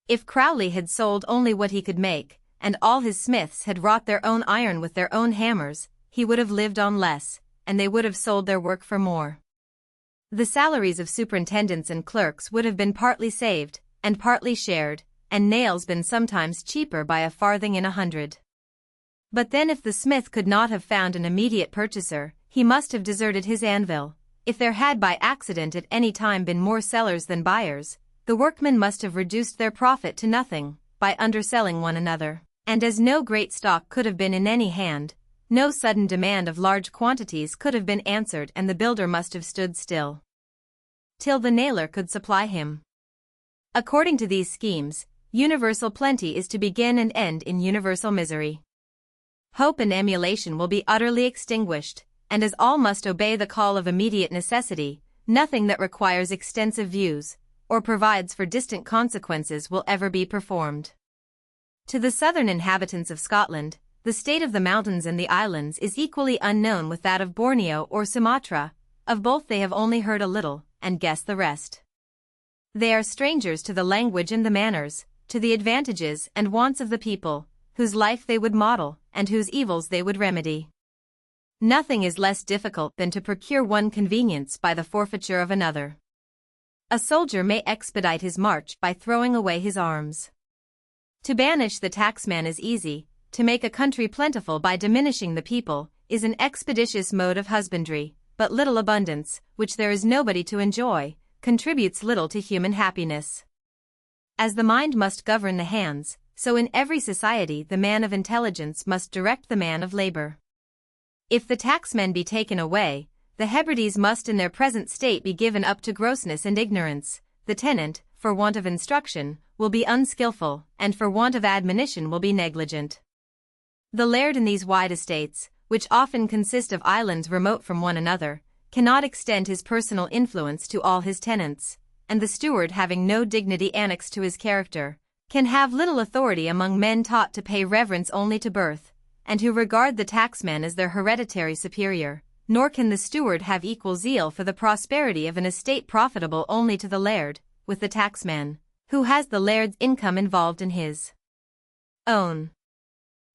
If Crowley had sold only what he could make, and all his smiths had wrought their own iron with their own hammers, he would have lived on less, and they would have sold their work for more. The salaries of superintendents and clerks would have been partly saved, and partly shared, and nails been sometimes cheaper by a farthing in 100. But then if the smith could not have found an immediate purchaser, he must have deserted his anvil. If there had by accident at any time been more sellers than buyers, the workmen must have reduced their profit to nothing, by underselling one another, and as no great stock could have been in any hand, no sudden demand of large quantities could have been answered, and the builder must have stood still till the nailer could supply him. According to these schemes, universal plenty is to begin and end in universal misery. Hope and emulation will be utterly extinguished, and as all must obey the call of immediate necessity, nothing that requires extensive views, or provides for distant consequences will ever be performed. To the southern inhabitants of Scotland, the state of the mountains and the islands is equally unknown with that of Borneo or Sumatra. Of both they have only heard a little, and guessed the rest. They are strangers to the language and the manners, to the advantages and wants of the people, whose life they would model, and whose evils they would remedy. Nothing is less difficult than to procure one convenience by the forfeiture of another. A soldier may expedite his march by throwing away his arms. To banish the taxman is easy, to make a country plentiful by diminishing the people, is an expeditious mode of husbandry, but little abundance, which there is nobody to enjoy, contributes little to human happiness. As the mind must govern the hands, so in every society the man of intelligence must direct the man of labor. If the taxmen be taken away, the Hebrides must in their present state be given up to grossness and ignorance, the tenant, for want of instruction, will be unskilful, and for want of admonition will be negligent. The laird in these wide estates, which often consist of islands remote from one another, cannot extend his personal influence to all his tenants, and the steward having no dignity annexed to his character, can have little authority among men taught to pay reverence only to birth, and who regard the taxman as their hereditary superior, nor can the steward have equal zeal for the prosperity of an estate profitable only to the laird, with the taxman, who has the laird's income involved in his own.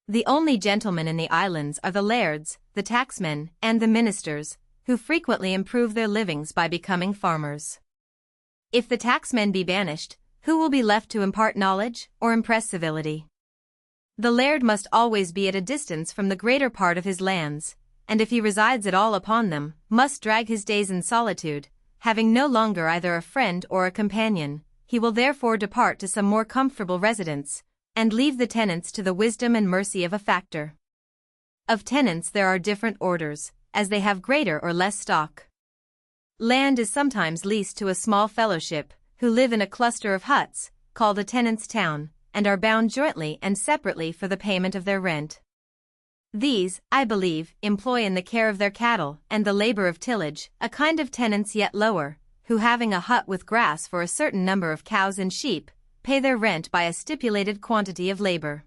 The only gentlemen in the islands are the lairds, the taxmen, and the ministers, who frequently improve their livings by becoming farmers. If the taxmen be banished, who will be left to impart knowledge or impress civility? The laird must always be at a distance from the greater part of his lands, and if he resides at all upon them, must drag his days in solitude, having no longer either a friend or a companion. He will therefore depart to some more comfortable residence, and leave the tenants to the wisdom and mercy of a factor. Of tenants there are different orders, as they have greater or less stock. Land is sometimes leased to a small fellowship, who live in a cluster of huts, called a tenant's town, and are bound jointly and separately for the payment of their rent. These, I believe, employ in the care of their cattle and the labor of tillage, a kind of tenants yet lower, who having a hut with grass for a certain number of cows and sheep, pay their rent by a stipulated quantity of labor.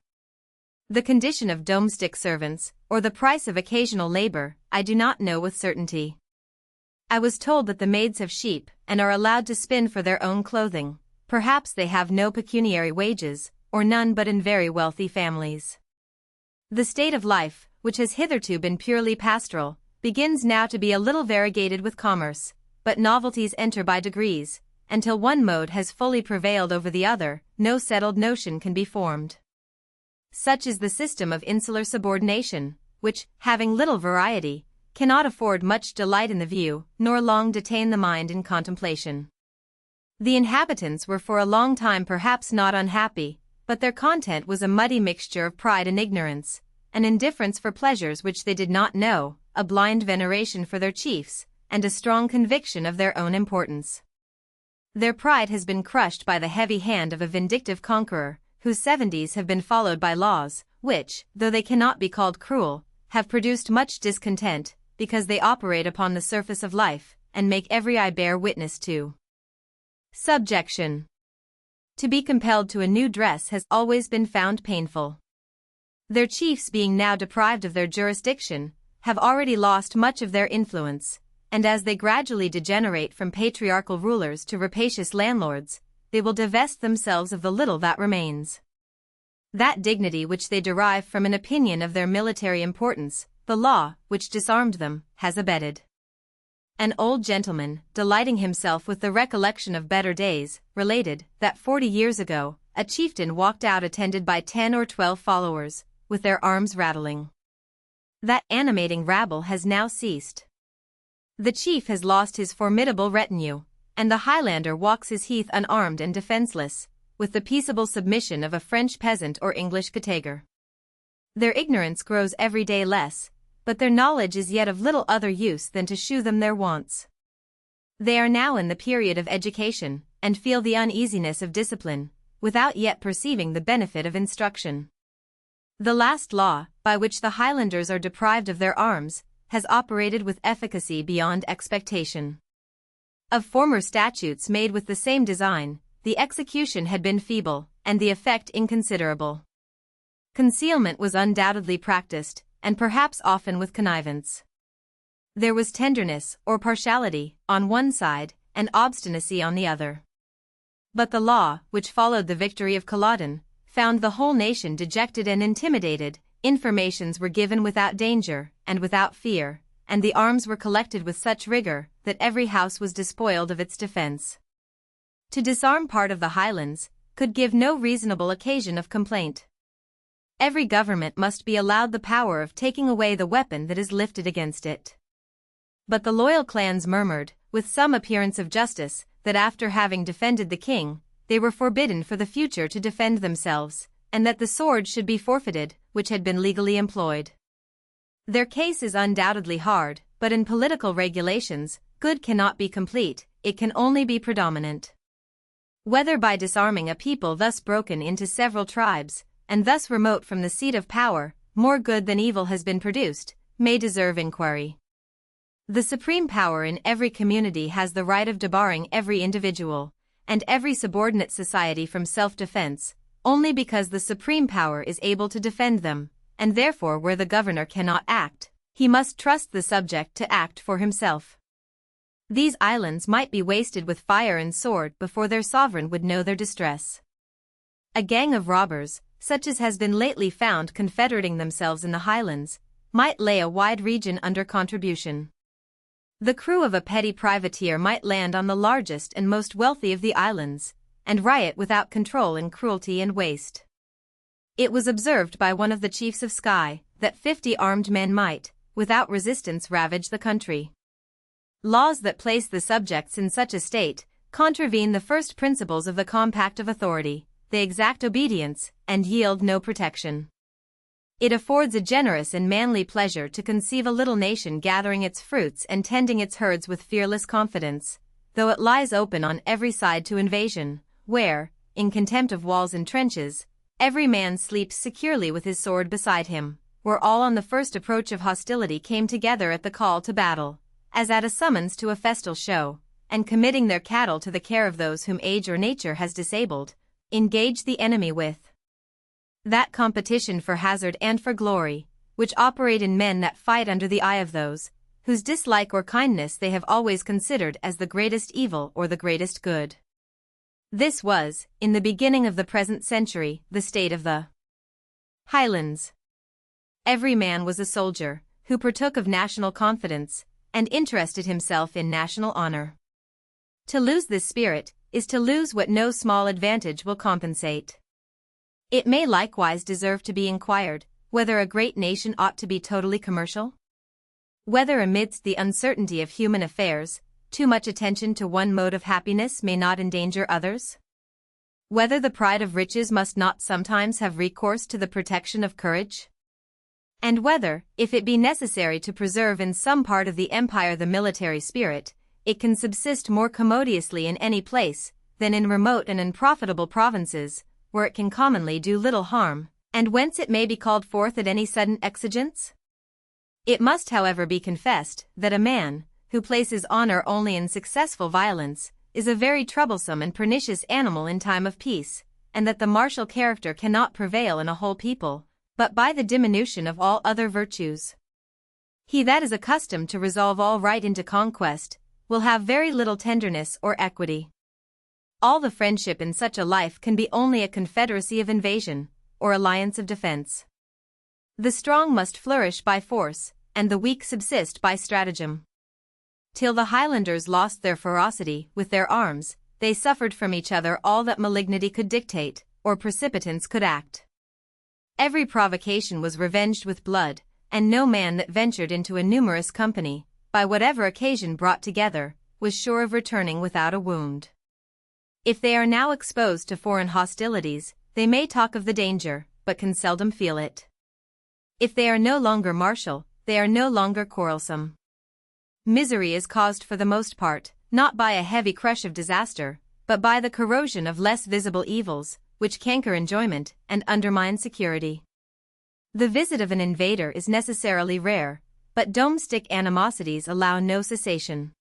The condition of domestic servants, or the price of occasional labor, I do not know with certainty. I was told that the maids have sheep, and are allowed to spin for their own clothing. Perhaps they have no pecuniary wages, or none but in very wealthy families. The state of life, which has hitherto been purely pastoral, begins now to be a little variegated with commerce, but novelties enter by degrees, until one mode has fully prevailed over the other, no settled notion can be formed. Such is the system of insular subordination, which, having little variety, cannot afford much delight in the view, nor long detain the mind in contemplation. The inhabitants were for a long time perhaps not unhappy, but their content was a muddy mixture of pride and ignorance, an indifference for pleasures which they did not know, a blind veneration for their chiefs, and a strong conviction of their own importance. Their pride has been crushed by the heavy hand of a vindictive conqueror, whose 70s have been followed by laws, which, though they cannot be called cruel, have produced much discontent, because they operate upon the surface of life, and make every eye bear witness to. Subjection. To be compelled to a new dress has always been found painful. Their chiefs being now deprived of their jurisdiction, have already lost much of their influence, and as they gradually degenerate from patriarchal rulers to rapacious landlords, they will divest themselves of the little that remains. That dignity which they derive from an opinion of their military importance, the law, which disarmed them, has abated. An old gentleman, delighting himself with the recollection of better days, related that 40 years ago, a chieftain walked out attended by 10 or 12 followers, with their arms rattling. That animating rabble has now ceased. The chief has lost his formidable retinue, and the Highlander walks his heath unarmed and defenseless, with the peaceable submission of a French peasant or English cottager. Their ignorance grows every day less, but their knowledge is yet of little other use than to shew them their wants. They are now in the period of education, and feel the uneasiness of discipline, without yet perceiving the benefit of instruction. The last law, by which the Highlanders are deprived of their arms, has operated with efficacy beyond expectation. Of former statutes made with the same design, the execution had been feeble, and the effect inconsiderable. Concealment was undoubtedly practiced, and perhaps often with connivance. There was tenderness, or partiality, on one side, and obstinacy on the other. But the law, which followed the victory of Culloden, found the whole nation dejected and intimidated. Informations were given without danger, and without fear, and the arms were collected with such rigor, that every house was despoiled of its defense. To disarm part of the Highlands could give no reasonable occasion of complaint. Every government must be allowed the power of taking away the weapon that is lifted against it. But the loyal clans murmured, with some appearance of justice, that after having defended the king, they were forbidden for the future to defend themselves, and that the sword should be forfeited, which had been legally employed. Their case is undoubtedly hard, but in political regulations, good cannot be complete, it can only be predominant. Whether by disarming a people thus broken into several tribes, and thus remote from the seat of power, more good than evil has been produced, may deserve inquiry. The supreme power in every community has the right of debarring every individual, and every subordinate society from self-defense, only because the supreme power is able to defend them, and therefore where the governor cannot act, he must trust the subject to act for himself. These islands might be wasted with fire and sword before their sovereign would know their distress. A gang of robbers, such as has been lately found confederating themselves in the Highlands, might lay a wide region under contribution. The crew of a petty privateer might land on the largest and most wealthy of the islands, and riot without control in cruelty and waste. It was observed by one of the chiefs of Skye, that 50 armed men might, without resistance, ravage the country. Laws that place the subjects in such a state contravene the first principles of the compact of authority. They exact obedience, and yield no protection. It affords a generous and manly pleasure to conceive a little nation gathering its fruits and tending its herds with fearless confidence, though it lies open on every side to invasion, where, in contempt of walls and trenches, every man sleeps securely with his sword beside him, where all on the first approach of hostility came together at the call to battle, as at a summons to a festal show, and committing their cattle to the care of those whom age or nature has disabled, engage the enemy with that competition for hazard and for glory, which operate in men that fight under the eye of those, whose dislike or kindness they have always considered as the greatest evil or the greatest good. This was, in the beginning of the present century, the state of the Highlands. Every man was a soldier, who partook of national confidence, and interested himself in national honor. To lose this spirit is to lose what no small advantage will compensate. It may likewise deserve to be inquired, whether a great nation ought to be totally commercial? Whether amidst the uncertainty of human affairs, too much attention to one mode of happiness may not endanger others? Whether the pride of riches must not sometimes have recourse to the protection of courage? And whether, if it be necessary to preserve in some part of the empire the military spirit, it can subsist more commodiously in any place than in remote and unprofitable provinces, where it can commonly do little harm, and whence it may be called forth at any sudden exigence? It must however be confessed that a man, who places honor only in successful violence, is a very troublesome and pernicious animal in time of peace, and that the martial character cannot prevail in a whole people, but by the diminution of all other virtues. He that is accustomed to resolve all right into conquest, will have very little tenderness or equity. All the friendship in such a life can be only a confederacy of invasion, or alliance of defense. The strong must flourish by force, and the weak subsist by stratagem. Till the Highlanders lost their ferocity with their arms, they suffered from each other all that malignity could dictate, or precipitance could act. Every provocation was revenged with blood, and no man that ventured into a numerous company, by whatever occasion brought together, was sure of returning without a wound. If they are now exposed to foreign hostilities, they may talk of the danger, but can seldom feel it. If they are no longer martial, they are no longer quarrelsome. Misery is caused for the most part, not by a heavy crush of disaster, but by the corrosion of less visible evils, which canker enjoyment and undermine security. The visit of an invader is necessarily rare, but domestic animosities allow no cessation.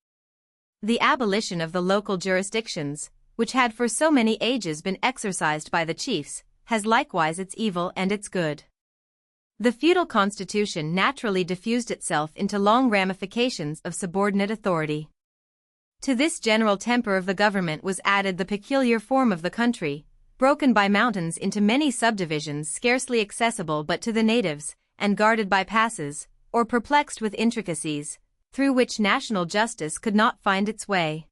The abolition of the local jurisdictions, which had for so many ages been exercised by the chiefs, has likewise its evil and its good. The feudal constitution naturally diffused itself into long ramifications of subordinate authority. To this general temper of the government was added the peculiar form of the country, broken by mountains into many subdivisions scarcely accessible but to the natives, and guarded by passes, or perplexed with intricacies, through which national justice could not find its way.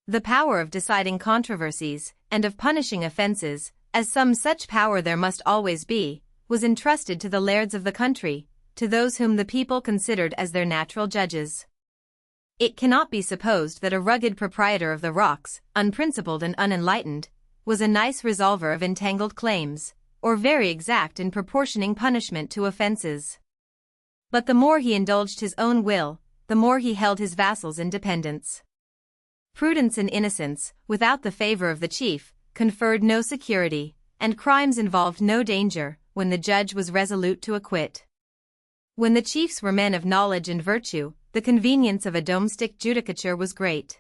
The power of deciding controversies, and of punishing offences, as some such power there must always be, was entrusted to the lairds of the country, to those whom the people considered as their natural judges. It cannot be supposed that a rugged proprietor of the rocks, unprincipled and unenlightened, was a nice resolver of entangled claims, or very exact in proportioning punishment to offences. But the more he indulged his own will, the more he held his vassals in dependence. Prudence and innocence, without the favor of the chief, conferred no security, and crimes involved no danger, when the judge was resolute to acquit. When the chiefs were men of knowledge and virtue, the convenience of a domestic judicature was great.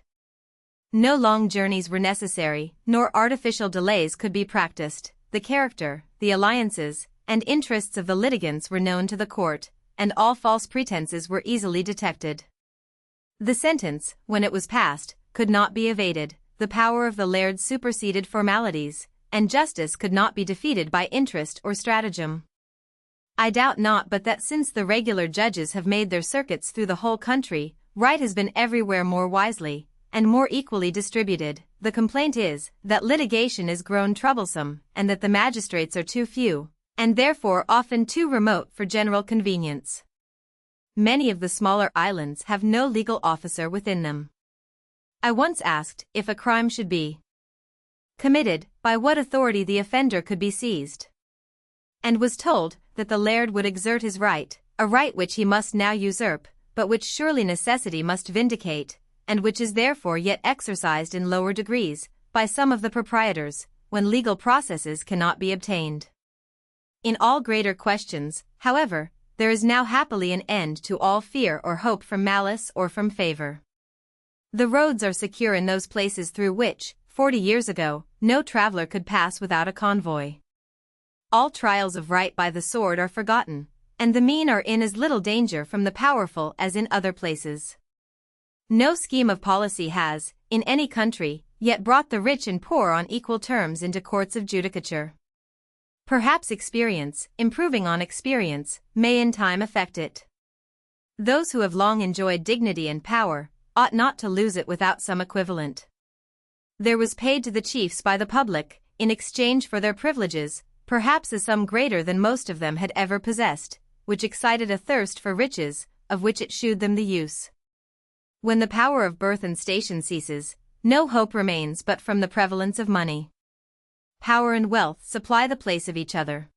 No long journeys were necessary, nor artificial delays could be practiced. The character, the alliances, and interests of the litigants were known to the court, and all false pretenses were easily detected. The sentence, when it was passed, could not be evaded, the power of the lairds superseded formalities, and justice could not be defeated by interest or stratagem. I doubt not but that since the regular judges have made their circuits through the whole country, right has been everywhere more wisely, and more equally distributed. The complaint is, that litigation is grown troublesome, and that the magistrates are too few, and therefore often too remote for general convenience. Many of the smaller islands have no legal officer within them. I once asked, if a crime should be committed, by what authority the offender could be seized, and was told that the laird would exert his right, a right which he must now usurp, but which surely necessity must vindicate, and which is therefore yet exercised in lower degrees, by some of the proprietors, when legal processes cannot be obtained. In all greater questions, however, there is now happily an end to all fear or hope from malice or from favor. The roads are secure in those places through which, 40 years ago, no traveler could pass without a convoy. All trials of right by the sword are forgotten, and the mean are in as little danger from the powerful as in other places. No scheme of policy has, in any country, yet brought the rich and poor on equal terms into courts of judicature. Perhaps experience, improving on experience, may in time effect it. Those who have long enjoyed dignity and power, ought not to lose it without some equivalent. There was paid to the chiefs by the public, in exchange for their privileges, perhaps a sum greater than most of them had ever possessed, which excited a thirst for riches, of which it shewed them the use. When the power of birth and station ceases, no hope remains but from the prevalence of money. Power and wealth supply the place of each other.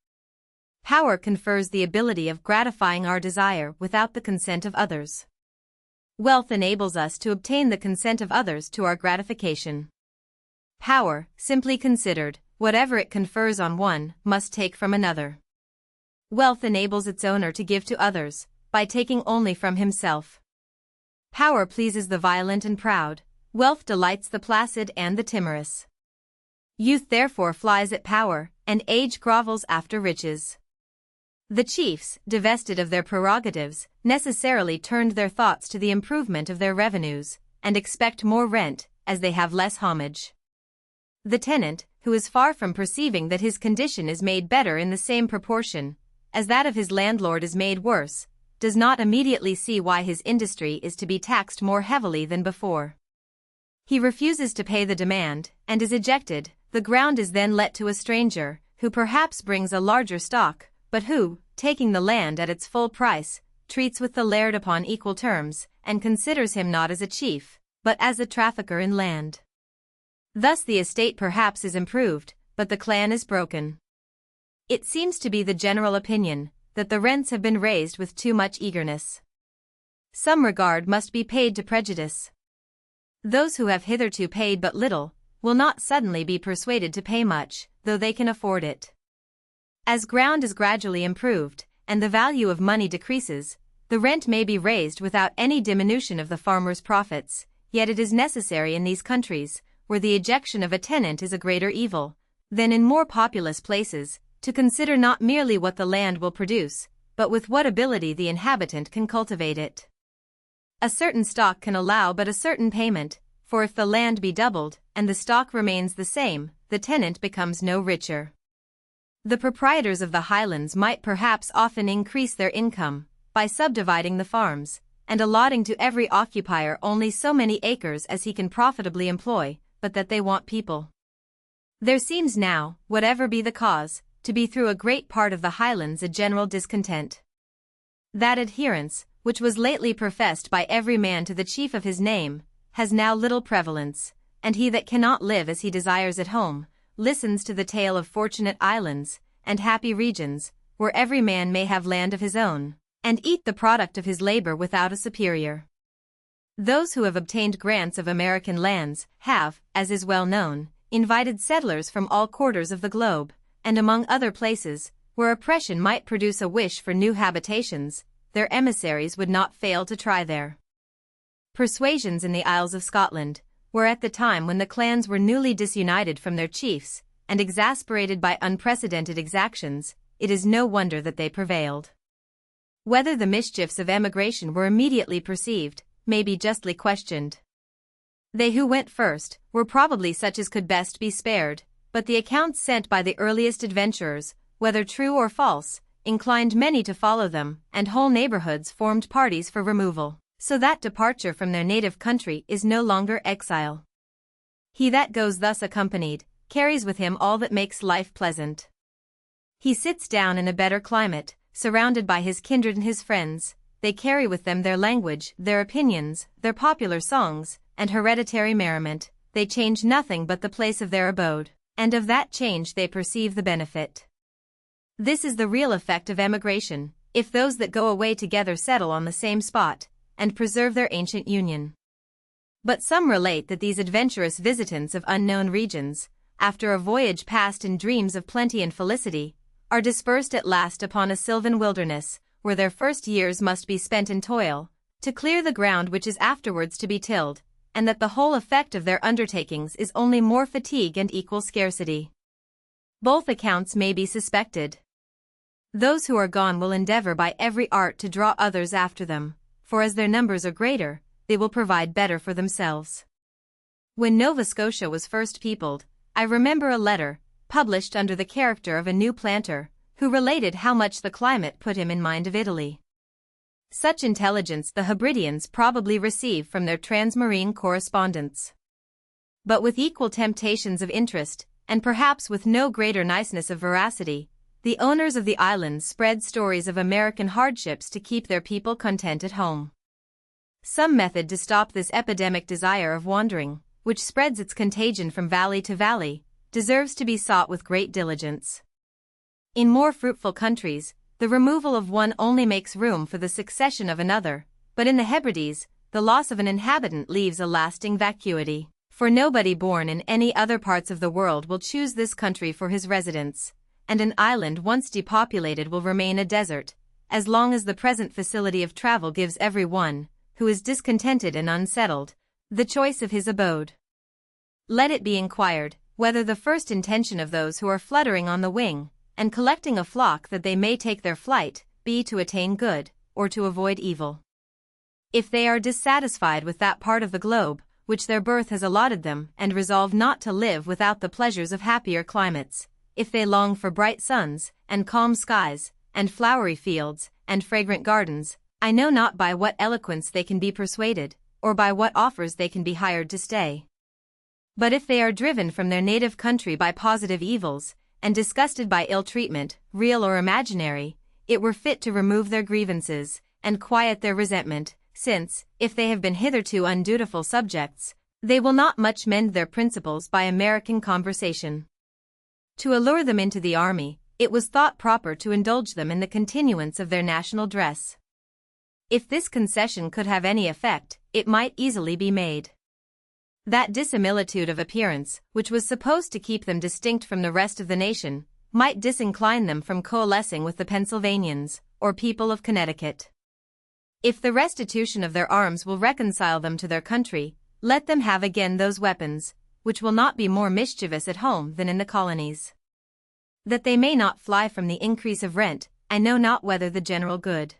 Power confers the ability of gratifying our desire without the consent of others. Wealth enables us to obtain the consent of others to our gratification. Power, simply considered, whatever it confers on one, must take from another. Wealth enables its owner to give to others, by taking only from himself. Power pleases the violent and proud, wealth delights the placid and the timorous. Youth therefore flies at power, and age grovels after riches. The chiefs, divested of their prerogatives, necessarily turned their thoughts to the improvement of their revenues, and expect more rent, as they have less homage. The tenant, who is far from perceiving that his condition is made better in the same proportion as that of his landlord is made worse, does not immediately see why his industry is to be taxed more heavily than before. He refuses to pay the demand, and is ejected. The ground is then let to a stranger, who perhaps brings a larger stock, but who, taking the land at its full price, treats with the laird upon equal terms, and considers him not as a chief, but as a trafficker in land. Thus the estate perhaps is improved, but the clan is broken. It seems to be the general opinion, that the rents have been raised with too much eagerness. Some regard must be paid to prejudice. Those who have hitherto paid but little, will not suddenly be persuaded to pay much. though they can afford it. As ground is gradually improved, and the value of money decreases, the rent may be raised without any diminution of the farmer's profits, yet it is necessary in these countries, where the ejection of a tenant is a greater evil, than in more populous places, to consider not merely what the land will produce, but with what ability the inhabitant can cultivate it. A certain stock can allow but a certain payment, for if the land be doubled, and the stock remains the same, the tenant becomes no richer. The proprietors of the highlands might perhaps often increase their income, by subdividing the farms, and allotting to every occupier only so many acres as he can profitably employ, but that they want people. There seems now, whatever be the cause, to be through a great part of the highlands a general discontent. That adherence, which was lately professed by every man to the chief of his name, has now little prevalence, and he that cannot live as he desires at home, listens to the tale of fortunate islands, and happy regions, where every man may have land of his own, and eat the product of his labor without a superior. Those who have obtained grants of American lands have, as is well known, invited settlers from all quarters of the globe, and among other places, where oppression might produce a wish for new habitations, their emissaries would not fail to try their persuasions in the Isles of Scotland, where at the time when the clans were newly disunited from their chiefs, and exasperated by unprecedented exactions, it is no wonder that they prevailed. Whether the mischiefs of emigration were immediately perceived, may be justly questioned. They who went first were probably such as could best be spared, but the accounts sent by the earliest adventurers, whether true or false, inclined many to follow them, and whole neighborhoods formed parties for removal, so that departure from their native country is no longer exile. He that goes thus accompanied, carries with him all that makes life pleasant. He sits down in a better climate, surrounded by his kindred and his friends. They carry with them their language, their opinions, their popular songs, and hereditary merriment. They change nothing but the place of their abode, and of that change they perceive the benefit. This is the real effect of emigration, if those that go away together settle on the same spot, and preserve their ancient union. But some relate that these adventurous visitants of unknown regions, after a voyage passed in dreams of plenty and felicity, are dispersed at last upon a sylvan wilderness, where their first years must be spent in toil, to clear the ground which is afterwards to be tilled, and that the whole effect of their undertakings is only more fatigue and equal scarcity. Both accounts may be suspected. Those who are gone will endeavor by every art to draw others after them, for as their numbers are greater, they will provide better for themselves. When Nova Scotia was first peopled, I remember a letter, published under the character of a new planter, who related how much the climate put him in mind of Italy. Such intelligence the Hebrideans probably receive from their transmarine correspondents. But with equal temptations of interest, and perhaps with no greater niceness of veracity, the owners of the islands spread stories of American hardships to keep their people content at home. Some method to stop this epidemic desire of wandering, which spreads its contagion from valley to valley, deserves to be sought with great diligence. In more fruitful countries, the removal of one only makes room for the succession of another, but in the Hebrides, the loss of an inhabitant leaves a lasting vacuity, for nobody born in any other parts of the world will choose this country for his residence, and an island once depopulated will remain a desert, as long as the present facility of travel gives every one, who is discontented and unsettled, the choice of his abode. Let it be inquired, whether the first intention of those who are fluttering on the wing, and collecting a flock that they may take their flight, be to attain good, or to avoid evil. If they are dissatisfied with that part of the globe, which their birth has allotted them, and resolve not to live without the pleasures of happier climates, if they long for bright suns, and calm skies, and flowery fields, and fragrant gardens, I know not by what eloquence they can be persuaded, or by what offers they can be hired to stay. But if they are driven from their native country by positive evils, and disgusted by ill treatment, real or imaginary, it were fit to remove their grievances, and quiet their resentment, since, if they have been hitherto undutiful subjects, they will not much mend their principles by American conversation. To allure them into the army, it was thought proper to indulge them in the continuance of their national dress. If this concession could have any effect, it might easily be made. That dissimilitude of appearance, which was supposed to keep them distinct from the rest of the nation, might disincline them from coalescing with the Pennsylvanians, or people of Connecticut. If the restitution of their arms will reconcile them to their country, let them have again those weapons, which will not be more mischievous at home than in the colonies. That they may not fly from the increase of rent, I know not whether the general good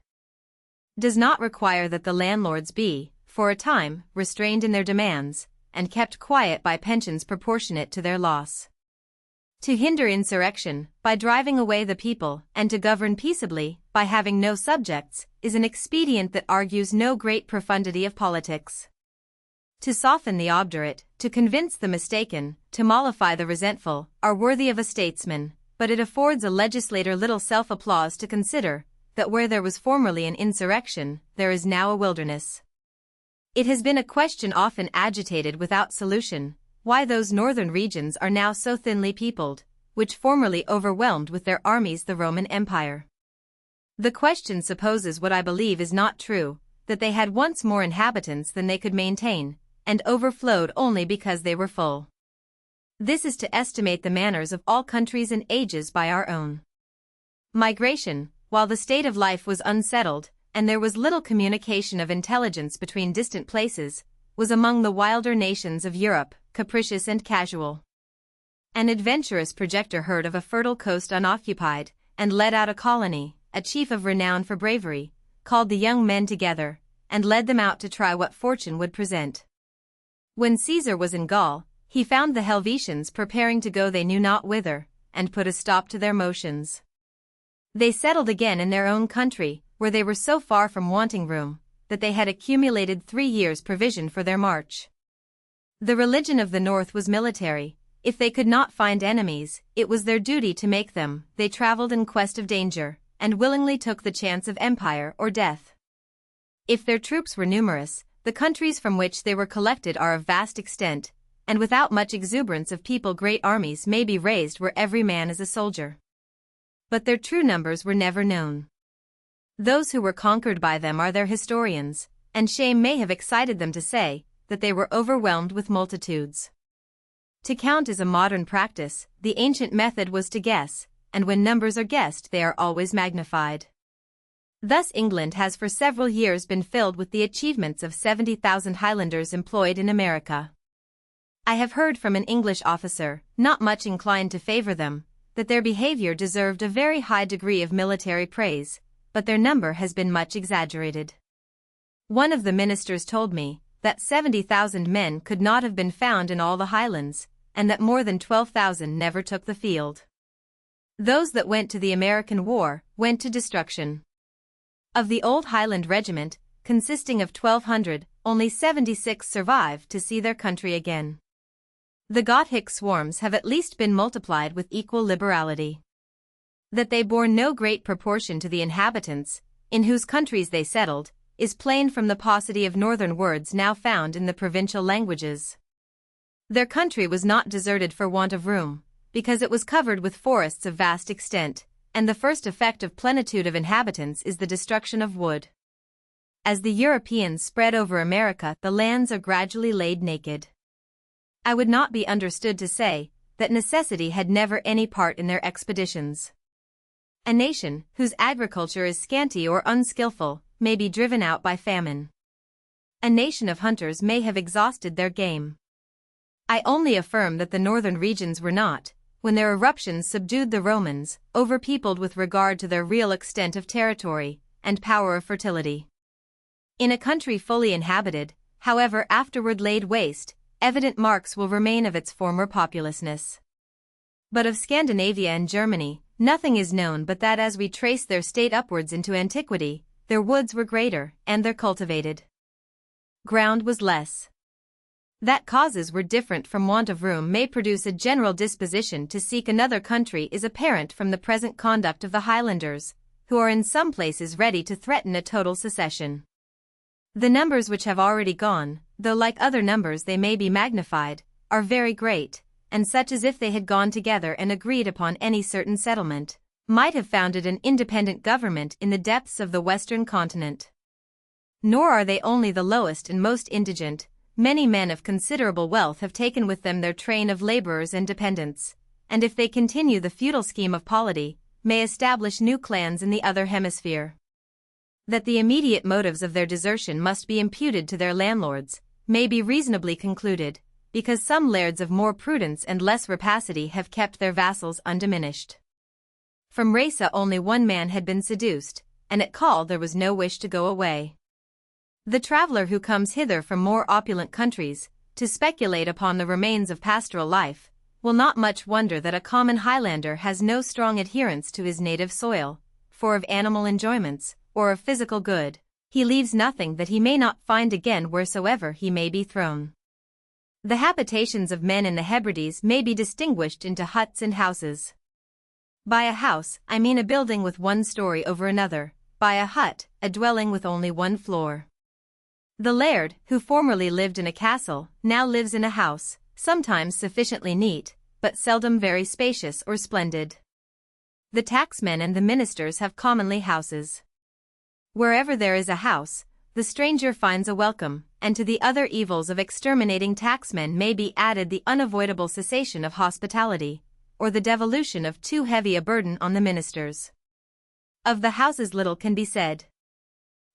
does not require that the landlords be, for a time, restrained in their demands, and kept quiet by pensions proportionate to their loss. To hinder insurrection, by driving away the people, and to govern peaceably, by having no subjects, is an expedient that argues no great profundity of politics. To soften the obdurate, to convince the mistaken, to mollify the resentful, are worthy of a statesman, but it affords a legislator little self-applause to consider, that where there was formerly an insurrection, there is now a wilderness. It has been a question often agitated without solution, why those northern regions are now so thinly peopled, which formerly overwhelmed with their armies the Roman Empire. The question supposes what I believe is not true, that they had once more inhabitants than they could maintain, and overflowed only because they were full. This is to estimate the manners of all countries and ages by our own. Migration, while the state of life was unsettled, and there was little communication of intelligence between distant places, was among the wilder nations of Europe, capricious and casual. An adventurous projector heard of a fertile coast unoccupied, and led out a colony, a chief of renown for bravery, called the young men together, and led them out to try what fortune would present. When Caesar was in Gaul, he found the Helvetians preparing to go they knew not whither, and put a stop to their motions. They settled again in their own country, where they were so far from wanting room, that they had accumulated 3 years' provision for their march. The religion of the North was military. If they could not find enemies, it was their duty to make them. They traveled in quest of danger, and willingly took the chance of empire or death. If their troops were numerous, the countries from which they were collected are of vast extent, and without much exuberance of people great armies may be raised where every man is a soldier. But their true numbers were never known. Those who were conquered by them are their historians, and shame may have excited them to say that they were overwhelmed with multitudes. To count is a modern practice, the ancient method was to guess, and when numbers are guessed they are always magnified. Thus England has for several years been filled with the achievements of 70,000 Highlanders employed in America. I have heard from an English officer, not much inclined to favor them, that their behavior deserved a very high degree of military praise, but their number has been much exaggerated. One of the ministers told me that 70,000 men could not have been found in all the Highlands, and that more than 12,000 never took the field. Those that went to the American War went to destruction. Of the old Highland regiment, consisting of 1,200, only 76 survived to see their country again. The Gothic swarms have at least been multiplied with equal liberality. That they bore no great proportion to the inhabitants, in whose countries they settled, is plain from the paucity of northern words now found in the provincial languages. Their country was not deserted for want of room, because it was covered with forests of vast extent, and the first effect of plenitude of inhabitants is the destruction of wood. As the Europeans spread over America, the lands are gradually laid naked. I would not be understood to say that necessity had never any part in their expeditions. A nation, whose agriculture is scanty or unskillful, may be driven out by famine. A nation of hunters may have exhausted their game. I only affirm that the northern regions were not, when their eruptions subdued the Romans, overpeopled with regard to their real extent of territory and power of fertility. In a country fully inhabited, however afterward laid waste, evident marks will remain of its former populousness. But of Scandinavia and Germany, nothing is known but that as we trace their state upwards into antiquity, their woods were greater, and their cultivated ground was less. That causes were different from want of room may produce a general disposition to seek another country is apparent from the present conduct of the Highlanders, who are in some places ready to threaten a total secession. The numbers which have already gone, though like other numbers they may be magnified, are very great, and such as if they had gone together and agreed upon any certain settlement, might have founded an independent government in the depths of the western continent. Nor are they only the lowest and most indigent, many men of considerable wealth have taken with them their train of laborers and dependents, and if they continue the feudal scheme of polity, may establish new clans in the other hemisphere. That the immediate motives of their desertion must be imputed to their landlords, may be reasonably concluded, because some lairds of more prudence and less rapacity have kept their vassals undiminished. From Rasa only one man had been seduced, and at Call there was no wish to go away. The traveller who comes hither from more opulent countries, to speculate upon the remains of pastoral life, will not much wonder that a common Highlander has no strong adherence to his native soil, for of animal enjoyments, or of physical good, he leaves nothing that he may not find again wheresoever he may be thrown. The habitations of men in the Hebrides may be distinguished into huts and houses. By a house, I mean a building with one story over another, by a hut, a dwelling with only one floor. The laird, who formerly lived in a castle, now lives in a house, sometimes sufficiently neat, but seldom very spacious or splendid. The tacksmen and the ministers have commonly houses. Wherever there is a house, the stranger finds a welcome, and to the other evils of exterminating tacksmen may be added the unavoidable cessation of hospitality, or the devolution of too heavy a burden on the ministers. Of the houses little can be said.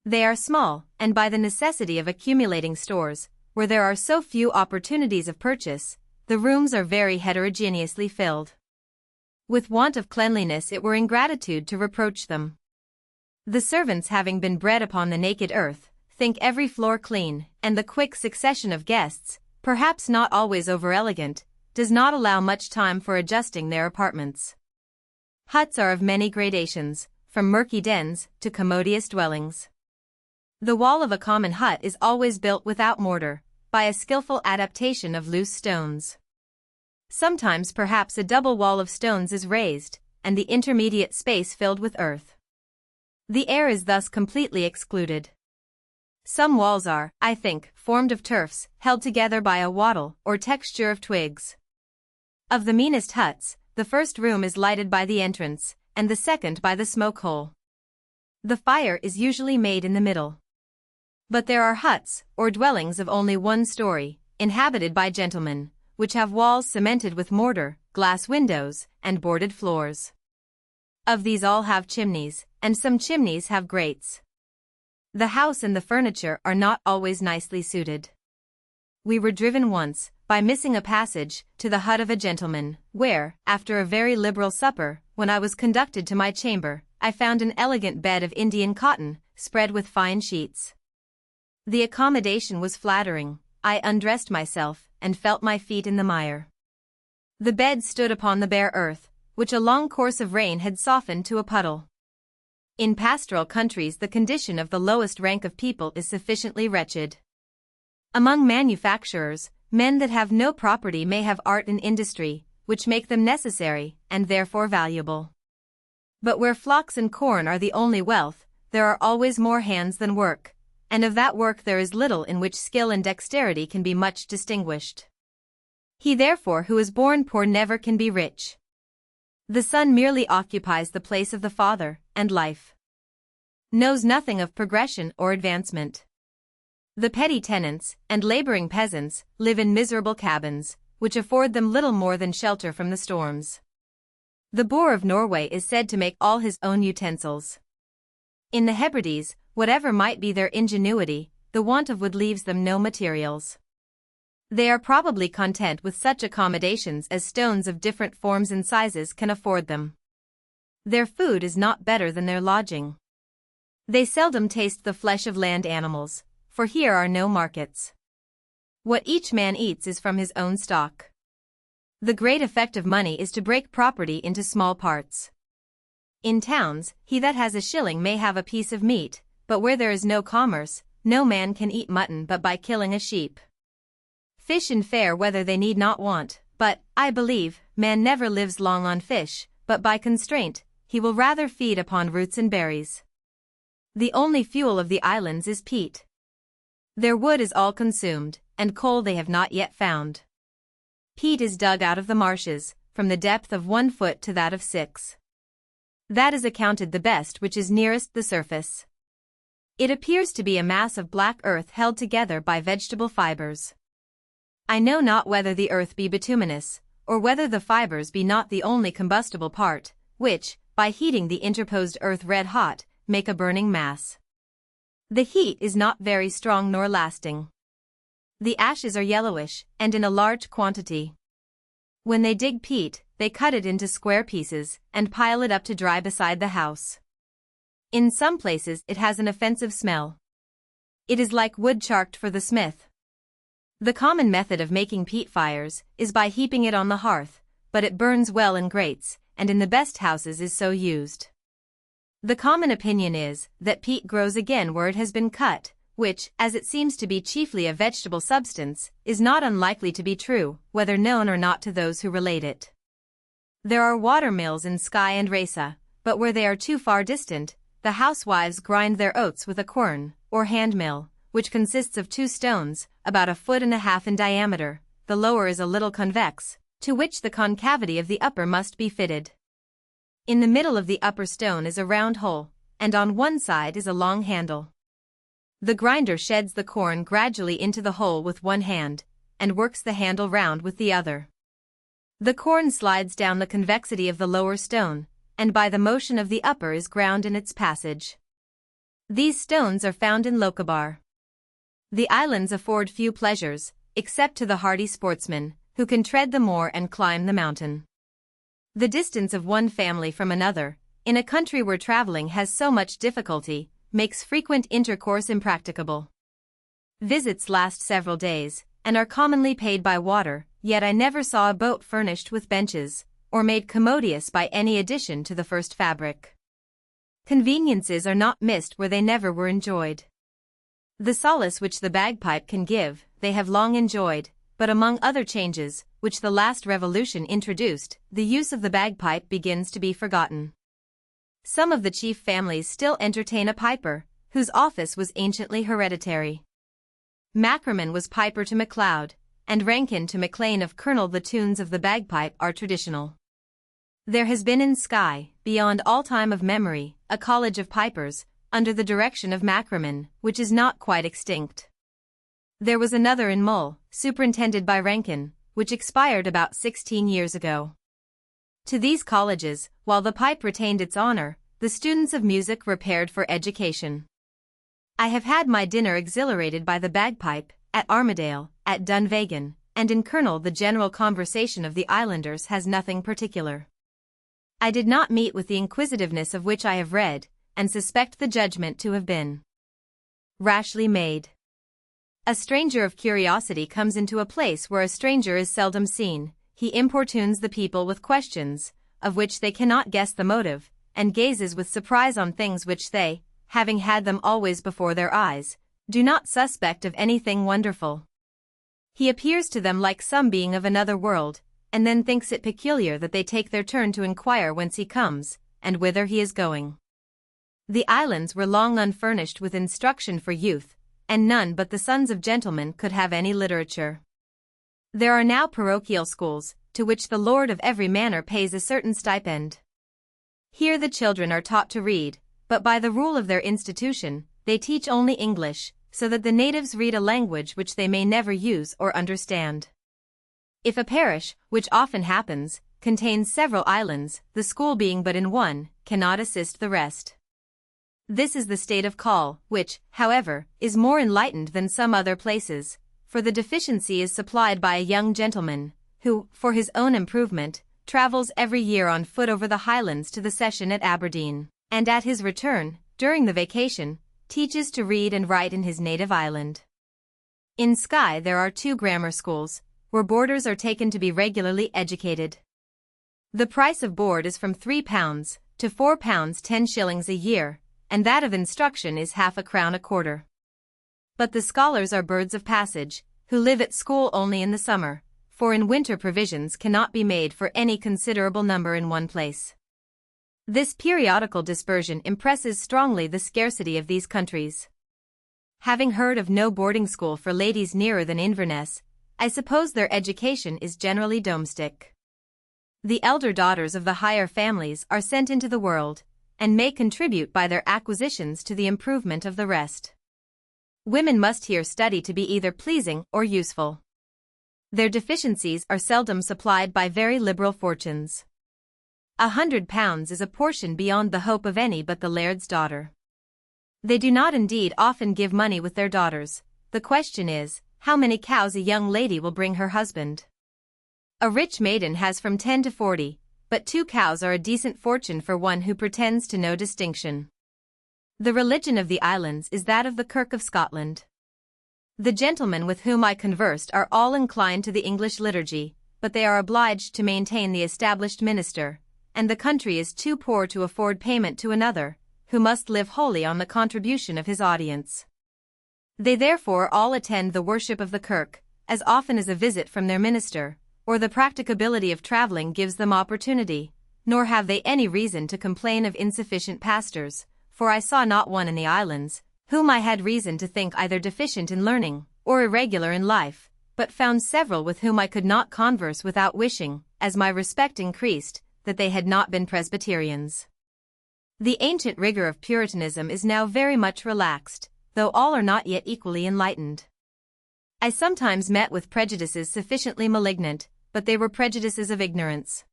They are small, and by the necessity of accumulating stores, where there are so few opportunities of purchase, the rooms are very heterogeneously filled. With want of cleanliness it were ingratitude to reproach them. The servants having been bred upon the naked earth, think every floor clean, and the quick succession of guests, perhaps not always over-elegant, does not allow much time for adjusting their apartments. Huts are of many gradations, from murky dens to commodious dwellings. The wall of a common hut is always built without mortar, by a skillful adaptation of loose stones. Sometimes perhaps a double wall of stones is raised, and the intermediate space filled with earth. The air is thus completely excluded. Some walls are, I think, formed of turfs, held together by a wattle or texture of twigs. Of the meanest huts, the first room is lighted by the entrance, and the second by the smoke hole. The fire is usually made in the middle. But there are huts, or dwellings of only one story, inhabited by gentlemen, which have walls cemented with mortar, glass windows, and boarded floors. Of these all have chimneys, and some chimneys have grates. The house and the furniture are not always nicely suited. We were driven once, by missing a passage, to the hut of a gentleman, where, after a very liberal supper, when I was conducted to my chamber, I found an elegant bed of Indian cotton, spread with fine sheets. The accommodation was flattering. I undressed myself, and felt my feet in the mire. The bed stood upon the bare earth, which a long course of rain had softened to a puddle. In pastoral countries the condition of the lowest rank of people is sufficiently wretched. Among manufacturers, men that have no property may have art and industry, which make them necessary, and therefore valuable. But where flocks and corn are the only wealth, there are always more hands than work, and of that work there is little in which skill and dexterity can be much distinguished. He therefore who is born poor never can be rich. The son merely occupies the place of the father, and life knows nothing of progression or advancement. The petty tenants, and laboring peasants, live in miserable cabins, which afford them little more than shelter from the storms. The boor of Norway is said to make all his own utensils. In the Hebrides, whatever might be their ingenuity, the want of wood leaves them no materials. They are probably content with such accommodations as stones of different forms and sizes can afford them. Their food is not better than their lodging. They seldom taste the flesh of land animals, for here are no markets. What each man eats is from his own stock. The great effect of money is to break property into small parts. In towns, he that has a shilling may have a piece of meat, but where there is no commerce, no man can eat mutton but by killing a sheep. Fish in fair weather they need not want, but, I believe, man never lives long on fish, but by constraint, he will rather feed upon roots and berries. The only fuel of the islands is peat. Their wood is all consumed, and coal they have not yet found. Peat is dug out of the marshes, from the depth of 1 foot to that of 6. That is accounted the best which is nearest the surface. It appears to be a mass of black earth held together by vegetable fibers. I know not whether the earth be bituminous, or whether the fibers be not the only combustible part, which, by heating the interposed earth red hot, make a burning mass. The heat is not very strong nor lasting. The ashes are yellowish, and in a large quantity. When they dig peat, they cut it into square pieces, and pile it up to dry beside the house. In some places it has an offensive smell. It is like wood charked for the smith. The common method of making peat fires is by heaping it on the hearth, but it burns well in grates, and in the best houses is so used. The common opinion is that peat grows again where it has been cut, which, as it seems to be chiefly a vegetable substance, is not unlikely to be true, whether known or not to those who relate it. There are water mills in Skye and Rasa, but where they are too far distant, the housewives grind their oats with a quern, or hand mill, which consists of 2 stones, about 1.5 feet in diameter. The lower is a little convex, to which the concavity of the upper must be fitted. In the middle of the upper stone is a round hole, and on one side is a long handle. The grinder sheds the corn gradually into the hole with one hand, and works the handle round with the other. The corn slides down the convexity of the lower stone, and by the motion of the upper is ground in its passage. These stones are found in Lochaber. The islands afford few pleasures, except to the hardy sportsman, who can tread the moor and climb the mountain. The distance of one family from another, in a country where traveling has so much difficulty, makes frequent intercourse impracticable. Visits last several days, and are commonly paid by water, yet I never saw a boat furnished with benches, or made commodious by any addition to the first fabric. Conveniences are not missed where they never were enjoyed. The solace which the bagpipe can give, they have long enjoyed, but among other changes, which the last revolution introduced, the use of the bagpipe begins to be forgotten. Some of the chief families still entertain a piper, whose office was anciently hereditary. Mackerman was piper to MacLeod, and Rankin to MacLean of Colonel. The tunes of the bagpipe are traditional. There has been in Skye, beyond all time of memory, a college of pipers, under the direction of Mackerman, which is not quite extinct. There was another in Mull, superintended by Rankin, which expired about 16 years ago. To these colleges, while the pipe retained its honor, the students of music repaired for education. I have had my dinner exhilarated by the bagpipe, at Armadale, at Dunvegan, and in Colonel. The general conversation of the islanders has nothing particular. I did not meet with the inquisitiveness of which I have read, and suspect the judgment to have been rashly made. A stranger of curiosity comes into a place where a stranger is seldom seen. He importunes the people with questions, of which they cannot guess the motive, and gazes with surprise on things which they, having had them always before their eyes, do not suspect of anything wonderful. He appears to them like some being of another world, and then thinks it peculiar that they take their turn to inquire whence he comes, and whither he is going. The islands were long unfurnished with instruction for youth, and none but the sons of gentlemen could have any literature. There are now parochial schools, to which the lord of every manor pays a certain stipend. Here the children are taught to read, but by the rule of their institution, they teach only English, so that the natives read a language which they may never use or understand. If a parish, which often happens, contains several islands, the school being but in one, cannot assist the rest. This is the state of Call, which, however, is more enlightened than some other places, for the deficiency is supplied by a young gentleman, who, for his own improvement, travels every year on foot over the Highlands to the session at Aberdeen, and at his return, during the vacation, teaches to read and write in his native island. In Skye there are 2 grammar schools, where boarders are taken to be regularly educated. The price of board is from £3 to £4 10 a year, and that of instruction is half a crown a quarter. But the scholars are birds of passage, who live at school only in the summer, for in winter provisions cannot be made for any considerable number in one place. This periodical dispersion impresses strongly the scarcity of these countries. Having heard of no boarding school for ladies nearer than Inverness, I suppose their education is generally domestic. The elder daughters of the higher families are sent into the world, and may contribute by their acquisitions to the improvement of the rest. Women must here study to be either pleasing or useful. Their deficiencies are seldom supplied by very liberal fortunes. £100 is a portion beyond the hope of any but the laird's daughter. They do not indeed often give money with their daughters. The question is, how many cows a young lady will bring her husband? A rich maiden has from 10 to 40, but 2 cows are a decent fortune for one who pretends to no distinction. The religion of the islands is that of the Kirk of Scotland. The gentlemen with whom I conversed are all inclined to the English liturgy, but they are obliged to maintain the established minister, and the country is too poor to afford payment to another, who must live wholly on the contribution of his audience. They therefore all attend the worship of the Kirk, as often as a visit from their minister, or the practicability of travelling gives them opportunity, nor have they any reason to complain of insufficient pastors, for I saw not one in the islands, whom I had reason to think either deficient in learning, or irregular in life, but found several with whom I could not converse without wishing, as my respect increased, that they had not been Presbyterians. The ancient rigor of Puritanism is now very much relaxed, though all are not yet equally enlightened. I sometimes met with prejudices sufficiently malignant, but they were prejudices of ignorance.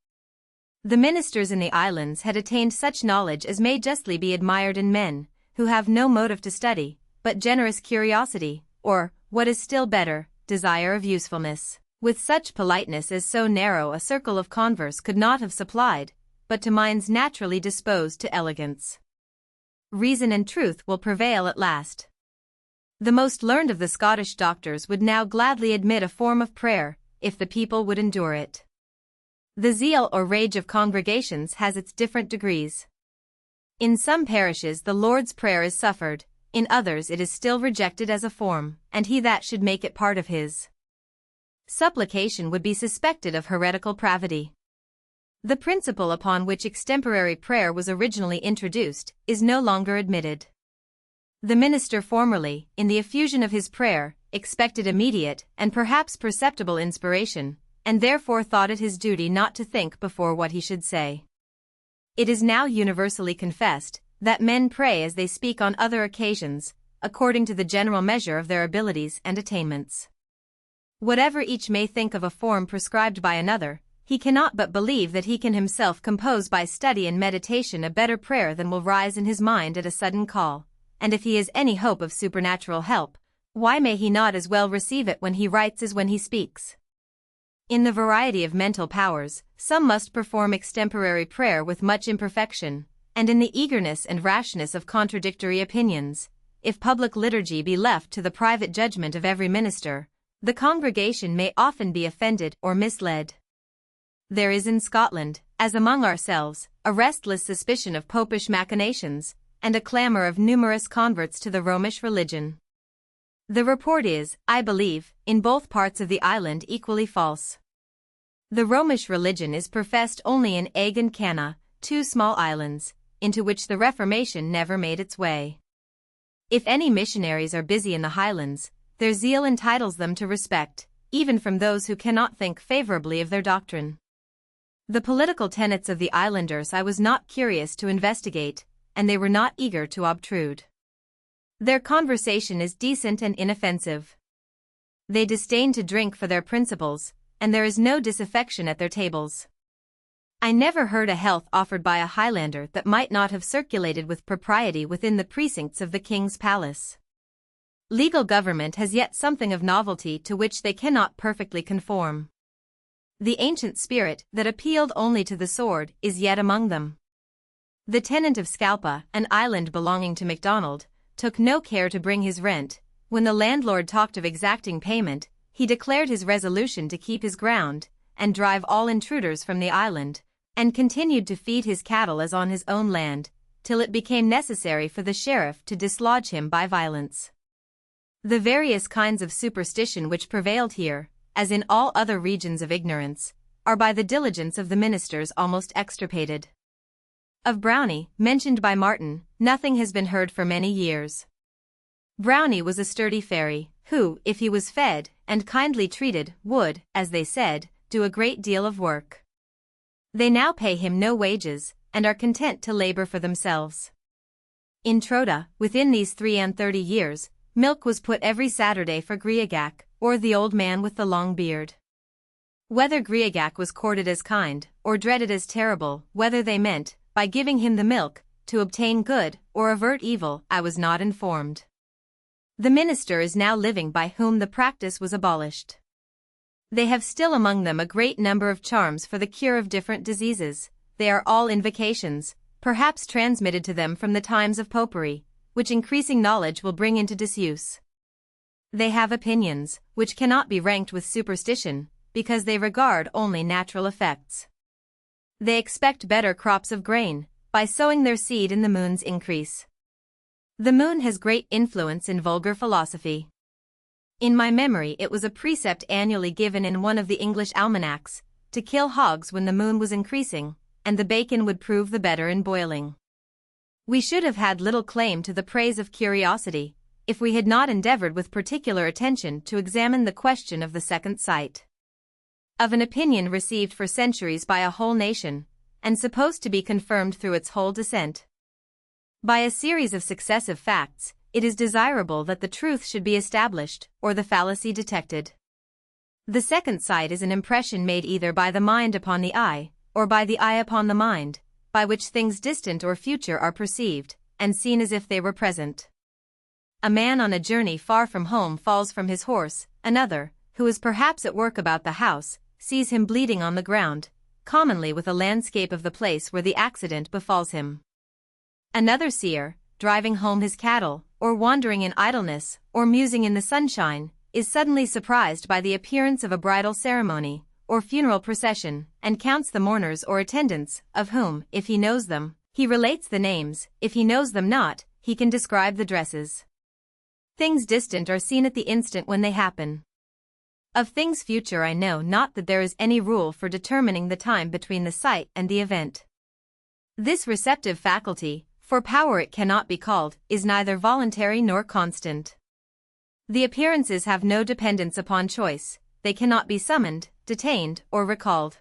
The ministers in the islands had attained such knowledge as may justly be admired in men, who have no motive to study, but generous curiosity, or, what is still better, desire of usefulness, with such politeness as so narrow a circle of converse could not have supplied, but to minds naturally disposed to elegance. Reason and truth will prevail at last. The most learned of the Scottish doctors would now gladly admit a form of prayer, if the people would endure it. The zeal or rage of congregations has its different degrees. In some parishes the Lord's Prayer is suffered, in others it is still rejected as a form, and he that should make it part of his supplication would be suspected of heretical pravity. The principle upon which extemporary prayer was originally introduced is no longer admitted. The minister formerly, in the effusion of his prayer, expected immediate and perhaps perceptible inspiration, and therefore thought it his duty not to think before what he should say. It is now universally confessed that men pray as they speak on other occasions, according to the general measure of their abilities and attainments. Whatever each may think of a form prescribed by another, he cannot but believe that he can himself compose by study and meditation a better prayer than will rise in his mind at a sudden call, and if he has any hope of supernatural help, why may he not as well receive it when he writes as when he speaks? In the variety of mental powers, some must perform extemporary prayer with much imperfection, and in the eagerness and rashness of contradictory opinions, if public liturgy be left to the private judgment of every minister, the congregation may often be offended or misled. There is in Scotland, as among ourselves, a restless suspicion of popish machinations, and a clamour of numerous converts to the Romish religion. The report is, I believe, in both parts of the island equally false. The Romish religion is professed only in Eigg and Canna, 2 small islands, into which the Reformation never made its way. If any missionaries are busy in the Highlands, their zeal entitles them to respect, even from those who cannot think favourably of their doctrine. The political tenets of the islanders I was not curious to investigate, and they were not eager to obtrude. Their conversation is decent and inoffensive. They disdain to drink for their principles, and there is no disaffection at their tables. I never heard a health offered by a Highlander that might not have circulated with propriety within the precincts of the King's Palace. Legal government has yet something of novelty to which they cannot perfectly conform. The ancient spirit that appealed only to the sword is yet among them. The tenant of Scalpa, an island belonging to MacDonald, took no care to bring his rent. When the landlord talked of exacting payment, he declared his resolution to keep his ground, and drive all intruders from the island, and continued to feed his cattle as on his own land, till it became necessary for the sheriff to dislodge him by violence. The various kinds of superstition which prevailed here, as in all other regions of ignorance, are by the diligence of the ministers almost extirpated. Of Brownie, mentioned by Martin, nothing has been heard for many years. Brownie was a sturdy fairy, who, if he was fed and kindly treated, would, as they said, do a great deal of work. They now pay him no wages, and are content to labor for themselves. In Troda, within these 330 years, milk was put every Saturday for Griagak, or the old man with the long beard. Whether Griagak was courted as kind, or dreaded as terrible, whether they meant, by giving him the milk, to obtain good, or avert evil, I was not informed. The minister is now living by whom the practice was abolished. They have still among them a great number of charms for the cure of different diseases. They are all invocations, perhaps transmitted to them from the times of popery, which increasing knowledge will bring into disuse. They have opinions, which cannot be ranked with superstition, because they regard only natural effects. They expect better crops of grain, by sowing their seed in the moon's increase. The moon has great influence in vulgar philosophy. In my memory it was a precept annually given in one of the English almanacs, to kill hogs when the moon was increasing, and the bacon would prove the better in boiling. We should have had little claim to the praise of curiosity, if we had not endeavored with particular attention to examine the question of the second sight. Of an opinion received for centuries by a whole nation, and supposed to be confirmed through its whole descent. By a series of successive facts, it is desirable that the truth should be established, or the fallacy detected. The second sight is an impression made either by the mind upon the eye, or by the eye upon the mind, by which things distant or future are perceived, and seen as if they were present. A man on a journey far from home falls from his horse, another, who is perhaps at work about the house, sees him bleeding on the ground, commonly with a landscape of the place where the accident befalls him. Another seer, driving home his cattle, or wandering in idleness, or musing in the sunshine, is suddenly surprised by the appearance of a bridal ceremony, or funeral procession, and counts the mourners or attendants, of whom, if he knows them, he relates the names, if he knows them not, he can describe the dresses. Things distant are seen at the instant when they happen. Of things future I know not that there is any rule for determining the time between the sight and the event. This receptive faculty, for power it cannot be called, is neither voluntary nor constant. The appearances have no dependence upon choice, they cannot be summoned, detained, or recalled.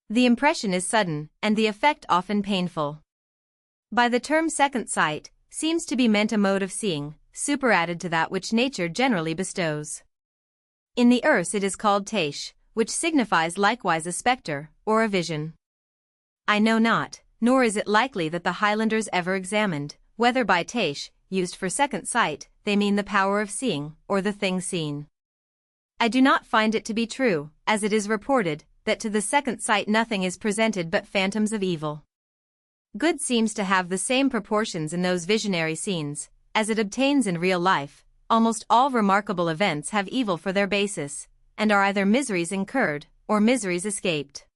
The impression is sudden, and the effect often painful. By the term second sight, seems to be meant a mode of seeing, superadded to that which nature generally bestows. In the Erse it is called taish, which signifies likewise a spectre, or a vision. I know not, nor is it likely that the Highlanders ever examined, whether by taish, used for second sight, they mean the power of seeing, or the thing seen. I do not find it to be true, as it is reported, that to the second sight nothing is presented but phantoms of evil. Good seems to have the same proportions in those visionary scenes, as it obtains in real life. Almost all remarkable events have evil for their basis, and are either miseries incurred, or miseries escaped.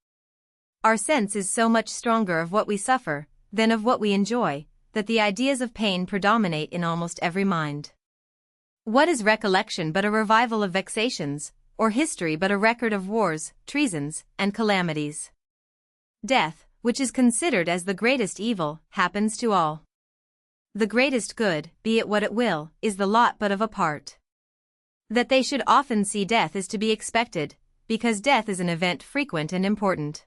Our sense is so much stronger of what we suffer, than of what we enjoy, that the ideas of pain predominate in almost every mind. What is recollection but a revival of vexations, or history but a record of wars, treasons, and calamities? Death, which is considered as the greatest evil, happens to all. The greatest good, be it what it will, is the lot but of a part. That they should often see death is to be expected, because death is an event frequent and important.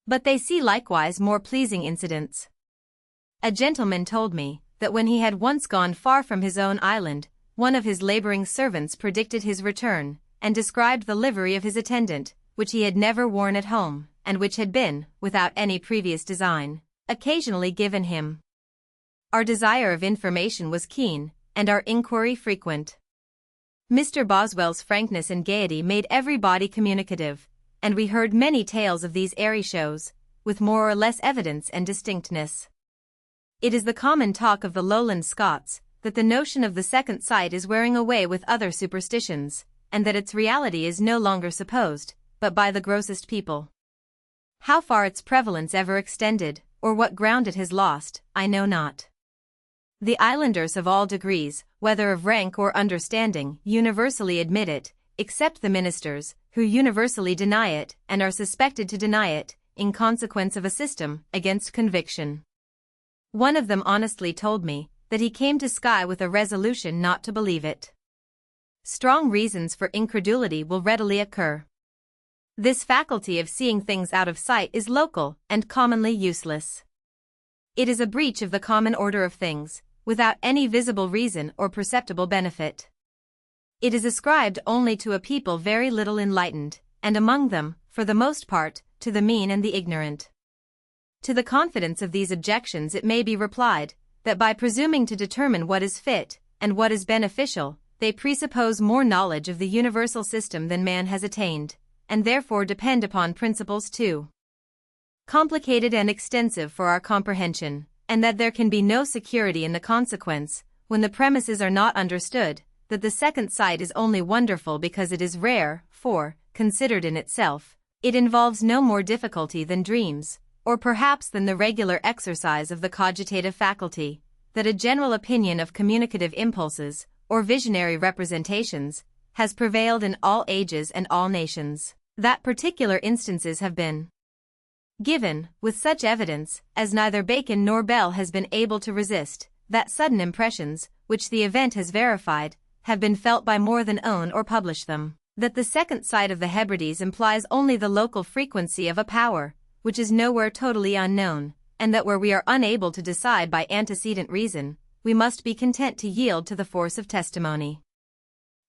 But they see likewise more pleasing incidents. A gentleman told me, that when he had once gone far from his own island, one of his laboring servants predicted his return, and described the livery of his attendant, which he had never worn at home, and which had been, without any previous design, occasionally given him. Our desire of information was keen, and our inquiry frequent. Mr. Boswell's frankness and gaiety made everybody communicative, and we heard many tales of these airy shows, with more or less evidence and distinctness. It is the common talk of the Lowland Scots, that the notion of the second sight is wearing away with other superstitions, and that its reality is no longer supposed, but by the grossest people. How far its prevalence ever extended, or what ground it has lost, I know not. The islanders of all degrees, whether of rank or understanding, universally admit it, except the ministers, who universally deny it, and are suspected to deny it, in consequence of a system, against conviction. One of them honestly told me, that he came to Skye with a resolution not to believe it. Strong reasons for incredulity will readily occur. This faculty of seeing things out of sight is local and commonly useless. It is a breach of the common order of things, without any visible reason or perceptible benefit. It is ascribed only to a people very little enlightened, and among them, for the most part, to the mean and the ignorant. To the confidence of these objections it may be replied, that by presuming to determine what is fit, and what is beneficial, they presuppose more knowledge of the universal system than man has attained, and therefore depend upon principles too complicated and extensive for our comprehension, and that there can be no security in the consequence, when the premises are not understood, that the second sight is only wonderful because it is rare, for, considered in itself, it involves no more difficulty than dreams, or perhaps than the regular exercise of the cogitative faculty, that a general opinion of communicative impulses, or visionary representations, has prevailed in all ages and all nations, that particular instances have been given, with such evidence, as neither Bacon nor Bell has been able to resist, that sudden impressions, which the event has verified, have been felt by more than own or publish them, that the second sight of the Hebrides implies only the local frequency of a power, which is nowhere totally unknown, and that where we are unable to decide by antecedent reason, we must be content to yield to the force of testimony.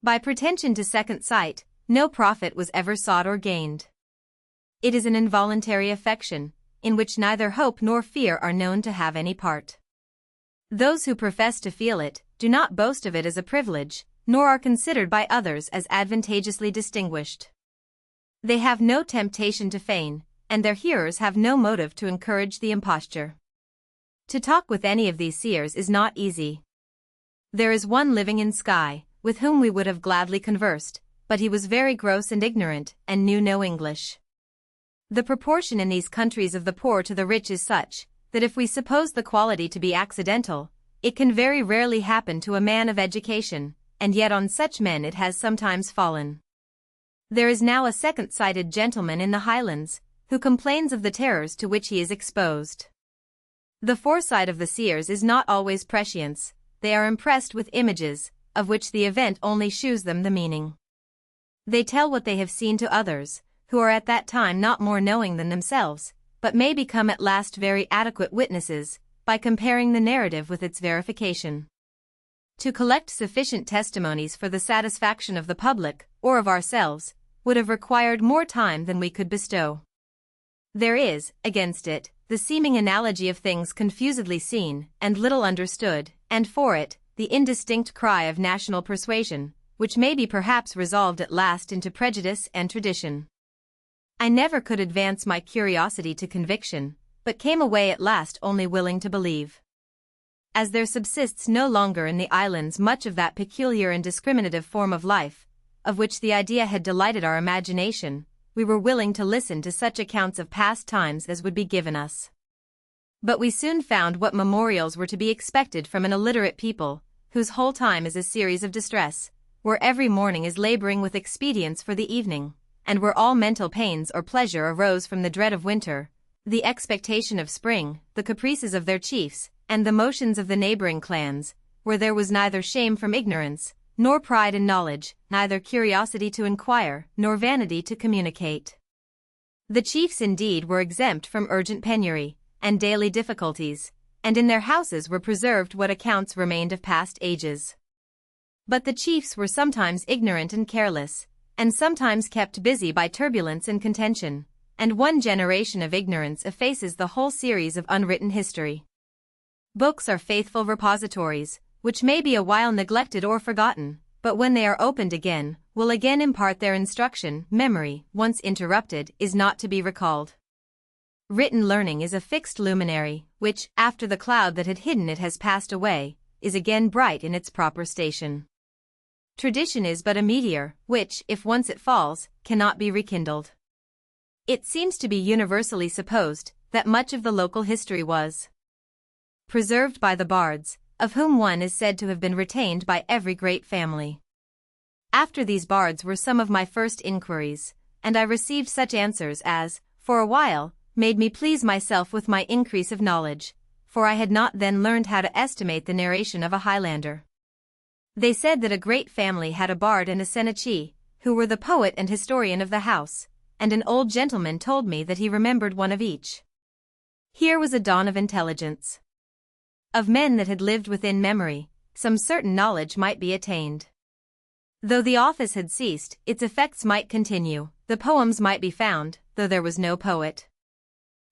By pretension to second sight, no profit was ever sought or gained. It is an involuntary affection, in which neither hope nor fear are known to have any part. Those who profess to feel it, do not boast of it as a privilege, nor are considered by others as advantageously distinguished. They have no temptation to feign, and their hearers have no motive to encourage the imposture. To talk with any of these seers is not easy. There is one living in Skye, with whom we would have gladly conversed, but he was very gross and ignorant, and knew no English. The proportion in these countries of the poor to the rich is such, that if we suppose the quality to be accidental, it can very rarely happen to a man of education, and yet on such men it has sometimes fallen. There is now a second-sighted gentleman in the Highlands, who complains of the terrors to which he is exposed. The foresight of the seers is not always prescience, they are impressed with images, of which the event only shews them the meaning. They tell what they have seen to others, who are at that time not more knowing than themselves, but may become at last very adequate witnesses, by comparing the narrative with its verification. To collect sufficient testimonies for the satisfaction of the public, or of ourselves, would have required more time than we could bestow. There is, against it, the seeming analogy of things confusedly seen, and little understood, and for it, the indistinct cry of national persuasion, which may be perhaps resolved at last into prejudice and tradition. I never could advance my curiosity to conviction, but came away at last only willing to believe. As there subsists no longer in the islands much of that peculiar and discriminative form of life, of which the idea had delighted our imagination, we were willing to listen to such accounts of past times as would be given us. But we soon found what memorials were to be expected from an illiterate people, whose whole time is a series of distress, where every morning is laboring with expedients for the evening, and where all mental pains or pleasure arose from the dread of winter, the expectation of spring, the caprices of their chiefs, and the motions of the neighboring clans, where there was neither shame from ignorance, nor pride in knowledge, neither curiosity to inquire, nor vanity to communicate. The chiefs indeed were exempt from urgent penury, and daily difficulties, and in their houses were preserved what accounts remained of past ages. But the chiefs were sometimes ignorant and careless, and sometimes kept busy by turbulence and contention, and one generation of ignorance effaces the whole series of unwritten history. Books are faithful repositories, which may be a while neglected or forgotten, but when they are opened again, will again impart their instruction. Memory, once interrupted, is not to be recalled. Written learning is a fixed luminary, which, after the cloud that had hidden it has passed away, is again bright in its proper station. Tradition is but a meteor, which, if once it falls, cannot be rekindled. It seems to be universally supposed that much of the local history was preserved by the bards, of whom one is said to have been retained by every great family. After these bards were some of my first inquiries, and I received such answers as, for a while, made me please myself with my increase of knowledge, for I had not then learned how to estimate the narration of a Highlander. They said that a great family had a bard and a senachie, who were the poet and historian of the house, and an old gentleman told me that he remembered one of each. Here was a dawn of intelligence. Of men that had lived within memory, some certain knowledge might be attained. Though the office had ceased, its effects might continue, the poems might be found, though there was no poet.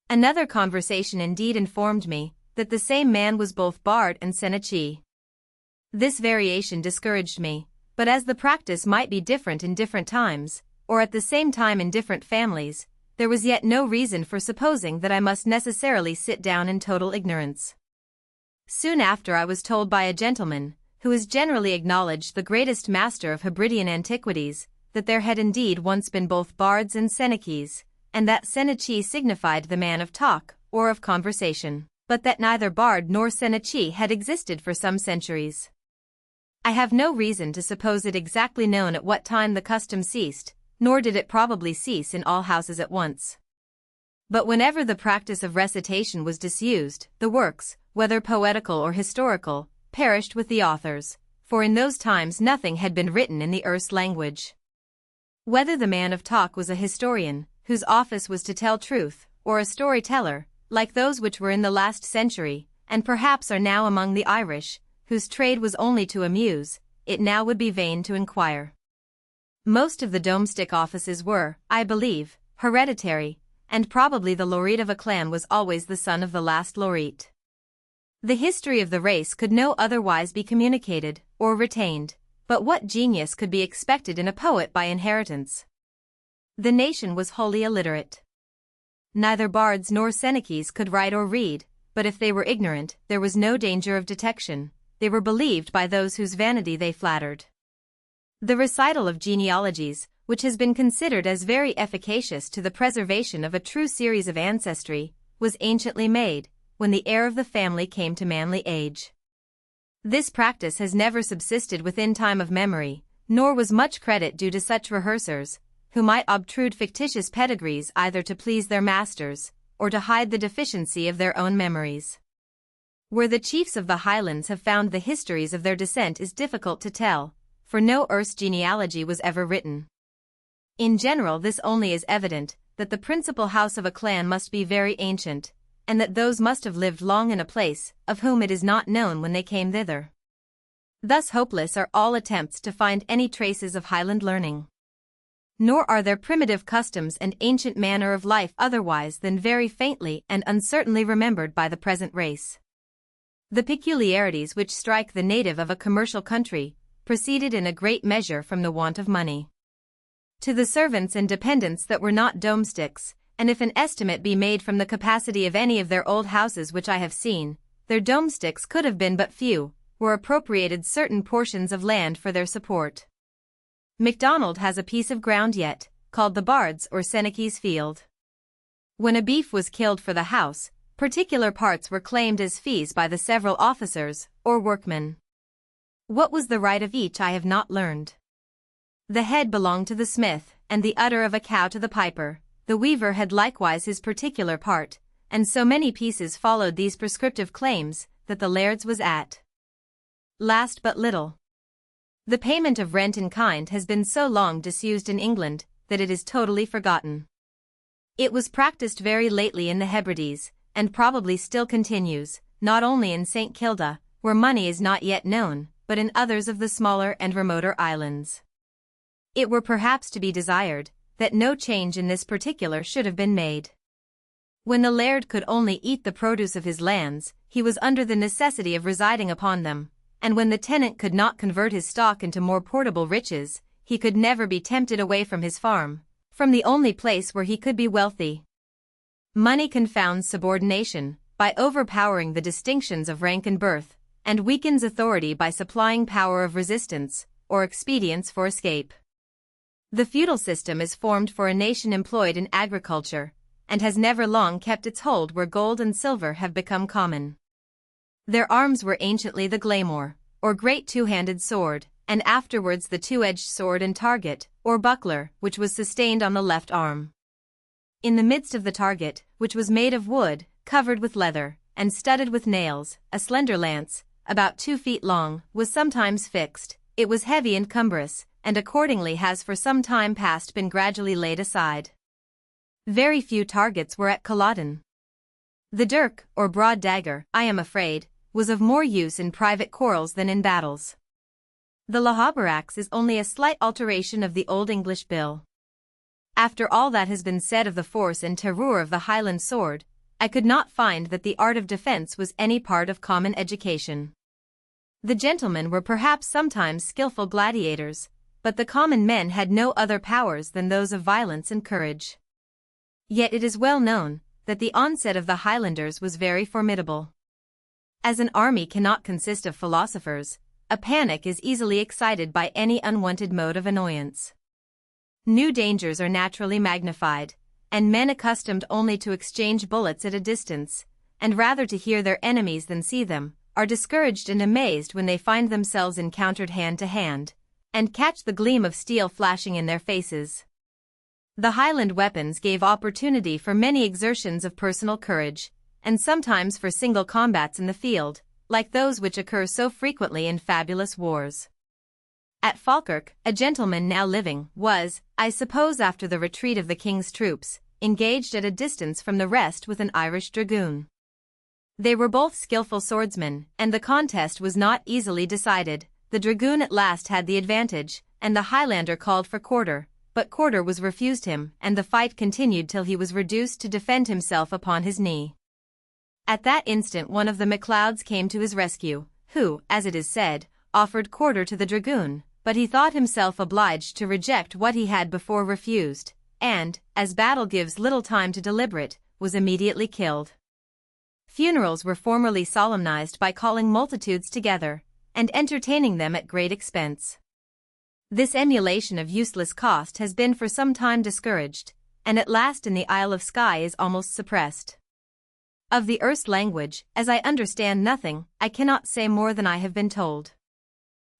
Another conversation indeed informed me that the same man was both bard and senachie. This variation discouraged me, but as the practice might be different in different times, or at the same time in different families, there was yet no reason for supposing that I must necessarily sit down in total ignorance. Soon after I was told by a gentleman, who is generally acknowledged the greatest master of Hebridean antiquities, that there had indeed once been both bards and senachies, and that senachie signified the man of talk, or of conversation, but that neither bard nor senachie had existed for some centuries. I have no reason to suppose it exactly known at what time the custom ceased, nor did it probably cease in all houses at once. But whenever the practice of recitation was disused, the works, whether poetical or historical, perished with the authors, for in those times nothing had been written in the Erse language. Whether the man of talk was a historian, whose office was to tell truth, or a storyteller, like those which were in the last century, and perhaps are now among the Irish, whose trade was only to amuse, it now would be vain to inquire. Most of the domestic offices were, I believe, hereditary, and probably the laureate of a clan was always the son of the last laureate. The history of the race could no otherwise be communicated, or retained, but what genius could be expected in a poet by inheritance? The nation was wholly illiterate. Neither bards nor senachies could write or read, but if they were ignorant, there was no danger of detection, they were believed by those whose vanity they flattered. The recital of genealogies, which has been considered as very efficacious to the preservation of a true series of ancestry, was anciently made, when the heir of the family came to manly age. This practice has never subsisted within time of memory, nor was much credit due to such rehearsers, who might obtrude fictitious pedigrees either to please their masters, or to hide the deficiency of their own memories. Where the chiefs of the Highlands have found the histories of their descent is difficult to tell, for no Erse genealogy was ever written. In general this only is evident, that the principal house of a clan must be very ancient, and that those must have lived long in a place, of whom it is not known when they came thither. Thus hopeless are all attempts to find any traces of Highland learning. Nor are their primitive customs and ancient manner of life otherwise than very faintly and uncertainly remembered by the present race. The peculiarities which strike the native of a commercial country proceeded in a great measure from the want of money. To the servants and dependents that were not domestics, and if an estimate be made from the capacity of any of their old houses which I have seen, their domestics could have been but few, were appropriated certain portions of land for their support. MacDonald has a piece of ground yet, called the Bard's or Senachie's Field. When a beef was killed for the house, particular parts were claimed as fees by the several officers, or workmen. What was the right of each I have not learned. The head belonged to the smith, and the udder of a cow to the piper. The weaver had likewise his particular part, and so many pieces followed these prescriptive claims, that the laird's was at last but little. The payment of rent in kind has been so long disused in England, that it is totally forgotten. It was practiced very lately in the Hebrides, and probably still continues, not only in St. Kilda, where money is not yet known, but in others of the smaller and remoter islands. It were perhaps to be desired, that no change in this particular should have been made. When the laird could only eat the produce of his lands, he was under the necessity of residing upon them, and when the tenant could not convert his stock into more portable riches, he could never be tempted away from his farm, from the only place where he could be wealthy. Money confounds subordination, by overpowering the distinctions of rank and birth, and weakens authority by supplying power of resistance, or expedients for escape. The feudal system is formed for a nation employed in agriculture, and has never long kept its hold where gold and silver have become common. Their arms were anciently the glamour, or great two-handed sword, and afterwards the two-edged sword and target, or buckler, which was sustained on the left arm. In the midst of the target, which was made of wood, covered with leather, and studded with nails, a slender lance, about 2 feet long, was sometimes fixed. It was heavy and cumbrous, and accordingly has for some time past been gradually laid aside. Very few targets were at Culloden. The dirk, or broad dagger, I am afraid, was of more use in private quarrels than in battles. The lahaber axe is only a slight alteration of the Old English bill. After all that has been said of the force and terror of the Highland sword, I could not find that the art of defence was any part of common education. The gentlemen were perhaps sometimes skilful gladiators, but the common men had no other powers than those of violence and courage. Yet it is well known that the onset of the Highlanders was very formidable. As an army cannot consist of philosophers, a panic is easily excited by any unwanted mode of annoyance. New dangers are naturally magnified, and men accustomed only to exchange bullets at a distance, and rather to hear their enemies than see them, are discouraged and amazed when they find themselves encountered hand to hand, and catch the gleam of steel flashing in their faces. The Highland weapons gave opportunity for many exertions of personal courage, and sometimes for single combats in the field, like those which occur so frequently in fabulous wars. At Falkirk, a gentleman now living was, I suppose after the retreat of the king's troops, engaged at a distance from the rest with an Irish dragoon. They were both skilful swordsmen, and the contest was not easily decided. The dragoon at last had the advantage, and the Highlander called for quarter, but quarter was refused him, and the fight continued till he was reduced to defend himself upon his knee. At that instant one of the MacLeods came to his rescue, who, as it is said, offered quarter to the dragoon, but he thought himself obliged to reject what he had before refused, and, as battle gives little time to deliberate, was immediately killed. Funerals were formerly solemnized by calling multitudes together, and entertaining them at great expense. This emulation of useless cost has been for some time discouraged, and at last in the Isle of Skye is almost suppressed. Of the Erse language, as I understand nothing, I cannot say more than I have been told.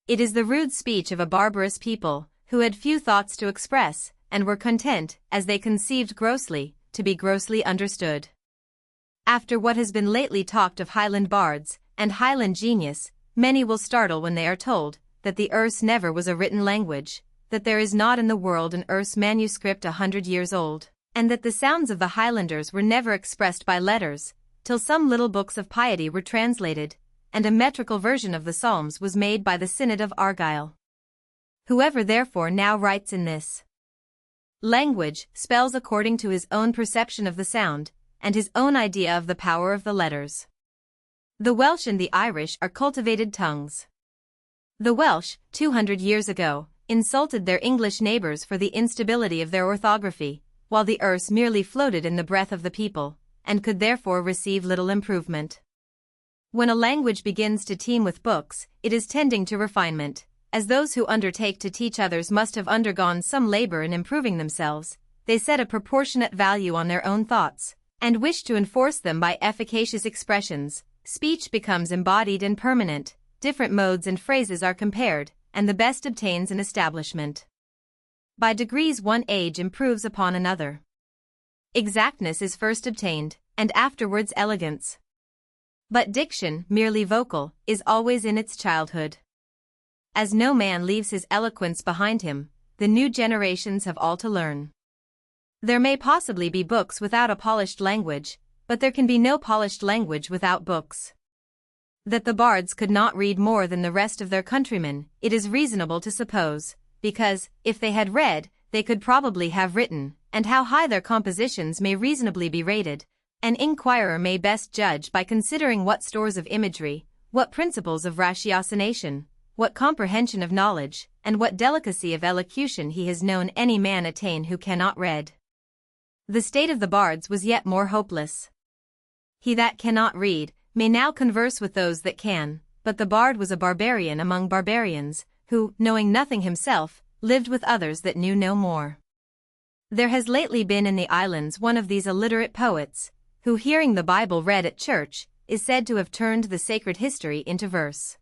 It is the rude speech of a barbarous people, who had few thoughts to express, and were content, as they conceived grossly, to be grossly understood. After what has been lately talked of Highland bards, and Highland genius, many will startle when they are told that the Erse never was a written language, that there is not in the world an Erse manuscript 100 years old, and that the sounds of the Highlanders were never expressed by letters, till some little books of piety were translated, and a metrical version of the Psalms was made by the Synod of Argyll. Whoever therefore now writes in this language spells according to his own perception of the sound, and his own idea of the power of the letters. The Welsh and the Irish are cultivated tongues. The Welsh, 200 years ago, insulted their English neighbors for the instability of their orthography, while the Erse merely floated in the breath of the people, and could therefore receive little improvement. When a language begins to teem with books, it is tending to refinement, as those who undertake to teach others must have undergone some labor in improving themselves. They set a proportionate value on their own thoughts, and wish to enforce them by efficacious expressions. Speech becomes embodied and permanent, different modes and phrases are compared, and the best obtains an establishment. By degrees one age improves upon another. Exactness is first obtained, and afterwards elegance. But diction, merely vocal, is always in its childhood. As no man leaves his eloquence behind him, the new generations have all to learn. There may possibly be books without a polished language, but there can be no polished language without books. That the bards could not read more than the rest of their countrymen, it is reasonable to suppose, because, if they had read, they could probably have written, and how high their compositions may reasonably be rated, an inquirer may best judge by considering what stores of imagery, what principles of ratiocination, what comprehension of knowledge, and what delicacy of elocution he has known any man attain who cannot read. The state of the bards was yet more hopeless. He that cannot read may now converse with those that can, but the bard was a barbarian among barbarians, who, knowing nothing himself, lived with others that knew no more. There has lately been in the islands one of these illiterate poets, who, hearing the Bible read at church, is said to have turned the sacred history into verse.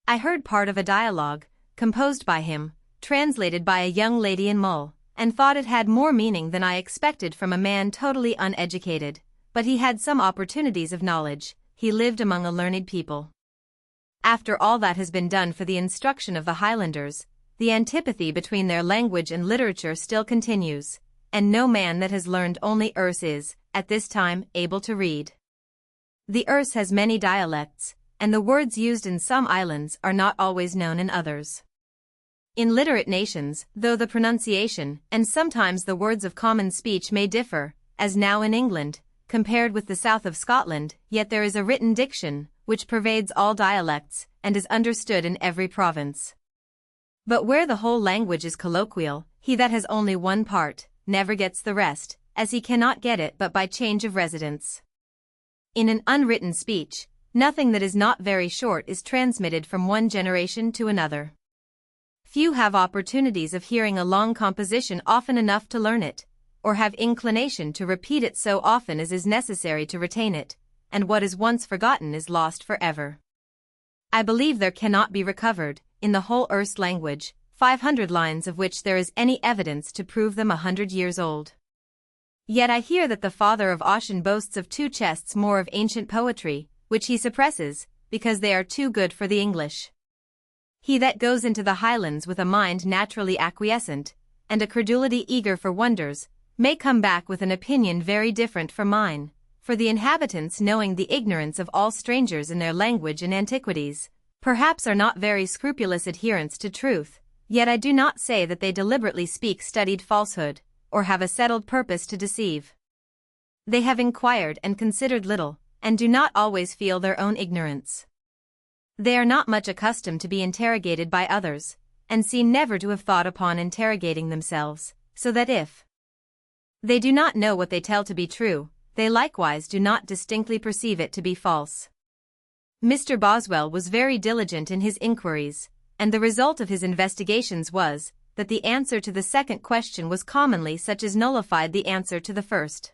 I heard part of a dialogue, composed by him, translated by a young lady in Mull, and thought it had more meaning than I expected from a man totally uneducated, but he had some opportunities of knowledge, he lived among a learned people. After all that has been done for the instruction of the Highlanders, the antipathy between their language and literature still continues, and no man that has learned only Erse is, at this time, able to read. The Erse has many dialects, and the words used in some islands are not always known in others. In literate nations, though the pronunciation, and sometimes the words of common speech may differ, as now in England, compared with the south of Scotland, yet there is a written diction, which pervades all dialects, and is understood in every province. But where the whole language is colloquial, he that has only one part, never gets the rest, as he cannot get it but by change of residence. In an unwritten speech, nothing that is not very short is transmitted from one generation to another. Few have opportunities of hearing a long composition often enough to learn it, or have inclination to repeat it so often as is necessary to retain it, and what is once forgotten is lost forever. I believe there cannot be recovered, in the whole Erse language, 500 lines of which there is any evidence to prove them 100 years old. Yet I hear that the father of Ossian boasts of 2 chests more of ancient poetry, which he suppresses, because they are too good for the English. He that goes into the Highlands with a mind naturally acquiescent, and a credulity eager for wonders, may come back with an opinion very different from mine, for the inhabitants, knowing the ignorance of all strangers in their language and antiquities, perhaps are not very scrupulous adherents to truth, yet I do not say that they deliberately speak studied falsehood, or have a settled purpose to deceive. They have inquired and considered little, and do not always feel their own ignorance. They are not much accustomed to be interrogated by others, and seem never to have thought upon interrogating themselves, so that if they do not know what they tell to be true, they likewise do not distinctly perceive it to be false. Mr. Boswell was very diligent in his inquiries, and the result of his investigations was, that the answer to the second question was commonly such as nullified the answer to the first.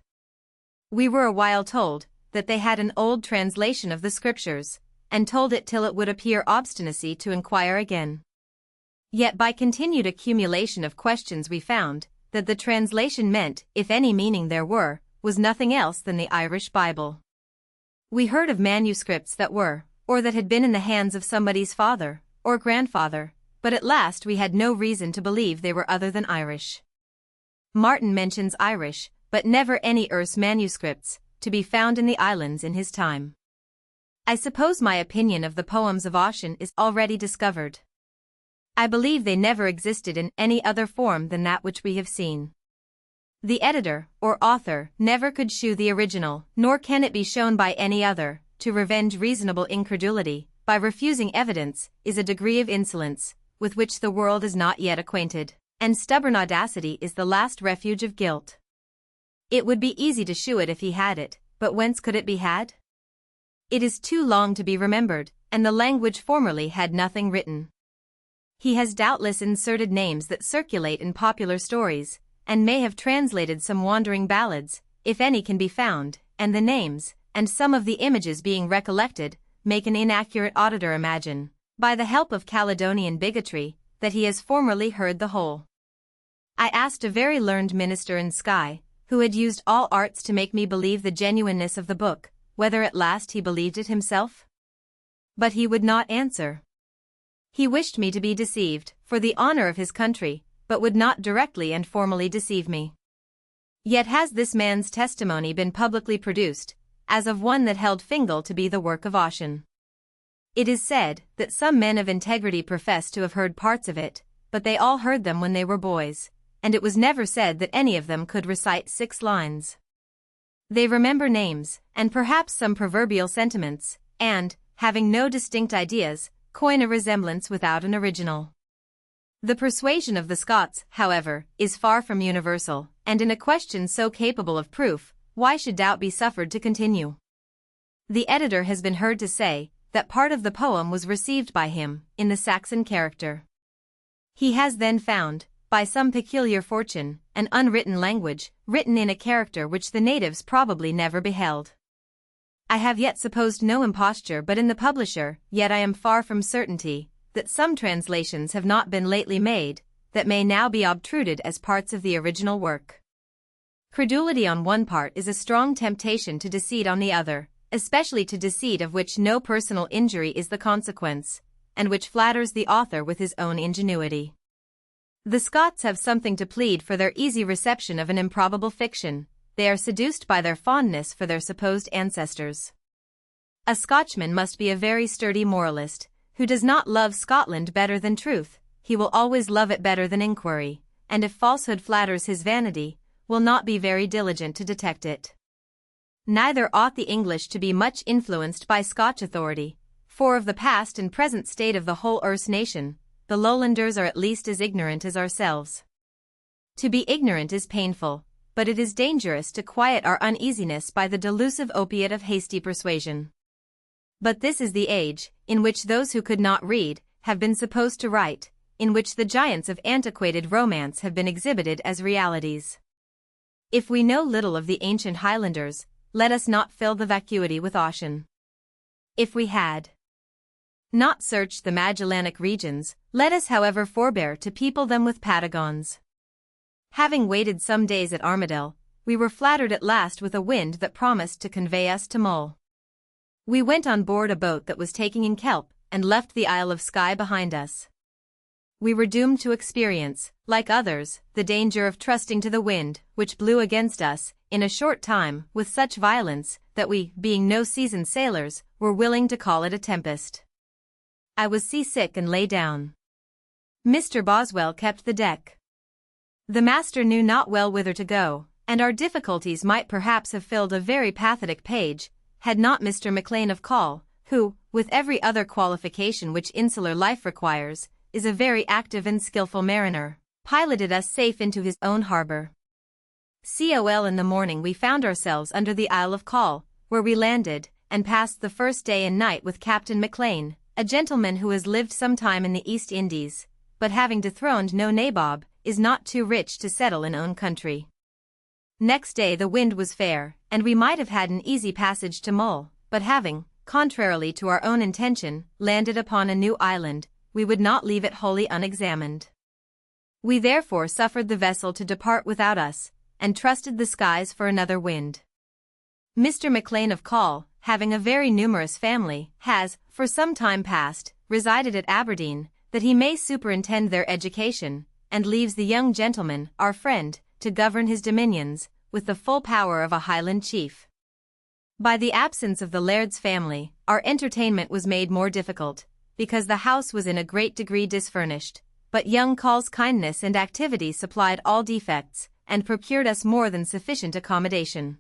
We were a while told, that they had an old translation of the Scriptures, and told it till it would appear obstinacy to inquire again. Yet by continued accumulation of questions we found, that the translation meant, if any meaning there were, was nothing else than the Irish Bible. We heard of manuscripts that were, or that had been in the hands of somebody's father, or grandfather, but at last we had no reason to believe they were other than Irish. Martin mentions Irish, but never any Erse manuscripts, to be found in the islands in his time. I suppose my opinion of the poems of Ossian is already discovered. I believe they never existed in any other form than that which we have seen. The editor, or author, never could shew the original, nor can it be shown by any other. To revenge reasonable incredulity, by refusing evidence, is a degree of insolence, with which the world is not yet acquainted, and stubborn audacity is the last refuge of guilt. It would be easy to shew it if he had it, but whence could it be had? It is too long to be remembered, and the language formerly had nothing written. He has doubtless inserted names that circulate in popular stories, and may have translated some wandering ballads, if any can be found, and the names, and some of the images being recollected, make an inaccurate auditor imagine, by the help of Caledonian bigotry, that he has formerly heard the whole. I asked a very learned minister in Skye, who had used all arts to make me believe the genuineness of the book, whether at last he believed it himself? But he would not answer. He wished me to be deceived, for the honor of his country, but would not directly and formally deceive me. Yet has this man's testimony been publicly produced, as of one that held Fingal to be the work of Ossian. It is said, that some men of integrity profess to have heard parts of it, but they all heard them when they were boys, and it was never said that any of them could recite 6 lines. They remember names, and perhaps some proverbial sentiments, and, having no distinct ideas, coin a resemblance without an original. The persuasion of the Scots, however, is far from universal, and in a question so capable of proof, why should doubt be suffered to continue? The editor has been heard to say, that part of the poem was received by him, in the Saxon character. He has then found, by some peculiar fortune, an unwritten language, written in a character which the natives probably never beheld. I have yet supposed no imposture but in the publisher, yet I am far from certainty, that some translations have not been lately made, that may now be obtruded as parts of the original work. Credulity on one part is a strong temptation to deceit on the other, especially to deceit of which no personal injury is the consequence, and which flatters the author with his own ingenuity. The Scots have something to plead for their easy reception of an improbable fiction. They are seduced by their fondness for their supposed ancestors. A Scotchman must be a very sturdy moralist, who does not love Scotland better than truth. He will always love it better than inquiry, and if falsehood flatters his vanity, will not be very diligent to detect it. Neither ought the English to be much influenced by Scotch authority, for of the past and present state of the whole earth's nation, the Lowlanders are at least as ignorant as ourselves. To be ignorant is painful, but it is dangerous to quiet our uneasiness by the delusive opiate of hasty persuasion. But this is the age, in which those who could not read, have been supposed to write, in which the giants of antiquated romance have been exhibited as realities. If we know little of the ancient Highlanders, let us not fill the vacuity with caution. If we had not searched the Magellanic regions, let us however forbear to people them with Patagons. Having waited some days at Armadale, we were flattered at last with a wind that promised to convey us to Mull. We went on board a boat that was taking in kelp, and left the Isle of Skye behind us. We were doomed to experience, like others, the danger of trusting to the wind, which blew against us, in a short time, with such violence, that we, being no seasoned sailors, were willing to call it a tempest. I was seasick and lay down. Mr. Boswell kept the deck. The master knew not well whither to go, and our difficulties might perhaps have filled a very pathetic page, had not Mr. Maclean of Call, who, with every other qualification which insular life requires, is a very active and skilful mariner, piloted us safe into his own harbour. COL in the morning we found ourselves under the Isle of Call, where we landed, and passed the first day and night with Captain Maclean, a gentleman who has lived some time in the East Indies, but having dethroned no nabob, is not too rich to settle in own country. Next day the wind was fair, and we might have had an easy passage to Mull, but having, contrarily to our own intention, landed upon a new island, we would not leave it wholly unexamined. We therefore suffered the vessel to depart without us, and trusted the skies for another wind. Mr. Maclean of Call, having a very numerous family, has, for some time past, resided at Aberdeen, that he may superintend their education, and leaves the young gentleman, our friend, to govern his dominions, with the full power of a Highland chief. By the absence of the laird's family, our entertainment was made more difficult, because the house was in a great degree disfurnished, but young Call's kindness and activity supplied all defects, and procured us more than sufficient accommodation.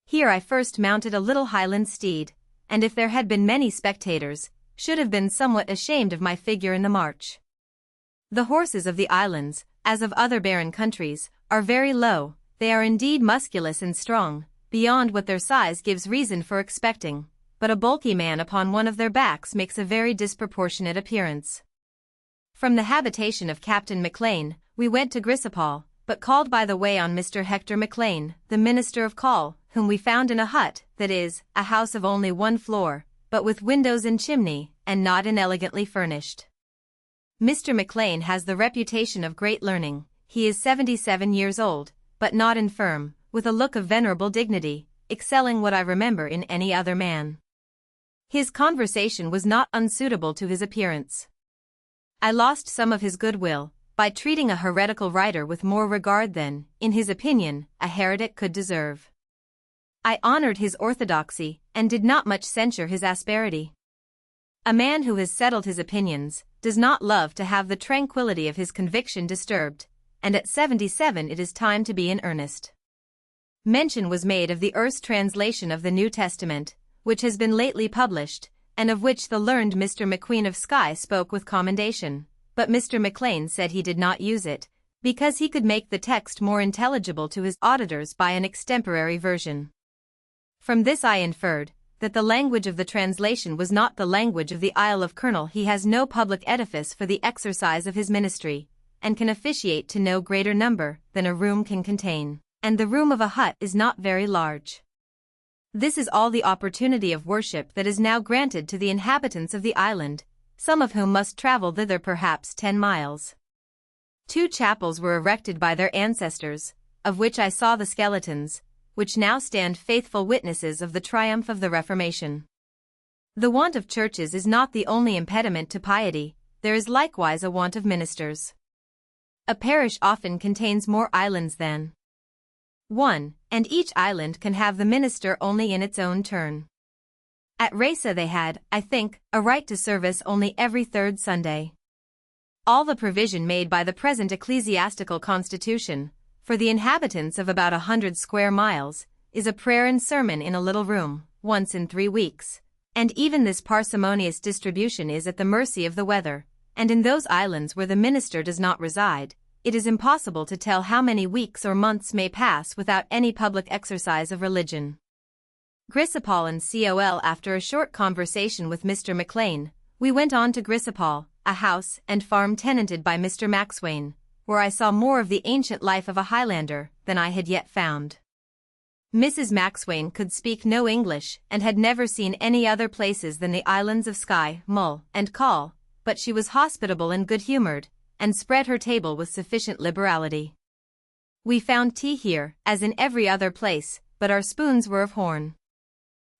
Here I first mounted a little Highland steed, and if there had been many spectators, should have been somewhat ashamed of my figure in the march. The horses of the islands, as of other barren countries, are very low. They are indeed musculous and strong, beyond what their size gives reason for expecting, but a bulky man upon one of their backs makes a very disproportionate appearance. From the habitation of Captain Maclean, we went to Grisapall, but called by the way on Mr. Hector Maclean, the minister of Call, whom we found in a hut, that is, a house of only one floor, but with windows and chimney, and not inelegantly furnished. Mr. Maclean has the reputation of great learning. He is 77 years old, but not infirm, with a look of venerable dignity, excelling what I remember in any other man. His conversation was not unsuitable to his appearance. I lost some of his goodwill, by treating a heretical writer with more regard than, in his opinion, a heretic could deserve. I honored his orthodoxy, and did not much censure his asperity. A man who has settled his opinions, does not love to have the tranquillity of his conviction disturbed, and at 77 it is time to be in earnest. Mention was made of the Erse translation of the New Testament, which has been lately published, and of which the learned Mr. Maclean of Skye spoke with commendation, but Mr. Maclean said he did not use it, because he could make the text more intelligible to his auditors by an extemporary version. From this I inferred, that the language of the translation was not the language of the Isle of Colonel. He has no public edifice for the exercise of his ministry, and can officiate to no greater number than a room can contain, and the room of a hut is not very large. This is all the opportunity of worship that is now granted to the inhabitants of the island, some of whom must travel thither perhaps 10 miles. 2 chapels were erected by their ancestors, of which I saw the skeletons, which now stand faithful witnesses of the triumph of the Reformation. The want of churches is not the only impediment to piety, there is likewise a want of ministers. A parish often contains more islands than one, and each island can have the minister only in its own turn. At Rasa they had, I think, a right to service only every third Sunday. All the provision made by the present ecclesiastical constitution, for the inhabitants of about 100 square miles, is a prayer and sermon in a little room, once in 3 weeks, and even this parsimonious distribution is at the mercy of the weather, and in those islands where the minister does not reside, it is impossible to tell how many weeks or months may pass without any public exercise of religion. Grisipol and Col. After a short conversation with Mr. McLean, we went on to Grisipol, a house and farm tenanted by Mr. Maxwain, where I saw more of the ancient life of a Highlander than I had yet found. Mrs. Maxwain could speak no English and had never seen any other places than the islands of Skye, Mull, and Call, but she was hospitable and good-humored, and spread her table with sufficient liberality. We found tea here, as in every other place, but our spoons were of horn.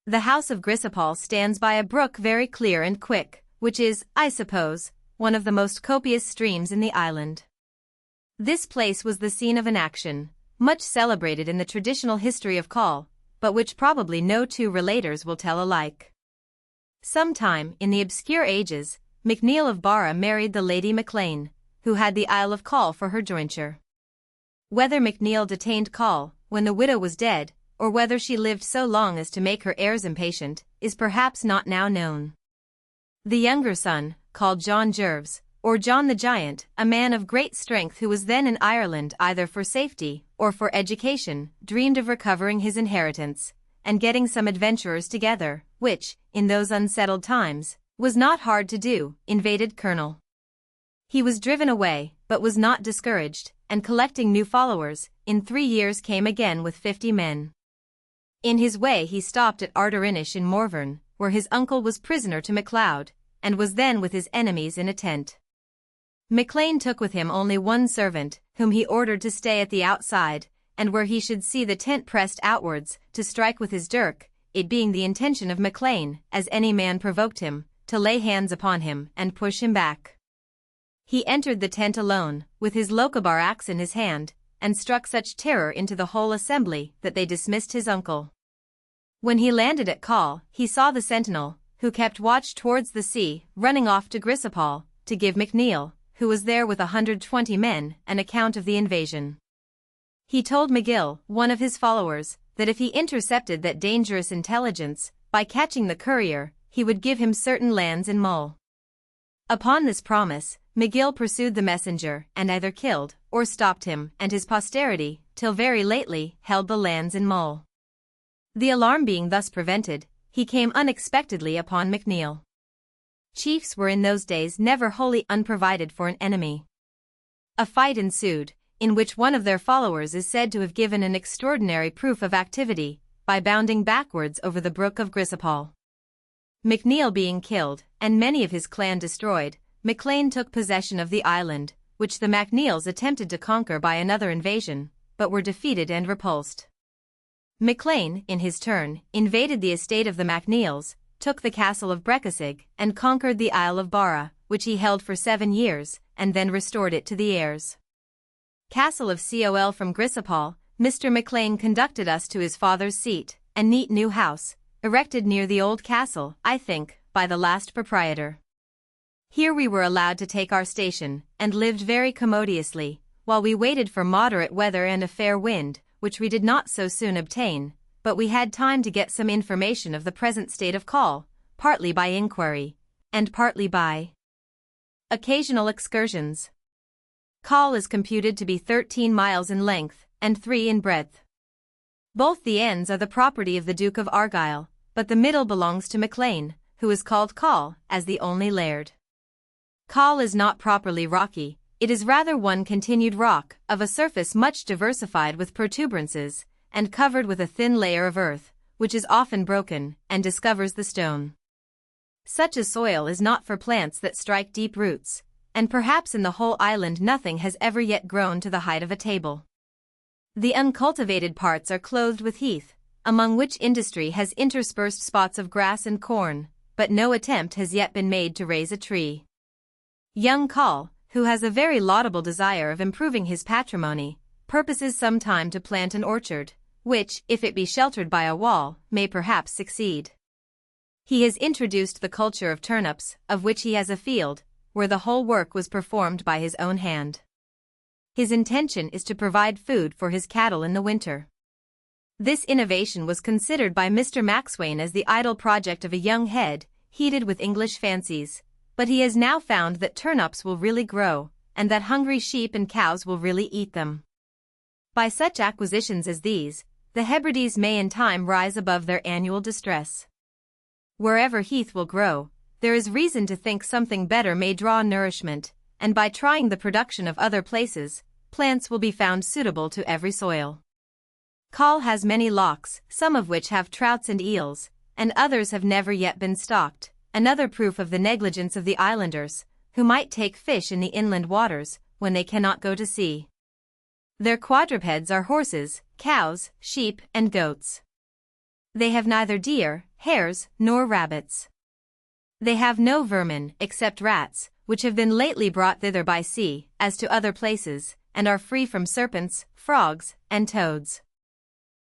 The house of Grisipol stands by a brook very clear and quick, which is, I suppose, one of the most copious streams in the island. This place was the scene of an action, much celebrated in the traditional history of Call, but which probably no two relators will tell alike. Sometime, in the obscure ages, MacNeil of Barra married the Lady MacLean, who had the Isle of Call for her jointure. Whether MacNeil detained Call, when the widow was dead, or whether she lived so long as to make her heirs impatient, is perhaps not now known. The younger son, called John Jerves, or John the Giant, a man of great strength who was then in Ireland either for safety or for education, dreamed of recovering his inheritance, and getting some adventurers together, which, in those unsettled times, was not hard to do, invaded Colonel. He was driven away, but was not discouraged, and collecting new followers, in 3 years came again with 50 men. In his way he stopped at Ardorinish in Morvern, where his uncle was prisoner to MacLeod, and was then with his enemies in a tent. MacLean took with him only one servant, whom he ordered to stay at the outside, and where he should see the tent pressed outwards, to strike with his dirk, it being the intention of MacLean, as any man provoked him, to lay hands upon him and push him back. He entered the tent alone, with his Lochabar axe in his hand, and struck such terror into the whole assembly that they dismissed his uncle. When he landed at Call, he saw the sentinel, who kept watch towards the sea, running off to Grisipol, to give MacNeil, who was there with 120 men, an account of the invasion. He told McGill, one of his followers, that if he intercepted that dangerous intelligence, by catching the courier, he would give him certain lands in Mull. Upon this promise, McGill pursued the messenger, and either killed, or stopped him, and his posterity, till very lately, held the lands in Mull. The alarm being thus prevented, he came unexpectedly upon MacNeil. Chiefs were in those days never wholly unprovided for an enemy. A fight ensued, in which one of their followers is said to have given an extraordinary proof of activity, by bounding backwards over the brook of Grisipol. MacNeil being killed, and many of his clan destroyed, MacLean took possession of the island, which the MacNeils attempted to conquer by another invasion, but were defeated and repulsed. MacLean, in his turn, invaded the estate of the MacNeils, took the castle of Brecasig, and conquered the Isle of Barra, which he held for 7 years, and then restored it to the heirs. Castle of Col. From Grisipol, Mr. MacLean conducted us to his father's seat, a neat new house, erected near the old castle, I think, by the last proprietor. Here we were allowed to take our station, and lived very commodiously, while we waited for moderate weather and a fair wind, which we did not so soon obtain, but we had time to get some information of the present state of Call, partly by inquiry, and partly by occasional excursions. Call is computed to be 13 miles in length, and 3 in breadth. Both the ends are the property of the Duke of Argyll, but the middle belongs to MacLean, who is called Call, as the only laird. Call is not properly rocky, it is rather one continued rock, of a surface much diversified with protuberances, and covered with a thin layer of earth, which is often broken, and discovers the stone. Such a soil is not for plants that strike deep roots, and perhaps in the whole island nothing has ever yet grown to the height of a table. The uncultivated parts are clothed with heath, among which industry has interspersed spots of grass and corn, but no attempt has yet been made to raise a tree. Young Call, who has a very laudable desire of improving his patrimony, purposes some time to plant an orchard, which, if it be sheltered by a wall, may perhaps succeed. He has introduced the culture of turnips, of which he has a field, where the whole work was performed by his own hand. His intention is to provide food for his cattle in the winter. This innovation was considered by Mr. Maxwain as the idle project of a young head, heated with English fancies, but he has now found that turnips will really grow, and that hungry sheep and cows will really eat them. By such acquisitions as these, the Hebrides may in time rise above their annual distress. Wherever heath will grow, there is reason to think something better may draw nourishment, and by trying the production of other places, plants will be found suitable to every soil. Col has many locks, some of which have trouts and eels, and others have never yet been stocked, another proof of the negligence of the islanders, who might take fish in the inland waters, when they cannot go to sea. Their quadrupeds are horses, cows, sheep, and goats. They have neither deer, hares, nor rabbits. They have no vermin, except rats, which have been lately brought thither by sea, as to other places, and are free from serpents, frogs, and toads.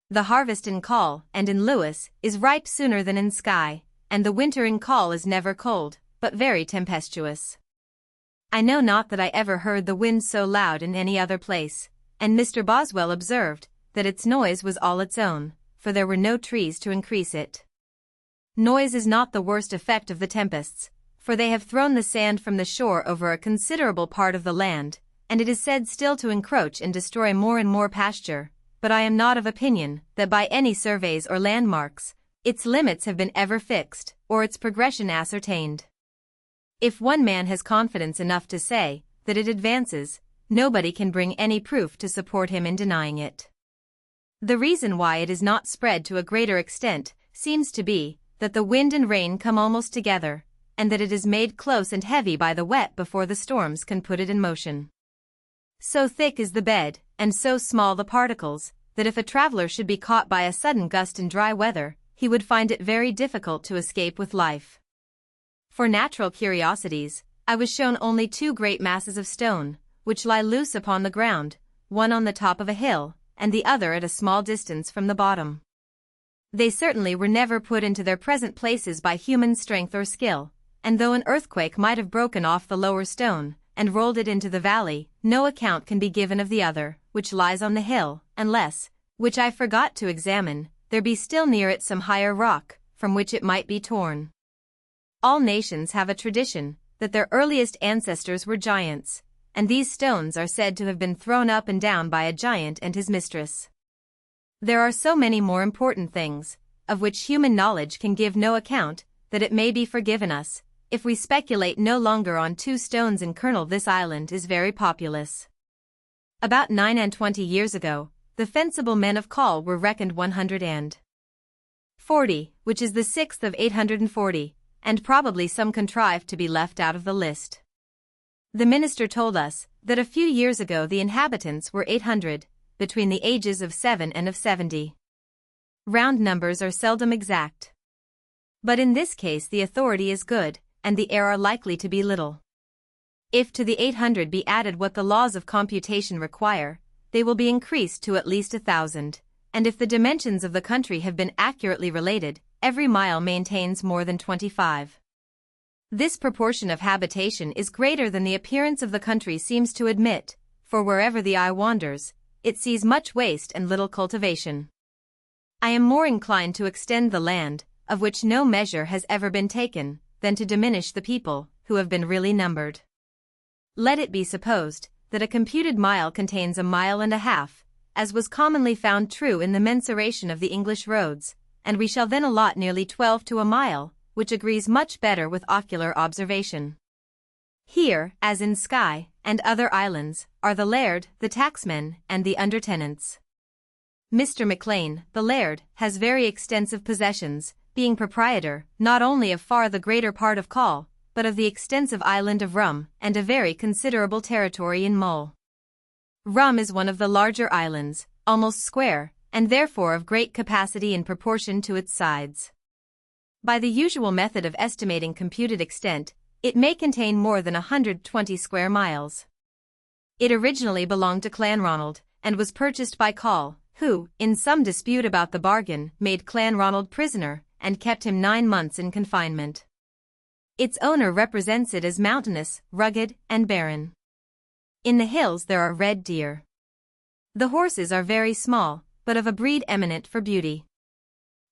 The harvest in Col and in Lewis is ripe sooner than in Skye, and the winter in Col is never cold, but very tempestuous. I know not that I ever heard the wind so loud in any other place, and Mr. Boswell observed that its noise was all its own, for there were no trees to increase it. Noise is not the worst effect of the tempests, for they have thrown the sand from the shore over a considerable part of the land, and it is said still to encroach and destroy more and more pasture, but I am not of opinion that by any surveys or landmarks, its limits have been ever fixed, or its progression ascertained. If one man has confidence enough to say that it advances, nobody can bring any proof to support him in denying it. The reason why it is not spread to a greater extent seems to be that the wind and rain come almost together, and that it is made close and heavy by the wet before the storms can put it in motion. So thick is the bed, and so small the particles, that if a traveler should be caught by a sudden gust in dry weather, he would find it very difficult to escape with life. For natural curiosities, I was shown only two great masses of stone, which lie loose upon the ground, one on the top of a hill, and the other at a small distance from the bottom. They certainly were never put into their present places by human strength or skill, and though an earthquake might have broken off the lower stone, and rolled it into the valley, no account can be given of the other, which lies on the hill, unless, which I forgot to examine, there be still near it some higher rock, from which it might be torn. All nations have a tradition, that their earliest ancestors were giants, and these stones are said to have been thrown up and down by a giant and his mistress. There are so many more important things, of which human knowledge can give no account, that it may be forgiven us, if we speculate no longer on two stones in Colonel. This island is very populous. About 29 years ago, the fencible men of Col were reckoned 140, which is the 6th of 840, and probably some contrived to be left out of the list. The minister told us that a few years ago the inhabitants were 800, between the ages of 7 and of 70. Round numbers are seldom exact. But in this case the authority is good, and the error likely to be little. If to the 800 be added what the laws of computation require, they will be increased to at least 1,000, and if the dimensions of the country have been accurately related, every mile maintains more than 25. This proportion of habitation is greater than the appearance of the country seems to admit, for wherever the eye wanders, it sees much waste and little cultivation. I am more inclined to extend the land, of which no measure has ever been taken, than to diminish the people, who have been really numbered. Let it be supposed that a computed mile contains a mile and a half, as was commonly found true in the mensuration of the English roads, and we shall then allot nearly 12 to a mile, which agrees much better with ocular observation. Here, as in Skye and other islands, are the laird, the tacksmen, and the undertenants. Mr. Maclean, the laird, has very extensive possessions, being proprietor, not only of far the greater part of Col, but of the extensive island of Rum, and a very considerable territory in Mull. Rum is one of the larger islands, almost square, and therefore of great capacity in proportion to its sides. By the usual method of estimating computed extent, It may contain more than 120 square miles. It originally belonged to Clanronald, and was purchased by Coll, who, in some dispute about the bargain, made Clanronald prisoner, and kept him 9 months in confinement. Its owner represents it as mountainous, rugged, and barren. In the hills there are red deer. The horses are very small, but of a breed eminent for beauty.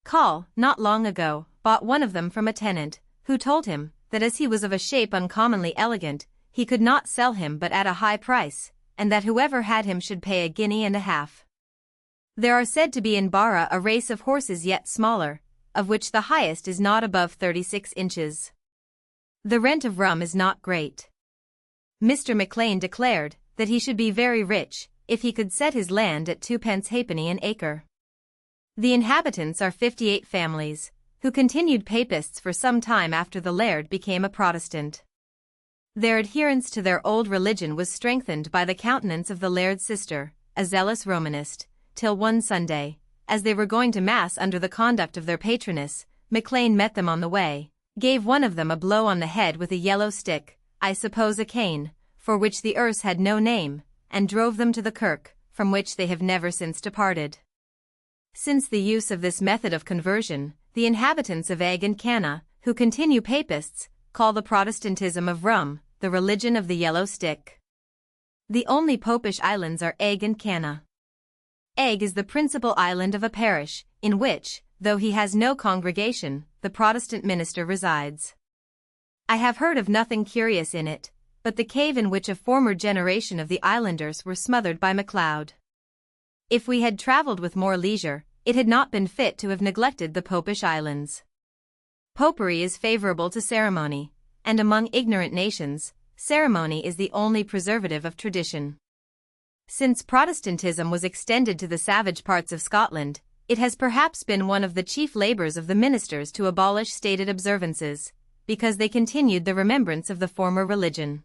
Coll, not long ago, bought one of them from a tenant, who told him that as he was of a shape uncommonly elegant, he could not sell him but at a high price, and that whoever had him should pay 1.5 guineas. There are said to be in Barra a race of horses yet smaller, of which the highest is not above 36 inches. The rent of rum is not great. Mr. McLean declared that he should be very rich if he could set his land at 2 halfpenny an acre. The inhabitants are 58 families, who continued papists for some time after the laird became a Protestant. Their adherence to their old religion was strengthened by the countenance of the laird's sister, a zealous Romanist, till one Sunday, as they were going to Mass under the conduct of their patroness, McLean met them on the way, gave one of them a blow on the head with a yellow stick, I suppose a cane, for which the Erse had no name, and drove them to the kirk, from which they have never since departed. Since the use of this method of conversion, the inhabitants of Egg and Canna, who continue papists, call the Protestantism of rum the religion of the yellow stick. The only popish islands are Egg and Canna. Egg is the principal island of a parish, in which, though he has no congregation, the Protestant minister resides. I have heard of nothing curious in it, but the cave in which a former generation of the islanders were smothered by MacLeod. If we had travelled with more leisure, it had not been fit to have neglected the Popish Islands. Popery is favourable to ceremony, and among ignorant nations, ceremony is the only preservative of tradition. Since Protestantism was extended to the savage parts of Scotland, it has perhaps been one of the chief labours of the ministers to abolish stated observances, because they continued the remembrance of the former religion.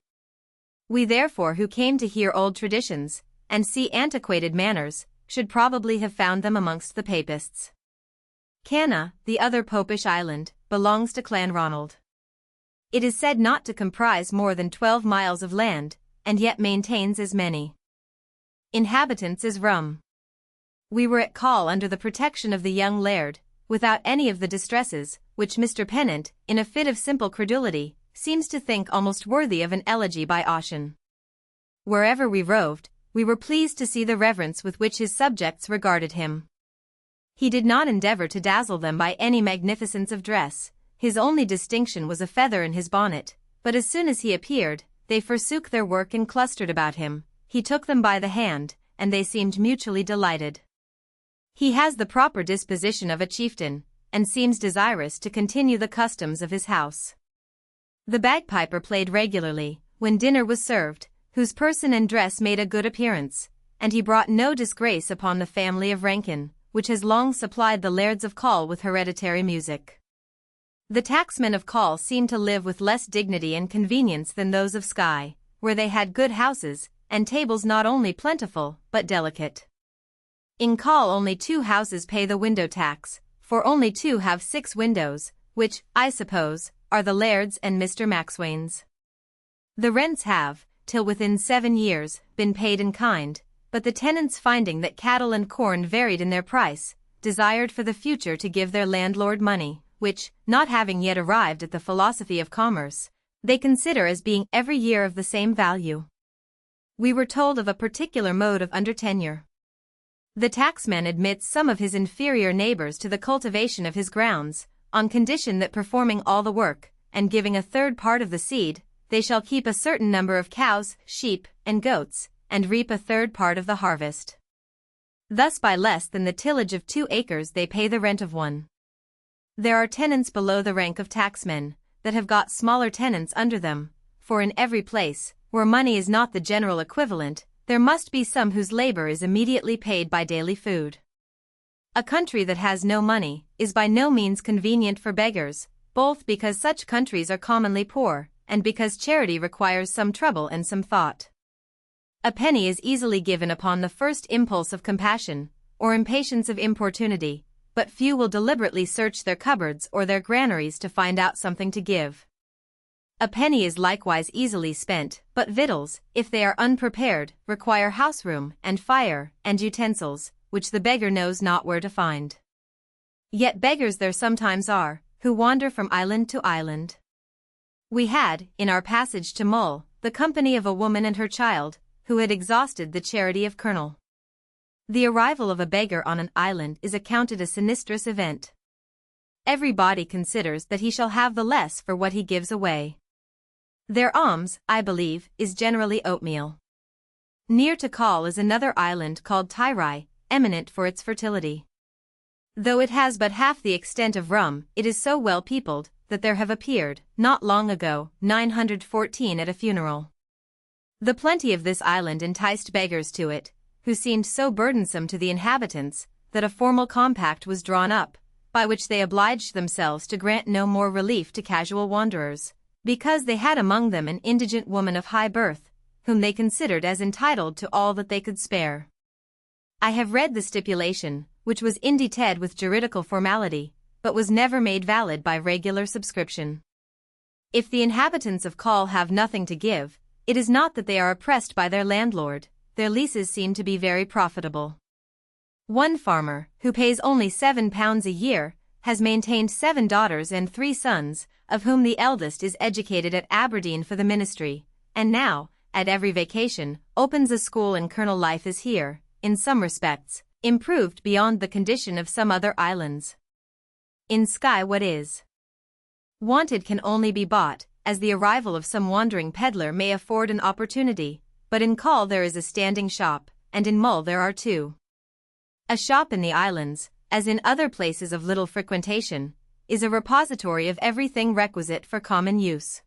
We therefore who came to hear old traditions, and see antiquated manners, should probably have found them amongst the papists. Canna, the other popish island, belongs to Clanronald. It is said not to comprise more than 12 miles of land, and yet maintains as many inhabitants as Rum. We were at Coll under the protection of the young laird, without any of the distresses, which Mr. Pennant, in a fit of simple credulity, seems to think almost worthy of an elegy by Ossian. Wherever we roved, we were pleased to see the reverence with which his subjects regarded him. He did not endeavour to dazzle them by any magnificence of dress, his only distinction was a feather in his bonnet, but as soon as he appeared, they forsook their work and clustered about him, he took them by the hand, and they seemed mutually delighted. He has the proper disposition of a chieftain, and seems desirous to continue the customs of his house. The bagpiper played regularly, when dinner was served, whose person and dress made a good appearance, and he brought no disgrace upon the family of Rankin, which has long supplied the lairds of Coll with hereditary music. The tacksmen of Coll seemed to live with less dignity and convenience than those of Skye, where they had good houses, and tables not only plentiful, but delicate. In Coll only 2 houses pay the window tax, for only 2 have 6 windows, which, I suppose, are the laird's and Mr. Maxwain's. The rents have, till within 7 years, been paid in kind, but the tenants finding that cattle and corn varied in their price, desired for the future to give their landlord money, which, not having yet arrived at the philosophy of commerce, they consider as being every year of the same value. We were told of a particular mode of undertenure. The taxman admits some of his inferior neighbours to the cultivation of his grounds, on condition that performing all the work, and giving a third part of the seed, they shall keep a certain number of cows, sheep, and goats, and reap a third part of the harvest. Thus by less than the tillage of 2 acres they pay the rent of 1. There are tenants below the rank of taxmen, that have got smaller tenants under them, for in every place, where money is not the general equivalent, there must be some whose labour is immediately paid by daily food. A country that has no money, is by no means convenient for beggars, both because such countries are commonly poor, and because charity requires some trouble and some thought. A penny is easily given upon the first impulse of compassion, or impatience of importunity, but few will deliberately search their cupboards or their granaries to find out something to give. A penny is likewise easily spent, but victuals, if they are unprepared, require house-room, and fire, and utensils, which the beggar knows not where to find. Yet beggars there sometimes are, who wander from island to island. We had, in our passage to Mull, the company of a woman and her child, who had exhausted the charity of Colonel. The arrival of a beggar on an island is accounted a sinistrous event. Everybody considers that he shall have the less for what he gives away. Their alms, I believe, is generally oatmeal. Near to Call is another island called Tyrai, eminent for its fertility. Though it has but half the extent of Rum, it is so well peopled, that there have appeared, not long ago, 914 at a funeral. The plenty of this island enticed beggars to it, who seemed so burdensome to the inhabitants, that a formal compact was drawn up, by which they obliged themselves to grant no more relief to casual wanderers, because they had among them an indigent woman of high birth, whom they considered as entitled to all that they could spare. I have read the stipulation, which was indicted with juridical formality, but was never made valid by regular subscription. If the inhabitants of Call have nothing to give, it is not that they are oppressed by their landlord, their leases seem to be very profitable. One farmer, who pays only £7 a year, has maintained 7 daughters and 3 sons, of whom the eldest is educated at Aberdeen for the ministry, and now, at every vacation, opens a school, and Colonel life is here, in some respects, improved beyond the condition of some other islands. In Skye what is wanted can only be bought, as the arrival of some wandering peddler may afford an opportunity, but in Call there is a standing shop, and in Mull there are 2. A shop in the islands, as in other places of little frequentation, is a repository of everything requisite for common use.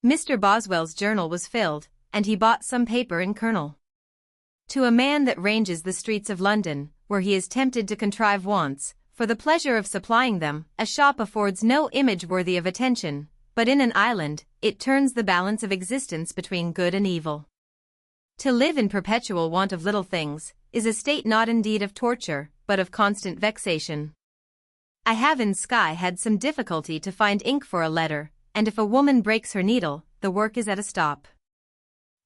Mr. Boswell's journal was filled, and he bought some paper in Colonel. To a man that ranges the streets of London, where he is tempted to contrive wants, for the pleasure of supplying them, a shop affords no image worthy of attention, but in an island, it turns the balance of existence between good and evil. To live in perpetual want of little things, is a state not indeed of torture, but of constant vexation. I have in Skye had some difficulty to find ink for a letter, and if a woman breaks her needle, the work is at a stop.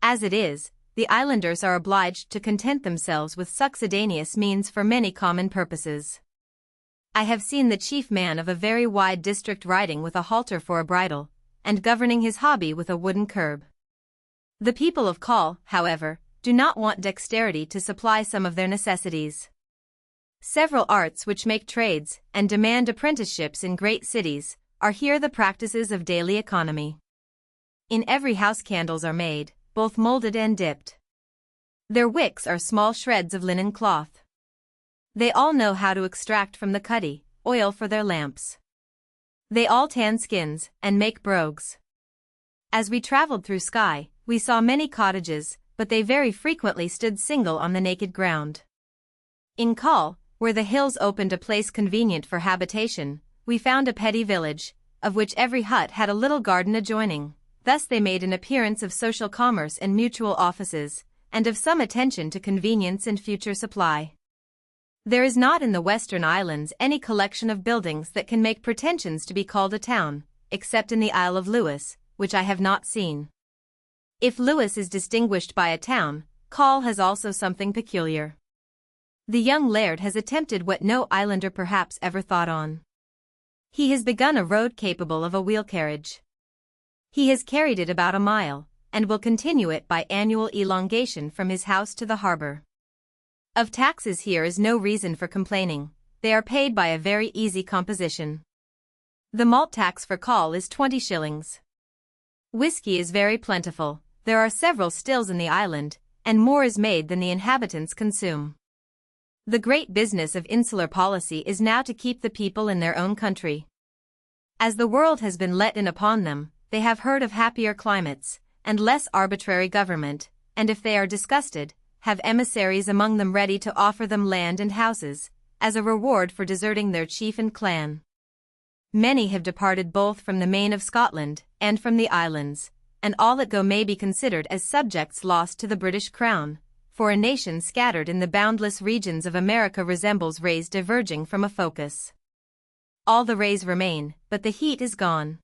As it is, the islanders are obliged to content themselves with succedaneous means for many common purposes. I have seen the chief man of a very wide district riding with a halter for a bridle, and governing his hobby with a wooden curb. The people of Call, however, do not want dexterity to supply some of their necessities. Several arts which make trades, and demand apprenticeships in great cities, are here the practices of daily economy. In every house candles are made, both molded and dipped. Their wicks are small shreds of linen cloth. They all know how to extract from the cuddy oil for their lamps. They all tan skins, and make brogues. As we traveled through Skye, we saw many cottages, but they very frequently stood single on the naked ground. In Call, where the hills opened a place convenient for habitation, we found a petty village, of which every hut had a little garden adjoining. Thus they made an appearance of social commerce and mutual offices, and of some attention to convenience and future supply. There is not in the Western Islands any collection of buildings that can make pretensions to be called a town, except in the Isle of Lewis, which I have not seen. If Lewis is distinguished by a town, Call has also something peculiar. The young laird has attempted what no islander perhaps ever thought on. He has begun a road capable of a wheel carriage. He has carried it about a mile, and will continue it by annual elongation from his house to the harbor. Of taxes here is no reason for complaining, they are paid by a very easy composition. The malt tax for Call is 20 shillings. Whiskey is very plentiful, there are several stills in the island, and more is made than the inhabitants consume. The great business of insular policy is now to keep the people in their own country. As the world has been let in upon them, they have heard of happier climates, and less arbitrary government, and if they are disgusted, have emissaries among them ready to offer them land and houses, as a reward for deserting their chief and clan. Many have departed both from the main of Scotland, and from the islands, and all that go may be considered as subjects lost to the British Crown, for a nation scattered in the boundless regions of America resembles rays diverging from a focus. All the rays remain, but the heat is gone.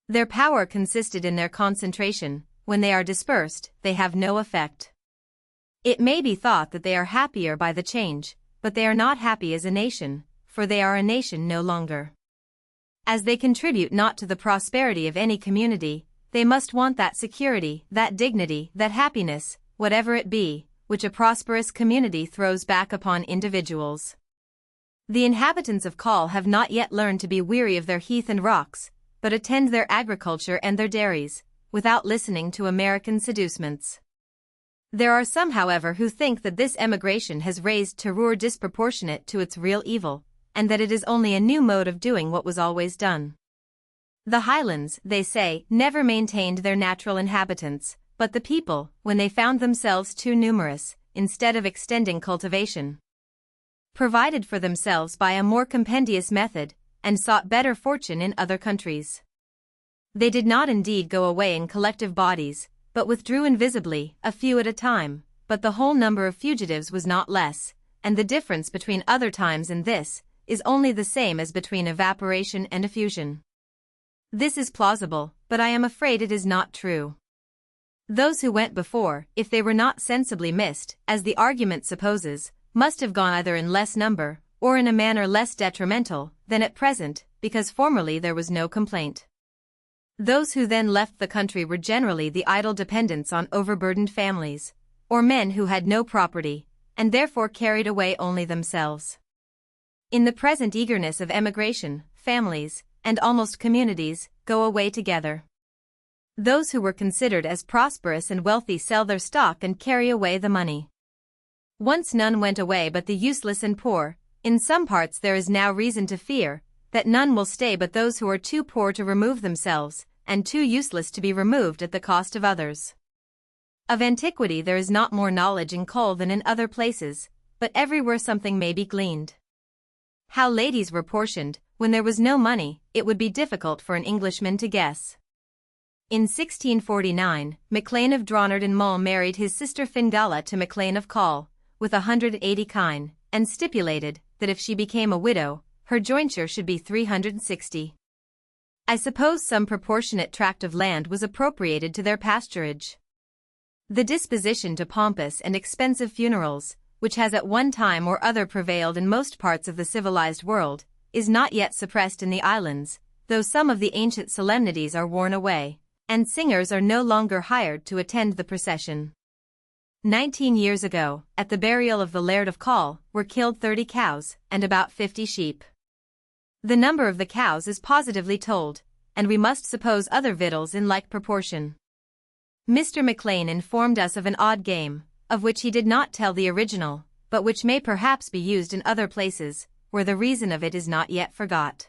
Their power consisted in their concentration. When they are dispersed, they have no effect. It may be thought that they are happier by the change, but they are not happy as a nation, for they are a nation no longer. As they contribute not to the prosperity of any community, they must want that security, that dignity, that happiness, whatever it be, which a prosperous community throws back upon individuals. The inhabitants of Call have not yet learned to be weary of their heath and rocks, but attend their agriculture and their dairies, without listening to American seducements. There are some, however, who think that this emigration has raised terror disproportionate to its real evil, and that it is only a new mode of doing what was always done. The Highlands, they say, never maintained their natural inhabitants, but the people, when they found themselves too numerous, instead of extending cultivation, provided for themselves by a more compendious method, and sought better fortune in other countries. They did not indeed go away in collective bodies, but withdrew invisibly, a few at a time, but the whole number of fugitives was not less, and the difference between other times and this is only the same as between evaporation and effusion. This is plausible, but I am afraid it is not true. Those who went before, if they were not sensibly missed, as the argument supposes, must have gone either in less number, or in a manner less detrimental than at present, because formerly there was no complaint. Those who then left the country were generally the idle dependents on overburdened families, or men who had no property, and therefore carried away only themselves. In the present eagerness of emigration, families, and almost communities, go away together. Those who were considered as prosperous and wealthy sell their stock and carry away the money. Once none went away but the useless and poor. In some parts there is now reason to fear that none will stay but those who are too poor to remove themselves, and too useless to be removed at the cost of others. Of antiquity there is not more knowledge in Cole than in other places, but everywhere something may be gleaned. How ladies were portioned, when there was no money, it would be difficult for an Englishman to guess. In 1649, Maclean of Dronard and Mull married his sister Fingalla to Maclean of Call, with 180 kine, and stipulated that if she became a widow, her jointure should be 360. I suppose some proportionate tract of land was appropriated to their pasturage. The disposition to pompous and expensive funerals, which has at one time or other prevailed in most parts of the civilized world, is not yet suppressed in the islands, though some of the ancient solemnities are worn away, and singers are no longer hired to attend the procession. 19 years ago, at the burial of the Laird of Call, were killed 30 cows, and about 50 sheep. The number of the cows is positively told, and we must suppose other victuals in like proportion. Mr. Maclean informed us of an odd game, of which he did not tell the original, but which may perhaps be used in other places, where the reason of it is not yet forgot.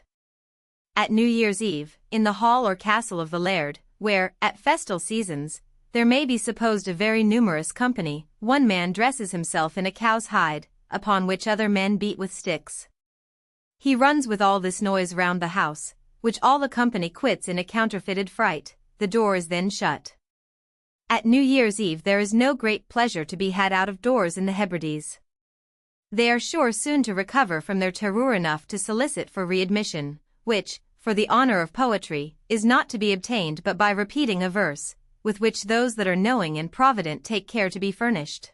At New Year's Eve, in the hall or castle of the Laird, where, at festal seasons, there may be supposed a very numerous company, one man dresses himself in a cow's hide, upon which other men beat with sticks. He runs with all this noise round the house, which all the company quits in a counterfeited fright. The door is then shut. At New Year's Eve there is no great pleasure to be had out of doors in the Hebrides. They are sure soon to recover from their terror enough to solicit for readmission, which, for the honor of poetry, is not to be obtained but by repeating a verse, with which those that are knowing and provident take care to be furnished.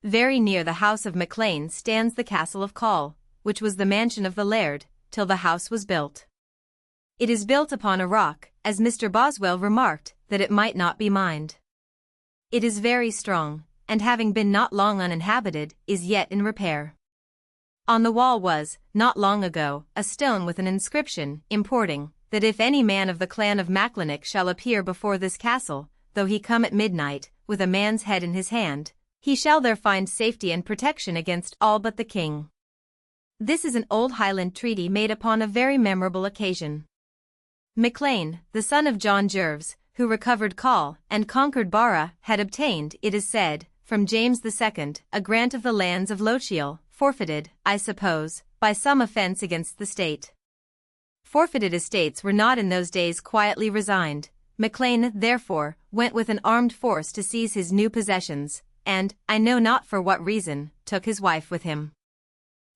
Very near the house of Maclean stands the castle of Call, which was the mansion of the Laird, till the house was built. It is built upon a rock, as Mr. Boswell remarked, that it might not be mined. It is very strong, and having been not long uninhabited, is yet in repair. On the wall was, not long ago, a stone with an inscription, importing, that if any man of the clan of Maclinick shall appear before this castle, though he come at midnight, with a man's head in his hand, he shall there find safety and protection against all but the king. This is an old Highland treaty made upon a very memorable occasion. Maclean, the son of John Jerves, who recovered Call and conquered Barra, had obtained, it is said, from James II, a grant of the lands of Lochiel, forfeited, I suppose, by some offence against the state. Forfeited estates were not in those days quietly resigned. Maclean, therefore, went with an armed force to seize his new possessions, and, I know not for what reason, took his wife with him.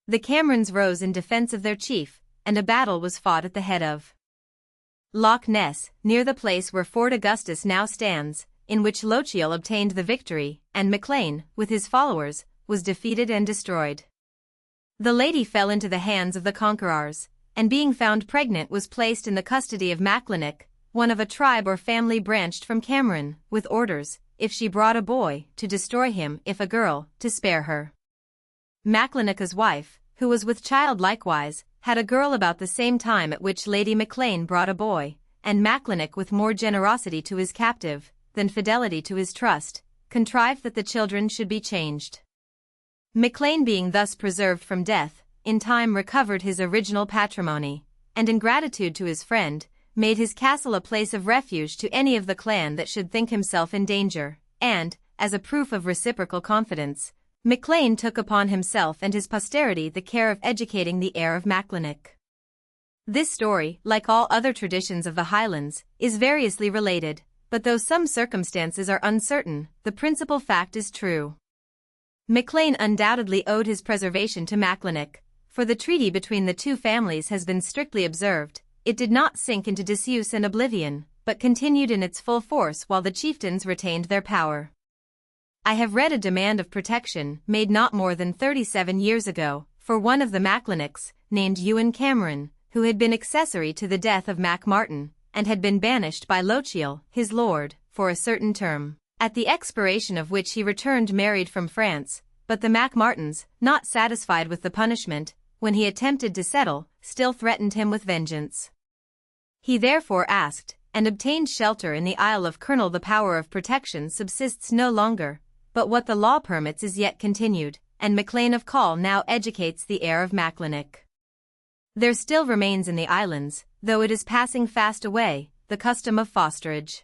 The Camerons rose in defence of their chief, and a battle was fought at the head of Loch Ness, near the place where Fort Augustus now stands, in which Lochiel obtained the victory, and Maclean, with his followers, was defeated and destroyed. The lady fell into the hands of the conquerors, and being found pregnant was placed in the custody of Macleanic, one of a tribe or family branched from Cameron, with orders, if she brought a boy, to destroy him, if a girl, to spare her. Macleanic's wife, who was with child likewise, had a girl about the same time at which Lady Maclean brought a boy, and Macleanic, with more generosity to his captive than fidelity to his trust, contrived that the children should be changed. Maclean, being thus preserved from death, in time recovered his original patrimony, and in gratitude to his friend, made his castle a place of refuge to any of the clan that should think himself in danger, and, as a proof of reciprocal confidence, Maclean took upon himself and his posterity the care of educating the heir of Macleanic. This story, like all other traditions of the Highlands, is variously related, but though some circumstances are uncertain, the principal fact is true. Maclean undoubtedly owed his preservation to Macleanic, for the treaty between the two families has been strictly observed. It did not sink into disuse and oblivion, but continued in its full force while the chieftains retained their power. I have read a demand of protection made not more than 37 years ago, for one of the Macleanics, named Ewan Cameron, who had been accessory to the death of Mac Martin, and had been banished by Lochiel, his lord, for a certain term, at the expiration of which he returned married from France, but the Mac Martins, not satisfied with the punishment, when he attempted to settle, still threatened him with vengeance. He therefore asked, and obtained shelter in the Isle of Colonel. The power of protection subsists no longer, but what the law permits is yet continued, and Maclean of Coll now educates the heir of Macleanic. There still remains in the islands, though it is passing fast away, the custom of fosterage.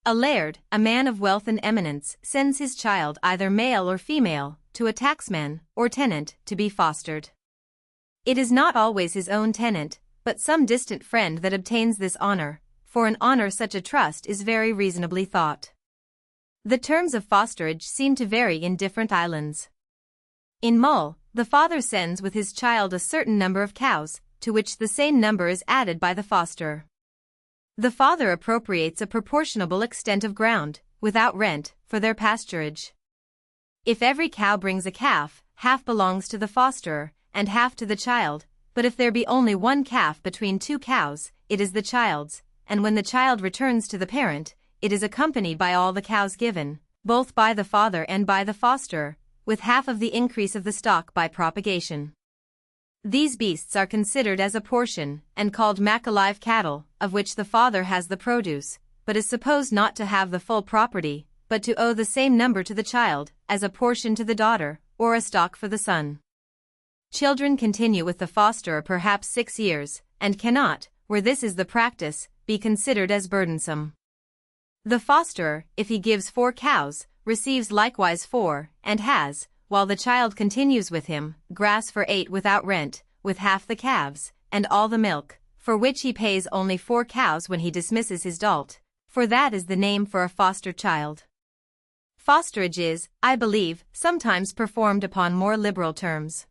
A laird, a man of wealth and eminence, sends his child, either male or female, to a tacksman, or tenant, to be fostered. It is not always his own tenant, but some distant friend that obtains this honor, for an honor such a trust is very reasonably thought. The terms of fosterage seem to vary in different islands. In Mull, the father sends with his child a certain number of cows, to which the same number is added by the fosterer. The father appropriates a proportionable extent of ground, without rent, for their pasturage. If every cow brings a calf, half belongs to the fosterer, and half to the child, but if there be only one calf between two cows, it is the child's, and when the child returns to the parent, it is accompanied by all the cows given, both by the father and by the fosterer, with half of the increase of the stock by propagation. These beasts are considered as a portion, and called Mac-alive cattle, of which the father has the produce, but is supposed not to have the full property, but to owe the same number to the child, as a portion to the daughter, or a stock for the son. Children continue with the fosterer perhaps 6 years, and cannot, where this is the practice, be considered as burdensome. The fosterer, if he gives 4 cows, receives likewise 4, and has, while the child continues with him, grass for 8 without rent, with half the calves, and all the milk, for which he pays only 4 cows when he dismisses his dolt, for that is the name for a foster child. Fosterage is, I believe, sometimes performed upon more liberal terms.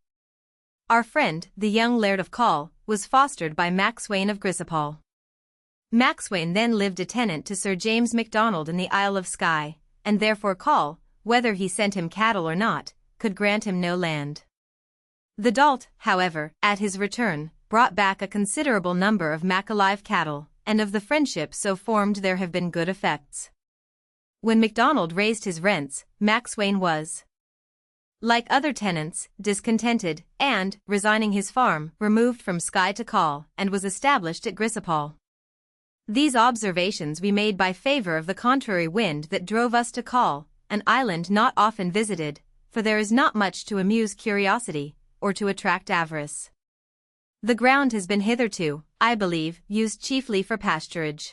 Our friend, the young Laird of Coll, was fostered by Maxwain of Grisapall. Maxwain then lived a tenant to Sir James MacDonald in the Isle of Skye, and therefore Coll, whether he sent him cattle or not, could grant him no land. The dolt, however, at his return, brought back a considerable number of Mac-alive cattle, and of the friendship so formed there have been good effects. When MacDonald raised his rents, Maxwain was, like other tenants, discontented, and, resigning his farm, removed from Skye to Coll, and was established at Grisapall. These observations we made by favor of the contrary wind that drove us to Coll, an island not often visited, for there is not much to amuse curiosity, or to attract avarice. The ground has been hitherto, I believe, used chiefly for pasturage.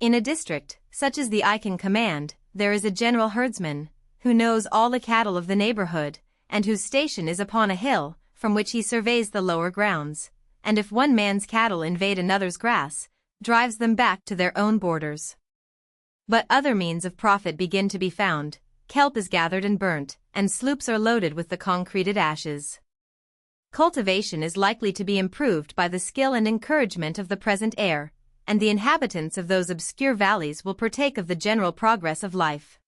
In a district, such as the I can command, there is a general herdsman, who knows all the cattle of the neighborhood, and whose station is upon a hill, from which he surveys the lower grounds, and if one man's cattle invade another's grass, drives them back to their own borders. But other means of profit begin to be found. Kelp is gathered and burnt, and sloops are loaded with the concreted ashes. Cultivation is likely to be improved by the skill and encouragement of the present heir, and the inhabitants of those obscure valleys will partake of the general progress of life.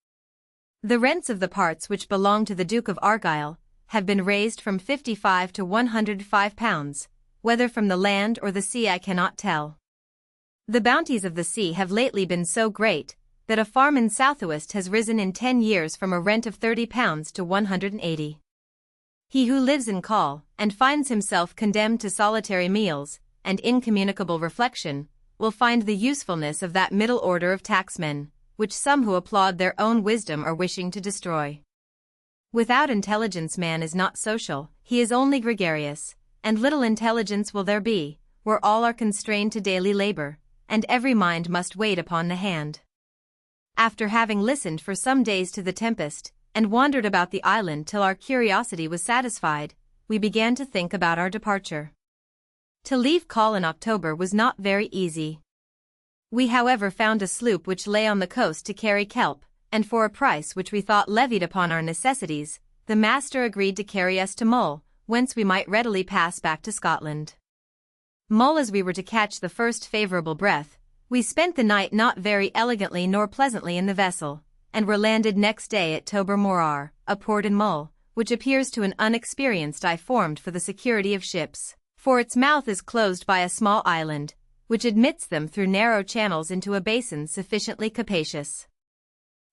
The rents of the parts which belong to the Duke of Argyll have been raised from 55 to £105, whether from the land or the sea I cannot tell. The bounties of the sea have lately been so great that a farm in Southwest has risen in 10 years from a rent of £30 to 180. He who lives in Call and finds himself condemned to solitary meals and incommunicable reflection will find the usefulness of that middle order of tacksmen, which some who applaud their own wisdom are wishing to destroy. Without intelligence man is not social, he is only gregarious, and little intelligence will there be, where all are constrained to daily labor, and every mind must wait upon the hand. After having listened for some days to the tempest, and wandered about the island till our curiosity was satisfied, we began to think about our departure. To leave Call in October was not very easy. We however found a sloop which lay on the coast to carry kelp, and for a price which we thought levied upon our necessities, the master agreed to carry us to Mull, whence we might readily pass back to Scotland. Mull, as we were to catch the first favourable breath, we spent the night not very elegantly nor pleasantly in the vessel, and were landed next day at Tobermorar, a port in Mull, which appears to an unexperienced eye formed for the security of ships, for its mouth is closed by a small island, which admits them through narrow channels into a basin sufficiently capacious.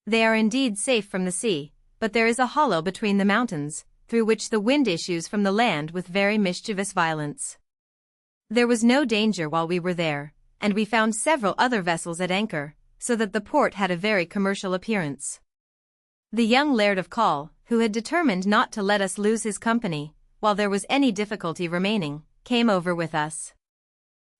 They are indeed safe from the sea, but there is a hollow between the mountains, through which the wind issues from the land with very mischievous violence. There was no danger while we were there, and we found several other vessels at anchor, so that the port had a very commercial appearance. The young Laird of Call, who had determined not to let us lose his company, while there was any difficulty remaining, came over with us.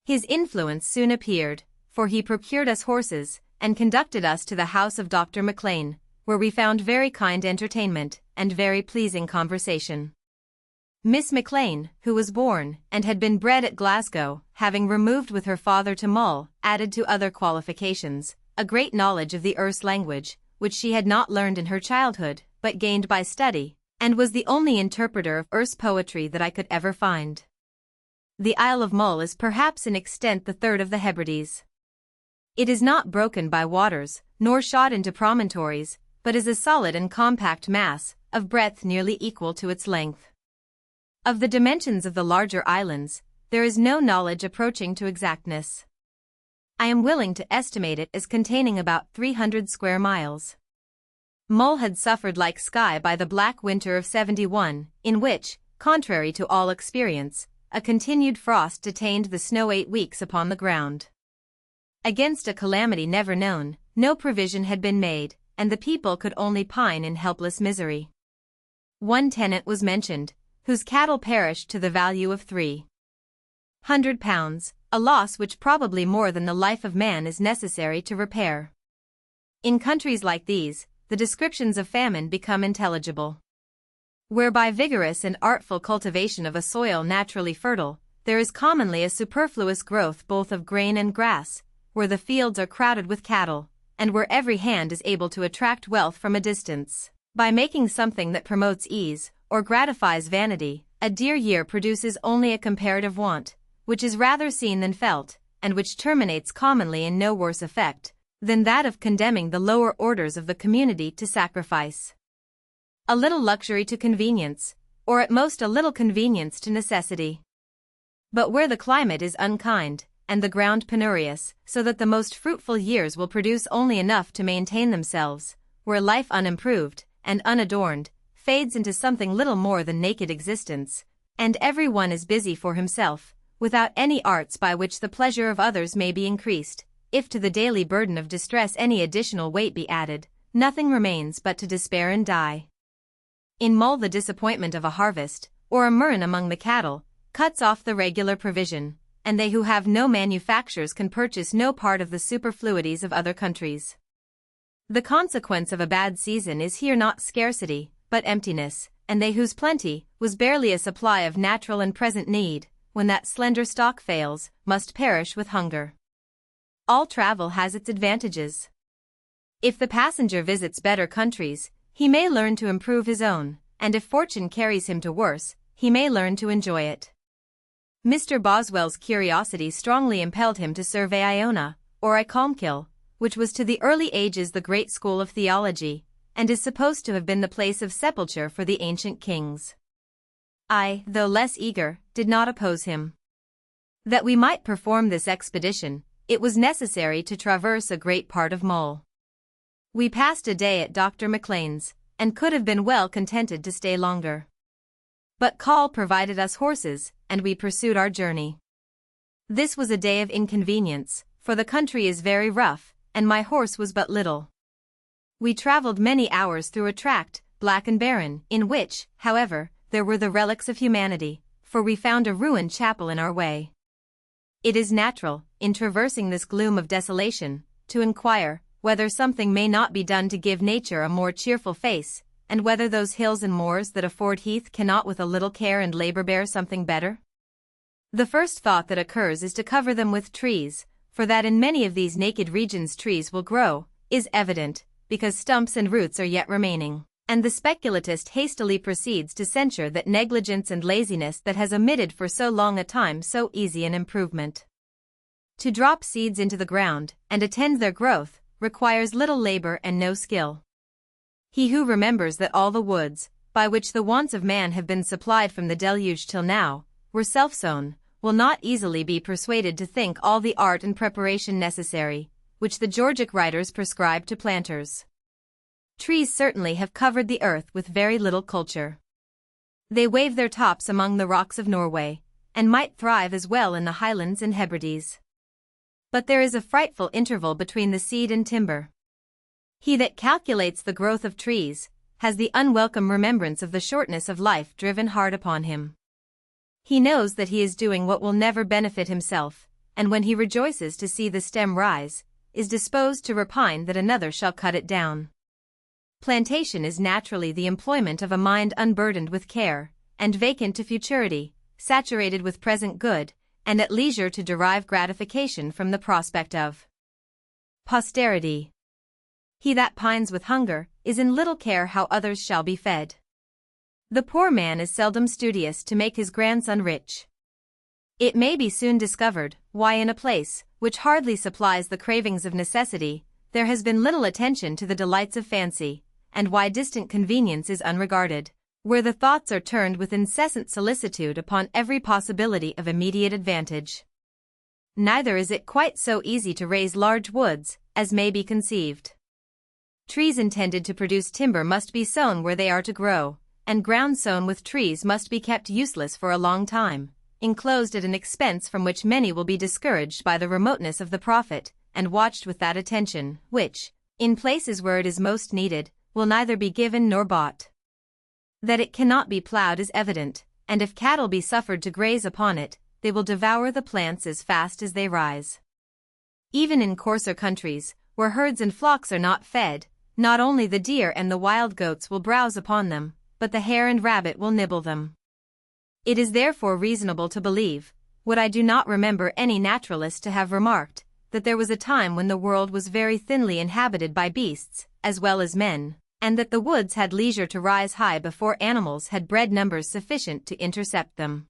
His influence soon appeared, for he procured us horses, and conducted us to the house of Dr. Maclean, where we found very kind entertainment, and very pleasing conversation. Miss Maclean, who was born, and had been bred at Glasgow, having removed with her father to Mull, added to other qualifications, a great knowledge of the Erse language, which she had not learned in her childhood, but gained by study, and was the only interpreter of Erse poetry that I could ever find. The Isle of Mull is perhaps in extent the third of the Hebrides. It is not broken by waters, nor shot into promontories, but is a solid and compact mass, of breadth nearly equal to its length. Of the dimensions of the larger islands, there is no knowledge approaching to exactness. I am willing to estimate it as containing about 300 square miles. Mull had suffered like Skye by the black winter of '71, in which, contrary to all experience, a continued frost detained the snow 8 weeks upon the ground. Against a calamity never known, no provision had been made, and the people could only pine in helpless misery. One tenant was mentioned, whose cattle perished to the value of £300, a loss which probably more than the life of man is necessary to repair. In countries like these, the descriptions of famine become intelligible. Where by vigorous and artful cultivation of a soil naturally fertile, there is commonly a superfluous growth both of grain and grass, where the fields are crowded with cattle, and where every hand is able to attract wealth from a distance, by making something that promotes ease, or gratifies vanity, a dear year produces only a comparative want, which is rather seen than felt, and which terminates commonly in no worse effect than that of condemning the lower orders of the community to sacrifice a little luxury to convenience, or at most a little convenience to necessity. But where the climate is unkind, and the ground penurious, so that the most fruitful years will produce only enough to maintain themselves, where life unimproved, and unadorned, fades into something little more than naked existence, and every one is busy for himself, without any arts by which the pleasure of others may be increased, if to the daily burden of distress any additional weight be added, nothing remains but to despair and die. In Mull the disappointment of a harvest, or a murrain among the cattle, cuts off the regular provision, and they who have no manufactures can purchase no part of the superfluities of other countries. The consequence of a bad season is here not scarcity, but emptiness, and they whose plenty was barely a supply of natural and present need, when that slender stock fails, must perish with hunger. All travel has its advantages. If the passenger visits better countries, he may learn to improve his own, and if fortune carries him to worse, he may learn to enjoy it. Mr. Boswell's curiosity strongly impelled him to survey Iona, or Icomkill, which was to the early ages the great school of theology, and is supposed to have been the place of sepulture for the ancient kings. I, though less eager, did not oppose him. That we might perform this expedition, it was necessary to traverse a great part of Mull. We passed a day at Dr. McLean's, and could have been well contented to stay longer. But Call provided us horses, and we pursued our journey. This was a day of inconvenience, for the country is very rough, and my horse was but little. We travelled many hours through a tract, black and barren, in which, however, there were the relics of humanity, for we found a ruined chapel in our way. It is natural, in traversing this gloom of desolation, to inquire whether something may not be done to give nature a more cheerful face, and whether those hills and moors that afford heath cannot with a little care and labour bear something better. The first thought that occurs is to cover them with trees, for that in many of these naked regions trees will grow, is evident, because stumps and roots are yet remaining, and the speculatist hastily proceeds to censure that negligence and laziness that has omitted for so long a time so easy an improvement. To drop seeds into the ground, and attend their growth, requires little labour and no skill. He who remembers that all the woods, by which the wants of man have been supplied from the deluge till now, were self-sown, will not easily be persuaded to think all the art and preparation necessary, which the Georgic writers prescribe to planters. Trees certainly have covered the earth with very little culture. They wave their tops among the rocks of Norway, and might thrive as well in the Highlands and Hebrides. But there is a frightful interval between the seed and timber. He that calculates the growth of trees, has the unwelcome remembrance of the shortness of life driven hard upon him. He knows that he is doing what will never benefit himself, and when he rejoices to see the stem rise, is disposed to repine that another shall cut it down. Plantation is naturally the employment of a mind unburdened with care, and vacant to futurity, saturated with present good, and at leisure to derive gratification from the prospect of posterity. He that pines with hunger is in little care how others shall be fed. The poor man is seldom studious to make his grandson rich. It may be soon discovered why in a place which hardly supplies the cravings of necessity, there has been little attention to the delights of fancy, and why distant convenience is unregarded, where the thoughts are turned with incessant solicitude upon every possibility of immediate advantage. Neither is it quite so easy to raise large woods as may be conceived. Trees intended to produce timber must be sown where they are to grow, and ground sown with trees must be kept useless for a long time, enclosed at an expense from which many will be discouraged by the remoteness of the profit, and watched with that attention which, in places where it is most needed, will neither be given nor bought. That it cannot be ploughed is evident, and if cattle be suffered to graze upon it, they will devour the plants as fast as they rise. Even in coarser countries, where herds and flocks are not fed, not only the deer and the wild goats will browse upon them, but the hare and rabbit will nibble them. It is therefore reasonable to believe, what I do not remember any naturalist to have remarked, that there was a time when the world was very thinly inhabited by beasts, as well as men, and that the woods had leisure to rise high before animals had bred numbers sufficient to intercept them.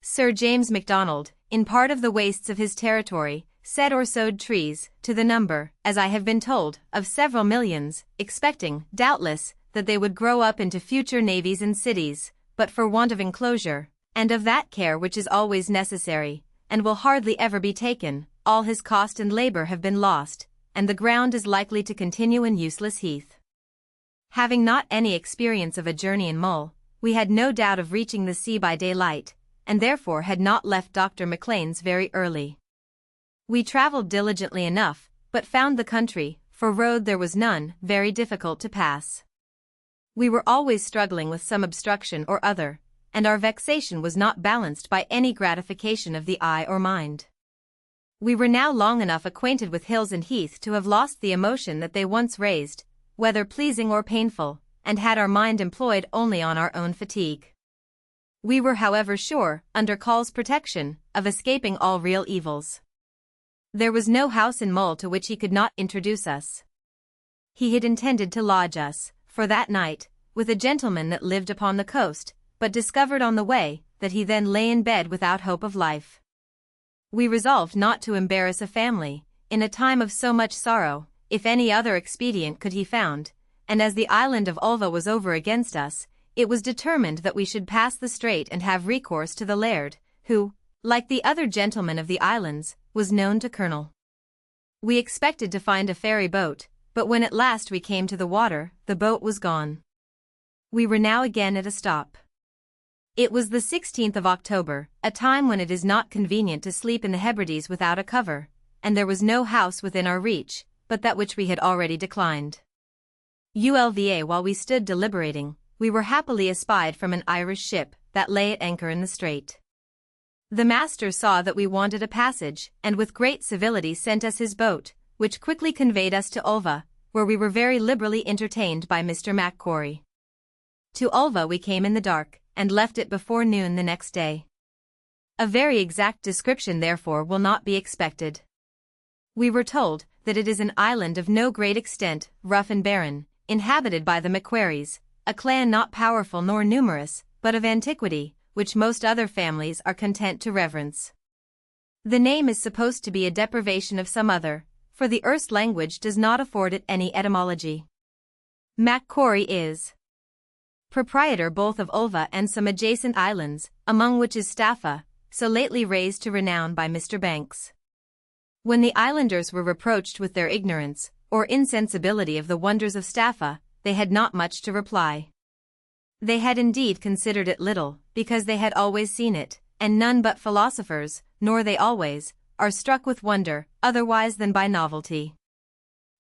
Sir James Macdonald, in part of the wastes of his territory, said or sowed trees, to the number, as I have been told, of several millions, expecting, doubtless, that they would grow up into future navies and cities, but for want of enclosure, and of that care which is always necessary, and will hardly ever be taken, all his cost and labour have been lost, and the ground is likely to continue an useless heath. Having not any experience of a journey in Mull, we had no doubt of reaching the sea by daylight, and therefore had not left Dr. McLean's very early. We travelled diligently enough, but found the country, for road there was none, very difficult to pass. We were always struggling with some obstruction or other, and our vexation was not balanced by any gratification of the eye or mind. We were now long enough acquainted with hills and heath to have lost the emotion that they once raised, whether pleasing or painful, and had our mind employed only on our own fatigue. We were however sure, under Call's protection, of escaping all real evils. There was no house in Mull to which he could not introduce us. He had intended to lodge us, for that night, with a gentleman that lived upon the coast, but discovered on the way that he then lay in bed without hope of life. We resolved not to embarrass a family, in a time of so much sorrow, if any other expedient could he found, and as the island of Ulva was over against us, it was determined that we should pass the strait and have recourse to the laird, who, like the other gentlemen of the islands, was known to Colonel. We expected to find a ferry boat, but when at last we came to the water, the boat was gone. We were now again at a stop. It was the 16th of October, a time when it is not convenient to sleep in the Hebrides without a cover, and there was no house within our reach, but that which we had already declined. Ulva, while we stood deliberating, we were happily espied from an Irish ship that lay at anchor in the strait. The master saw that we wanted a passage, and with great civility sent us his boat, which quickly conveyed us to Ulva, where we were very liberally entertained by Mr. MacQuarrie. To Ulva we came in the dark, and left it before noon the next day. A very exact description therefore will not be expected. We were told that it is an island of no great extent, rough and barren, inhabited by the Macquaries, a clan not powerful nor numerous, but of antiquity, which most other families are content to reverence. The name is supposed to be a deprivation of some other, for the Erse language does not afford it any etymology. MacQuarrie is proprietor both of Ulva and some adjacent islands, among which is Staffa, so lately raised to renown by Mr. Banks. When the islanders were reproached with their ignorance, or insensibility of the wonders of Staffa, they had not much to reply. They had indeed considered it little, because they had always seen it, and none but philosophers, nor they always, are struck with wonder, otherwise than by novelty.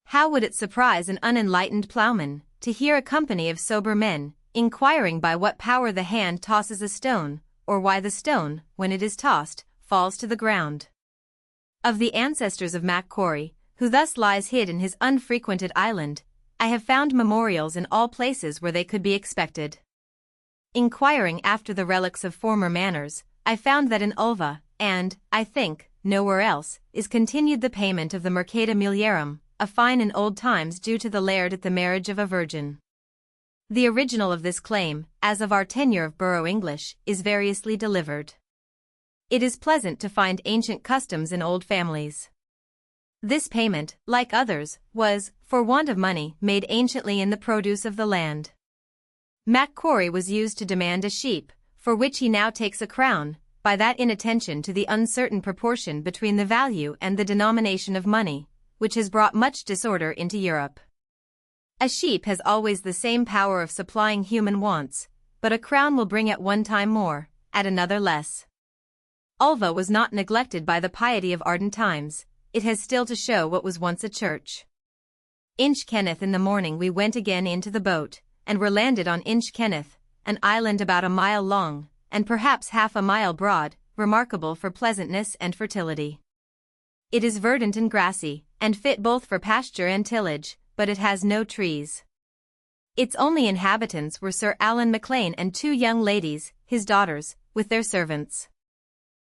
How would it surprise an unenlightened ploughman, to hear a company of sober men, inquiring by what power the hand tosses a stone, or why the stone, when it is tossed, falls to the ground? Of the ancestors of MacQuarrie, who thus lies hid in his unfrequented island, I have found memorials in all places where they could be expected. Inquiring after the relics of former manners, I found that in Ulva, and, I think, nowhere else, is continued the payment of the mercata mulierum, a fine in old times due to the laird at the marriage of a virgin. The original of this claim, as of our tenure of Borough English, is variously delivered. It is pleasant to find ancient customs in old families. This payment, like others, was, for want of money, made anciently in the produce of the land. MacQuarrie was used to demand a sheep, for which he now takes a crown, by that inattention to the uncertain proportion between the value and the denomination of money, which has brought much disorder into Europe. A sheep has always the same power of supplying human wants, but a crown will bring at one time more, at another less. Ulva was not neglected by the piety of ardent times, it has still to show what was once a church. Inchkenneth in the morning we went again into the boat, and were landed on Inchkenneth, an island about a mile long, and perhaps half a mile broad, remarkable for pleasantness and fertility. It is verdant and grassy, and fit both for pasture and tillage, but it has no trees. Its only inhabitants were Sir Alan MacLean and two young ladies, his daughters, with their servants.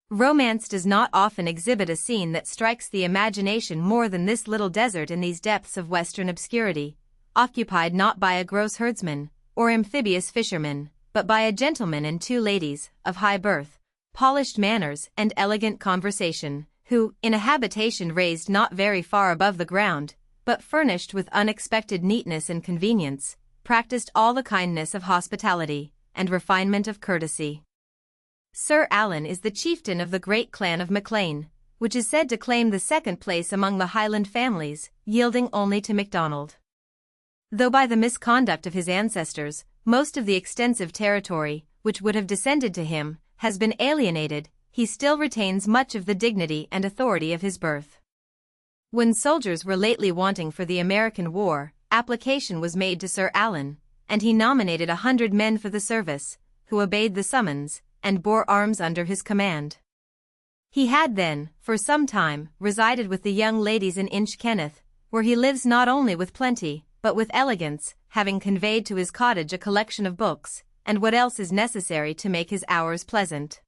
Romance does not often exhibit a scene that strikes the imagination more than this little desert in these depths of western obscurity, occupied not by a gross herdsman, or amphibious fisherman, but by a gentleman and two ladies, of high birth, polished manners and elegant conversation, who, in a habitation raised not very far above the ground, but furnished with unexpected neatness and convenience, practiced all the kindness of hospitality, and refinement of courtesy. Sir Alan is the chieftain of the great clan of MacLean, which is said to claim the second place among the Highland families, yielding only to MacDonald. Though by the misconduct of his ancestors, most of the extensive territory, which would have descended to him, has been alienated, he still retains much of the dignity and authority of his birth. When soldiers were lately wanting for the American war, application was made to Sir Alan, and he nominated 100 men for the service, who obeyed the summons, and bore arms under his command. He had then, for some time, resided with the young ladies in Inchkenneth, where he lives not only with plenty, but with elegance, having conveyed to his cottage a collection of books, and what else is necessary to make his hours pleasant.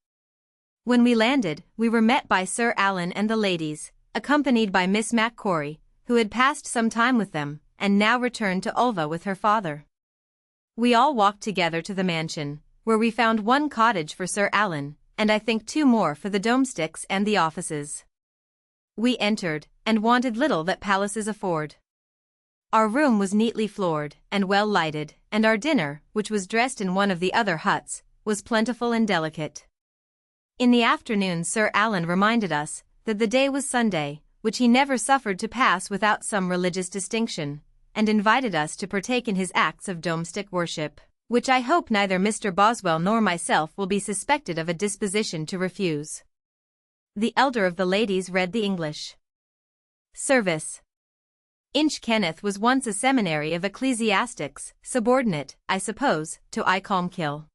When we landed, we were met by Sir Alan and the ladies, accompanied by Miss MacQuarrie, who had passed some time with them, and now returned to Ulva with her father. We all walked together to the mansion, where we found one cottage for Sir Alan, and I think 2 more for the domestics and the offices. We entered, and wanted little that palaces afford. Our room was neatly floored, and well lighted, and our dinner, which was dressed in one of the other huts, was plentiful and delicate. In the afternoon Sir Alan reminded us that the day was Sunday, which he never suffered to pass without some religious distinction, and invited us to partake in his acts of domestic worship, which I hope neither Mr. Boswell nor myself will be suspected of a disposition to refuse. The elder of the ladies read the English service. Inchkenneth was once a seminary of ecclesiastics, subordinate, I suppose, to Icomkill.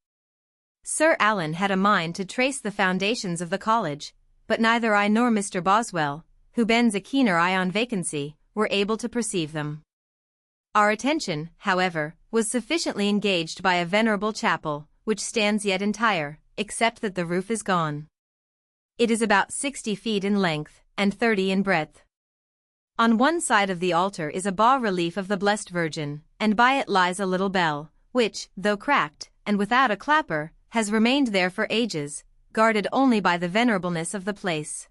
Sir Alan had a mind to trace the foundations of the college, but neither I nor Mr. Boswell, who bends a keener eye on vacancy, were able to perceive them. Our attention, however, was sufficiently engaged by a venerable chapel, which stands yet entire, except that the roof is gone. It is about 60 feet in length, and 30 in breadth. On one side of the altar is a bas-relief of the Blessed Virgin, and by it lies a little bell, which, though cracked, and without a clapper, has remained there for ages, guarded only by the venerableness of the place.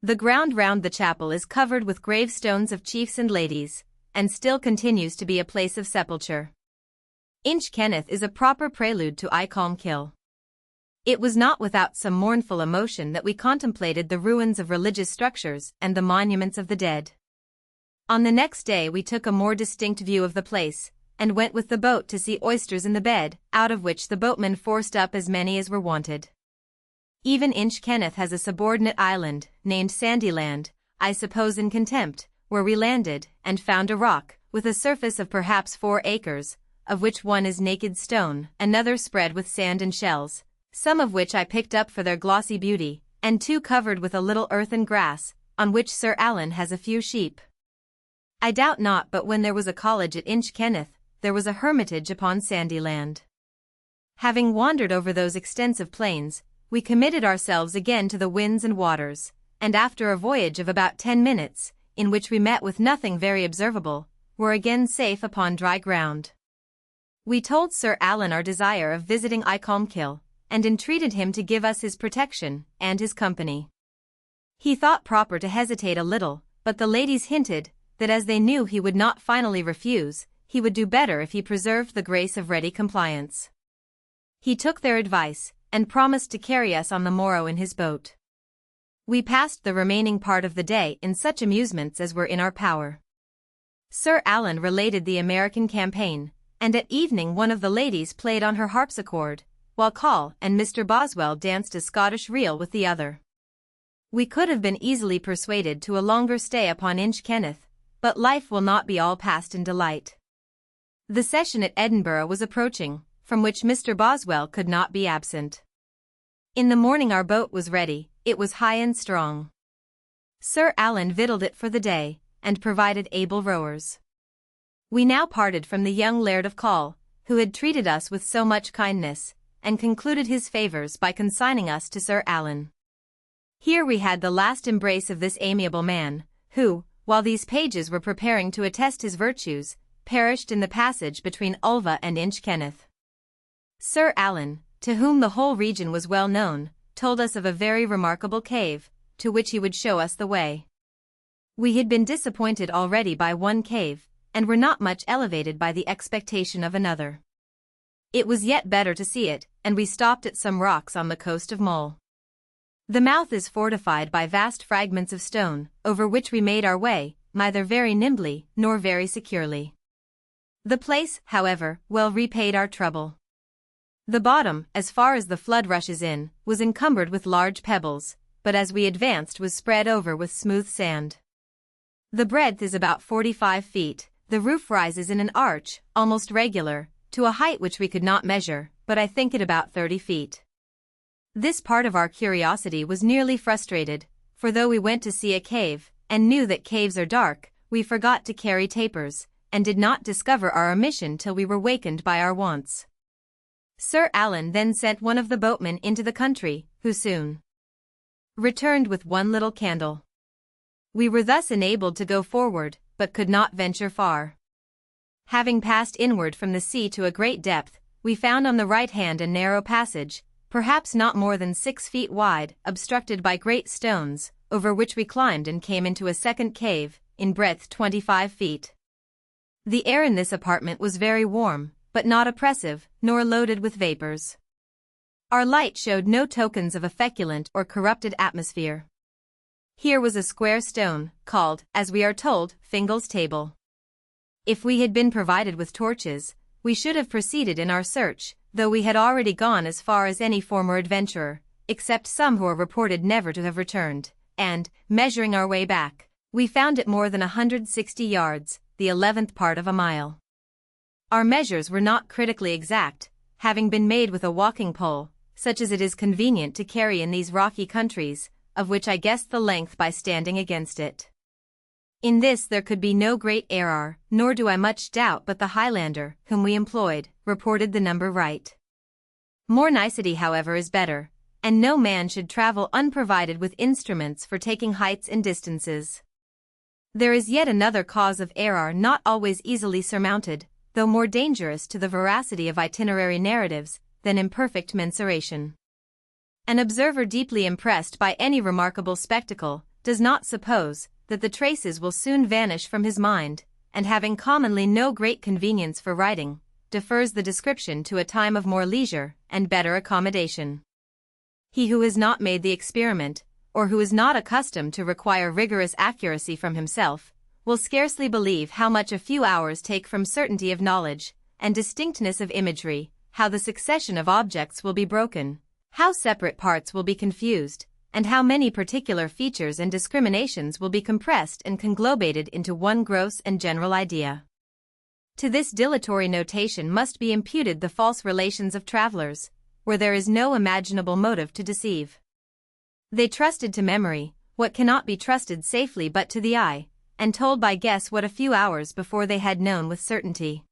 The ground round the chapel is covered with gravestones of chiefs and ladies, and still continues to be a place of sepulture. Inchkenneth is a proper prelude to Icomkill. It was not without some mournful emotion that we contemplated the ruins of religious structures and the monuments of the dead. On the next day we took a more distinct view of the place, and went with the boat to see oysters in the bed, out of which the boatmen forced up as many as were wanted. Even Inchkenneth has a subordinate island, named Sandyland, I suppose in contempt, where we landed, and found a rock, with a surface of perhaps 4 acres, of which one is naked stone, another spread with sand and shells, some of which I picked up for their glossy beauty, and 2 covered with a little earth and grass, on which Sir Alan has a few sheep. I doubt not but when there was a college at Inchkenneth, there was a hermitage upon Sandyland. Having wandered over those extensive plains, we committed ourselves again to the winds and waters, and after a voyage of about 10 minutes, in which we met with nothing very observable, were again safe upon dry ground. We told Sir Alan our desire of visiting Icomkill, and entreated him to give us his protection, and his company. He thought proper to hesitate a little, but the ladies hinted, that as they knew he would not finally refuse, he would do better if he preserved the grace of ready compliance. He took their advice, and promised to carry us on the morrow in his boat. We passed the remaining part of the day in such amusements as were in our power. Sir Alan related the American campaign, and at evening one of the ladies played on her harpsichord, while Call and Mr. Boswell danced a Scottish reel with the other. We could have been easily persuaded to a longer stay upon Inchkenneth, but life will not be all passed in delight. The session at Edinburgh was approaching, from which Mr. Boswell could not be absent. In the morning our boat was ready, it was high and strong. Sir Alan victualled it for the day, and provided able rowers. We now parted from the young Laird of Call, who had treated us with so much kindness, and concluded his favours by consigning us to Sir Alan. Here we had the last embrace of this amiable man, who, while these pages were preparing to attest his virtues, perished in the passage between Ulva and Inchkenneth. Sir Alan, to whom the whole region was well known, told us of a very remarkable cave, to which he would show us the way. We had been disappointed already by one cave, and were not much elevated by the expectation of another. It was yet better to see it, and we stopped at some rocks on the coast of Mull. The mouth is fortified by vast fragments of stone, over which we made our way, neither very nimbly nor very securely. The place, however, well repaid our trouble. The bottom, as far as the flood rushes in, was encumbered with large pebbles, but as we advanced was spread over with smooth sand. The breadth is about 45 feet, the roof rises in an arch, almost regular, to a height which we could not measure, but I think it about 30 feet. This part of our curiosity was nearly frustrated, for though we went to see a cave, and knew that caves are dark, we forgot to carry tapers, and did not discover our omission till we were wakened by our wants. Sir Alan then sent one of the boatmen into the country, who soon returned with one little candle. We were thus enabled to go forward, but could not venture far. Having passed inward from the sea to a great depth, we found on the right hand a narrow passage, perhaps not more than 6 feet wide, obstructed by great stones, over which we climbed and came into a second cave, in breadth 25 feet. The air in this apartment was very warm, but not oppressive, nor loaded with vapors. Our light showed no tokens of a feculent or corrupted atmosphere. Here was a square stone, called, as we are told, Fingal's table. If we had been provided with torches, we should have proceeded in our search, though we had already gone as far as any former adventurer, except some who are reported never to have returned, and, measuring our way back, we found it more than 160 yards, the 11th part of a mile. Our measures were not critically exact, having been made with a walking pole, such as it is convenient to carry in these rocky countries, of which I guessed the length by standing against it. In this there could be no great error, nor do I much doubt but the Highlander, whom we employed, reported the number right. More nicety, however, is better, and no man should travel unprovided with instruments for taking heights and distances. There is yet another cause of error not always easily surmounted, though more dangerous to the veracity of itinerary narratives than imperfect mensuration. An observer deeply impressed by any remarkable spectacle does not suppose that the traces will soon vanish from his mind, and having commonly no great convenience for writing, defers the description to a time of more leisure and better accommodation. He who has not made the experiment, or who is not accustomed to require rigorous accuracy from himself, will scarcely believe how much a few hours take from certainty of knowledge, and distinctness of imagery, how the succession of objects will be broken, how separate parts will be confused, and how many particular features and discriminations will be compressed and conglobated into one gross and general idea. To this dilatory notation must be imputed the false relations of travelers, where there is no imaginable motive to deceive. They trusted to memory what cannot be trusted safely but to the eye, and told by guess what a few hours before they had known with certainty.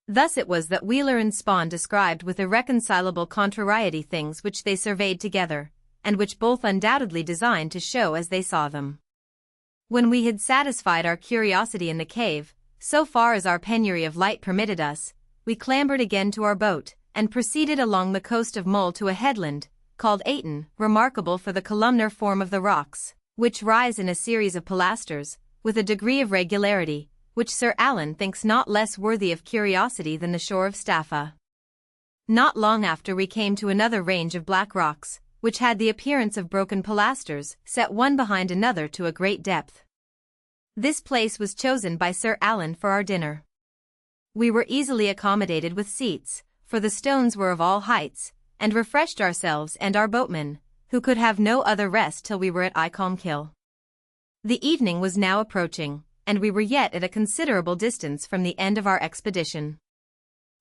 Thus it was that Wheeler and Spawn described with irreconcilable contrariety things which they surveyed together, and which both undoubtedly designed to show as they saw them. When we had satisfied our curiosity in the cave, so far as our penury of light permitted us, we clambered again to our boat, and proceeded along the coast of Mull to a headland, called Ayton, remarkable for the columnar form of the rocks, which rise in a series of pilasters, with a degree of regularity, which Sir Alan thinks not less worthy of curiosity than the shore of Staffa. Not long after we came to another range of black rocks, which had the appearance of broken pilasters, set one behind another to a great depth. This place was chosen by Sir Alan for our dinner. We were easily accommodated with seats, for the stones were of all heights, and refreshed ourselves and our boatmen, who could have no other rest till we were at Icolmkill. The evening was now approaching, and we were yet at a considerable distance from the end of our expedition.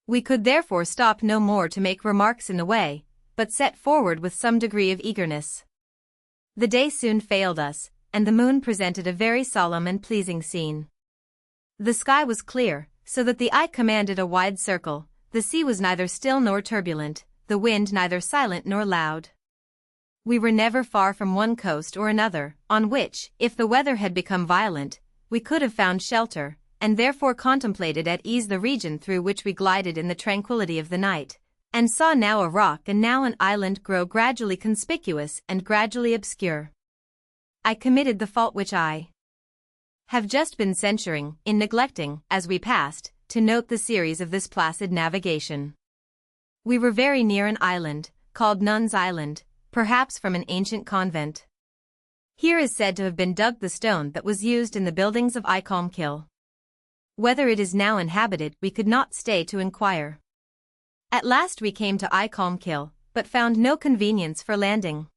We could therefore stop no more to make remarks in the way, but set forward with some degree of eagerness. The day soon failed us, and the moon presented a very solemn and pleasing scene. The sky was clear, so that the eye commanded a wide circle, the sea was neither still nor turbulent, the wind neither silent nor loud. We were never far from one coast or another, on which, if the weather had become violent, we could have found shelter, and therefore contemplated at ease the region through which we glided in the tranquillity of the night, and saw now a rock and now an island grow gradually conspicuous and gradually obscure. I committed the fault which I have just been censuring, in neglecting, as we passed, to note the series of this placid navigation. We were very near an island, called Nuns Island, perhaps from an ancient convent. Here is said to have been dug the stone that was used in the buildings of Icolmkill. Whether it is now inhabited we could not stay to inquire. At last we came to Icolmkill, but found no convenience for landing.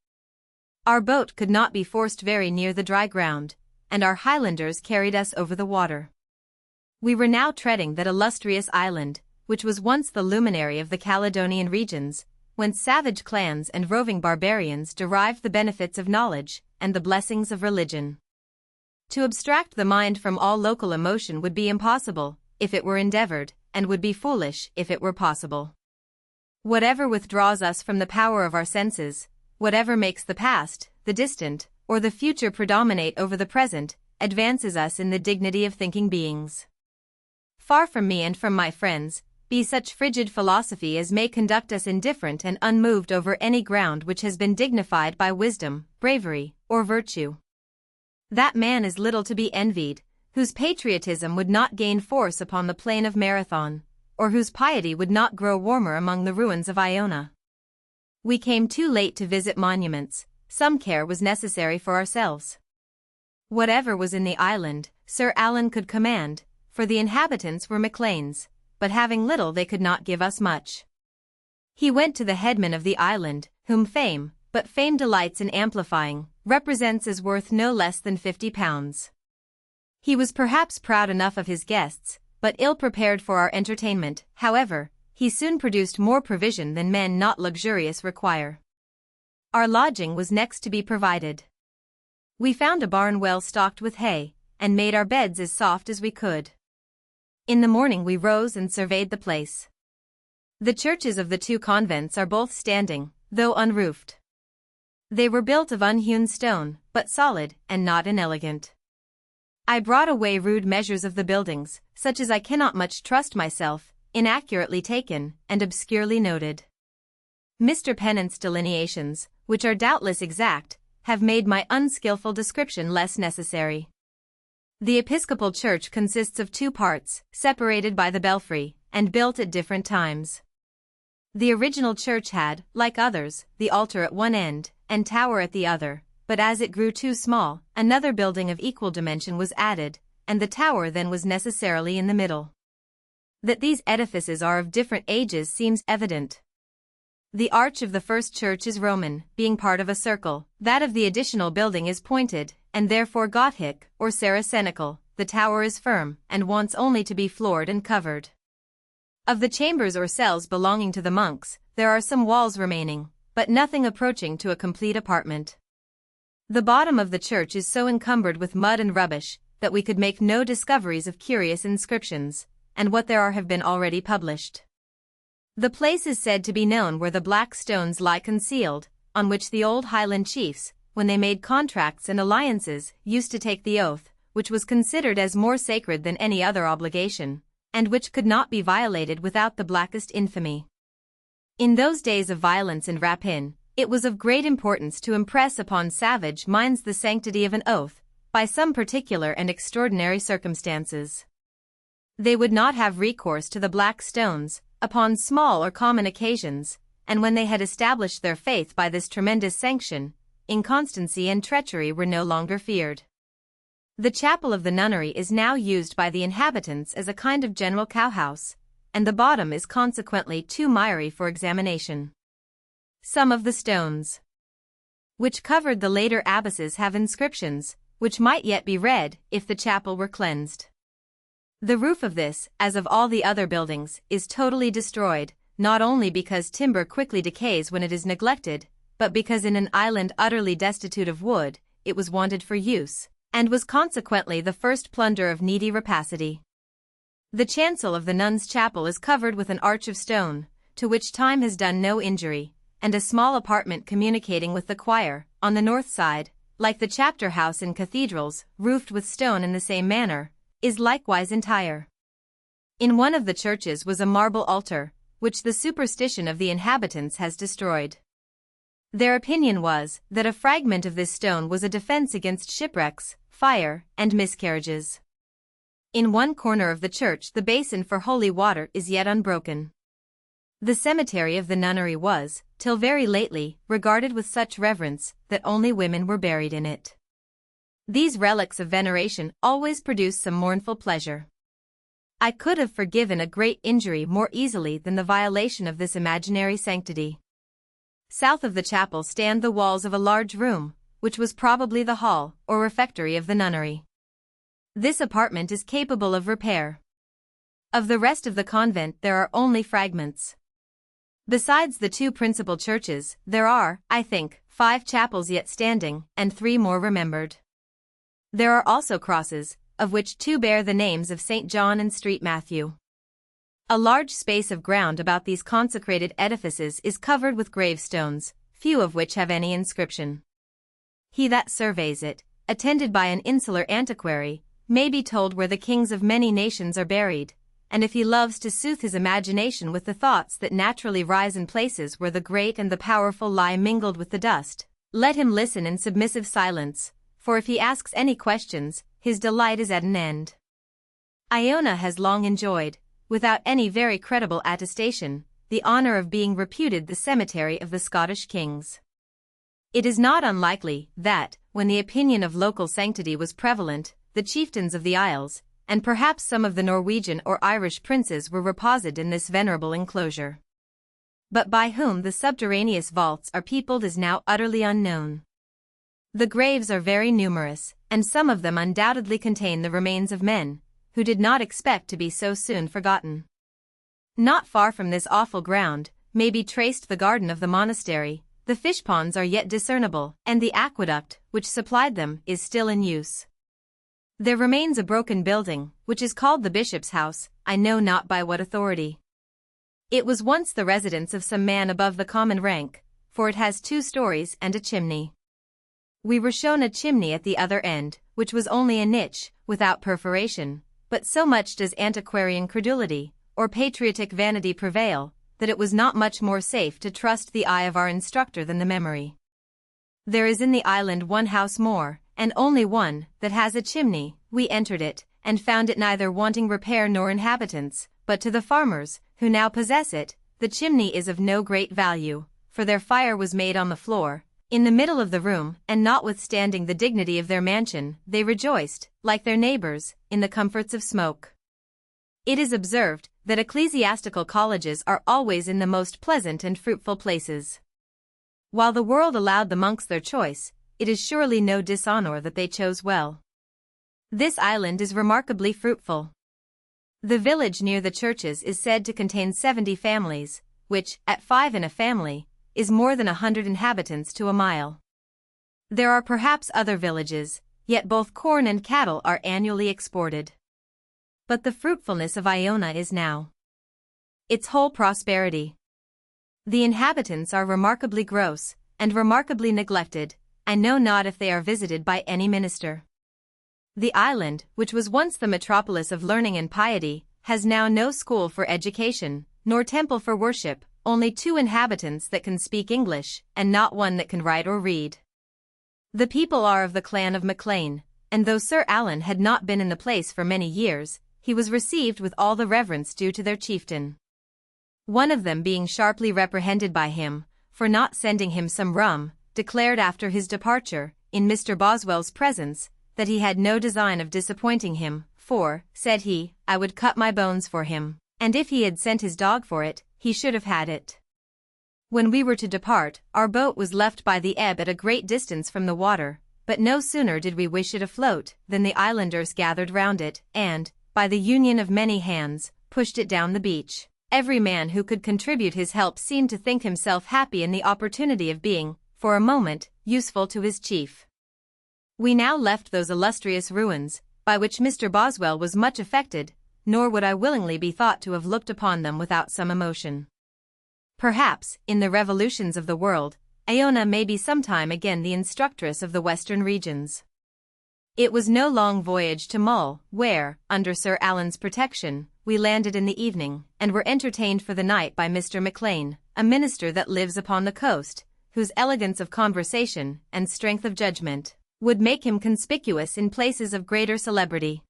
Our boat could not be forced very near the dry ground, and our Highlanders carried us over the water. We were now treading that illustrious island, which was once the luminary of the Caledonian regions, whence savage clans and roving barbarians derived the benefits of knowledge and the blessings of religion. To abstract the mind from all local emotion would be impossible, if it were endeavored, and would be foolish, if it were possible. Whatever withdraws us from the power of our senses, whatever makes the past, the distant, or the future predominate over the present, advances us in the dignity of thinking beings. Far from me and from my friends, be such frigid philosophy as may conduct us indifferent and unmoved over any ground which has been dignified by wisdom, bravery, or virtue. That man is little to be envied, whose patriotism would not gain force upon the plain of Marathon, or whose piety would not grow warmer among the ruins of Iona. We came too late to visit monuments. Some care was necessary for ourselves. Whatever was in the island, Sir Alan could command, for the inhabitants were Macleans, but having little they could not give us much. He went to the headman of the island, whom fame, but fame delights in amplifying, represents as worth no less than £50. He was perhaps proud enough of his guests, but ill prepared for our entertainment. However, he soon produced more provision than men not luxurious require. Our lodging was next to be provided. We found a barn well stocked with hay, and made our beds as soft as we could. In the morning we rose and surveyed the place. The churches of the two convents are both standing, though unroofed. They were built of unhewn stone, but solid, and not inelegant. I brought away rude measures of the buildings, such as I cannot much trust myself, inaccurately taken, and obscurely noted. Mr. Pennant's delineations, which are doubtless exact, have made my unskillful description less necessary. The Episcopal Church consists of two parts, separated by the belfry, and built at different times. The original church had, like others, the altar at one end, and tower at the other, but as it grew too small, another building of equal dimension was added, and the tower then was necessarily in the middle. That these edifices are of different ages seems evident. The arch of the first church is Roman, being part of a circle. That of the additional building is pointed, and therefore Gothic, or Saracenical. The tower is firm, and wants only to be floored and covered. Of the chambers or cells belonging to the monks, there are some walls remaining, but nothing approaching to a complete apartment. The bottom of the church is so encumbered with mud and rubbish, that we could make no discoveries of curious inscriptions, and what there are have been already published. The place is said to be known where the black stones lie concealed, on which the old Highland chiefs, when they made contracts and alliances, used to take the oath, which was considered as more sacred than any other obligation, and which could not be violated without the blackest infamy. In those days of violence and rapine, it was of great importance to impress upon savage minds the sanctity of an oath, by some particular and extraordinary circumstances. They would not have recourse to the black stones, upon small or common occasions, and when they had established their faith by this tremendous sanction, inconstancy and treachery were no longer feared. The chapel of the nunnery is now used by the inhabitants as a kind of general cowhouse, and the bottom is consequently too miry for examination. Some of the stones which covered the later abbesses have inscriptions, which might yet be read if the chapel were cleansed. The roof of this, as of all the other buildings, is totally destroyed, not only because timber quickly decays when it is neglected, but because in an island utterly destitute of wood, it was wanted for use, and was consequently the first plunder of needy rapacity. The chancel of the nuns' chapel is covered with an arch of stone, to which time has done no injury, and a small apartment communicating with the choir, on the north side, like the chapter house in cathedrals, roofed with stone in the same manner, is likewise entire. In one of the churches was a marble altar, which the superstition of the inhabitants has destroyed. Their opinion was, that a fragment of this stone was a defense against shipwrecks, fire, and miscarriages. In one corner of the church the basin for holy water is yet unbroken. The cemetery of the nunnery was, till very lately, regarded with such reverence, that only women were buried in it. These relics of veneration always produce some mournful pleasure. I could have forgiven a great injury more easily than the violation of this imaginary sanctity. South of the chapel stand the walls of a large room, which was probably the hall, or refectory of the nunnery. This apartment is capable of repair. Of the rest of the convent there are only fragments. Besides the two principal churches, there are, I think, 5 chapels yet standing, and 3 more remembered. There are also crosses, of which 2 bear the names of St. John and St. Matthew. A large space of ground about these consecrated edifices is covered with gravestones, few of which have any inscription. He that surveys it, attended by an insular antiquary, may be told where the kings of many nations are buried, and if he loves to soothe his imagination with the thoughts that naturally rise in places where the great and the powerful lie mingled with the dust, let him listen in submissive silence, for if he asks any questions, his delight is at an end. Iona has long enjoyed, without any very credible attestation, the honor of being reputed the cemetery of the Scottish kings. It is not unlikely that, when the opinion of local sanctity was prevalent, the chieftains of the Isles, and perhaps some of the Norwegian or Irish princes were reposed in this venerable enclosure. But by whom the subterraneous vaults are peopled is now utterly unknown. The graves are very numerous, and some of them undoubtedly contain the remains of men, who did not expect to be so soon forgotten. Not far from this awful ground may be traced the garden of the monastery. The fish ponds are yet discernible, and the aqueduct, which supplied them, is still in use. There remains a broken building, which is called the Bishop's House, I know not by what authority. It was once the residence of some man above the common rank, for it has 2 stories and a chimney. We were shown a chimney at the other end, which was only a niche, without perforation, but so much does antiquarian credulity, or patriotic vanity prevail, that it was not much more safe to trust the eye of our instructor than the memory. There is in the island one house more, and only one, that has a chimney. We entered it, and found it neither wanting repair nor inhabitants, but to the farmers, who now possess it, the chimney is of no great value, for their fire was made on the floor, in the middle of the room, and notwithstanding the dignity of their mansion, they rejoiced, like their neighbors, in the comforts of smoke. It is observed that ecclesiastical colleges are always in the most pleasant and fruitful places. While the world allowed the monks their choice, it is surely no dishonor that they chose well. This island is remarkably fruitful. The village near the churches is said to contain 70 families, which, at 5 in a family, is more than 100 inhabitants to a mile. There are perhaps other villages, yet both corn and cattle are annually exported. But the fruitfulness of Iona is now its whole prosperity. The inhabitants are remarkably gross, and remarkably neglected. I know not if they are visited by any minister. The island, which was once the metropolis of learning and piety, has now no school for education, nor temple for worship, only 2 inhabitants that can speak English, and not one that can write or read. The people are of the clan of MacLean, and though Sir Alan had not been in the place for many years, he was received with all the reverence due to their chieftain. One of them being sharply reprehended by him, for not sending him some rum, declared after his departure, in Mr. Boswell's presence, that he had no design of disappointing him, for, said he, I would cut my bones for him, and if he had sent his dog for it, he should have had it. When we were to depart, our boat was left by the ebb at a great distance from the water, but no sooner did we wish it afloat, than the islanders gathered round it, and, by the union of many hands, pushed it down the beach. Every man who could contribute his help seemed to think himself happy in the opportunity of being, for a moment, useful to his chief. We now left those illustrious ruins, by which Mr. Boswell was much affected, nor would I willingly be thought to have looked upon them without some emotion. Perhaps, in the revolutions of the world, Iona may be sometime again the instructress of the western regions. It was no long voyage to Mull, where, under Sir Alan's protection, we landed in the evening, and were entertained for the night by Mr. MacLean, a minister that lives upon the coast, whose elegance of conversation, and strength of judgment, would make him conspicuous in places of greater celebrity.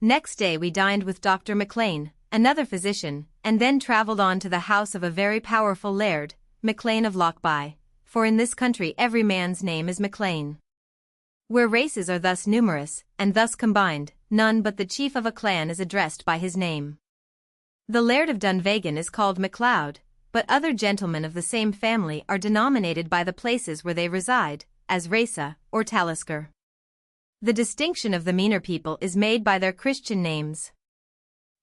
Next day we dined with Dr. MacLean, another physician, and then travelled on to the house of a very powerful laird, MacLean of Lochby, for in this country every man's name is MacLean. Where races are thus numerous, and thus combined, none but the chief of a clan is addressed by his name. The Laird of Dunvegan is called MacLeod, but other gentlemen of the same family are denominated by the places where they reside, as Rasa, or Talisker. The distinction of the meaner people is made by their Christian names.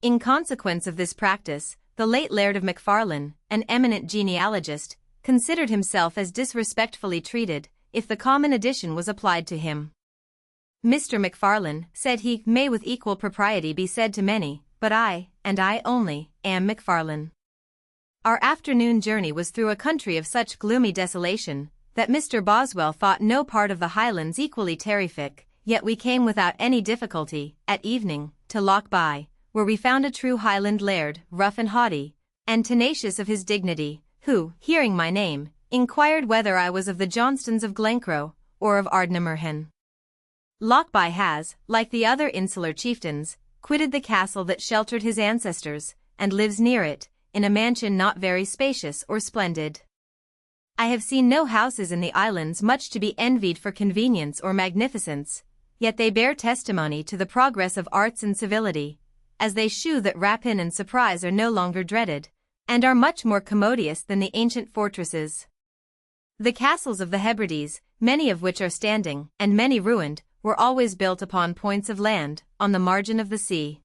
In consequence of this practice, the late Laird of Macfarlane, an eminent genealogist, considered himself as disrespectfully treated, if the common addition was applied to him. Mr. Macfarlane, said he, may with equal propriety be said to many, but I, and I only, am Macfarlane. Our afternoon journey was through a country of such gloomy desolation, that Mr. Boswell thought no part of the Highlands equally terrific, yet we came without any difficulty, at evening, to Lochby, where we found a true Highland laird, rough and haughty, and tenacious of his dignity, who, hearing my name, inquired whether I was of the Johnstons of Glencroe, or of Ardnamurchan. Lochbuy has, like the other insular chieftains, quitted the castle that sheltered his ancestors, and lives near it, in a mansion not very spacious or splendid. I have seen no houses in the islands much to be envied for convenience or magnificence, yet they bear testimony to the progress of arts and civility, as they shew that rapine and surprise are no longer dreaded, and are much more commodious than the ancient fortresses. The castles of the Hebrides, many of which are standing, and many ruined, were always built upon points of land, on the margin of the sea.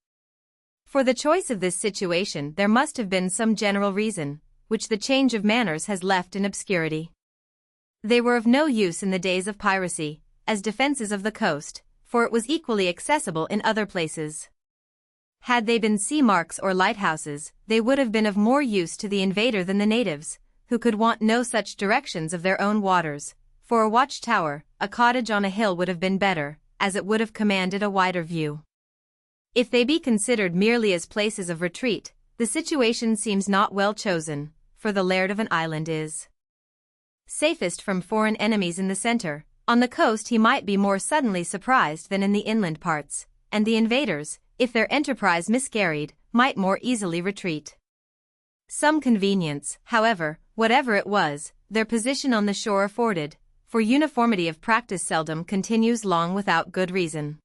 For the choice of this situation there must have been some general reason, which the change of manners has left in obscurity. They were of no use in the days of piracy, as defenses of the coast, for it was equally accessible in other places. Had they been sea marks or lighthouses, they would have been of more use to the invader than the natives, who could want no such directions of their own waters. For a watchtower, a cottage on a hill would have been better, as it would have commanded a wider view. If they be considered merely as places of retreat, the situation seems not well chosen, for the laird of an island is safest from foreign enemies in the centre. On the coast he might be more suddenly surprised than in the inland parts, and the invaders, if their enterprise miscarried, might more easily retreat. Some convenience, however, whatever it was, their position on the shore afforded, for uniformity of practice seldom continues long without good reason.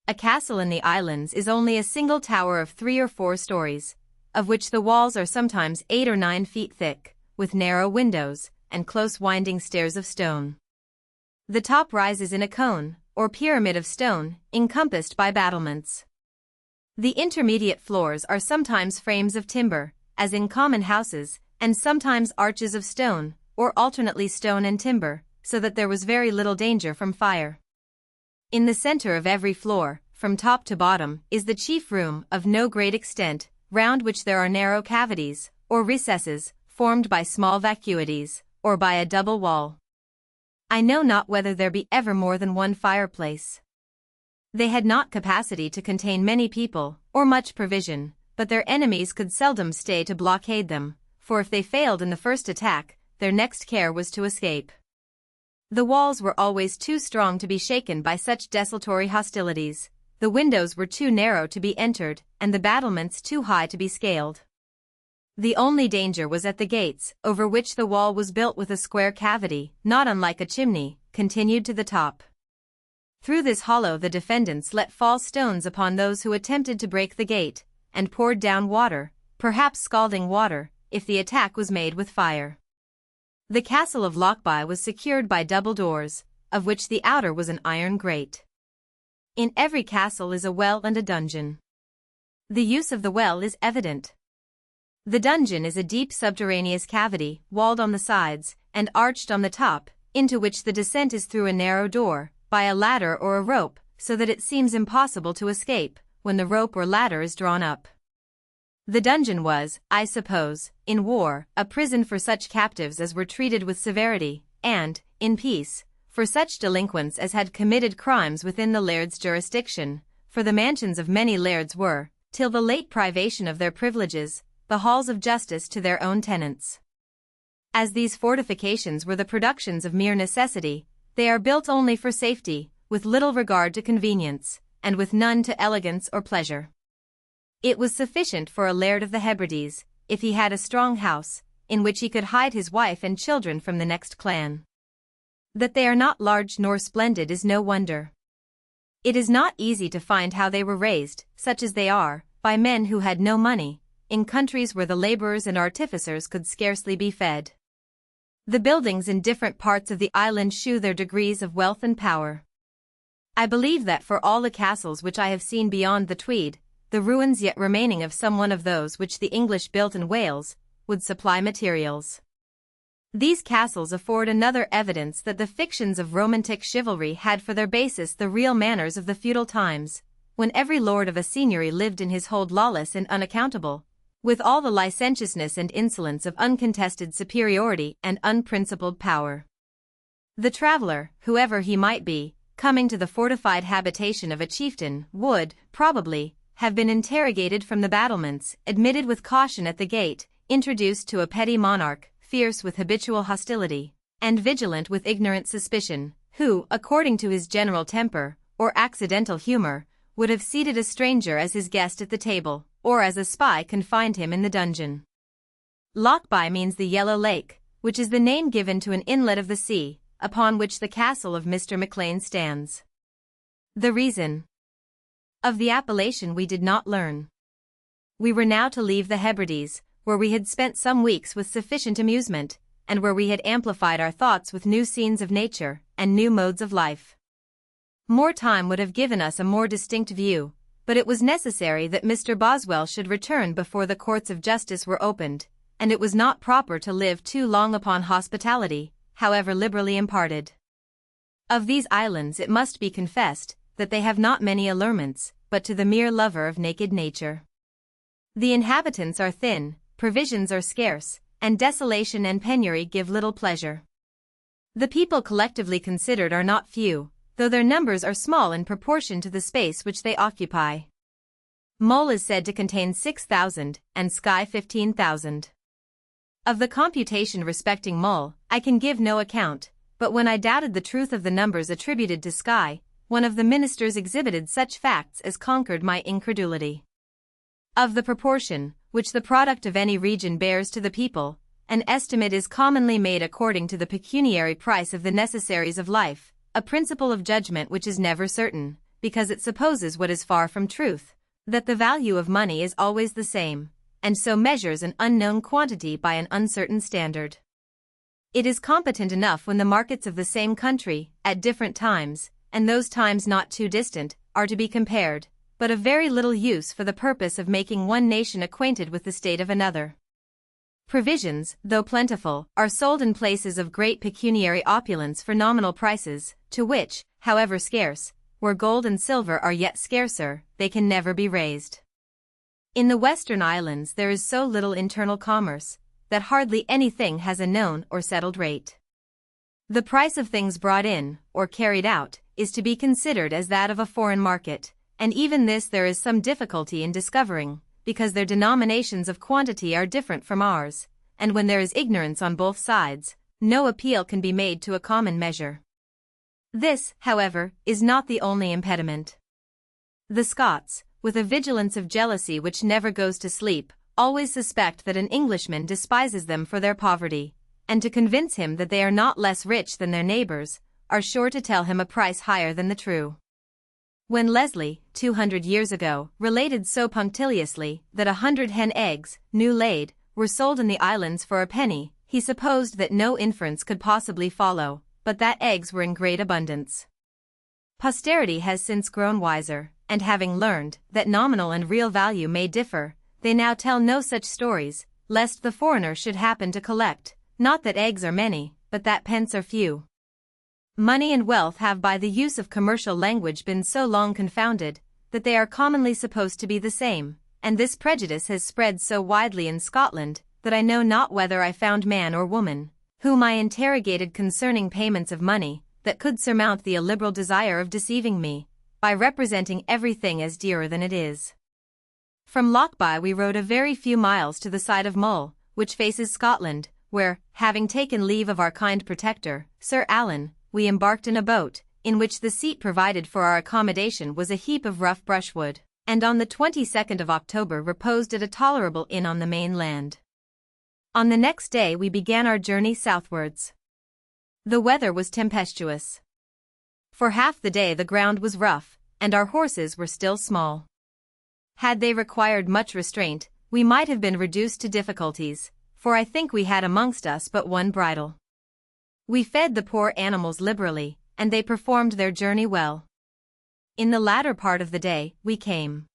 A castle in the islands is only a single tower of 3 or 4 stories, of which the walls are sometimes 8 or 9 feet thick, with narrow windows, and close winding stairs of stone. The top rises in a cone, or pyramid of stone, encompassed by battlements. The intermediate floors are sometimes frames of timber, as in common houses, and sometimes arches of stone, or alternately stone and timber, so that there was very little danger from fire. In the center of every floor, from top to bottom, is the chief room, of no great extent, round which there are narrow cavities, or recesses, formed by small vacuities, or by a double wall. I know not whether there be ever more than one fireplace. They had not capacity to contain many people, or much provision, but their enemies could seldom stay to blockade them, for if they failed in the first attack, their next care was to escape. The walls were always too strong to be shaken by such desultory hostilities, the windows were too narrow to be entered, and the battlements too high to be scaled. The only danger was at the gates, over which the wall was built with a square cavity, not unlike a chimney, continued to the top. Through this hollow the defendants let fall stones upon those who attempted to break the gate, and poured down water, perhaps scalding water, if the attack was made with fire. The castle of Lochbuy was secured by double doors, of which the outer was an iron grate. In every castle is a well and a dungeon. The use of the well is evident. The dungeon is a deep subterraneous cavity, walled on the sides, and arched on the top, into which the descent is through a narrow door, by a ladder or a rope, so that it seems impossible to escape, when the rope or ladder is drawn up. The dungeon was, I suppose, in war, a prison for such captives as were treated with severity, and, in peace, for such delinquents as had committed crimes within the laird's jurisdiction, for the mansions of many lairds were, till the late privation of their privileges, the halls of justice to their own tenants. As these fortifications were the productions of mere necessity, they are built only for safety, with little regard to convenience, and with none to elegance or pleasure. It was sufficient for a laird of the Hebrides, if he had a strong house, in which he could hide his wife and children from the next clan. That they are not large nor splendid is no wonder. It is not easy to find how they were raised, such as they are, by men who had no money, in countries where the laborers and artificers could scarcely be fed. The buildings in different parts of the island shew their degrees of wealth and power. I believe that for all the castles which I have seen beyond the Tweed, the ruins yet remaining of some one of those which the English built in Wales, would supply materials. These castles afford another evidence that the fictions of romantic chivalry had for their basis the real manners of the feudal times, when every lord of a seigneury lived in his hold lawless and unaccountable, with all the licentiousness and insolence of uncontested superiority and unprincipled power. The traveller, whoever he might be, coming to the fortified habitation of a chieftain, would, probably, have been interrogated from the battlements, admitted with caution at the gate, introduced to a petty monarch, fierce with habitual hostility, and vigilant with ignorant suspicion, who, according to his general temper, or accidental humor, would have seated a stranger as his guest at the table, or as a spy confined him in the dungeon. Lochby means the Yellow Lake, which is the name given to an inlet of the sea, upon which the castle of Mr. Maclean stands. The reason of the appellation we did not learn. We were now to leave the Hebrides, where we had spent some weeks with sufficient amusement, and where we had amplified our thoughts with new scenes of nature, and new modes of life. More time would have given us a more distinct view, but it was necessary that Mr. Boswell should return before the courts of justice were opened, and it was not proper to live too long upon hospitality, however liberally imparted. Of these islands it must be confessed, that they have not many allurements, but to the mere lover of naked nature. The inhabitants are thin, provisions are scarce, and desolation and penury give little pleasure. The people collectively considered are not few, though their numbers are small in proportion to the space which they occupy. Mull is said to contain 6,000, and Skye 15,000. Of the computation respecting Mull, I can give no account, but when I doubted the truth of the numbers attributed to Skye, one of the ministers exhibited such facts as conquered my incredulity. Of the proportion, which the product of any region bears to the people, an estimate is commonly made according to the pecuniary price of the necessaries of life, a principle of judgment which is never certain, because it supposes what is far from truth, that the value of money is always the same, and so measures an unknown quantity by an uncertain standard. It is competent enough when the markets of the same country, at different times, and those times not too distant, are to be compared, but of very little use for the purpose of making one nation acquainted with the state of another. Provisions, though plentiful, are sold in places of great pecuniary opulence for nominal prices, to which, however scarce, where gold and silver are yet scarcer, they can never be raised. In the Western Islands there is so little internal commerce, that hardly anything has a known or settled rate. The price of things brought in, or carried out, is to be considered as that of a foreign market, and even this there is some difficulty in discovering, because their denominations of quantity are different from ours, and when there is ignorance on both sides, no appeal can be made to a common measure. This, however, is not the only impediment. The Scots, with a vigilance of jealousy which never goes to sleep, always suspect that an Englishman despises them for their poverty, and to convince him that they are not less rich than their neighbors, are sure to tell him a price higher than the true. When Leslie, 200 years ago, related so punctiliously that 100 hen eggs, new laid, were sold in the islands for a penny, he supposed that no inference could possibly follow, but that eggs were in great abundance. Posterity has since grown wiser, and having learned that nominal and real value may differ, they now tell no such stories, lest the foreigner should happen to collect, not that eggs are many, but that pence are few. Money and wealth have by the use of commercial language been so long confounded, that they are commonly supposed to be the same, and this prejudice has spread so widely in Scotland, that I know not whether I found man or woman, whom I interrogated concerning payments of money, that could surmount the illiberal desire of deceiving me, by representing everything as dearer than it is. From Lochby we rode a very few miles to the side of Mull, which faces Scotland, where, having taken leave of our kind protector, Sir Alan, we embarked in a boat, in which the seat provided for our accommodation was a heap of rough brushwood, and on the 22nd of October reposed at a tolerable inn on the main land. On the next day we began our journey southwards. The weather was tempestuous. For half the day the ground was rough, and our horses were still small. Had they required much restraint, we might have been reduced to difficulties, for I think we had amongst us but one bridle. We fed the poor animals liberally, and they performed their journey well. In the latter part of the day, we came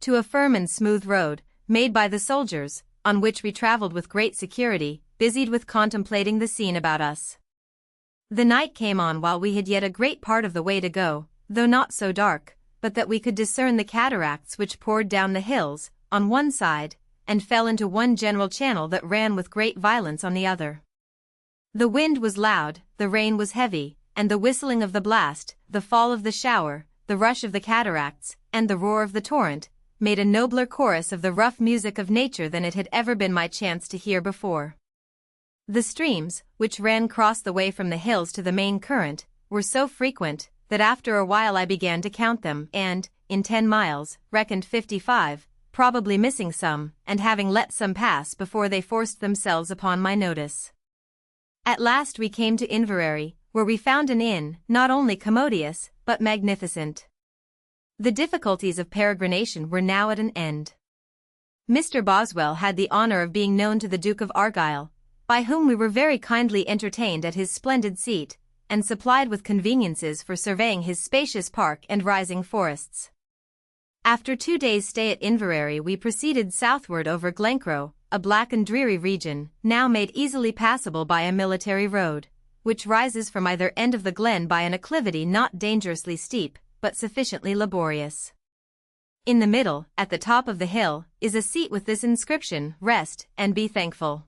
to a firm and smooth road, made by the soldiers, on which we travelled with great security, busied with contemplating the scene about us. The night came on while we had yet a great part of the way to go, though not so dark, but that we could discern the cataracts which poured down the hills, on one side, and fell into one general channel that ran with great violence on the other. The wind was loud, the rain was heavy, and the whistling of the blast, the fall of the shower, the rush of the cataracts, and the roar of the torrent, made a nobler chorus of the rough music of nature than it had ever been my chance to hear before. The streams, which ran across the way from the hills to the main current, were so frequent that after a while I began to count them and, in 10 miles, reckoned 55, probably missing some, and having let some pass before they forced themselves upon my notice. At last we came to Inverary, where we found an inn, not only commodious, but magnificent. The difficulties of peregrination were now at an end. Mr. Boswell had the honor of being known to the Duke of Argyll, by whom we were very kindly entertained at his splendid seat, and supplied with conveniences for surveying his spacious park and rising forests. After 2 days' stay at Inverary we proceeded southward over Glencroe, a black and dreary region, now made easily passable by a military road, which rises from either end of the glen by an acclivity not dangerously steep, but sufficiently laborious. In the middle, at the top of the hill, is a seat with this inscription, "Rest and be thankful."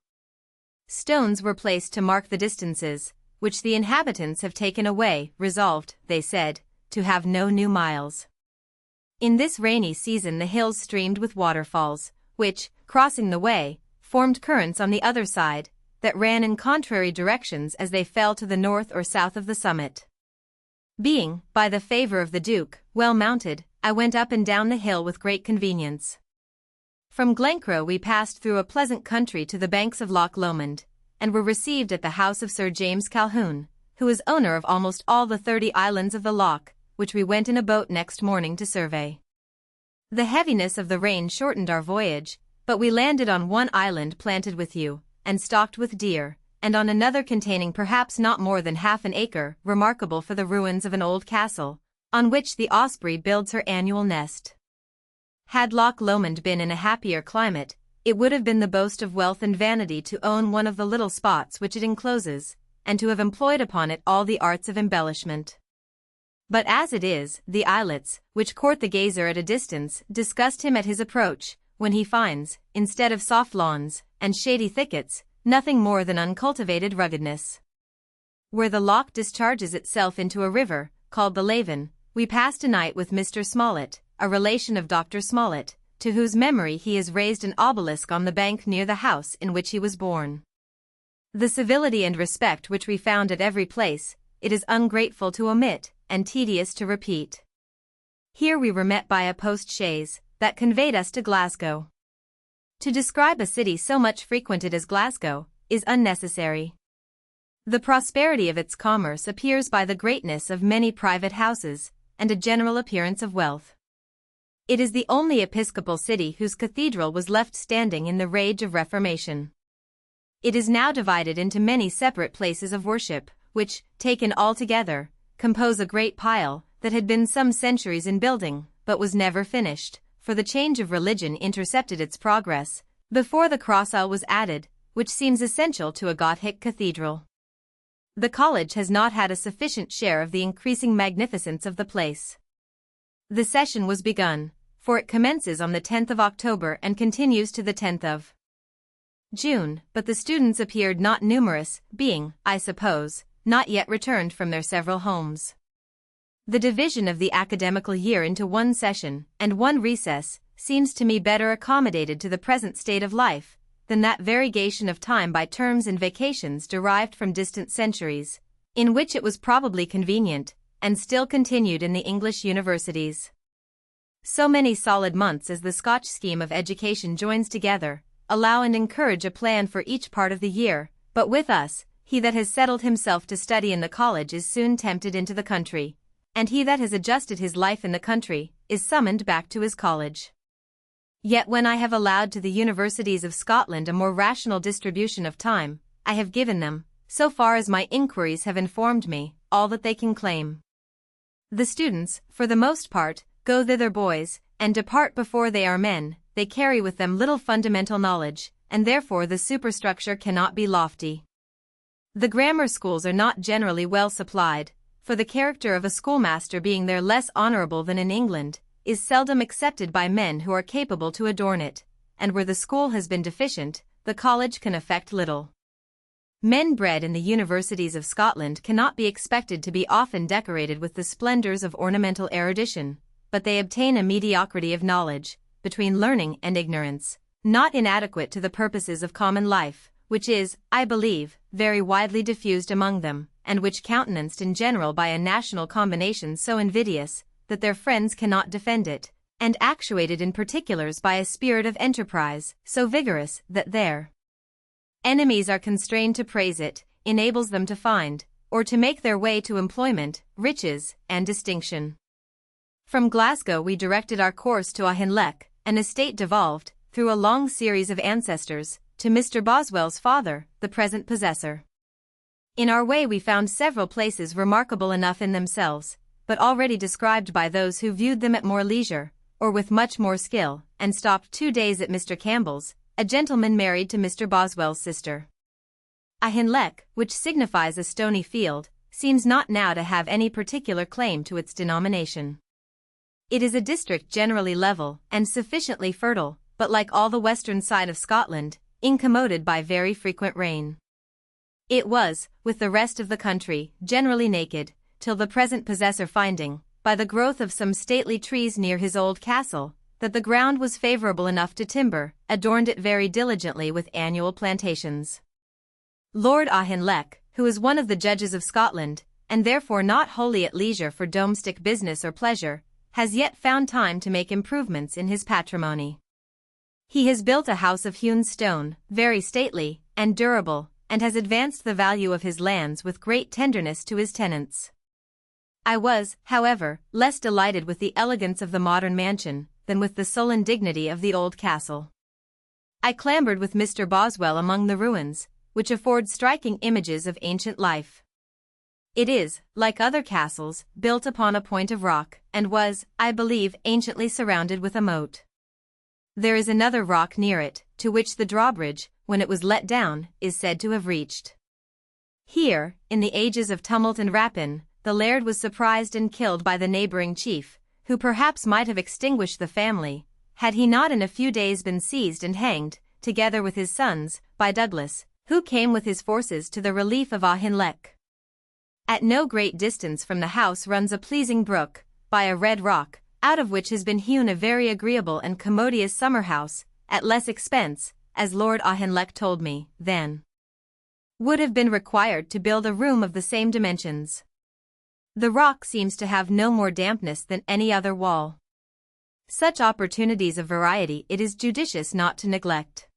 Stones were placed to mark the distances, which the inhabitants have taken away, resolved, they said, to have no new miles. In this rainy season the hills streamed with waterfalls, which, crossing the way, formed currents on the other side, that ran in contrary directions as they fell to the north or south of the summit. Being, by the favor of the Duke, well mounted, I went up and down the hill with great convenience. From Glencroe we passed through a pleasant country to the banks of Loch Lomond, and were received at the house of Sir James Calhoun, who is owner of almost all the 30 islands of the loch, which we went in a boat next morning to survey. The heaviness of the rain shortened our voyage, but we landed on one island planted with yew, and stocked with deer, and on another containing perhaps not more than half an acre, remarkable for the ruins of an old castle, on which the osprey builds her annual nest. Had Loch Lomond been in a happier climate, it would have been the boast of wealth and vanity to own one of the little spots which it encloses, and to have employed upon it all the arts of embellishment. But as it is, the islets, which court the gazer at a distance, disgust him at his approach, when he finds, instead of soft lawns and shady thickets, nothing more than uncultivated ruggedness. Where the loch discharges itself into a river, called the Laven, we passed a night with Mr. Smollett, a relation of Dr. Smollett, to whose memory he has raised an obelisk on the bank near the house in which he was born. The civility and respect which we found at every place, it is ungrateful to omit, and tedious to repeat. Here we were met by a post-chaise, that conveyed us to Glasgow. To describe a city so much frequented as Glasgow, is unnecessary. The prosperity of its commerce appears by the greatness of many private houses, and a general appearance of wealth. It is the only episcopal city whose cathedral was left standing in the rage of Reformation. It is now divided into many separate places of worship, which, taken all together, compose a great pile, that had been some centuries in building, but was never finished, for the change of religion intercepted its progress, before the cross aisle was added, which seems essential to a Gothic cathedral. The college has not had a sufficient share of the increasing magnificence of the place. The session was begun, for it commences on the 10th of October and continues to the 10th of June, but the students appeared not numerous, being, I suppose, not yet returned from their several homes. The division of the academical year into one session and one recess seems to me better accommodated to the present state of life than that variegation of time by terms and vacations derived from distant centuries, in which it was probably convenient, and still continued in the English universities. So many solid months as the Scotch scheme of education joins together, allow and encourage a plan for each part of the year, but with us, he that has settled himself to study in the college is soon tempted into the country, and he that has adjusted his life in the country is summoned back to his college. Yet when I have allowed to the universities of Scotland a more rational distribution of time, I have given them, so far as my inquiries have informed me, all that they can claim. The students, for the most part, go thither boys, and depart before they are men. They carry with them little fundamental knowledge, and therefore the superstructure cannot be lofty. The grammar schools are not generally well supplied, for the character of a schoolmaster being there less honorable than in England, is seldom accepted by men who are capable to adorn it, and where the school has been deficient, the college can effect little. Men bred in the universities of Scotland cannot be expected to be often decorated with the splendors of ornamental erudition, but they obtain a mediocrity of knowledge, between learning and ignorance, not inadequate to the purposes of common life, which is, I believe, very widely diffused among them, and which countenanced in general by a national combination so invidious, that their friends cannot defend it, and actuated in particulars by a spirit of enterprise, so vigorous, that their enemies are constrained to praise it, enables them to find, or to make their way to employment, riches, and distinction. From Glasgow we directed our course to Auchinleck, an estate devolved, through a long series of ancestors, to Mr. Boswell's father, the present possessor. In our way we found several places remarkable enough in themselves, but already described by those who viewed them at more leisure, or with much more skill, and stopped 2 days at Mr. Campbell's, a gentleman married to Mr. Boswell's sister. Auchinleck, which signifies a stony field, seems not now to have any particular claim to its denomination. It is a district generally level and sufficiently fertile, but like all the western side of Scotland, incommoded by very frequent rain. It was, with the rest of the country, generally naked, till the present possessor finding, by the growth of some stately trees near his old castle, that the ground was favourable enough to timber, adorned it very diligently with annual plantations. Lord Auchinleck, who is one of the judges of Scotland, and therefore not wholly at leisure for domestic business or pleasure, has yet found time to make improvements in his patrimony. He has built a house of hewn stone, very stately and durable, and has advanced the value of his lands with great tenderness to his tenants. I was, however, less delighted with the elegance of the modern mansion than with the sullen dignity of the old castle. I clambered with Mr. Boswell among the ruins, which afford striking images of ancient life. It is, like other castles, built upon a point of rock, and was, I believe, anciently surrounded with a moat. There is another rock near it, to which the drawbridge, when it was let down, is said to have reached. Here, in the ages of tumult and rapine, the laird was surprised and killed by the neighbouring chief, who perhaps might have extinguished the family, had he not in a few days been seized and hanged, together with his sons, by Douglas, who came with his forces to the relief of Auchinleck. At no great distance from the house runs a pleasing brook, by a red rock, out of which has been hewn a very agreeable and commodious summer-house, at less expense, as Lord Auchinleck told me, than would have been required to build a room of the same dimensions. The rock seems to have no more dampness than any other wall. Such opportunities of variety it is judicious not to neglect.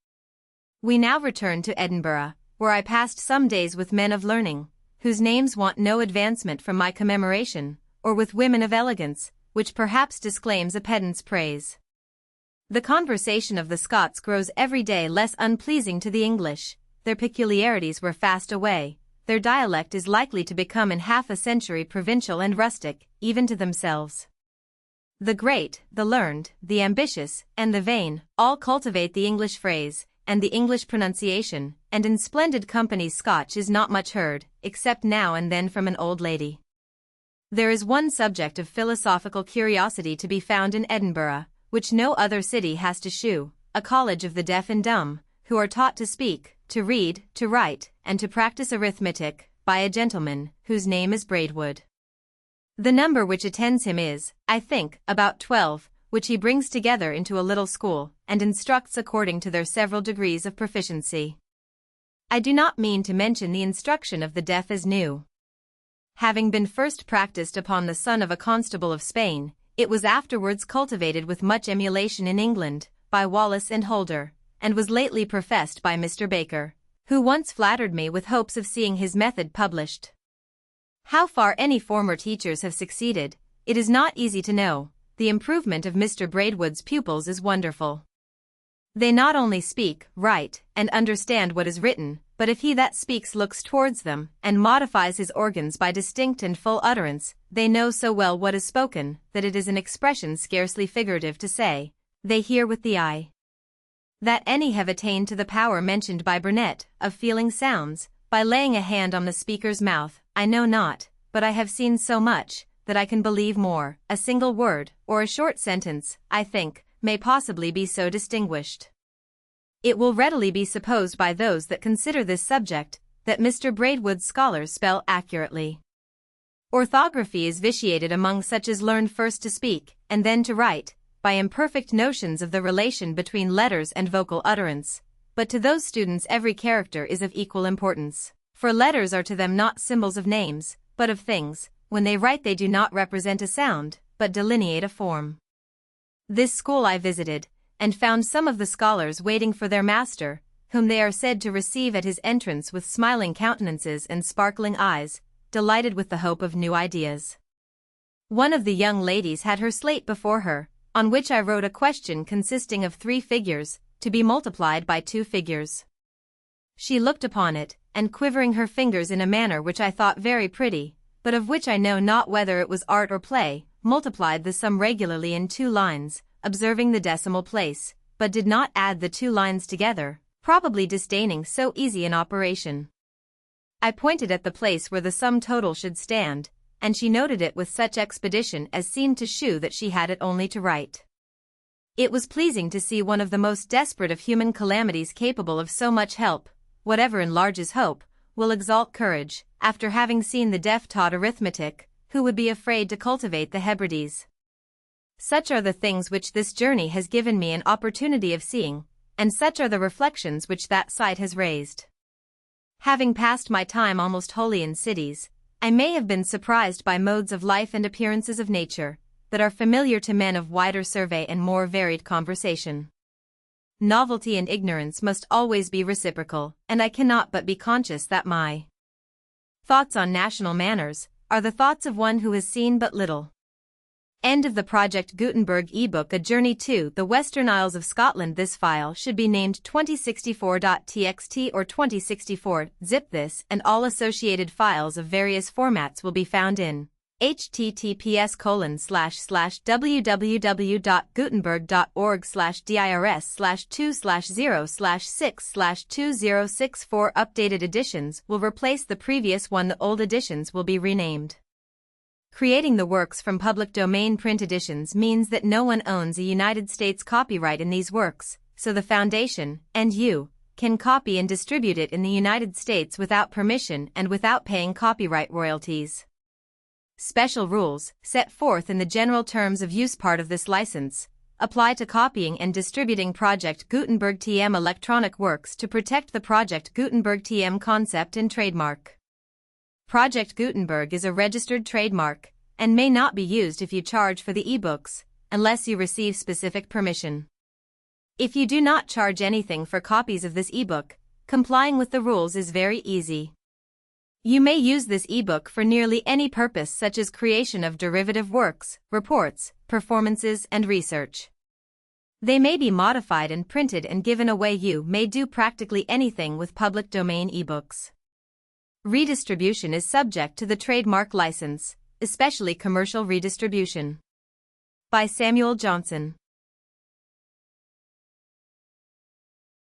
We now return to Edinburgh, where I passed some days with men of learning, whose names want no advancement from my commemoration, or with women of elegance, which perhaps disclaims a pedant's praise. The conversation of the Scots grows every day less unpleasing to the English, their peculiarities wear fast away, their dialect is likely to become in half a century provincial and rustic, even to themselves. The great, the learned, the ambitious, and the vain, all cultivate the English phrase, and the English pronunciation, and in splendid companies Scotch is not much heard, except now and then from an old lady. There is one subject of philosophical curiosity to be found in Edinburgh, which no other city has to shew, a college of the deaf and dumb, who are taught to speak, to read, to write, and to practice arithmetic, by a gentleman, whose name is Braidwood. The number which attends him is, I think, about 12, which he brings together into a little school, and instructs according to their several degrees of proficiency. I do not mean to mention the instruction of the deaf as new. Having been first practiced upon the son of a constable of Spain, it was afterwards cultivated with much emulation in England, by Wallace and Holder, and was lately professed by Mr. Baker, who once flattered me with hopes of seeing his method published. How far any former teachers have succeeded, it is not easy to know. The improvement of Mr. Braidwood's pupils is wonderful. They not only speak, write, and understand what is written, but if he that speaks looks towards them, and modifies his organs by distinct and full utterance, they know so well what is spoken, that it is an expression scarcely figurative to say, they hear with the eye. That any have attained to the power mentioned by Burnet, of feeling sounds, by laying a hand on the speaker's mouth, I know not, but I have seen so much, that I can believe more. A single word, or a short sentence, I think, may possibly be so distinguished. It will readily be supposed by those that consider this subject, that Mr. Braidwood's scholars spell accurately. Orthography is vitiated among such as learn first to speak, and then to write, by imperfect notions of the relation between letters and vocal utterance, but to those students every character is of equal importance, for letters are to them not symbols of names, but of things. When they write they do not represent a sound, but delineate a form. This school I visited, and found some of the scholars waiting for their master, whom they are said to receive at his entrance with smiling countenances and sparkling eyes, delighted with the hope of new ideas. One of the young ladies had her slate before her, on which I wrote a question consisting of 3 figures, to be multiplied by 2 figures. She looked upon it, and quivering her fingers in a manner which I thought very pretty, but of which I know not whether it was art or play, multiplied the sum regularly in 2 lines, observing the decimal place, but did not add the 2 lines together, probably disdaining so easy an operation. I pointed at the place where the sum total should stand, and she noted it with such expedition as seemed to shew that she had it only to write. It was pleasing to see one of the most desperate of human calamities capable of so much help. Whatever enlarges hope, will exalt courage, after having seen the deaf taught arithmetic, who would be afraid to cultivate the Hebrides. Such are the things which this journey has given me an opportunity of seeing, and such are the reflections which that sight has raised. Having passed my time almost wholly in cities, I may have been surprised by modes of life and appearances of nature, that are familiar to men of wider survey and more varied conversation. Novelty and ignorance must always be reciprocal, and I cannot but be conscious that my thoughts on national manners are the thoughts of one who has seen but little. End of the Project Gutenberg ebook A Journey to the Western Isles of Scotland. This file should be named 2064.txt or 2064.zip. This and all associated files of various formats will be found in https://www.gutenberg.org/dirs/2/0/6/2064. Updated editions will replace the previous one. The old editions will be renamed. Creating the works from public domain print editions means that no one owns a United States copyright in these works, so the Foundation, and you, can copy and distribute it in the United States without permission and without paying copyright royalties. Special rules, set forth in the general terms of use part of this license, apply to copying and distributing Project Gutenberg TM electronic works to protect the Project Gutenberg TM concept and trademark. Project Gutenberg is a registered trademark, and may not be used if you charge for the ebooks, unless you receive specific permission. If you do not charge anything for copies of this ebook, complying with the rules is very easy. You may use this ebook for nearly any purpose, such as creation of derivative works, reports, performances, and research. They may be modified and printed and given away. You may do practically anything with public domain ebooks. Redistribution is subject to the trademark license, especially commercial redistribution. By Samuel Johnson.